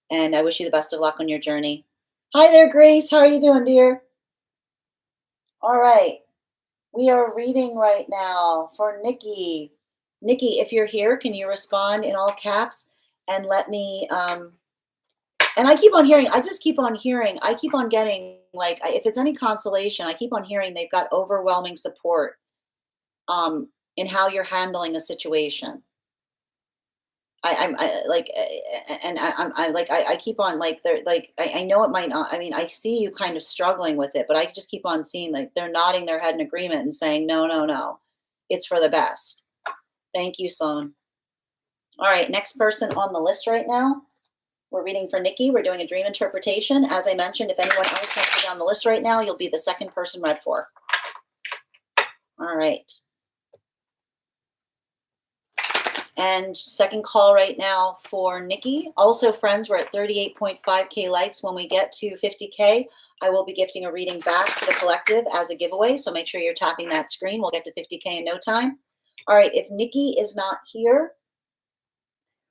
Speaker 1: And I wish you the best of luck on your journey. Hi there, Grace. How are you doing, dear? All right. We are reading right now for Nikki. Nikki, if you're here, can you respond in all caps and let me and I keep on hearing, I keep on getting, like, if it's any consolation, I keep on hearing they've got overwhelming support in how you're handling a situation. I like, and I'm like, I keep on like, they're like, I know it might not, I mean, I see you kind of struggling with it, but I just keep on seeing like they're nodding their head in agreement and saying, no, no, no, it's for the best. Thank you, Sloan. All right, next person on the list right now. We're reading for Nikki. We're doing a dream interpretation. As I mentioned, if anyone else wants to be on the list right now, you'll be the 2nd person read for. All right. And second call right now for Nikki. Also, friends, we're at 38.5K likes. When we get to 50K, I will be gifting a reading back to the collective as a giveaway. So make sure you're tapping that screen. We'll get to 50K in no time. All right, if Nikki is not here,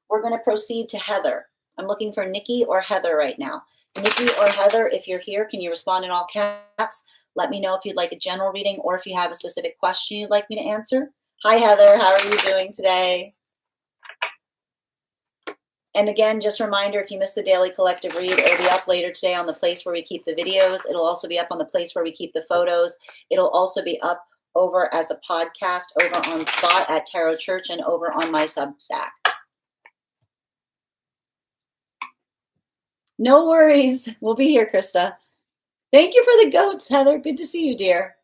Speaker 1: we're going to proceed to Heather. I'm looking for Nikki or Heather right now. Nikki or Heather, if you're here, can you respond in all caps? Let me know if you'd like a general reading or if you have a specific question you'd like me to answer. Hi, Heather. How are you doing today? And again, just a reminder, if you missed the daily collective read, it'll be up later today on the place where we keep the videos. It'll also be up on the place where we keep the photos. It'll also be up over as a podcast over on Spot at Tarot Church and over on my Substack. No worries. We'll be here, Krista. Thank you for the goats, Heather. Good to see you, dear.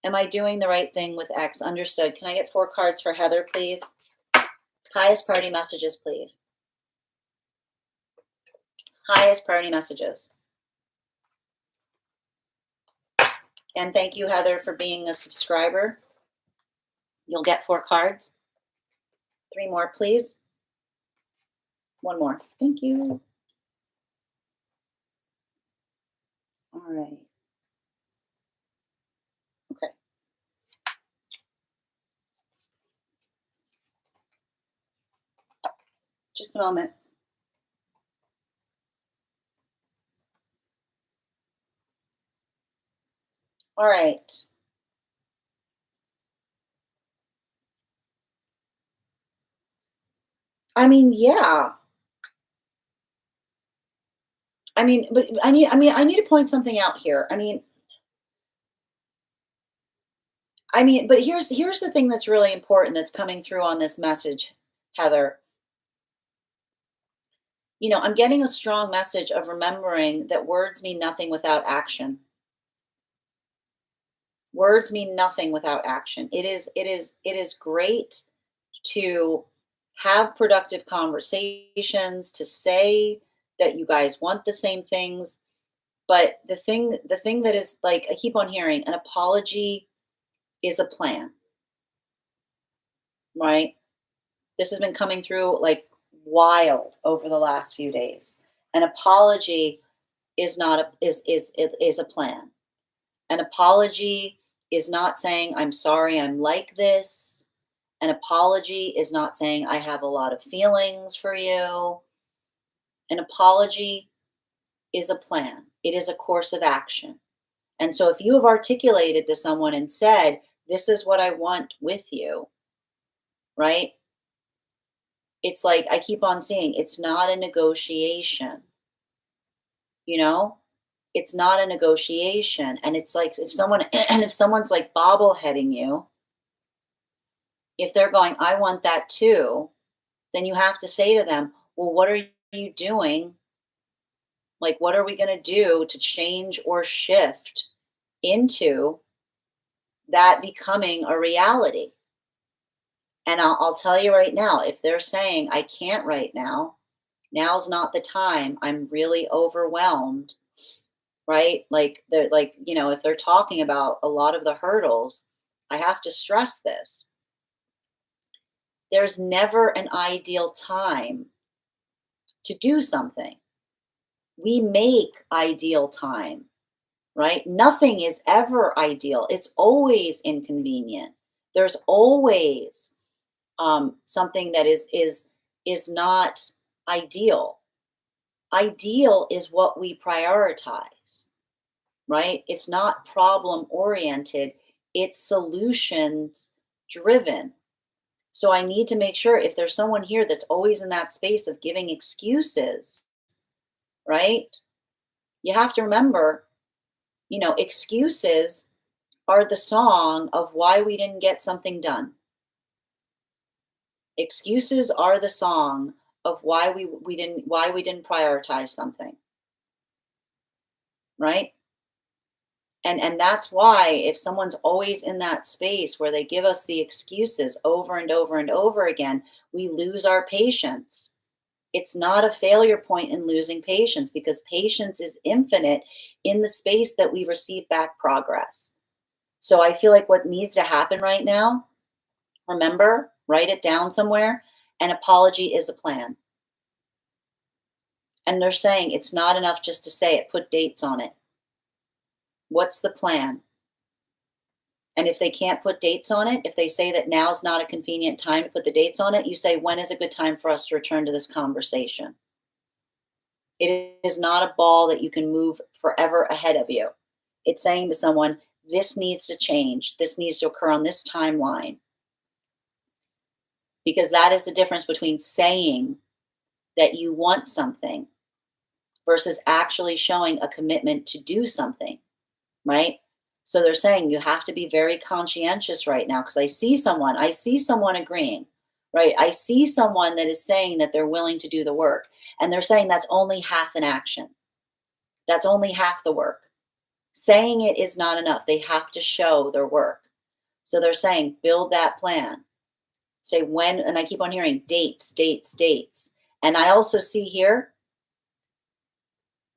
Speaker 1: Am I doing the right thing with X? Understood. Can I get 4 cards for Heather, please? Highest priority messages, please. Highest priority messages. And thank you, Heather, for being a subscriber. You'll get 4 cards. 3 more, please. 1 more. Thank you. All right. Okay. Just a moment. All right. I mean, yeah. But I need to point something out here. But here's the thing that's really important that's coming through on this message, Heather. I'm getting a strong message of remembering that words mean nothing without action. Words mean nothing without action. It is great to have productive conversations, to say that you guys want the same things, but the thing that is, like, I keep on hearing, an apology is a plan, right? This has been coming through like wild over the last few days. An apology is not a is a plan. An apology is not saying I'm sorry, I'm like this. An apology is not saying I have a lot of feelings for you. An apology is a plan. It is a course of action. And so if you have articulated to someone and said, this is what I want with you, right? It's like I keep on saying, it's not a negotiation, It's not a negotiation. And it's like if someone's like bobbleheading you, if they're going, I want that too, then you have to say to them, well, what are you doing? Like, what are we going to do to change or shift into that becoming a reality? And I'll tell you right now, if they're saying, I can't right now, now's not the time, I'm really overwhelmed, right? Like, they're like, if they're talking about a lot of the hurdles, I have to stress this. There's never an ideal time to do something. We make ideal time, right? Nothing is ever ideal. It's always inconvenient. There's always something that is not ideal. Ideal is what we prioritize, right? It's not problem oriented. It's solutions driven. So I need to make sure if there's someone here that's always in that space of giving excuses, right? You have to remember, excuses are the song of why we didn't get something done. Excuses are the song of why we didn't prioritize something. Right? And that's why if someone's always in that space where they give us the excuses over and over and over again, we lose our patience. It's not a failure point in losing patience because patience is infinite in the space that we receive back progress. So I feel like what needs to happen right now, remember, write it down somewhere. An apology is a plan. And they're saying it's not enough just to say it, put dates on it. What's the plan? And if they can't put dates on it, if they say that now is not a convenient time to put the dates on it, you say, when is a good time for us to return to this conversation? It is not a ball that you can move forever ahead of you. It's saying to someone, this needs to change. This needs to occur on this timeline. Because that is the difference between saying that you want something versus actually showing a commitment to do something, right? So they're saying you have to be very conscientious right now, because I see someone agreeing, right? I see someone that is saying that they're willing to do the work, and they're saying that's only half an action. That's only half the work. Saying it is not enough. They have to show their work. So they're saying, build that plan. Say when, and I keep on hearing dates, dates, dates. And I also see here,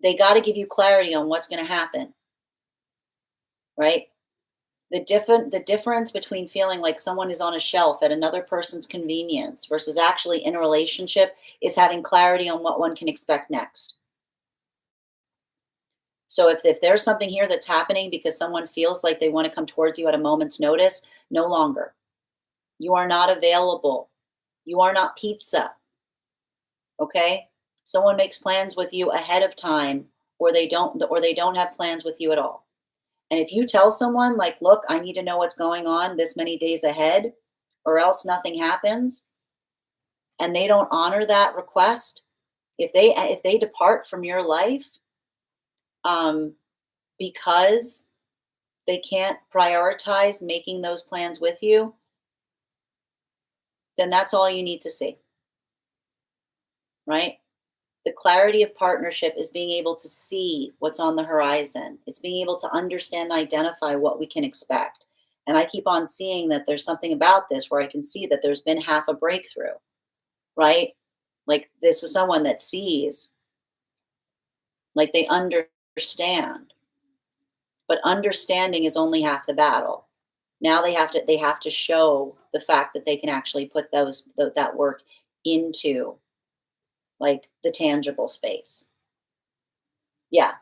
Speaker 1: they got to give you clarity on what's going to happen, right? The difference between feeling like someone is on a shelf at another person's convenience versus actually in a relationship is having clarity on what one can expect next. So if there's something here that's happening because someone feels like they want to come towards you at a moment's notice, no longer. You are not available. You are not pizza. Okay? Someone makes plans with you ahead of time, or they don't have plans with you at all. And if you tell someone like, look, I need to know what's going on this many days ahead, or else nothing happens, and they don't honor that request, if they depart from your life, because they can't prioritize making those plans with you, then that's all you need to see, right? The clarity of partnership is being able to see what's on the horizon. It's being able to understand and identify what we can expect. And I keep on seeing that there's something about this where I can see that there's been half a breakthrough, right? Like this is someone that sees, like they understand. But understanding is only half the battle. Now they have to show the fact that they can actually put that work into like the tangible space. Yeah,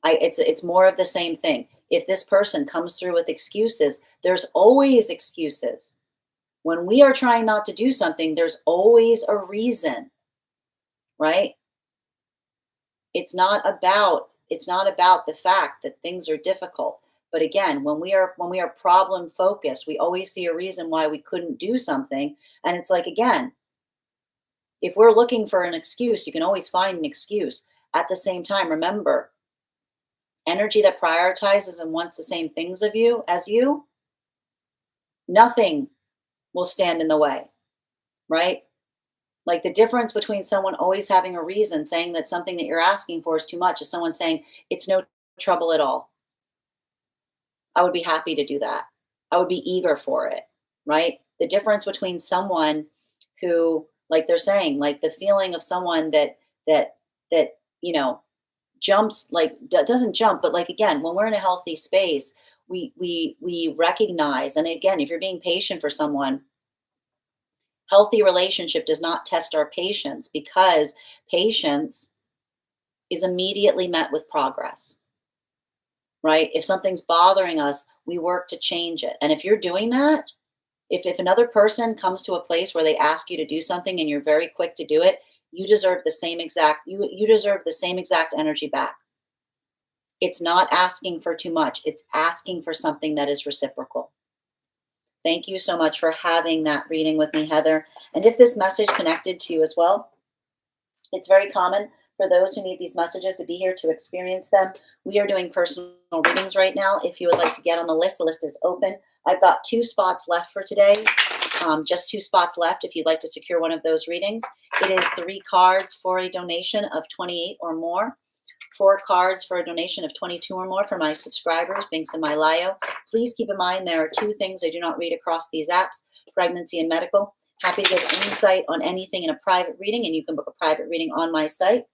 Speaker 1: it's more of the same thing. If this person comes through with excuses, there's always excuses. When we are trying not to do something, there's always a reason, right? It's not about the fact that things are difficult. But again, when we are problem focused, we always see a reason why we couldn't do something. And it's like, again, if we're looking for an excuse, you can always find an excuse. At the same time, remember, energy that prioritizes and wants the same things of you as you, nothing will stand in the way, right? Like the difference between someone always having a reason saying that something that you're asking for is too much is someone saying it's no trouble at all. I would be happy to do that. I would be eager for it, right? The difference between someone who, like they're saying, like the feeling of someone that you know jumps, like doesn't jump, but like again, when we're in a healthy space, we recognize, and again, if you're being patient for someone, healthy relationship does not test our patience, because patience is immediately met with progress, right? If something's bothering us, we work to change it. And if you're doing that, if another person comes to a place where they ask you to do something and you're very quick to do it, you deserve the same exact you deserve the same exact energy back. It's not asking for too much. It's asking for something that is reciprocal. Thank you so much for having that reading with me, Heather. And if this message connected to you as well, it's very common for those who need these messages to be here to experience them. We are doing personal readings right now. If you would like to get on the list is open. I've got 2 spots left for today. Just 2 spots left if you'd like to secure one of those readings. It is 3 cards for a donation of 28 or more. 4 cards for a donation of 22 or more for my subscribers, links in my bio. Please keep in mind there are 2 things I do not read across these apps: pregnancy and medical. Happy to give insight on anything in a private reading, and you can book a private reading on my site.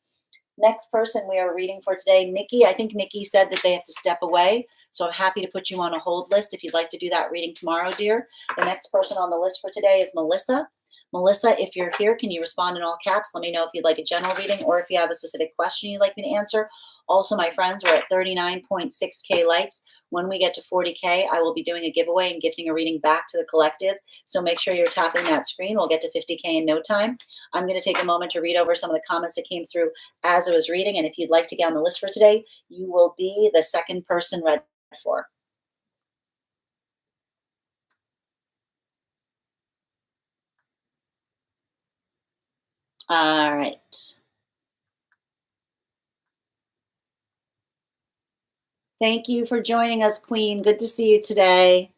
Speaker 1: Next person we are reading for today, Nikki. I think Nikki said that they have to step away, so I'm happy to put you on a hold list if you'd like to do that reading tomorrow, dear. The next person on the list for today is Melissa. Melissa, if you're here, can you respond in all caps? Let me know if you'd like a general reading or if you have a specific question you'd like me to answer. Also, my friends, we're at 39.6K likes. When we get to 40K, I will be doing a giveaway and gifting a reading back to the collective. So make sure you're tapping that screen. We'll get to 50K in no time. I'm going to take a moment to read over some of the comments that came through as I was reading. And if you'd like to get on the list for today, you will be the second person read for. All right. Thank you for joining us, Queen. Good to see you today.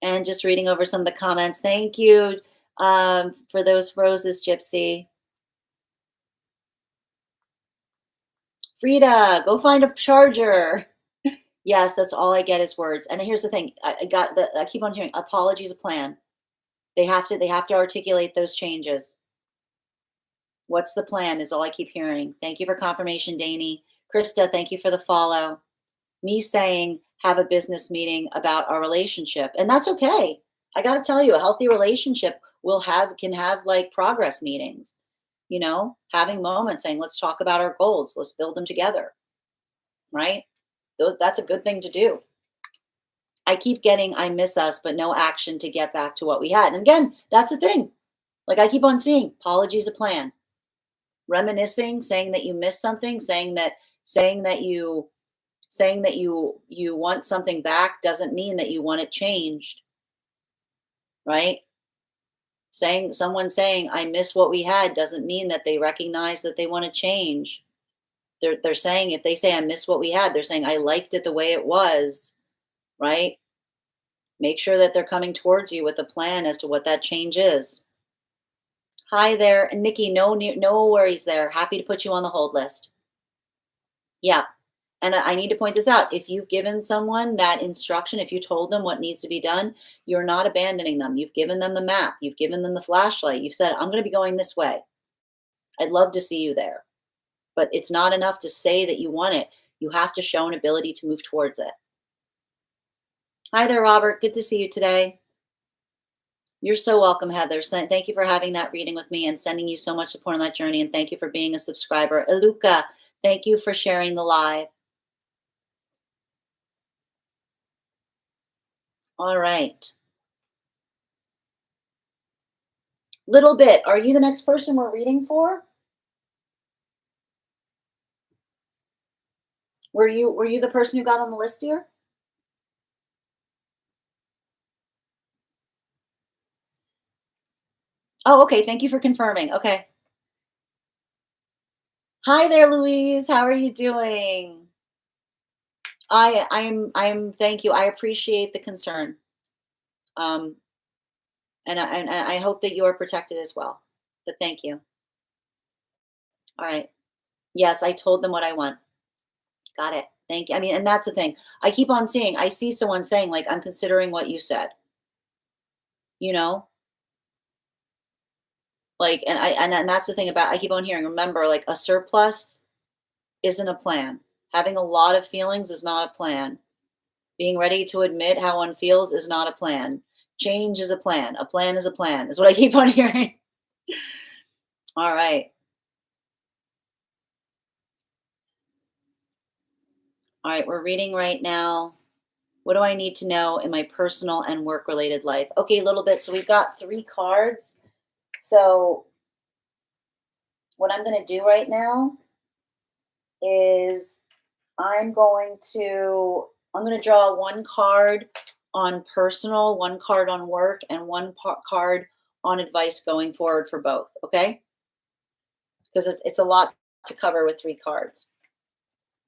Speaker 1: And just reading over some of the comments. Thank you for those roses, Gypsy. Frida, go find a charger. Yes, that's all I get is words. And here's the thing: I keep on hearing apologies a plan. They have to articulate those changes. What's the plan? Is all I keep hearing. Thank you for confirmation, Danny. Krista, thank you for the follow. Me saying have a business meeting about our relationship, and that's okay. I got to tell you, a healthy relationship can have like progress meetings. Having moments saying, let's talk about our goals, let's build them together, right? That's a good thing to do. I keep getting I miss us, but no action to get back to what we had. And again, that's the thing. Like I keep on seeing apologies a plan. Reminiscing, saying that you miss something, saying that you want something back doesn't mean that you want it changed, right? Someone saying I miss what we had doesn't mean that they recognize that they want to change. They're saying, if they say I miss what we had, they're saying I liked it the way it was, right? Make sure that they're coming towards you with a plan as to what that change is. Hi there, Nikki. No worries there. Happy to put you on the hold list. Yeah. And I need to point this out. If you've given someone that instruction, if you told them what needs to be done, you're not abandoning them. You've given them the map. You've given them the flashlight. You've said, I'm going to be going this way. I'd love to see you there. But it's not enough to say that you want it. You have to show an ability to move towards it. Hi there, Robert. Good to see you today. You're so welcome, Heather. Thank you for having that reading with me and sending you so much support on that journey. And thank you for being a subscriber. Iluka, thank you for sharing the live. All right. Little bit. Are you the next person we're reading for? Were you the person who got on the list here? Oh, okay. Thank you for confirming. Okay. Hi there, Louise. How are you doing? I'm thank you. I appreciate the concern. Um, and I hope that you are protected as well. But thank you. All right. Yes, I told them what I want. Got it. Thank you. I mean, and that's the thing. I see someone saying, like, I'm considering what you said, you know, like, and that's the thing about, I keep on hearing, remember, like a surplus isn't a plan. Having a lot of feelings is not a plan. Being ready to admit how one feels is not a plan. Change is a plan. A plan is a plan, is what I keep on hearing. All right. All right. We're reading right now. What do I need to know in my personal and work related life? Okay, a little bit. So we've got 3 cards. So what I'm going to do right now is I'm going to draw 1 card on personal, 1 card on work, and 1 card on advice going forward for both. Okay, because it's a lot to cover with 3 cards.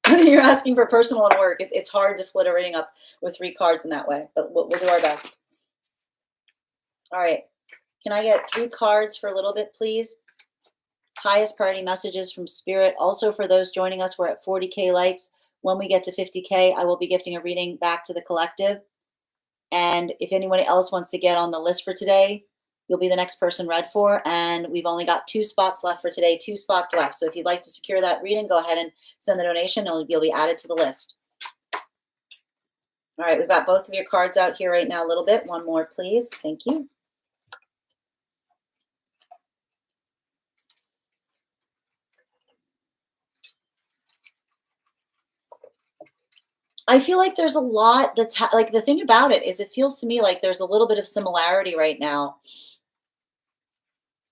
Speaker 1: You're asking for personal and work. It's hard to split a reading up with 3 cards in that way, but we'll do our best. All right. Can I get 3 cards for a little bit, please? Highest priority messages from Spirit. Also, for those joining us, we're at 40K likes. When we get to 50K, I will be gifting a reading back to the collective. And if anybody else wants to get on the list for today, you'll be the next person read for. And we've only got 2 spots left for today, 2 spots left. So if you'd like to secure that reading, go ahead and send the donation. You'll be added to the list. All right, we've got both of your cards out here right now a little bit. One more, please. Thank you. I feel like there's a lot that's like the thing about it is it feels to me like there's a little bit of similarity right now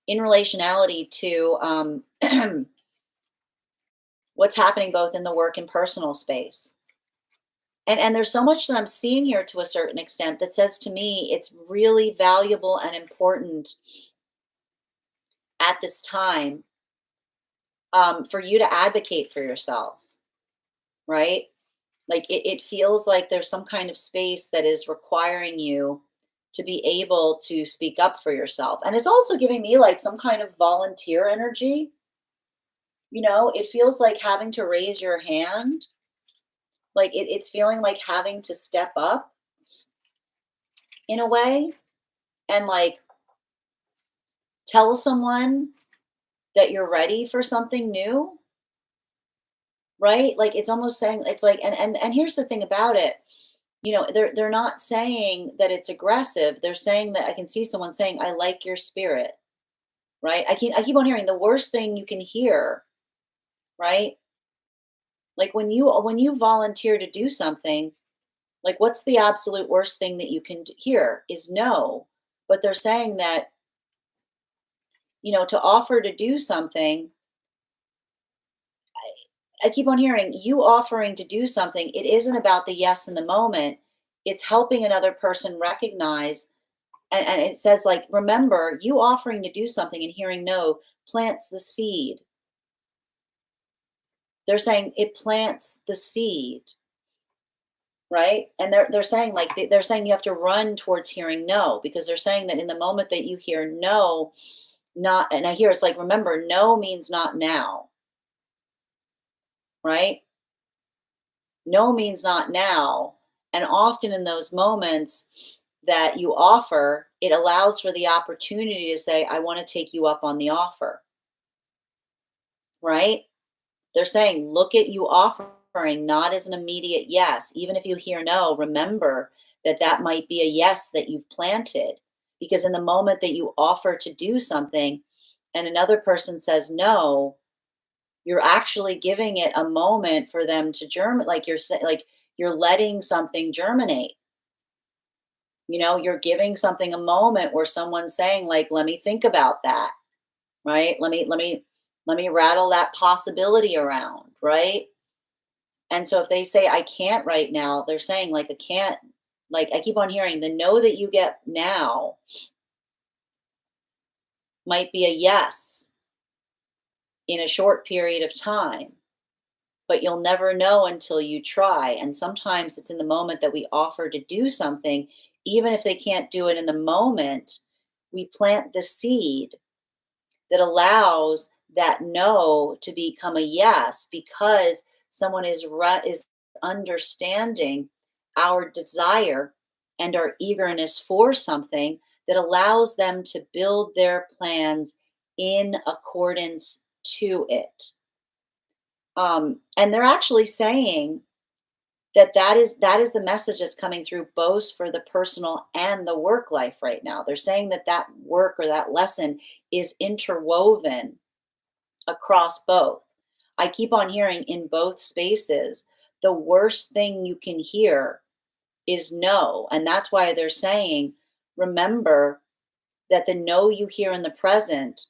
Speaker 1: in relationality to what's happening both in the work and personal space. And there's so much that I'm seeing here to a certain extent that says to me it's really valuable and important at this time, for you to advocate for yourself, right? Like it feels like there's some kind of space that is requiring you to be able to speak up for yourself. And it's also giving me like some kind of volunteer energy. It feels like having to raise your hand. Like it's feeling like having to step up in a way and like tell someone that you're ready for something new, right? Like it's almost saying it's like and here's the thing about it. They're not saying that it's aggressive. They're saying that I can see someone saying, "I like your spirit," right? I keep on hearing the worst thing you can hear, right? Like when you volunteer to do something, like what's the absolute worst thing that you can hear is no. But they're saying that, to offer to do something, I keep on hearing you offering to do something. It isn't about the yes in the moment. It's helping another person recognize. And it says, like, remember, you offering to do something and hearing no plants the seed. They're saying it plants the seed, right? And they're saying like they're saying you have to run towards hearing no because they're saying that in the moment that you hear no, not and I hear it's like remember, no means not now, right? No means not now. And often in those moments that you offer, it allows for the opportunity to say, I want to take you up on the offer, right? They're saying, look at you offering not as an immediate yes. Even if you hear no, remember that that might be a yes that you've planted. Because in the moment that you offer to do something and another person says no, you're actually giving it a moment for them to germinate. Like you're saying, like you're letting something germinate. You're giving something a moment where someone's saying, like, let me think about that, right? Let me rattle that possibility around, right? And so if they say, I can't right now, they're saying, like, I can't, like, I keep on hearing the no that you get now might be a yes in a short period of time, but you'll never know until you try. And sometimes it's in the moment that we offer to do something, even if they can't do it in the moment, we plant the seed that allows that no to become a yes because someone is understanding our desire and our eagerness for something that allows them to build their plans in accordance to it. And they're actually saying that is the message that's coming through both for the personal and the work life right now. They're saying that work or that lesson is interwoven across both. I keep on hearing in both spaces, the worst thing you can hear is no. And that's why they're saying, remember that the no you hear in the present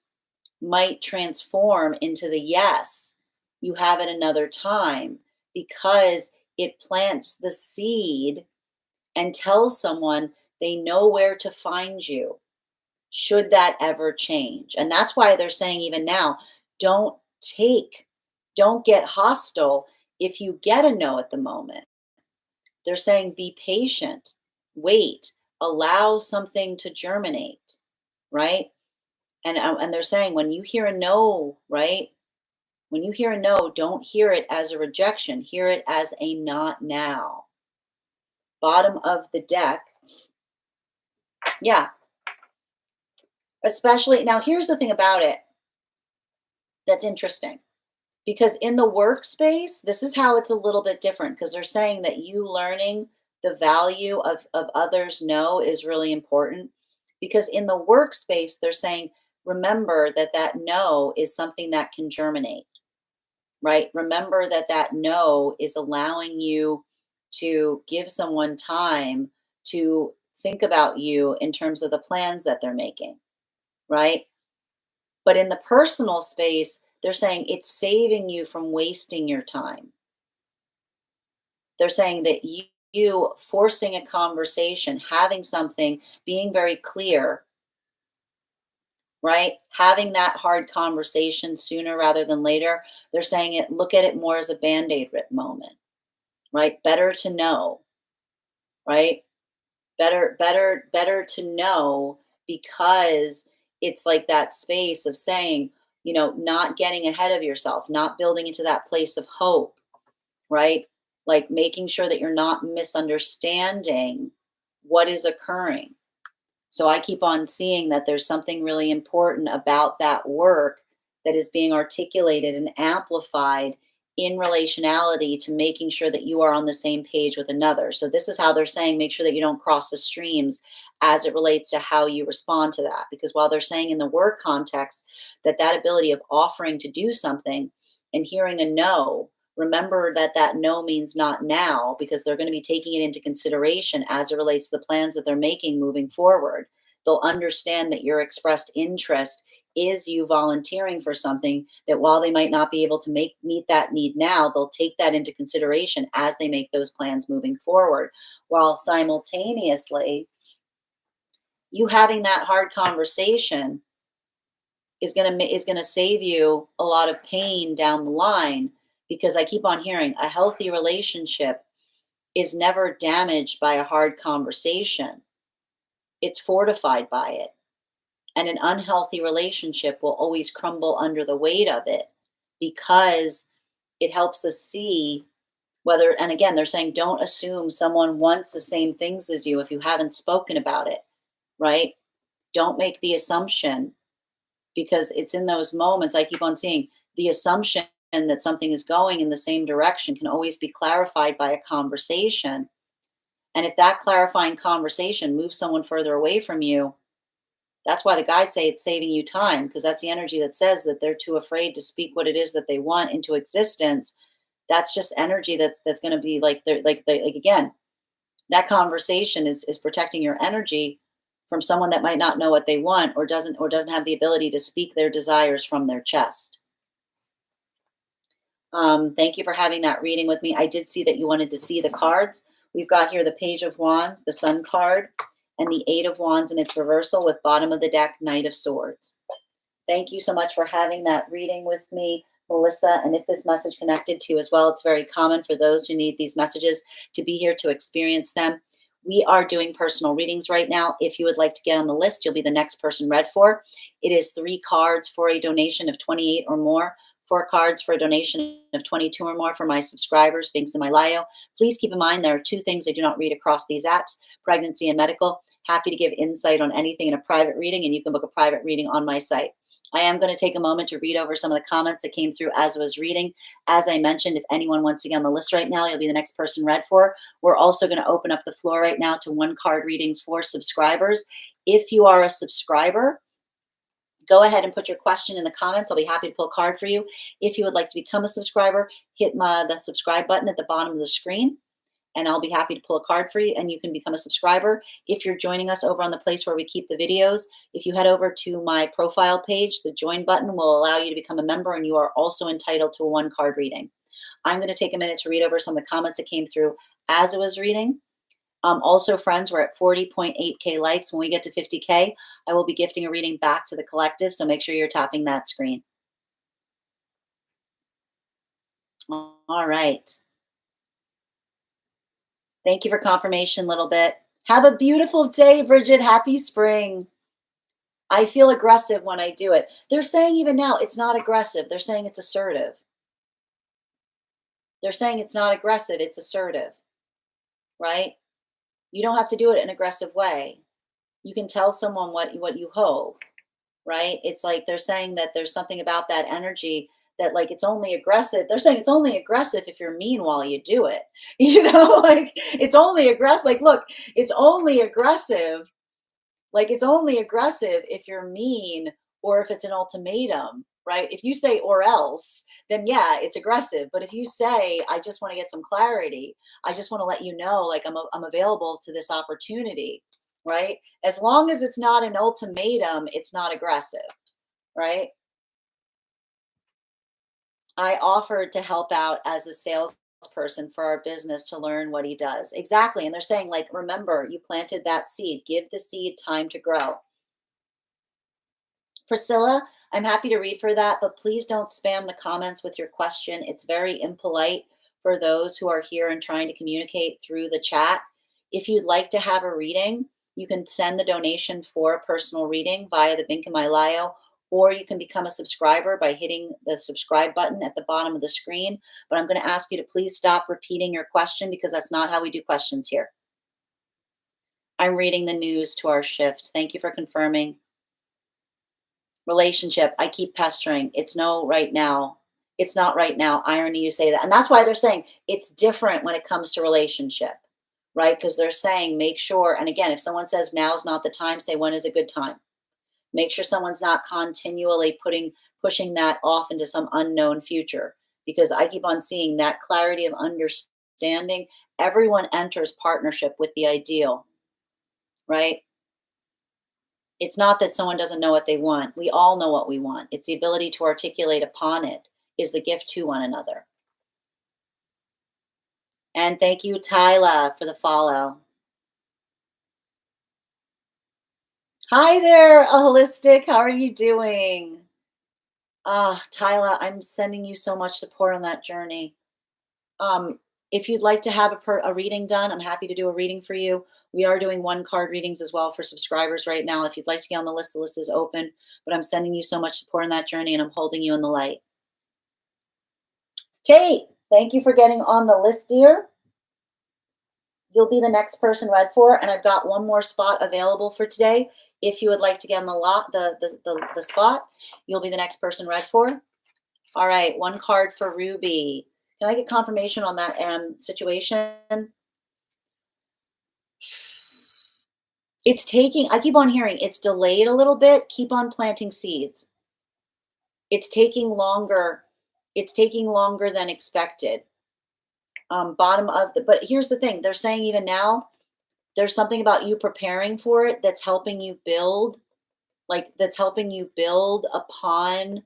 Speaker 1: might transform into the yes you have at another time because it plants the seed and tells someone they know where to find you should that ever change. And that's why they're saying, even now, don't take, don't get hostile if you get a no at the moment. They're saying, be patient, wait, allow something to germinate, right? And they're saying, when you hear a no, right? When you hear a no, don't hear it as a rejection, hear it as a not now. Bottom of the deck. Yeah, especially now, here's the thing about it that's interesting because in the workspace, this is how it's a little bit different because they're saying that you learning the value of others know is really important because in the workspace, they're saying, remember that no is something that can germinate, right? Remember that no is allowing you to give someone time to think about you in terms of the plans that they're making, right? But in the personal space, they're saying it's saving you from wasting your time. They're saying that you forcing a conversation, having something, being very clear, right? Having that hard conversation sooner rather than later. They're saying it, look at it more as a band-aid rip moment, right? Better to know, right? Better to know, because it's like that space of saying, not getting ahead of yourself, not building into that place of hope, right? Like making sure that you're not misunderstanding what is occurring. So I keep on seeing that there's something really important about that work that is being articulated and amplified in relationality to making sure that you are on the same page with another. So this is how they're saying make sure that you don't cross the streams as it relates to how you respond to that. Because while they're saying in the work context that that ability of offering to do something and hearing a no, remember that that no means not now, because they're going to be taking it into consideration as it relates to the plans that they're making moving forward. They'll understand that your expressed interest is you volunteering for something, that while they might not be able to meet that need now, they'll take that into consideration as they make those plans moving forward, while simultaneously you having that hard conversation is going to save you a lot of pain down the line. Because I keep on hearing a healthy relationship is never damaged by a hard conversation, it's fortified by it. And an unhealthy relationship will always crumble under the weight of it, because it helps us see whether, and again, they're saying don't assume someone wants the same things as you if you haven't spoken about it, right? Don't make the assumption, because it's in those moments I keep on seeing the assumption that something is going in the same direction can always be clarified by a conversation. And if that clarifying conversation moves someone further away from you, that's why the guides say it's saving you time, because that's the energy that says that they're too afraid to speak what it is that they want into existence. That's just energy that's going to be like like again, that conversation is protecting your energy from someone that might not know what they want, or doesn't have the ability to speak their desires from their chest. Thank you for having that reading with me. I did see that you wanted to see the cards. We've got here the Page of Wands, the Sun card, and the Eight of Wands in its reversal, with bottom of the deck, Knight of Swords. Thank you so much for having that reading with me, Melissa. And if this message connected to you as well, it's very common for those who need these messages to be here to experience them. We are doing personal readings right now. If you would like to get on the list, you'll be the next person read for. It is 3 cards for a donation of 28 or more. 4 cards for a donation of 22 or more for my subscribers, Binks and Malayo. Please keep in mind there are 2 things I do not read across these apps: pregnancy and medical. Happy to give insight on anything in a private reading, and you can book a private reading on my site. I am going to take a moment to read over some of the comments that came through as I was reading. As I mentioned, if anyone wants to get on the list right now, you'll be the next person read for. We're also going to open up the floor right now to 1 card readings for subscribers. If you are a subscriber, go ahead and put your question in the comments. I'll be happy to pull a card for you. If you would like to become a subscriber, hit the subscribe button at the bottom of the screen, and I'll be happy to pull a card for you, and you can become a subscriber. If you're joining us over on the place where we keep the videos, if you head over to my profile page, the join button will allow you to become a member, and you are also entitled to a 1 card reading. I'm going to take a minute to read over some of the comments that came through as I was reading. Also, friends, we're at 40.8K likes. When we get to 50K, I will be gifting a reading back to the collective, so make sure you're tapping that screen. All right. Thank you for confirmation, little bit. Have a beautiful day, Bridget. Happy spring. I feel aggressive when I do it. They're saying even now it's not aggressive. They're saying it's assertive. They're saying it's not aggressive, it's assertive, right? You don't have to do it in an aggressive way. You can tell someone what you hope, right? It's like they're saying that there's something about that energy that, like, it's only aggressive. They're saying it's only aggressive if you're mean while you do it. Like it's only aggressive. Like, look, it's only aggressive. Like, it's only aggressive if you're mean or if it's an ultimatum, right? If you say or else, then yeah, it's aggressive. But if you say, I just want to get some clarity, I just want to let you know, like I'm available to this opportunity, right? As long as it's not an ultimatum, it's not aggressive, right? I offered to help out as a salesperson for our business to learn what he does. Exactly. And they're saying, like, remember, you planted that seed, give the seed time to grow. Priscilla, I'm happy to read for that, but please don't spam the comments with your question. It's very impolite for those who are here and trying to communicate through the chat. If you'd like to have a reading, you can send the donation for a personal reading via the link in my bio, or you can become a subscriber by hitting the subscribe button at the bottom of the screen. But I'm going to ask you to please stop repeating your question because that's not how we do questions here. I'm reading the news to our shift. Thank you for confirming. Relationship, I keep pestering. It's no right now. It's not right now. Irony, you say that. And that's why they're saying it's different when it comes to relationship, right? Because they're saying make sure. And again, if someone says now's not the time, say when is a good time. Make sure someone's not continually pushing that off into some unknown future. Because I keep on seeing that clarity of understanding. Everyone enters partnership with the ideal, right? It's not that someone doesn't know what they want. We all know what we want. It's the ability to articulate upon it is the gift to one another. And thank you, Tyla, for the follow. Hi there, Holistic. How are you doing? Tyla, I'm sending you so much support on that journey. If you'd like to have a reading done, I'm happy to do a reading for you. We are doing one card readings as well for subscribers right now. If you'd like to get on the list is open. But I'm sending you so much support on that journey, and I'm holding you in the light. Tate, thank you for getting on the list, dear. You'll be the next person read for, and I've got one more spot available for today. If you would like to get on the spot, you'll be the next person read for. All right, one card for Ruby. Can I get confirmation on that situation? It's taking, I keep on hearing it's delayed a little bit. Keep on planting seeds. It's taking longer. It's taking longer than expected. Bottom of the, but here's the thing. They're saying even now, there's something about you preparing for it that's helping you build, that's helping you build upon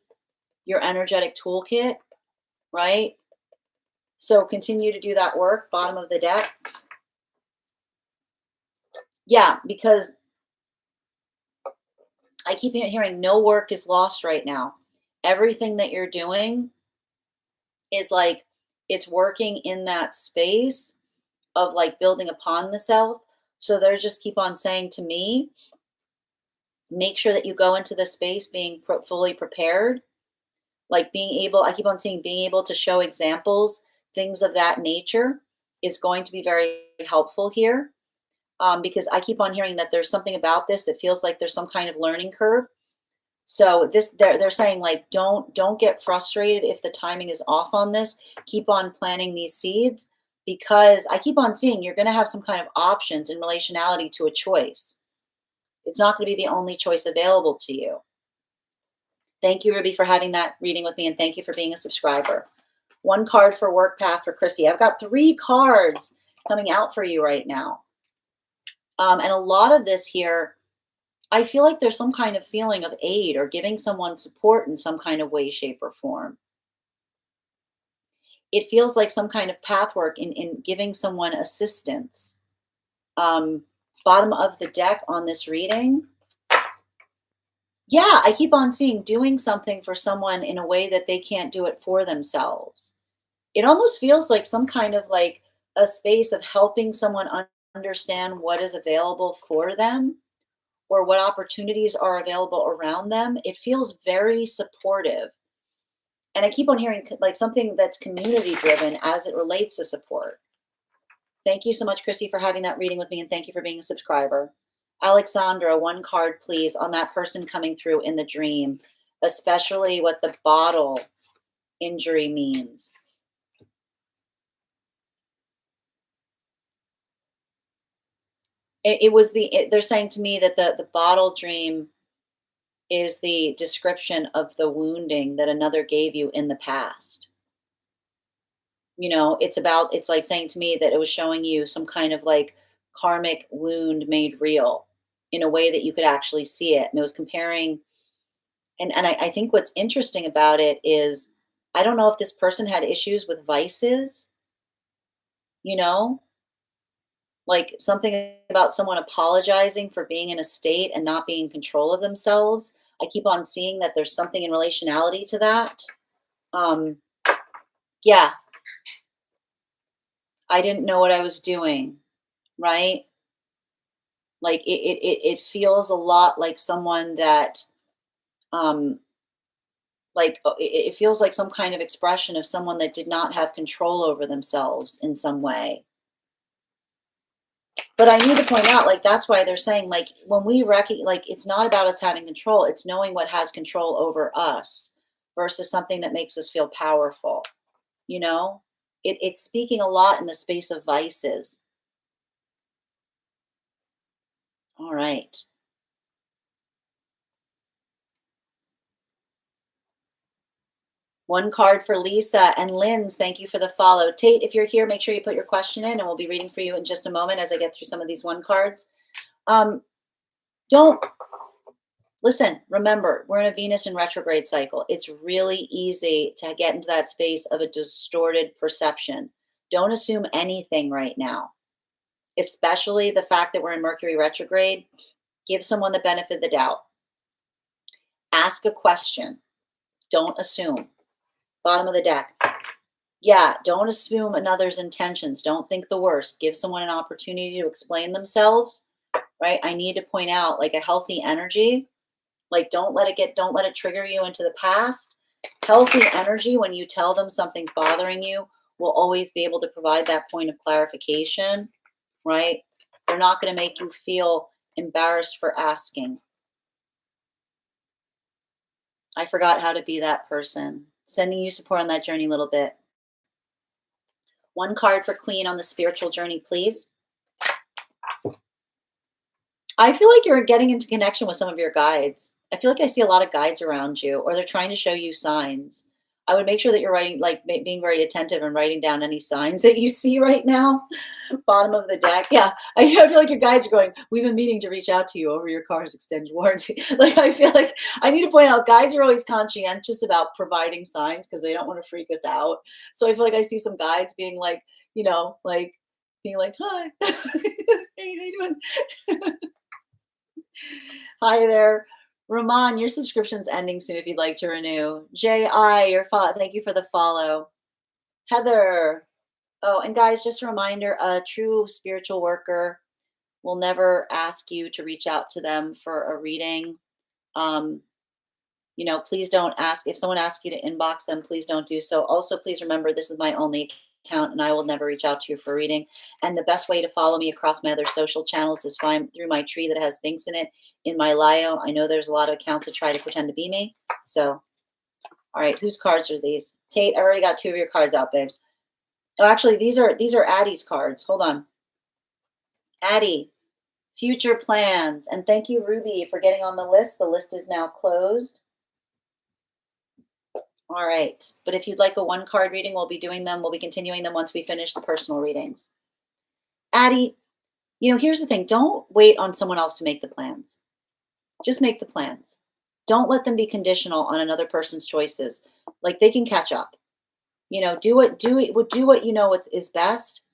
Speaker 1: your energetic toolkit, right? So continue to do that work, bottom of the deck. Yeah, because I keep hearing no work is lost right now. Everything that you're doing is like, it's working in that space of like building upon the self. So they're just keep on saying to me, make sure that you go into the space being fully prepared, like being able, I keep on seeing being able to show examples, things of that nature is going to be very helpful here. Because I keep on hearing that there's something about this that feels like there's some kind of learning curve. So this, they're saying like, don't get frustrated if the timing is off on this. Keep on planting these seeds, because I keep on seeing you're going to have some kind of options in relationality to a choice. It's not going to be the only choice available to you. Thank you, Ruby, for having that reading with me, and thank you for being a subscriber. One card for work path for Chrissy. I've got 3 cards coming out for you right now. And a lot of this here, I feel like there's some kind of feeling of aid or giving someone support in some kind of way, shape, or form. It feels like some kind of path work in giving someone assistance. Bottom of the deck on this reading. Yeah, I keep on seeing doing something for someone in a way that they can't do it for themselves. It almost feels like some kind of like a space of helping someone understand what is available for them or what opportunities are available around them. It feels very supportive. And I keep on hearing like something that's community driven as it relates to support. Thank you so much, Chrissy, for having that reading with me, and thank you for being a subscriber. Alexandra, one card, please, on that person coming through in the dream, especially what the bottle injury means. It was they're saying to me that the bottle dream is the description of the wounding that another gave you in the past. It's like saying to me that it was showing you some kind of like karmic wound made real in a way that you could actually see it. And it was comparing, and I think what's interesting about it is I don't know if this person had issues with vices, you know, like something about someone apologizing for being in a state and not being in control of themselves. I keep on seeing that there's something in relationality to that. Um, yeah, I didn't know what I was doing, right? Like it feels a lot like someone that um it feels like some kind of expression of someone that did not have control over themselves in some way. But I need to point out, like, that's why they're saying, like, when we recognize, like, it's not about us having control, it's knowing what has control over us versus something that makes us feel powerful, you know? It's speaking a lot in the space of vices. All right. One card for Lisa and Lynn's. Thank you for the follow. Tate, if you're here, make sure you put your question in and we'll be reading for you in just a moment as I get through some of these one cards. Don't listen, remember, we're in a Venus in retrograde cycle. It's really easy to get into that space of a distorted perception. Don't assume anything right now, especially the fact that we're in Mercury retrograde. Give someone the benefit of the doubt. Ask a question. Don't assume. Bottom of the deck. Yeah, don't assume another's intentions. Don't think the worst. Give someone an opportunity to explain themselves, right? I need to point out like a healthy energy. Like don't let it trigger you into the past. Healthy energy, when you tell them something's bothering you, will always be able to provide that point of clarification, right? They're not going to make you feel embarrassed for asking. I forgot how to be that person. Sending you support on that journey a little bit. One card for Queen on the spiritual journey, please. I feel like you're getting into connection with some of your guides. I feel like I see a lot of guides around you, or they're trying to show you signs. I would make sure that you're writing, like being very attentive and writing down any signs that you see right now. Bottom of the deck. Yeah. I feel like your guides are going, we've been meaning to reach out to you over your car's extended warranty. Like, I feel like I need to point out guides are always conscientious about providing signs because they don't want to freak us out. So I feel like I see some guides being like, like being like, hi, hey, how you doing? Hi there. Ramon, your subscription's ending soon if you'd like to renew. J.I., thank you for the follow. Heather. Oh, and guys, just a reminder, a true spiritual worker will never ask you to reach out to them for a reading. Please don't ask. If someone asks you to inbox them, please don't do so. Also, please remember, this is my only account and I will never reach out to you for a reading. And the best way to follow me across my other social channels is find through my tree that has binks in it in my bio. I know there's a lot of accounts that try to pretend to be me. So, all right, whose cards are these? Tate, I already got 2 of your cards out, babes. Oh, actually, these are Addie's cards. Hold on. Addie, future plans. And thank you, Ruby, for getting on the list. The list is now closed. All right. But if you'd like a 1-card reading, we'll be doing them. We'll be continuing them once we finish the personal readings. Addie, here's the thing. Don't wait on someone else to make the plans. Just make the plans. Don't let them be conditional on another person's choices. Like, they can catch up. Do what you know is best.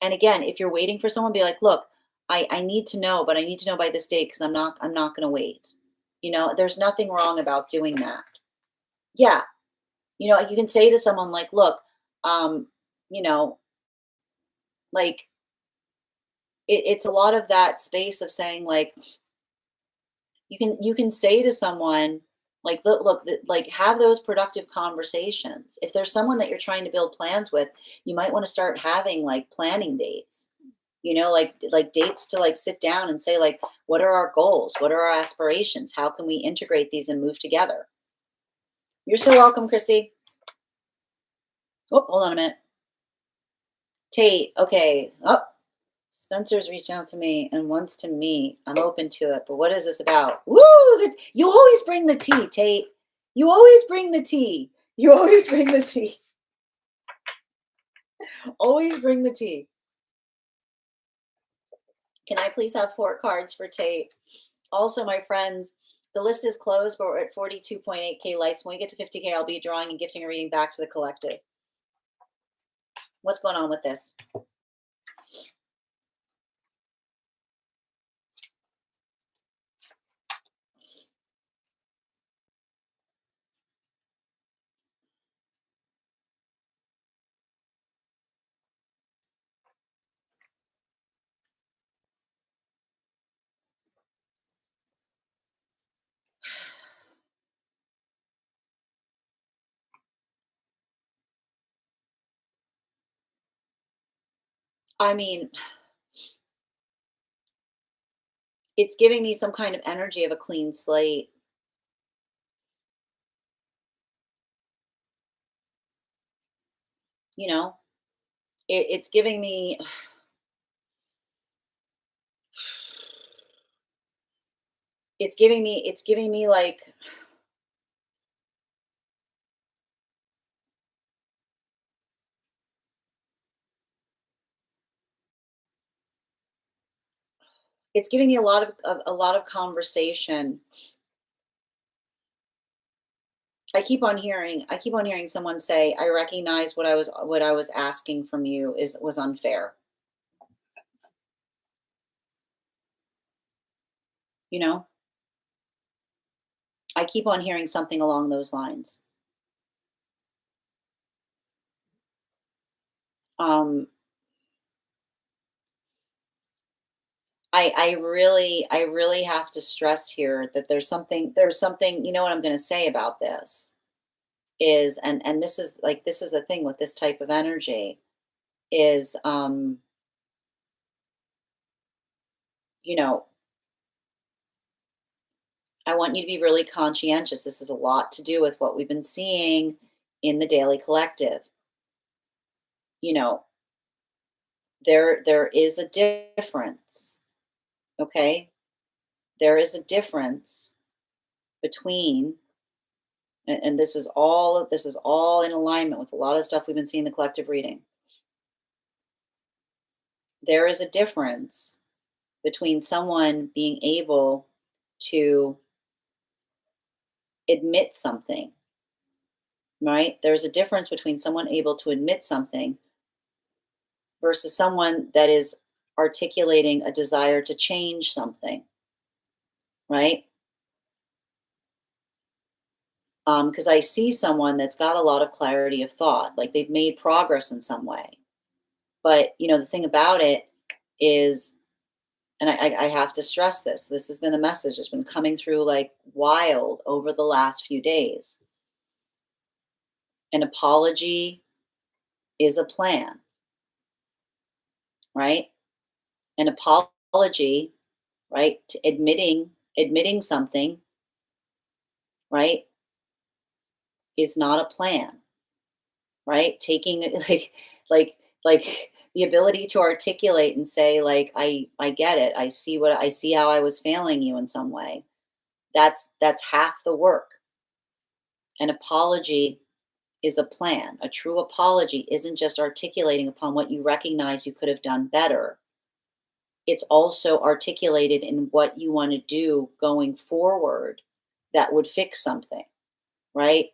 Speaker 1: And again, if you're waiting for someone, be like, look, I need to know, but I need to know by this date because I'm not going to wait. There's nothing wrong about doing that. Yeah. You can say to someone like, look, like it's a lot of that space of saying like, you can say to someone like, look, like have those productive conversations. If there's someone that you're trying to build plans with, you might want to start having like planning dates, like dates to like sit down and say like, what are our goals? What are our aspirations? How can we integrate these and move together? You're so welcome, Chrissy. Oh, hold on a minute. Tate, okay. Oh, Spencer's reached out to me and wants to meet. I'm open to it, but what is this about? Woo! You always bring the tea, Tate. You always bring the tea. You always bring the tea. Always bring the tea. Can I please have 4 cards for Tate? Also, my friends, the list is closed, but we're at 42.8K likes. When we get to 50K, I'll be drawing and gifting a reading back to the collective. What's going on with this? I mean, it's giving me some kind of energy of a clean slate. You know, it's giving me, it's giving me like, it's giving me a lot of conversation. I keep on hearing someone say, I recognize what I was asking from you was unfair. You know, I keep on hearing something along those lines. Um, I really have to stress here that there's something, you know what I'm going to say about this is, and this is like, this is the thing with this type of energy is, you know, I want you to be really conscientious. This has a lot to do with what we've been seeing in the daily collective. You know, there is a difference, okay? There is a difference between, and this is all in alignment with a lot of stuff we've been seeing in the collective reading. There is a difference between someone being able to admit something, right? There's a difference between someone able to admit something versus someone that is articulating a desire to change something, right? Because I see someone that's got a lot of clarity of thought, like they've made progress in some way. But you know, the thing about it is, and I have to stress this. This has been a message that's been coming through like wild over the last few days. An apology is a plan, right? An apology, right? To admitting something, right, is not a plan, right? Taking it like the ability to articulate and say like I get it. I see how I was failing you in some way. That's half the work. An apology is a plan. A true apology isn't just articulating upon what you recognize you could have done better. It's also articulated in what you want to do going forward that would fix something, right?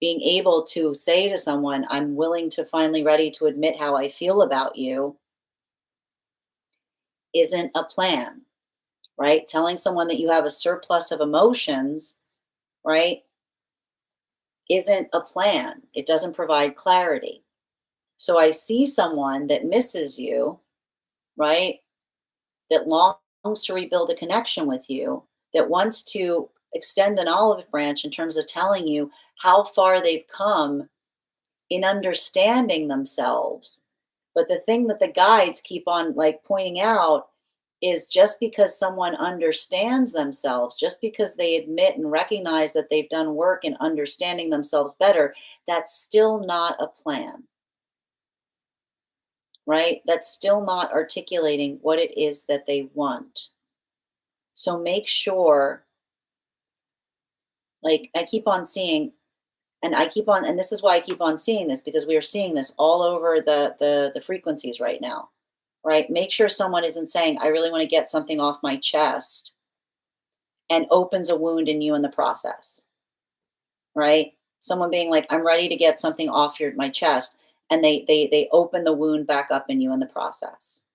Speaker 1: Being able to say to someone, I'm willing to finally ready to admit how I feel about you isn't a plan, right? Telling someone that you have a surplus of emotions, right, isn't a plan. It doesn't provide clarity. So I see someone that misses you, right, that longs to rebuild a connection with you, that wants to extend an olive branch in terms of telling you how far they've come in understanding themselves. But the thing that the guides keep on like pointing out is just because someone understands themselves, just because they admit and recognize that they've done work in understanding themselves better, that's still not a plan. right? That's still not articulating what it is that they want. So make sure, like I keep on seeing, and I keep on, and this is why I keep on seeing this, because we are seeing this all over the frequencies right now, right? Make sure someone isn't saying, I really want to get something off my chest, and opens a wound in you in the process, right? Someone being like, I'm ready to get something off my chest, and they open the wound back up in you in the process.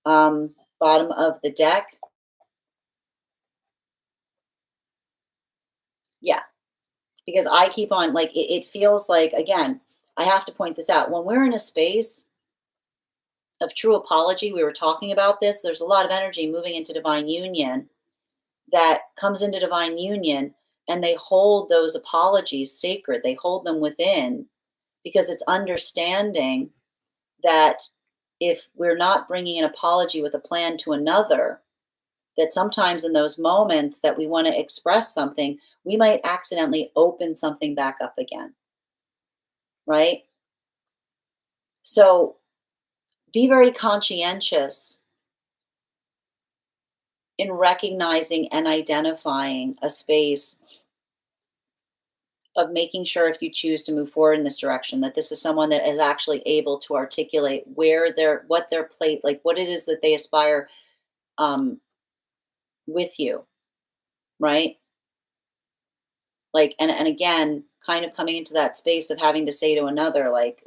Speaker 1: Bottom of the deck. Yeah, because I keep on, like, it feels like, again, I have to point this out. When we're in a space of true apology, we were talking about this, there's a lot of energy moving into divine union that comes into divine union, and they hold those apologies sacred. They hold them within, because it's understanding that if we're not bringing an apology with a plan to another, that sometimes in those moments that we want to express something, we might accidentally open something back up again, right? So be very conscientious in recognizing and identifying a space of making sure, if you choose to move forward in this direction, that this is someone that is actually able to articulate where their what their plate, like what it is that they aspire, um, with you, right? Like, and again, kind of coming into that space of having to say to another, like,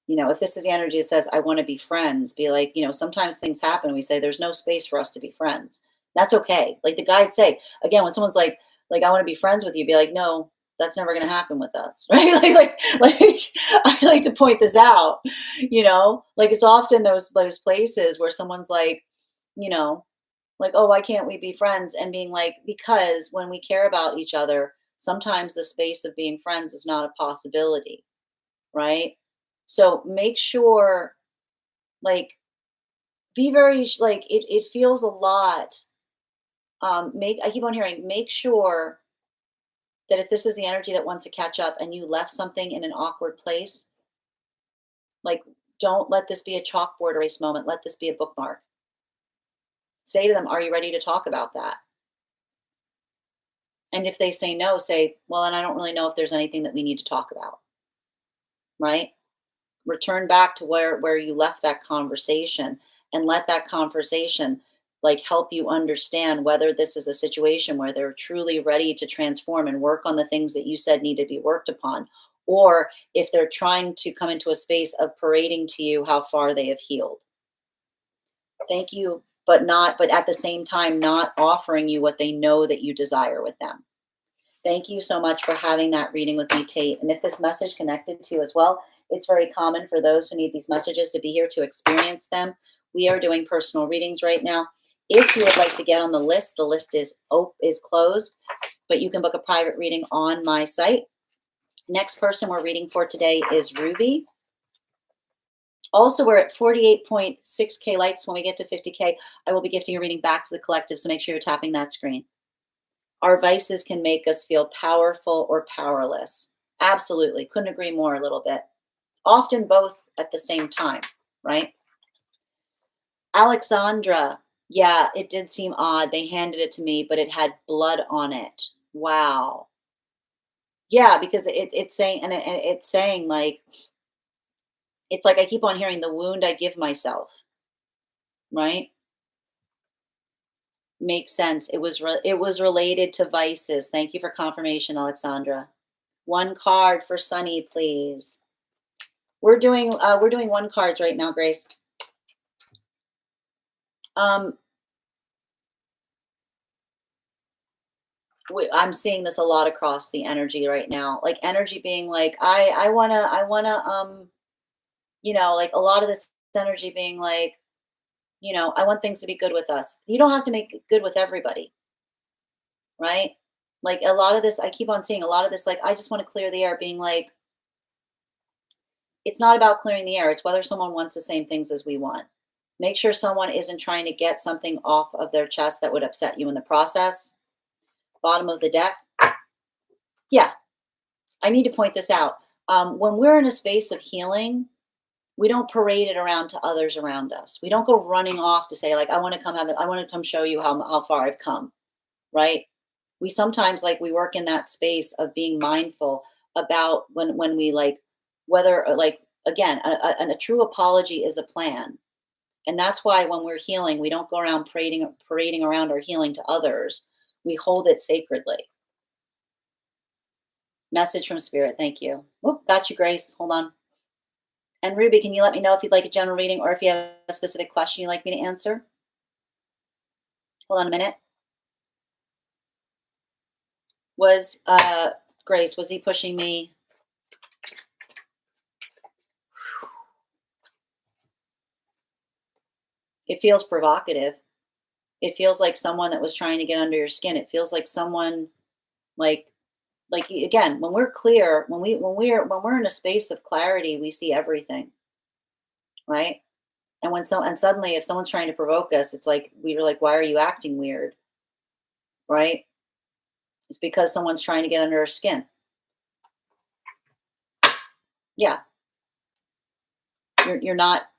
Speaker 1: if this is the energy that says, I want to be friends, be like, sometimes things happen. We say there's no space for us to be friends. That's okay. Like the guides say, again, when someone's like, I want to be friends with you, be like, no, that's never going to happen with us. Right. Like I like to point this out, like it's often those places where someone's like, you know, like, oh, why can't we be friends? And being like, because when we care about each other, sometimes the space of being friends is not a possibility, right? So make sure, like, be very, like, it feels a lot. I keep on hearing, make sure that if this is the energy that wants to catch up and you left something in an awkward place, like, don't let this be a chalkboard erase moment. Let this be a bookmark. Say to them, are you ready to talk about that? And if they say no, say, well, and I don't really know if there's anything that we need to talk about, right? Return back to where you left that conversation, and let that conversation, like, help you understand whether this is a situation where they're truly ready to transform and work on the things that you said need to be worked upon, or if they're trying to come into a space of parading to you how far they have healed. Thank you, but at the same time not offering you what they know that you desire with them. Thank you so much for having that reading with me, Tate. And if this message connected to you as well, it's very common for those who need these messages to be here to experience them. We are doing personal readings right now. If you would like to get on the list is closed, but you can book a private reading on my site. Next person we're reading for today is Ruby. Also, we're at 48.6K likes. When we get to 50K, I will be gifting a reading back to the collective, so make sure you're tapping that screen. Our vices can make us feel powerful or powerless. Absolutely. Couldn't agree more a little bit. Often both at the same time, right? Alexandra. Yeah, it did seem odd. They handed it to me, but it had blood on it. Wow. Yeah, because it's saying, and it's saying, like, it's like I keep on hearing the wound I give myself, right? Makes sense. It was related to vices. Thank you for confirmation, Alexandra. One card for Sunny, please. We're doing one cards right now, Grace. Um, I'm seeing this a lot across the energy right now. Like energy being like, like a lot of this energy being like, I want things to be good with us. You don't have to make it good with everybody, right? Like a lot of this, I keep on seeing a lot of this, like, I just want to clear the air, being like, it's not about clearing the air. It's whether someone wants the same things as we want. Make sure someone isn't trying to get something off of their chest that would upset you in the process. Bottom of the deck. Yeah, I need to point this out. When we're in a space of healing, We don't parade it around to others around us. We don't go running off to say like, I want to come I want to come show you how far I've come, right? We sometimes like we work in that space of being mindful about when we like whether like again a true apology is a plan, and that's why when we're healing we don't go around parading around our healing to others. We hold it sacredly. Message from spirit. Thank you. Whoop, got you, Grace. Hold on. And Ruby, can you let me know if you'd like a general reading or if you have a specific question you'd like me to answer? Hold on a minute. Was Grace, was he pushing me? It feels provocative. It feels like someone that was trying to get under your skin. It feels like someone like again, when we're clear, when we're in a space of clarity, we see everything, right? And suddenly if someone's trying to provoke us, it's like we were like, why are you acting weird? Right? It's because someone's trying to get under our skin. Yeah. You're not,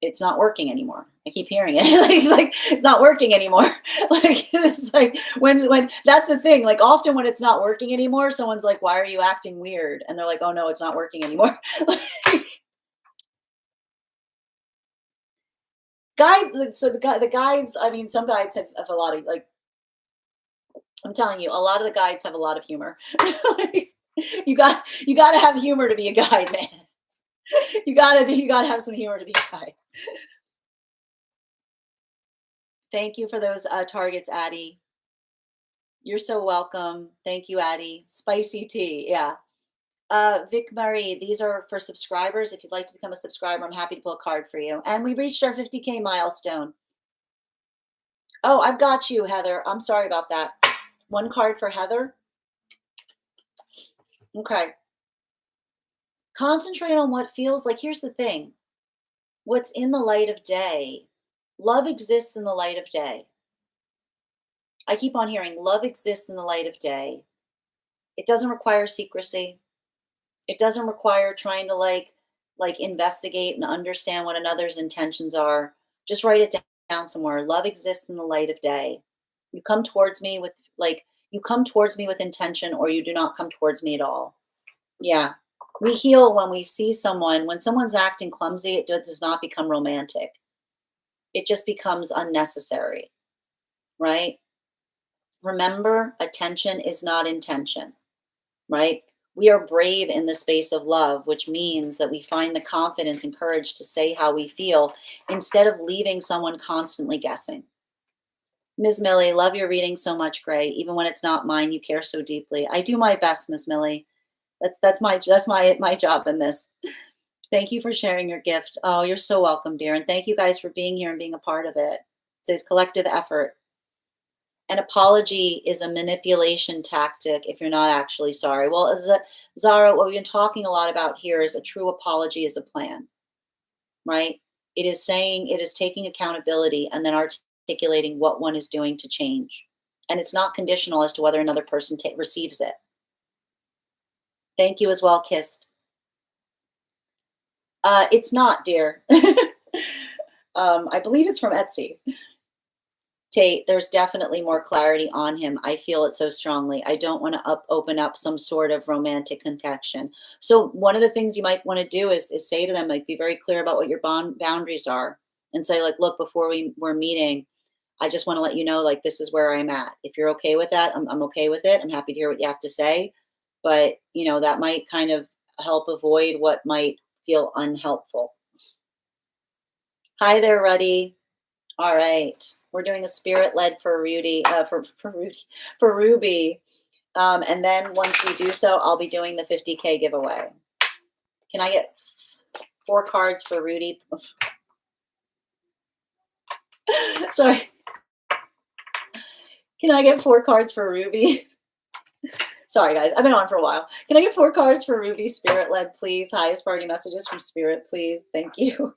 Speaker 1: it's not working anymore. I keep hearing it. It's like it's not working anymore. Like it's like when that's the thing. Like often when it's not working anymore, someone's like, "Why are you acting weird?" And they're like, "Oh no, it's not working anymore." Like, guides. So the guides. I mean, some guides have a lot of like. I'm telling you, a lot of the guides have a lot of humor. Like, you got to have humor to be a guide, man. You gotta have some humor to be a guide. Thank you for those targets, Addie. You're so welcome. Thank you, Addie. Spicy tea. Yeah. Vic Marie, these are for subscribers. If you'd like to become a subscriber, I'm happy to pull a card for you. And we reached our 50K milestone. Oh, I've got you, Heather. I'm sorry about that. One card for Heather. Okay. Concentrate on what feels like. Here's the thing, what's in the light of day. Love exists in the light of day. I keep on hearing love exists in the light of day. It doesn't require secrecy. It doesn't require trying to like investigate and understand what another's intentions are. Just write it down somewhere. Love exists in the light of day. You come towards me with like you come towards me with intention or you do not come towards me at all. Yeah. We heal when we see someone, when someone's acting clumsy, it does not become romantic. It just becomes unnecessary, right? Remember, attention is not intention, right? We are brave in the space of love, which means that we find the confidence and courage to say how we feel instead of leaving someone constantly guessing. Ms. Millie, love your reading so much, Gray. Even when it's not mine, you care so deeply. I do my best, Ms. Millie. That's my job in this. Thank you for sharing your gift. Oh, you're so welcome, dear. And thank you guys for being here and being a part of it. It's a collective effort. An apology is a manipulation tactic if you're not actually sorry. Well, Zara, what we've been talking a lot about here is a true apology is a plan, right? It is saying, it is taking accountability and then articulating what one is doing to change. And it's not conditional as to whether another person receives it. Thank you as well, Kissed. It's not, dear. I believe it's from Etsy. Tate, there's definitely more clarity on him. I feel it so strongly. I don't want to open up some sort of romantic connection. So one of the things you might want to do is say to them, like, be very clear about what your boundaries are, and say, like, look, before we're meeting, I just want to let you know, like, this is where I'm at. If you're okay with that, I'm okay with it. I'm happy to hear what you have to say, but that might kind of help avoid what might feel unhelpful. Hi there, Ruddy. All right, we're doing a spirit led for Rudy, for Ruby, and then once we do so, I'll be doing the 50K giveaway. Can I get 4 cards for Rudy? Sorry. Can I get 4 cards for Ruby? Sorry, guys, I've been on for a while. Can I get 4 cards for Ruby, spirit led, please? Highest priority messages from spirit, please. Thank you.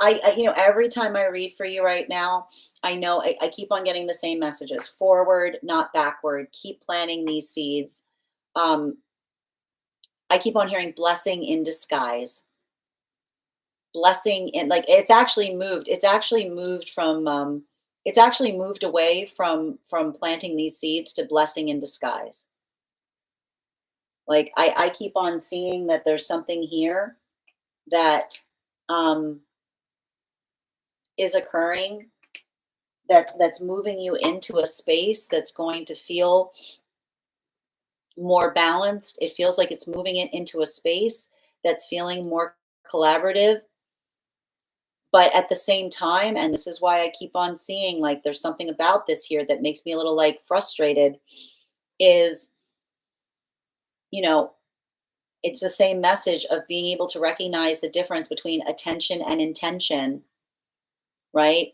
Speaker 1: every time I read for you right now, I know I keep on getting the same messages: forward, not backward. Keep planting these seeds. Um, I keep on hearing blessing in disguise. Blessing in, like, it's actually moved away from planting these seeds to blessing in disguise. Like, I keep on seeing that there's something here that um is occurring, that's moving you into a space that's going to feel more balanced. It feels like it's moving it into a space that's feeling more collaborative. But at the same time, and this is why I keep on seeing, like, there's something about this here that makes me a little, like, frustrated, is, you know, it's the same message of being able to recognize the difference between attention and intention, right?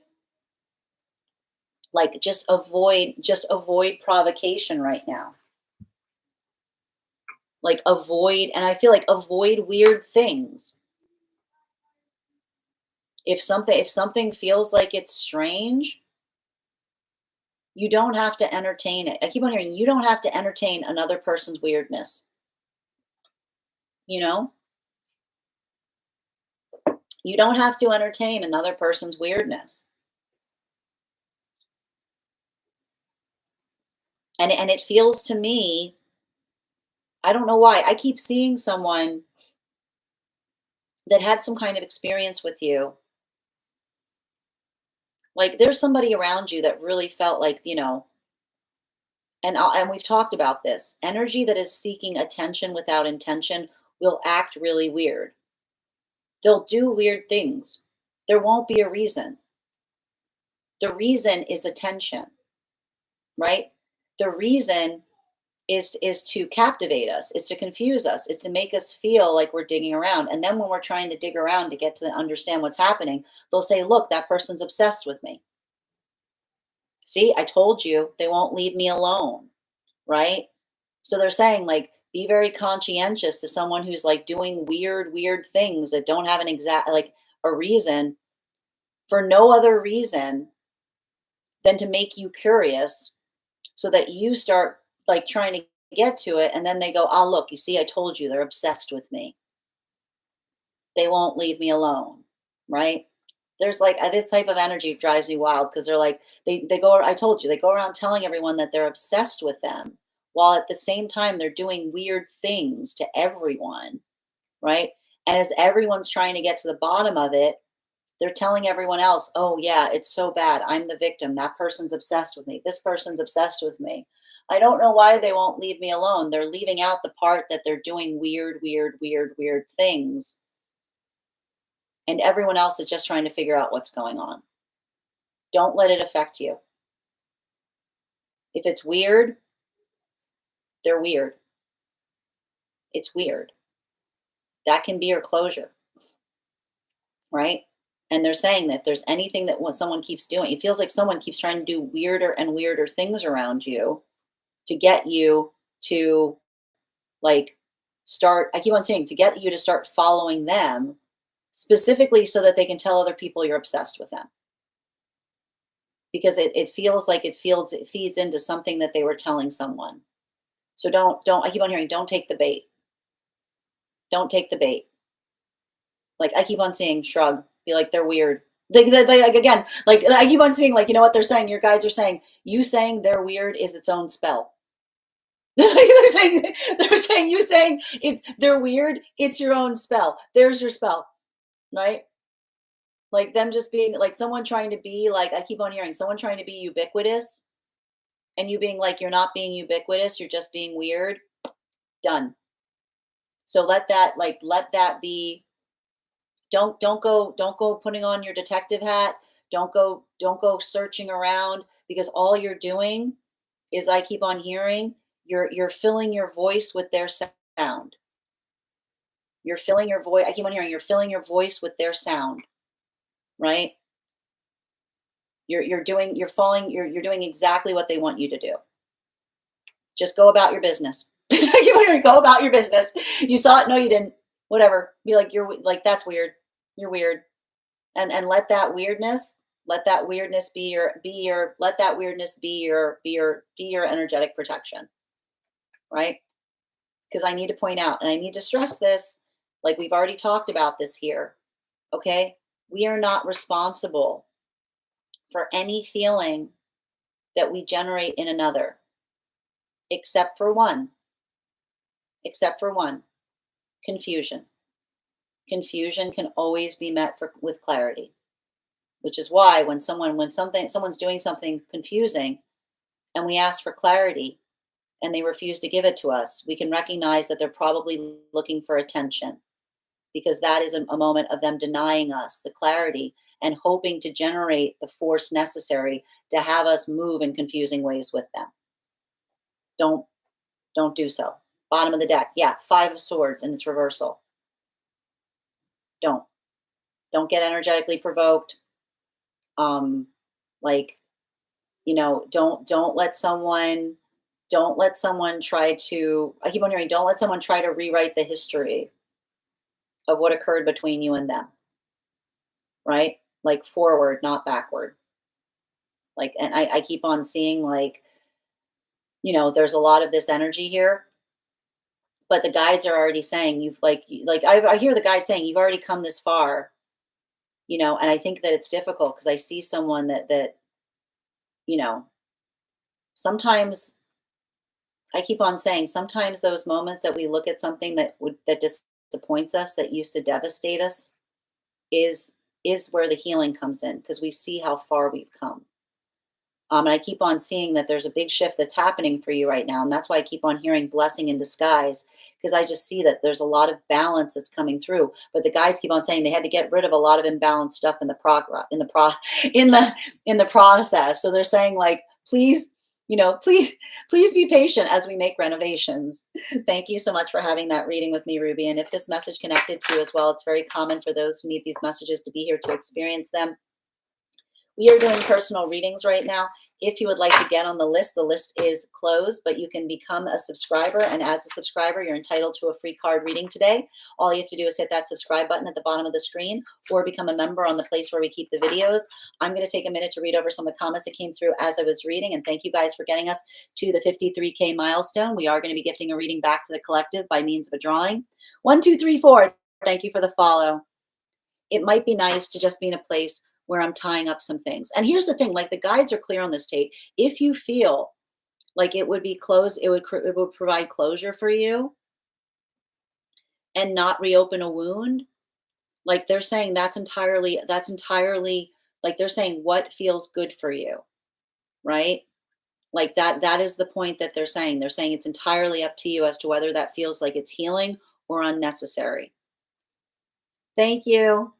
Speaker 1: Like, just avoid provocation right now. Like, avoid, and I feel like avoid weird things. If something feels like it's strange, you don't have to entertain it. I keep on hearing, you don't have to entertain another person's weirdness, you know? You don't have to entertain another person's weirdness. And it feels to me, I don't know why, I keep seeing someone that had some kind of experience with you. Like, there's somebody around you that really felt like, and we've talked about this. Energy that is seeking attention without intention will act really weird. They'll do weird things. There won't be a reason. The reason is attention, right? The reason is to captivate us, is to confuse us, it's to make us feel like we're digging around. And then when we're trying to dig around to get to understand what's happening, they'll say, "Look, that person's obsessed with me. See, I told you, they won't leave me alone." Right? So they're saying, like, be very conscientious to someone who's, like, doing weird things that don't have an exact, like, a reason, for no other reason than to make you curious, so that you start, like, trying to get to it, and then they go, "Ah, look, you see, I told you, they're obsessed with me. They won't leave me alone." Right? There's, like, this type of energy drives me wild, because they're like, they go, I told you, they go around telling everyone that they're obsessed with them, while at the same time they're doing weird things to everyone, right? And as everyone's trying to get to the bottom of it, they're telling everyone else, "Oh yeah, it's so bad. I'm the victim. That person's obsessed with me. This person's obsessed with me." I don't know why they won't leave me alone. They're leaving out the part that they're doing weird things, and everyone else is just trying to figure out what's going on. Don't let it affect you. If it's weird, they're weird. It's weird. That can be your closure, right? And they're saying that if there's anything that what someone keeps doing, it feels like someone keeps trying to do weirder and weirder things around you to get you to, like, start, I keep on saying, to get you to start following them, specifically so that they can tell other people you're obsessed with them. Because it feels like it feeds into something that they were telling someone. So don't, I keep on hearing, don't take the bait. Don't take the bait. Like, I keep on seeing shrug, be like, they're weird. Like, again, like, I keep on seeing, like, you know what they're saying? Your guides are saying, you saying they're weird is its own spell. Like, they're saying you saying they're weird, it's your own spell. There's your spell, right? Like, them just being like, someone trying to be like, I keep on hearing someone trying to be ubiquitous, and you being like, you're not being ubiquitous, you're just being weird. Done. So let that be. Don't go putting on your detective hat. Don't go searching around, because all you're doing is, I keep on hearing, you're filling your voice with their sound. You're filling your voice. I keep on hearing, you're filling your voice with their sound, right? You're doing exactly what they want you to do. Just go about your business. I keep on hearing, go about your business. You saw it, no, you didn't. Whatever. Be like, you're like, that's weird. You're weird. And let that weirdness let that weirdness be your energetic protection, right? Because I need to point out and I need to stress this, like we've already talked about this here, okay? We are not responsible for any feeling that we generate in another, except for one, except for one, confusion. Confusion can always be met with clarity, which is why someone's doing something confusing and we ask for clarity and they refuse to give it to us, we can recognize that they're probably looking for attention, because that is a moment of them denying us the clarity and hoping to generate the force necessary to have us move in confusing ways with them. Don't don't do so. Bottom of the deck. Yeah, 5 of swords and its reversal. Don't. Don't get energetically provoked. Um like, don't let someone try to I keep on hearing, don't let someone try to rewrite the history of what occurred between you and them, right? Like forward, not backward. Like, and I keep on seeing like, there's a lot of this energy here, but the guides are already saying I hear the guide saying you've already come this far, and I think that it's difficult because I see someone that, you know, sometimes I keep on saying sometimes those moments that we look at something that disappoints us, that used to devastate us, is is where the healing comes in because we see how far we've come. And I keep on seeing that there's a big shift that's happening for you right now. And that's why I keep on hearing blessing in disguise, because I just see that there's a lot of balance that's coming through. But the guides keep on saying they had to get rid of a lot of imbalanced stuff in the progress, in the process. So they're saying like, please, please be patient as we make renovations. Thank you so much for having that reading with me, Ruby. And if this message connected to you as well, it's very common for those who need these messages to be here to experience them. We are doing personal readings right now. If you would like to get on the list is closed, but you can become a subscriber. And as a subscriber, you're entitled to a free card reading today. All you have to do is hit that subscribe button at the bottom of the screen or become a member on the place where we keep the videos. I'm going to take a minute to read over some of the comments that came through as I was reading. And thank you guys for getting us to the 53K milestone. We are going to be gifting a reading back to the collective by means of a drawing. 1, 2, 3, 4. Thank you for the follow. It might be nice to just be in a place where I'm tying up some things. And here's the thing, like the guides are clear on this, Tate. If you feel like it would be closed, it would provide closure for you and not reopen a wound. Like they're saying that's entirely like they're saying what feels good for you, right? Like that is the point that they're saying. They're saying it's entirely up to you as to whether that feels like it's healing or unnecessary. Thank you.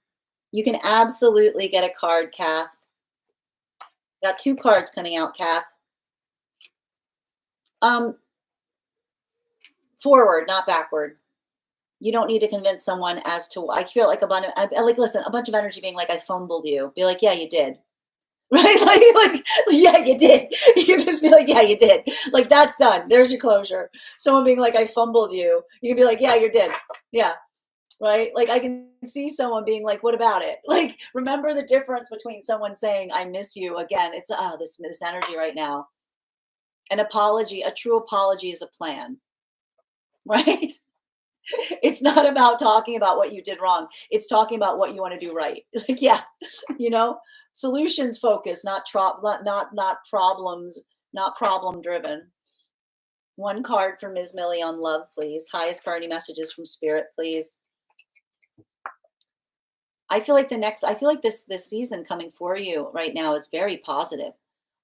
Speaker 1: You can absolutely get a card, Kath. Got 2 cards coming out, Kath. Forward, not backward. You don't need to convince someone as to. I feel like listen, a bunch of energy being like, I fumbled you. Be like, yeah, you did. Right? Like, yeah, you did. You can just be like, yeah, you did. Like, that's done. There's your closure. Someone being like, I fumbled you. You can be like, yeah, you did. Yeah. Right? Like, I can see someone being like, what about it? Like, remember the difference between someone saying, I miss you. Again, it's, this energy right now. An apology, a true apology is a plan. Right? It's not about talking about what you did wrong. It's talking about what you want to do right. Like, yeah, solutions focused, not problems, not problem driven. 1 card for Ms. Millie on love, please. Highest priority messages from spirit, please. I feel like this season coming for you right now is very positive.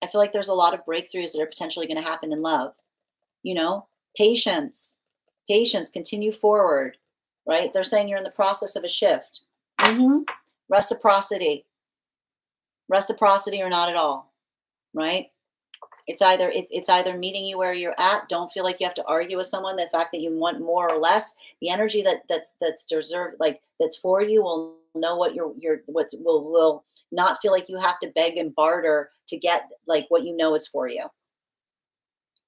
Speaker 1: I feel like there's a lot of breakthroughs that are potentially going to happen in love. Patience, continue forward, right? They're saying you're in the process of a shift. Reciprocity or not at all, right? It's either meeting you where you're at. Don't feel like you have to argue with someone. The fact that you want more or less, the energy that's deserved, like that's for you, will know what will not feel like you have to beg and barter to get like what you know is for you.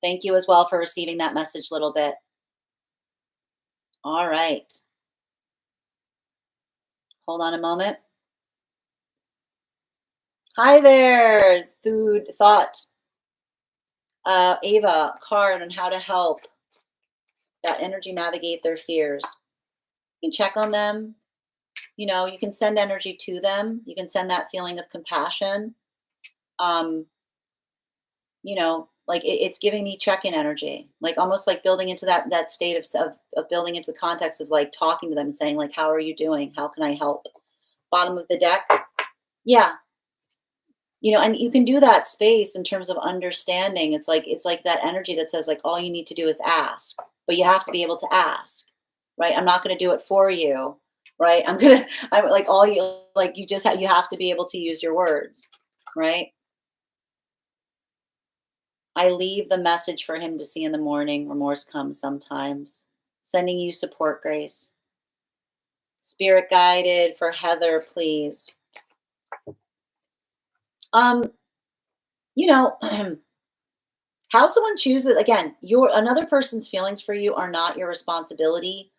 Speaker 1: Thank you as well for receiving that message, little bit. All right. Hold on a moment. Hi there, food thought. Ava, card on how to help that energy navigate their fears. You can check on them. You can send energy to them. You can send that feeling of compassion. Um, like it's giving me check-in energy, like almost like building into that state of building into the context of like talking to them and saying like, how are you doing? How can I help? Bottom of the deck. Yeah. And you can do that space in terms of understanding. It's like that energy that says like all you need to do is ask, but you have to be able to ask, right? I'm not going to do it for you, right? I'm like all you like you have to be able to use your words, right? I leave the message for him to see in the morning. Remorse comes sometimes. Sending you support, Grace. Spirit guided for Heather, please. Um, you know, how someone chooses, again, your another person's feelings for you are not your responsibility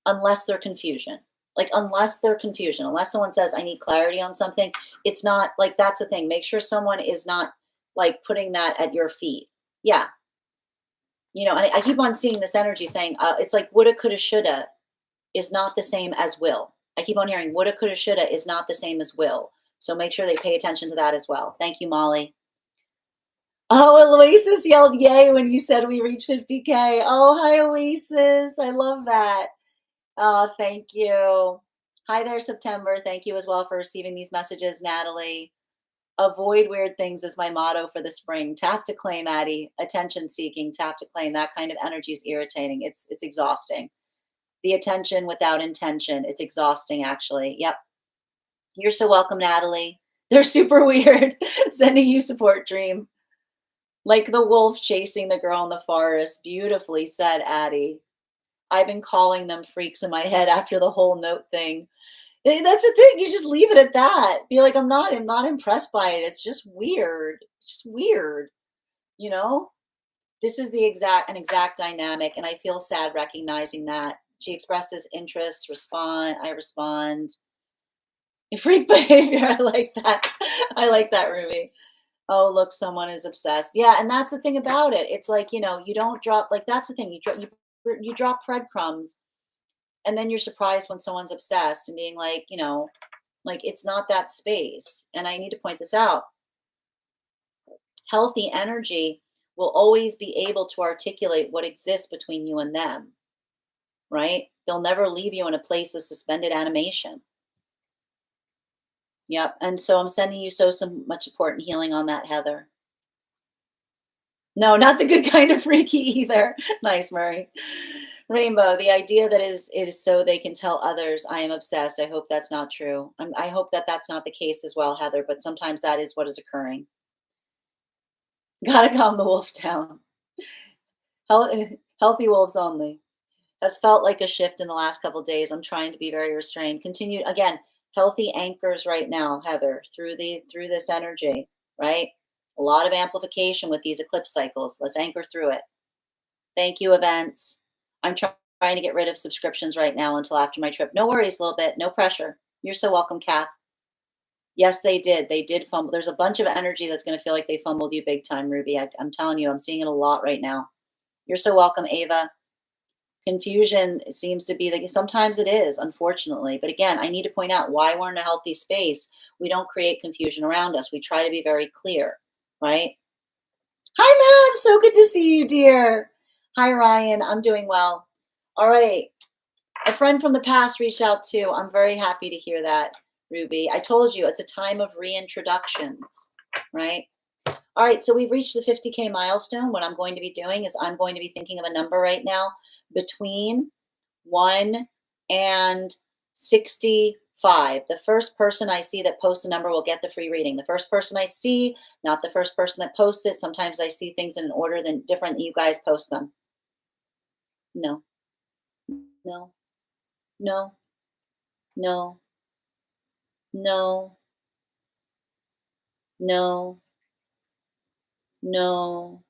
Speaker 1: unless they're confusion. Like unless they're confusion, unless someone says I need clarity on something, it's not like that's the thing. Make sure someone is not like putting that at your feet. Yeah, and I keep on seeing this energy saying it's like woulda, coulda, shoulda is not the same as will. I keep on hearing woulda, coulda, shoulda is not the same as will. So make sure they pay attention to that as well. Thank you, Molly. Oh, Oasis yelled yay when you said we reached 50K. Oh, hi, Oasis. I love that. Oh, thank you. Hi there, September. Thank you as well for receiving these messages, Natalie. Avoid weird things is my motto for the spring. Tap to claim, Addie. Attention seeking, tap to claim. That kind of energy is irritating. It's exhausting. The attention without intention. It's exhausting, actually. Yep. You're so welcome, Natalie. They're super weird. Sending you support, Dream. Like the wolf chasing the girl in the forest. Beautifully said, Addie. I've been calling them freaks in my head after the whole note thing. That's the thing. You just leave it at that. Be like, I'm not impressed by it. It's just weird. It's just weird. You know? This is an exact dynamic, and I feel sad recognizing that. She expresses interest, I respond. Freak behavior. I like that. I like that, Ruby. Oh, look, someone is obsessed. Yeah, and that's the thing about it. It's like, you don't drop like that's the thing. You drop breadcrumbs and then you're surprised when someone's obsessed and being like, like it's not that space. And I need to point this out. Healthy energy will always be able to articulate what exists between you and them, right? They'll never leave you in a place of suspended animation. Yep. And so I'm sending you so much support and healing on that, Heather. No, not the good kind of freaky either. Nice, Murray. Rainbow, the idea that is so they can tell others I am obsessed. I hope that's not true. I hope that that's not the case as well, Heather, but sometimes that is what is occurring. Gotta calm the wolf down. Healthy wolves only. Has felt like a shift in the last couple of days. I'm trying to be very restrained. Continued again, healthy anchors right now, Heather, through this energy, right? A lot of amplification with these eclipse cycles. Let's anchor through it. Thank you, events. I'm trying to get rid of subscriptions right now until after my trip. No worries, a little bit. No pressure. You're so welcome, Kath. Yes, they did. They did fumble. There's a bunch of energy that's going to feel like they fumbled you big time, Ruby. I'm telling you, I'm seeing it a lot right now. You're so welcome, Ava. Confusion seems to be like sometimes it is, unfortunately. But again, I need to point out why we're in a healthy space. We don't create confusion around us. We try to be very clear, right? Hi, Mav. So good to see you, dear. Hi, Ryan. I'm doing well. All right. A friend from the past reached out too. I'm very happy to hear that, Ruby. I told you it's a time of reintroductions, right? All right. So we've reached the 50K milestone. What I'm going to be doing is I'm going to be thinking of a number right now between 1 and 65. The first person I see that posts a number will get the free reading. The first person I see, not the first person that posts it. Sometimes I see things in an order than different than you guys post them. No, no, no, no, no, no, no,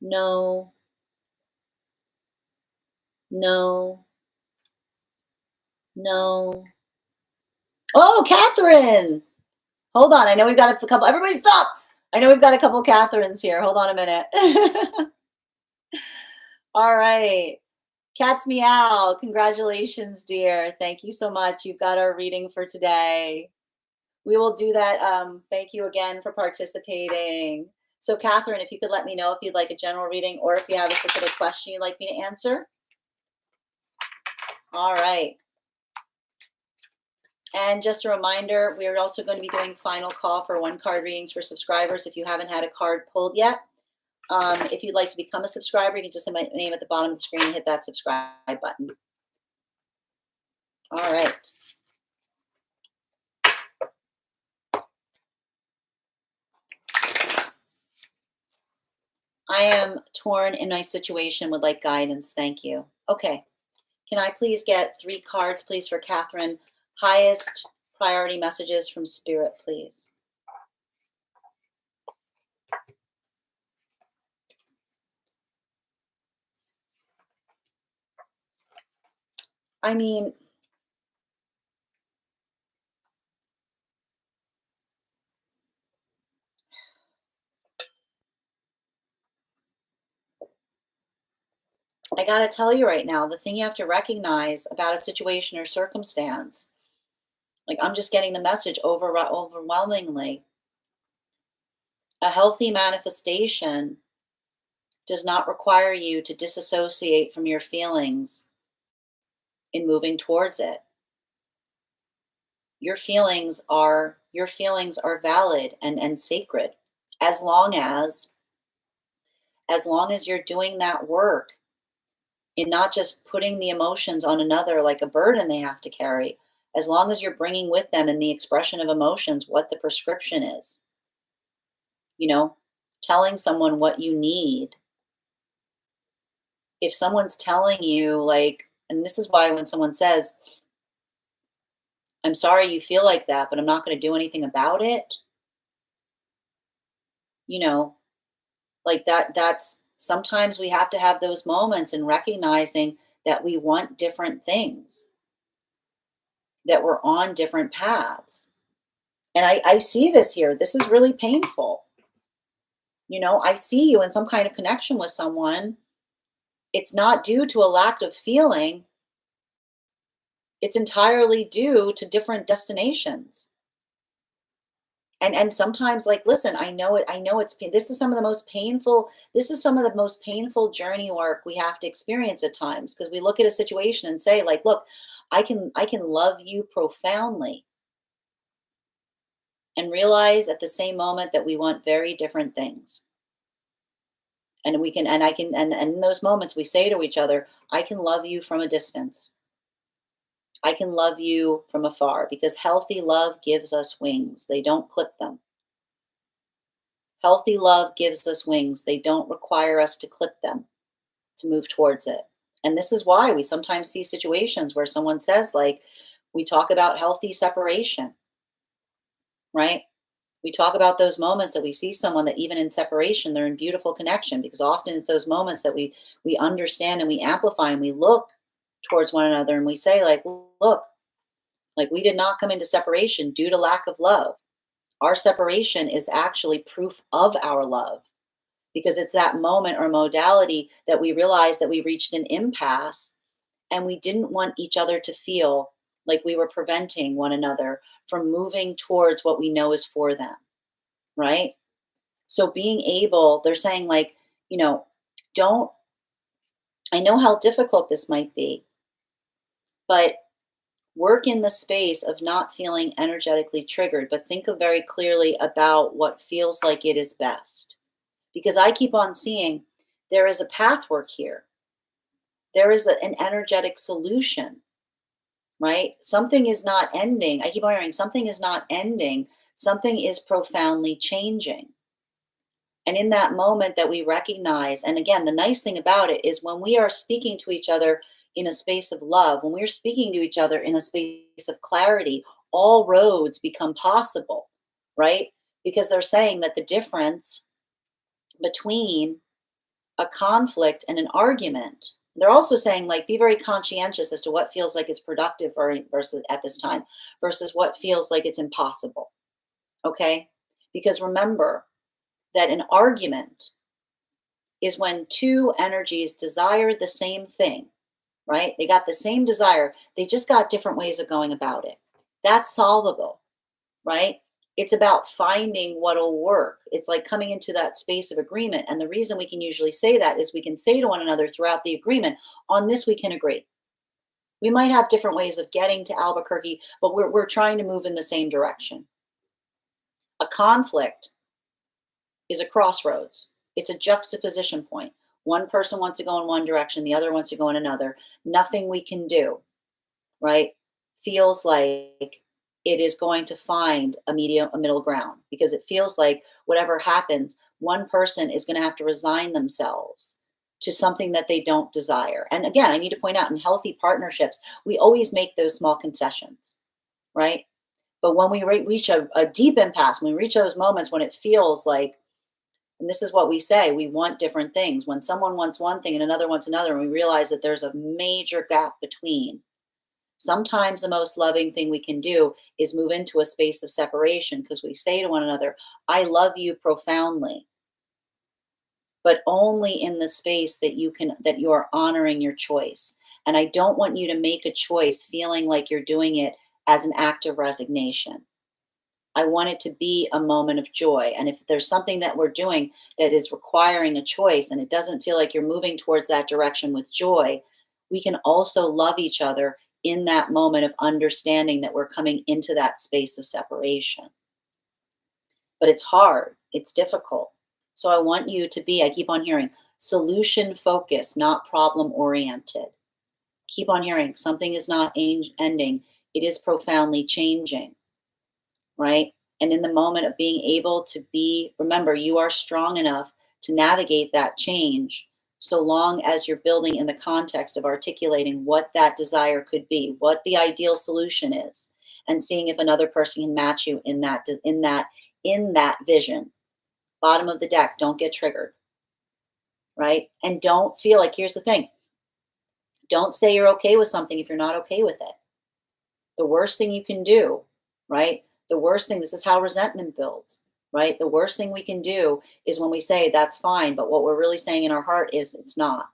Speaker 1: no, no, no. Oh, Catherine. Hold on. I know we've got a couple. Everybody stop. I know we've got a couple Catherines here. Hold on a minute. All right. Cat's meow. Congratulations, dear. Thank you so much. You've got our reading for today. We will do that. Thank you again for participating. So, Catherine, if you could let me know if you'd like a general reading or if you have a specific question you'd like me to answer. All right. And just a reminder, we are also going to be doing final call for 1-card readings for subscribers if you haven't had a card pulled yet. If you'd like to become a subscriber, you can just say my name at the bottom of the screen and hit that subscribe button. All right. I am torn in my situation, would like guidance. Thank you. Okay. Can I please get 3 cards, please, for Catherine? Highest priority messages from Spirit, please. I mean, I got to tell you right now, the thing you have to recognize about a situation or circumstance, like I'm just getting the message overwhelmingly. A healthy manifestation does not require you to disassociate from your feelings in moving towards it. Your feelings are valid and sacred as long as you're doing that work in not just putting the emotions on another like a burden they have to carry, as long as you're bringing with them in the expression of emotions what the prescription is, telling someone what you need. If someone's telling you, like, and this is why when someone says, I'm sorry you feel like that, but I'm not going to do anything about it, you know, like that's sometimes we have to have those moments and recognizing that we want different things, that we're on different paths. And I see this here. This is really painful. I see you in some kind of connection with someone. It's not due to a lack of feeling. It's entirely due to different destinations. And sometimes, like, listen, I know it's pain. This is some of the most painful journey work we have to experience at times, because we look at a situation and say, like, look, I can love you profoundly, and realize at the same moment that we want very different things. And we can and I can and in those moments we say to each other, I can love you from a distance. I can love you from afar, because healthy love gives us wings. They don't clip them. Healthy love gives us wings. They don't require us to clip them to move towards it. And this is why we sometimes see situations where someone says, like, we talk about healthy separation, right? We talk about those moments that we see someone that even in separation, they're in beautiful connection, because often it's those moments that we understand and we amplify and we look towards one another and we say, like, look, like, we did not come into separation due to lack of love. Our separation is actually proof of our love, because it's that moment or modality that we realized that we reached an impasse, and we didn't want each other to feel like we were preventing one another from moving towards what we know is for them, right? So being able, they're saying, like, don't, I know how difficult this might be, but work in the space of not feeling energetically triggered, but think of very clearly about what feels like it is best. Because I keep on seeing there is a pathwork here. There is an energetic solution, right? Something is not ending. I keep on hearing something is not ending. Something is profoundly changing. And in that moment that we recognize, and again, the nice thing about it is when we are speaking to each other in a space of love, when we're speaking to each other in a space of clarity, all roads become possible, right? Because they're saying that the difference between a conflict and an argument, they're also saying, like, be very conscientious as to what feels like it's productive versus at this time versus what feels like it's impossible. Okay? Because remember that an argument is when two energies desire the same thing, right? They got the same desire, they just got different ways of going about it. That's solvable, right? It's about finding what'll work. It's like coming into that space of agreement. And the reason we can usually say that is we can say to one another throughout the agreement, on this we can agree. We might have different ways of getting to Albuquerque, but we're trying to move in the same direction. A conflict is a crossroads. It's a juxtaposition point. One person wants to go in one direction, the other wants to go in another. Nothing we can do, right? Feels like it is going to find a middle ground because it feels like whatever happens, one person is going to have to resign themselves to something that they don't desire. And again, I need to point out in healthy partnerships, we always make those small concessions, right? But when we reach a deep impasse, when we reach those moments when it feels like, and this is what we say, we want different things. When someone wants one thing and another wants another, and we realize that there's a major gap between, sometimes the most loving thing we can do is move into a space of separation because we say to one another, I love you profoundly, but only in the space that you are honoring your choice. And I don't want you to make a choice feeling like you're doing it as an act of resignation. I want it to be a moment of joy. And if there's something that we're doing that is requiring a choice and it doesn't feel like you're moving towards that direction with joy, we can also love each other in that moment of understanding that we're coming into that space of separation. But it's hard, it's difficult. So I want you to be, I keep on hearing, solution focused, not problem oriented. Keep on hearing, something is not ending, it is profoundly changing, right? And in the moment of being able to be, remember, you are strong enough to navigate that change so long as you're building in the context of articulating what that desire could be, what the ideal solution is, and seeing if another person can match you in that vision. Bottom of the deck, don't get triggered, right? And don't feel like, here's the thing, don't say you're okay with something if you're not okay with it. The worst thing you can do, right? The worst thing, this is how resentment builds, right? The worst thing we can do is when we say that's fine, but what we're really saying in our heart is it's not,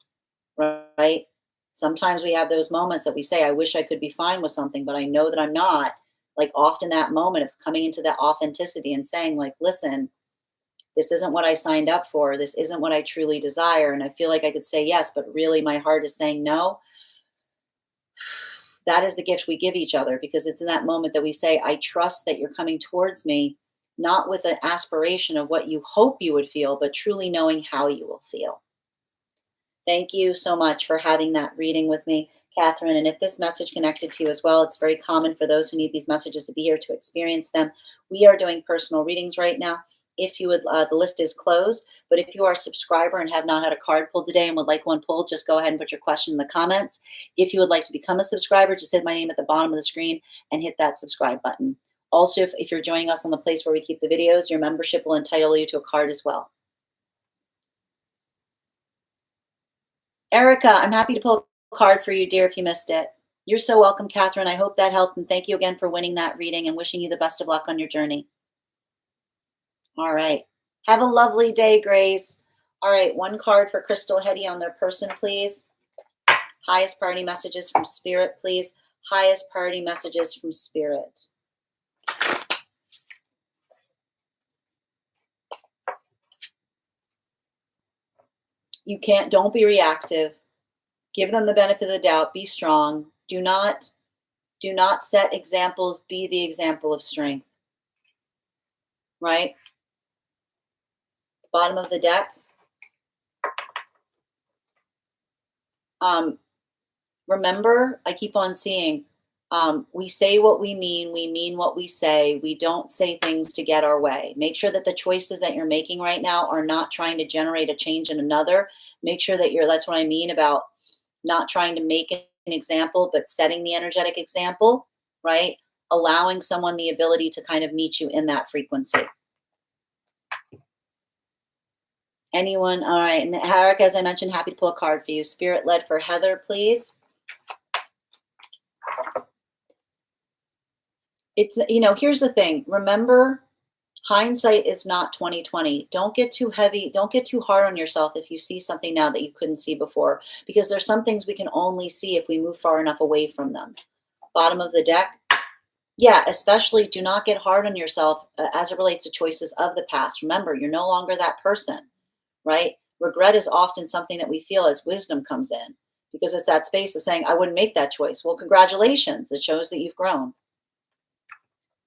Speaker 1: right? Sometimes we have those moments that we say, I wish I could be fine with something, but I know that I'm not. Like often that moment of coming into that authenticity and saying, like, listen, this isn't what I signed up for. This isn't what I truly desire. And I feel like I could say yes, but really my heart is saying no. That is the gift we give each other because it's in that moment that we say, I trust that you're coming towards me, not with an aspiration of what you hope you would feel, but truly knowing how you will feel. Thank you so much for having that reading with me, Catherine. And if this message connected to you as well, it's very common for those who need these messages to be here to experience them. We are doing personal readings right now. If you would, the list is closed, but if you are a subscriber and have not had a card pulled today and would like one pulled, just go ahead and put your question in the comments. If you would like to become a subscriber, just hit my name at the bottom of the screen and hit that subscribe button. Also, if you're joining us on the place where we keep the videos, your membership will entitle you to a card as well. Erica, I'm happy to pull a card for you, dear, if you missed it. You're so welcome, Catherine. I hope that helped, and thank you again for winning that reading and wishing you the best of luck on your journey. All right. Have a lovely day, Grace. All right, one card for Crystal Hetty on their person, please. Highest priority messages from Spirit, please. Highest priority messages from Spirit. Don't be reactive. Give them the benefit of the doubt. Be strong. Do not set examples. Be the example of strength. Right? Bottom of the deck. Remember, I keep on seeing, we say what we mean what we say. We don't say things to get our way. Make sure that the choices that you're making right now are not trying to generate a change in another. Make sure that that's what I mean about not trying to make an example, but setting the energetic example, right? Allowing someone the ability to kind of meet you in that frequency. Anyone? All right. And Harik, as I mentioned, happy to pull a card for you. Spirit led for Heather, please. It's, here's the thing. Remember Hindsight is not 2020. Don't get too heavy. Don't get too hard on yourself if you see something now that you couldn't see before, because there's some things we can only see if we move far enough away from them. Bottom of the deck. Yeah, especially do not get hard on yourself as it relates to choices of the past. Remember, you're no longer that person, right? Regret is often something that we feel as wisdom comes in, because it's that space of saying, I wouldn't make that choice. Well, congratulations. It shows that you've grown.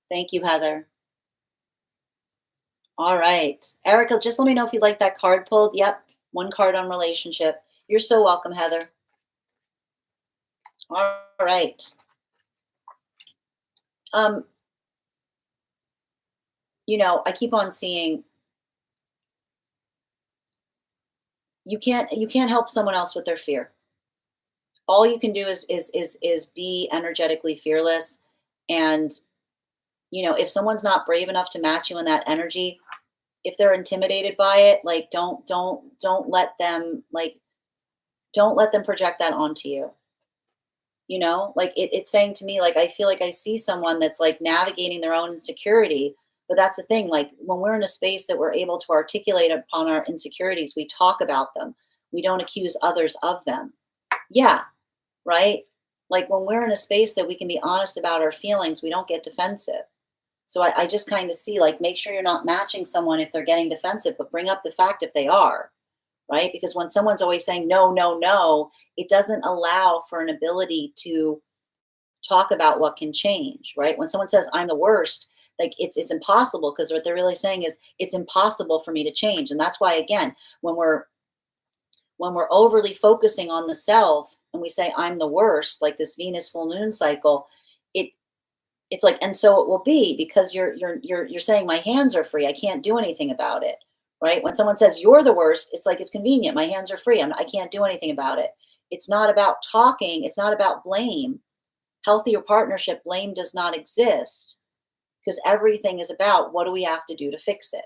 Speaker 1: Thank you, Heather. All right. Erica, just let me know if you'd like that card pulled. Yep. One card on relationship. You're so welcome, Heather. All right. Um, I keep on seeing you can't help someone else with their fear. All you can do is be energetically fearless. And if someone's not brave enough to match you in that energy, if they're intimidated by it, like don't let them project that onto you. Like it's saying to me, like I feel like I see someone that's like navigating their own insecurity. But that's the thing, like when we're in a space that we're able to articulate upon our insecurities, we talk about them. We don't accuse others of them. Yeah, right? Like when we're in a space that we can be honest about our feelings, we don't get defensive. So I just kind of see, like, make sure you're not matching someone if they're getting defensive, but bring up the fact if they are, right? Because when someone's always saying no, no, no, it doesn't allow for an ability to talk about what can change, right? When someone says I'm the worst, like it's impossible, because what they're really saying is it's impossible for me to change. And that's why, again, when we're overly focusing on the self and we say I'm the worst, like this Venus full moon cycle, it it's like, and so it will be, because you're saying my hands are free. I can't do anything about it, right? When someone says you're the worst, it's like it's convenient. My hands are free. I can't do anything about it. It's not about talking. It's not about blame. Healthier partnership, blame does not exist, because everything is about what do we have to do to fix it.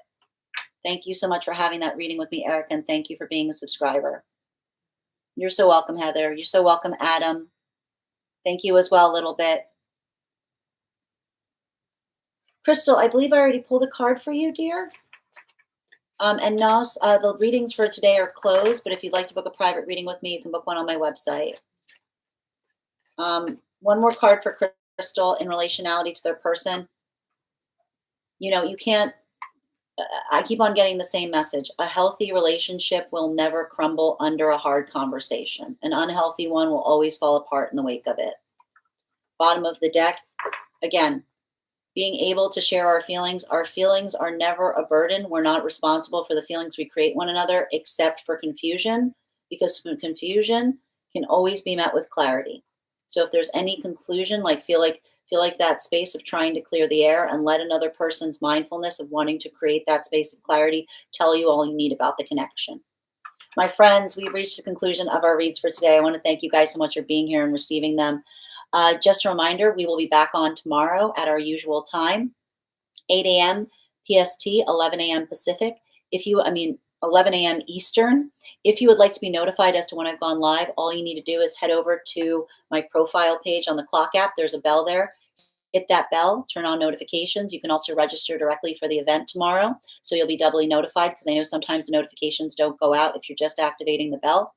Speaker 1: Thank you so much for having that reading with me, Eric, and thank you for being a subscriber. You're so welcome, Heather. You're so welcome, Adam. Thank you as well, a little bit. Crystal, I believe I already pulled a card for you, dear. And Nos, the readings for today are closed, but if you'd like to book a private reading with me, you can book one on my website. One more card for Crystal in relationality to their person. You can't, I keep on getting the same message. A healthy relationship will never crumble under a hard conversation. An unhealthy one will always fall apart in the wake of it. Bottom of the deck, again, being able to share our feelings. Our feelings are never a burden. We're not responsible for the feelings we create one another, except for confusion, because confusion can always be met with clarity. So if there's any conclusion, like feel like that space of trying to clear the air, and let another person's mindfulness of wanting to create that space of clarity tell you all you need about the connection. My friends, we've reached the conclusion of our reads for today. I want to thank you guys so much for being here and receiving them. Just a reminder, we will be back on tomorrow at our usual time, 8 a.m. PST, 11 a.m. Pacific. 11 a.m. Eastern. If you would like to be notified as to when I've gone live, all you need to do is head over to my profile page on the Clock app. There's a bell there. Hit that bell, turn on notifications. You can also register directly for the event tomorrow, so you'll be doubly notified, because I know sometimes the notifications don't go out if you're just activating the bell.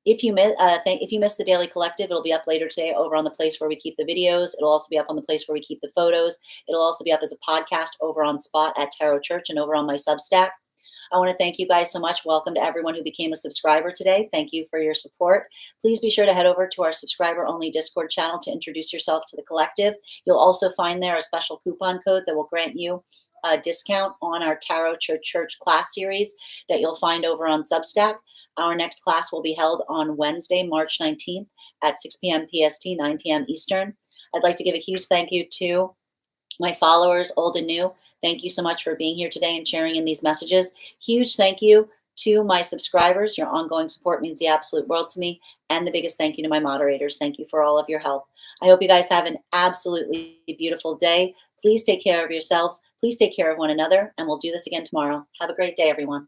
Speaker 1: If you miss the Daily Collective, it'll be up later today over on the place where we keep the videos. It'll also be up on the place where we keep the photos. It'll also be up as a podcast over on Spot at Tarot Church and over on my Substack. I want to thank you guys so much. Welcome to everyone who became a subscriber today. Thank you for your support. Please be sure to head over to our subscriber-only Discord channel to introduce yourself to the collective. You'll also find there a special coupon code that will grant you a discount on our Tarot Church class series that you'll find over on Substack. Our next class will be held on Wednesday, March 19th at 6 p.m. PST, 9 p.m. Eastern. I'd like to give a huge thank you to my followers, old and new. Thank you so much for being here today and sharing in these messages. Huge thank you to my subscribers. Your ongoing support means the absolute world to me. And the biggest thank you to my moderators. Thank you for all of your help. I hope you guys have an absolutely beautiful day. Please take care of yourselves. Please take care of one another. And we'll do this again tomorrow. Have a great day, everyone.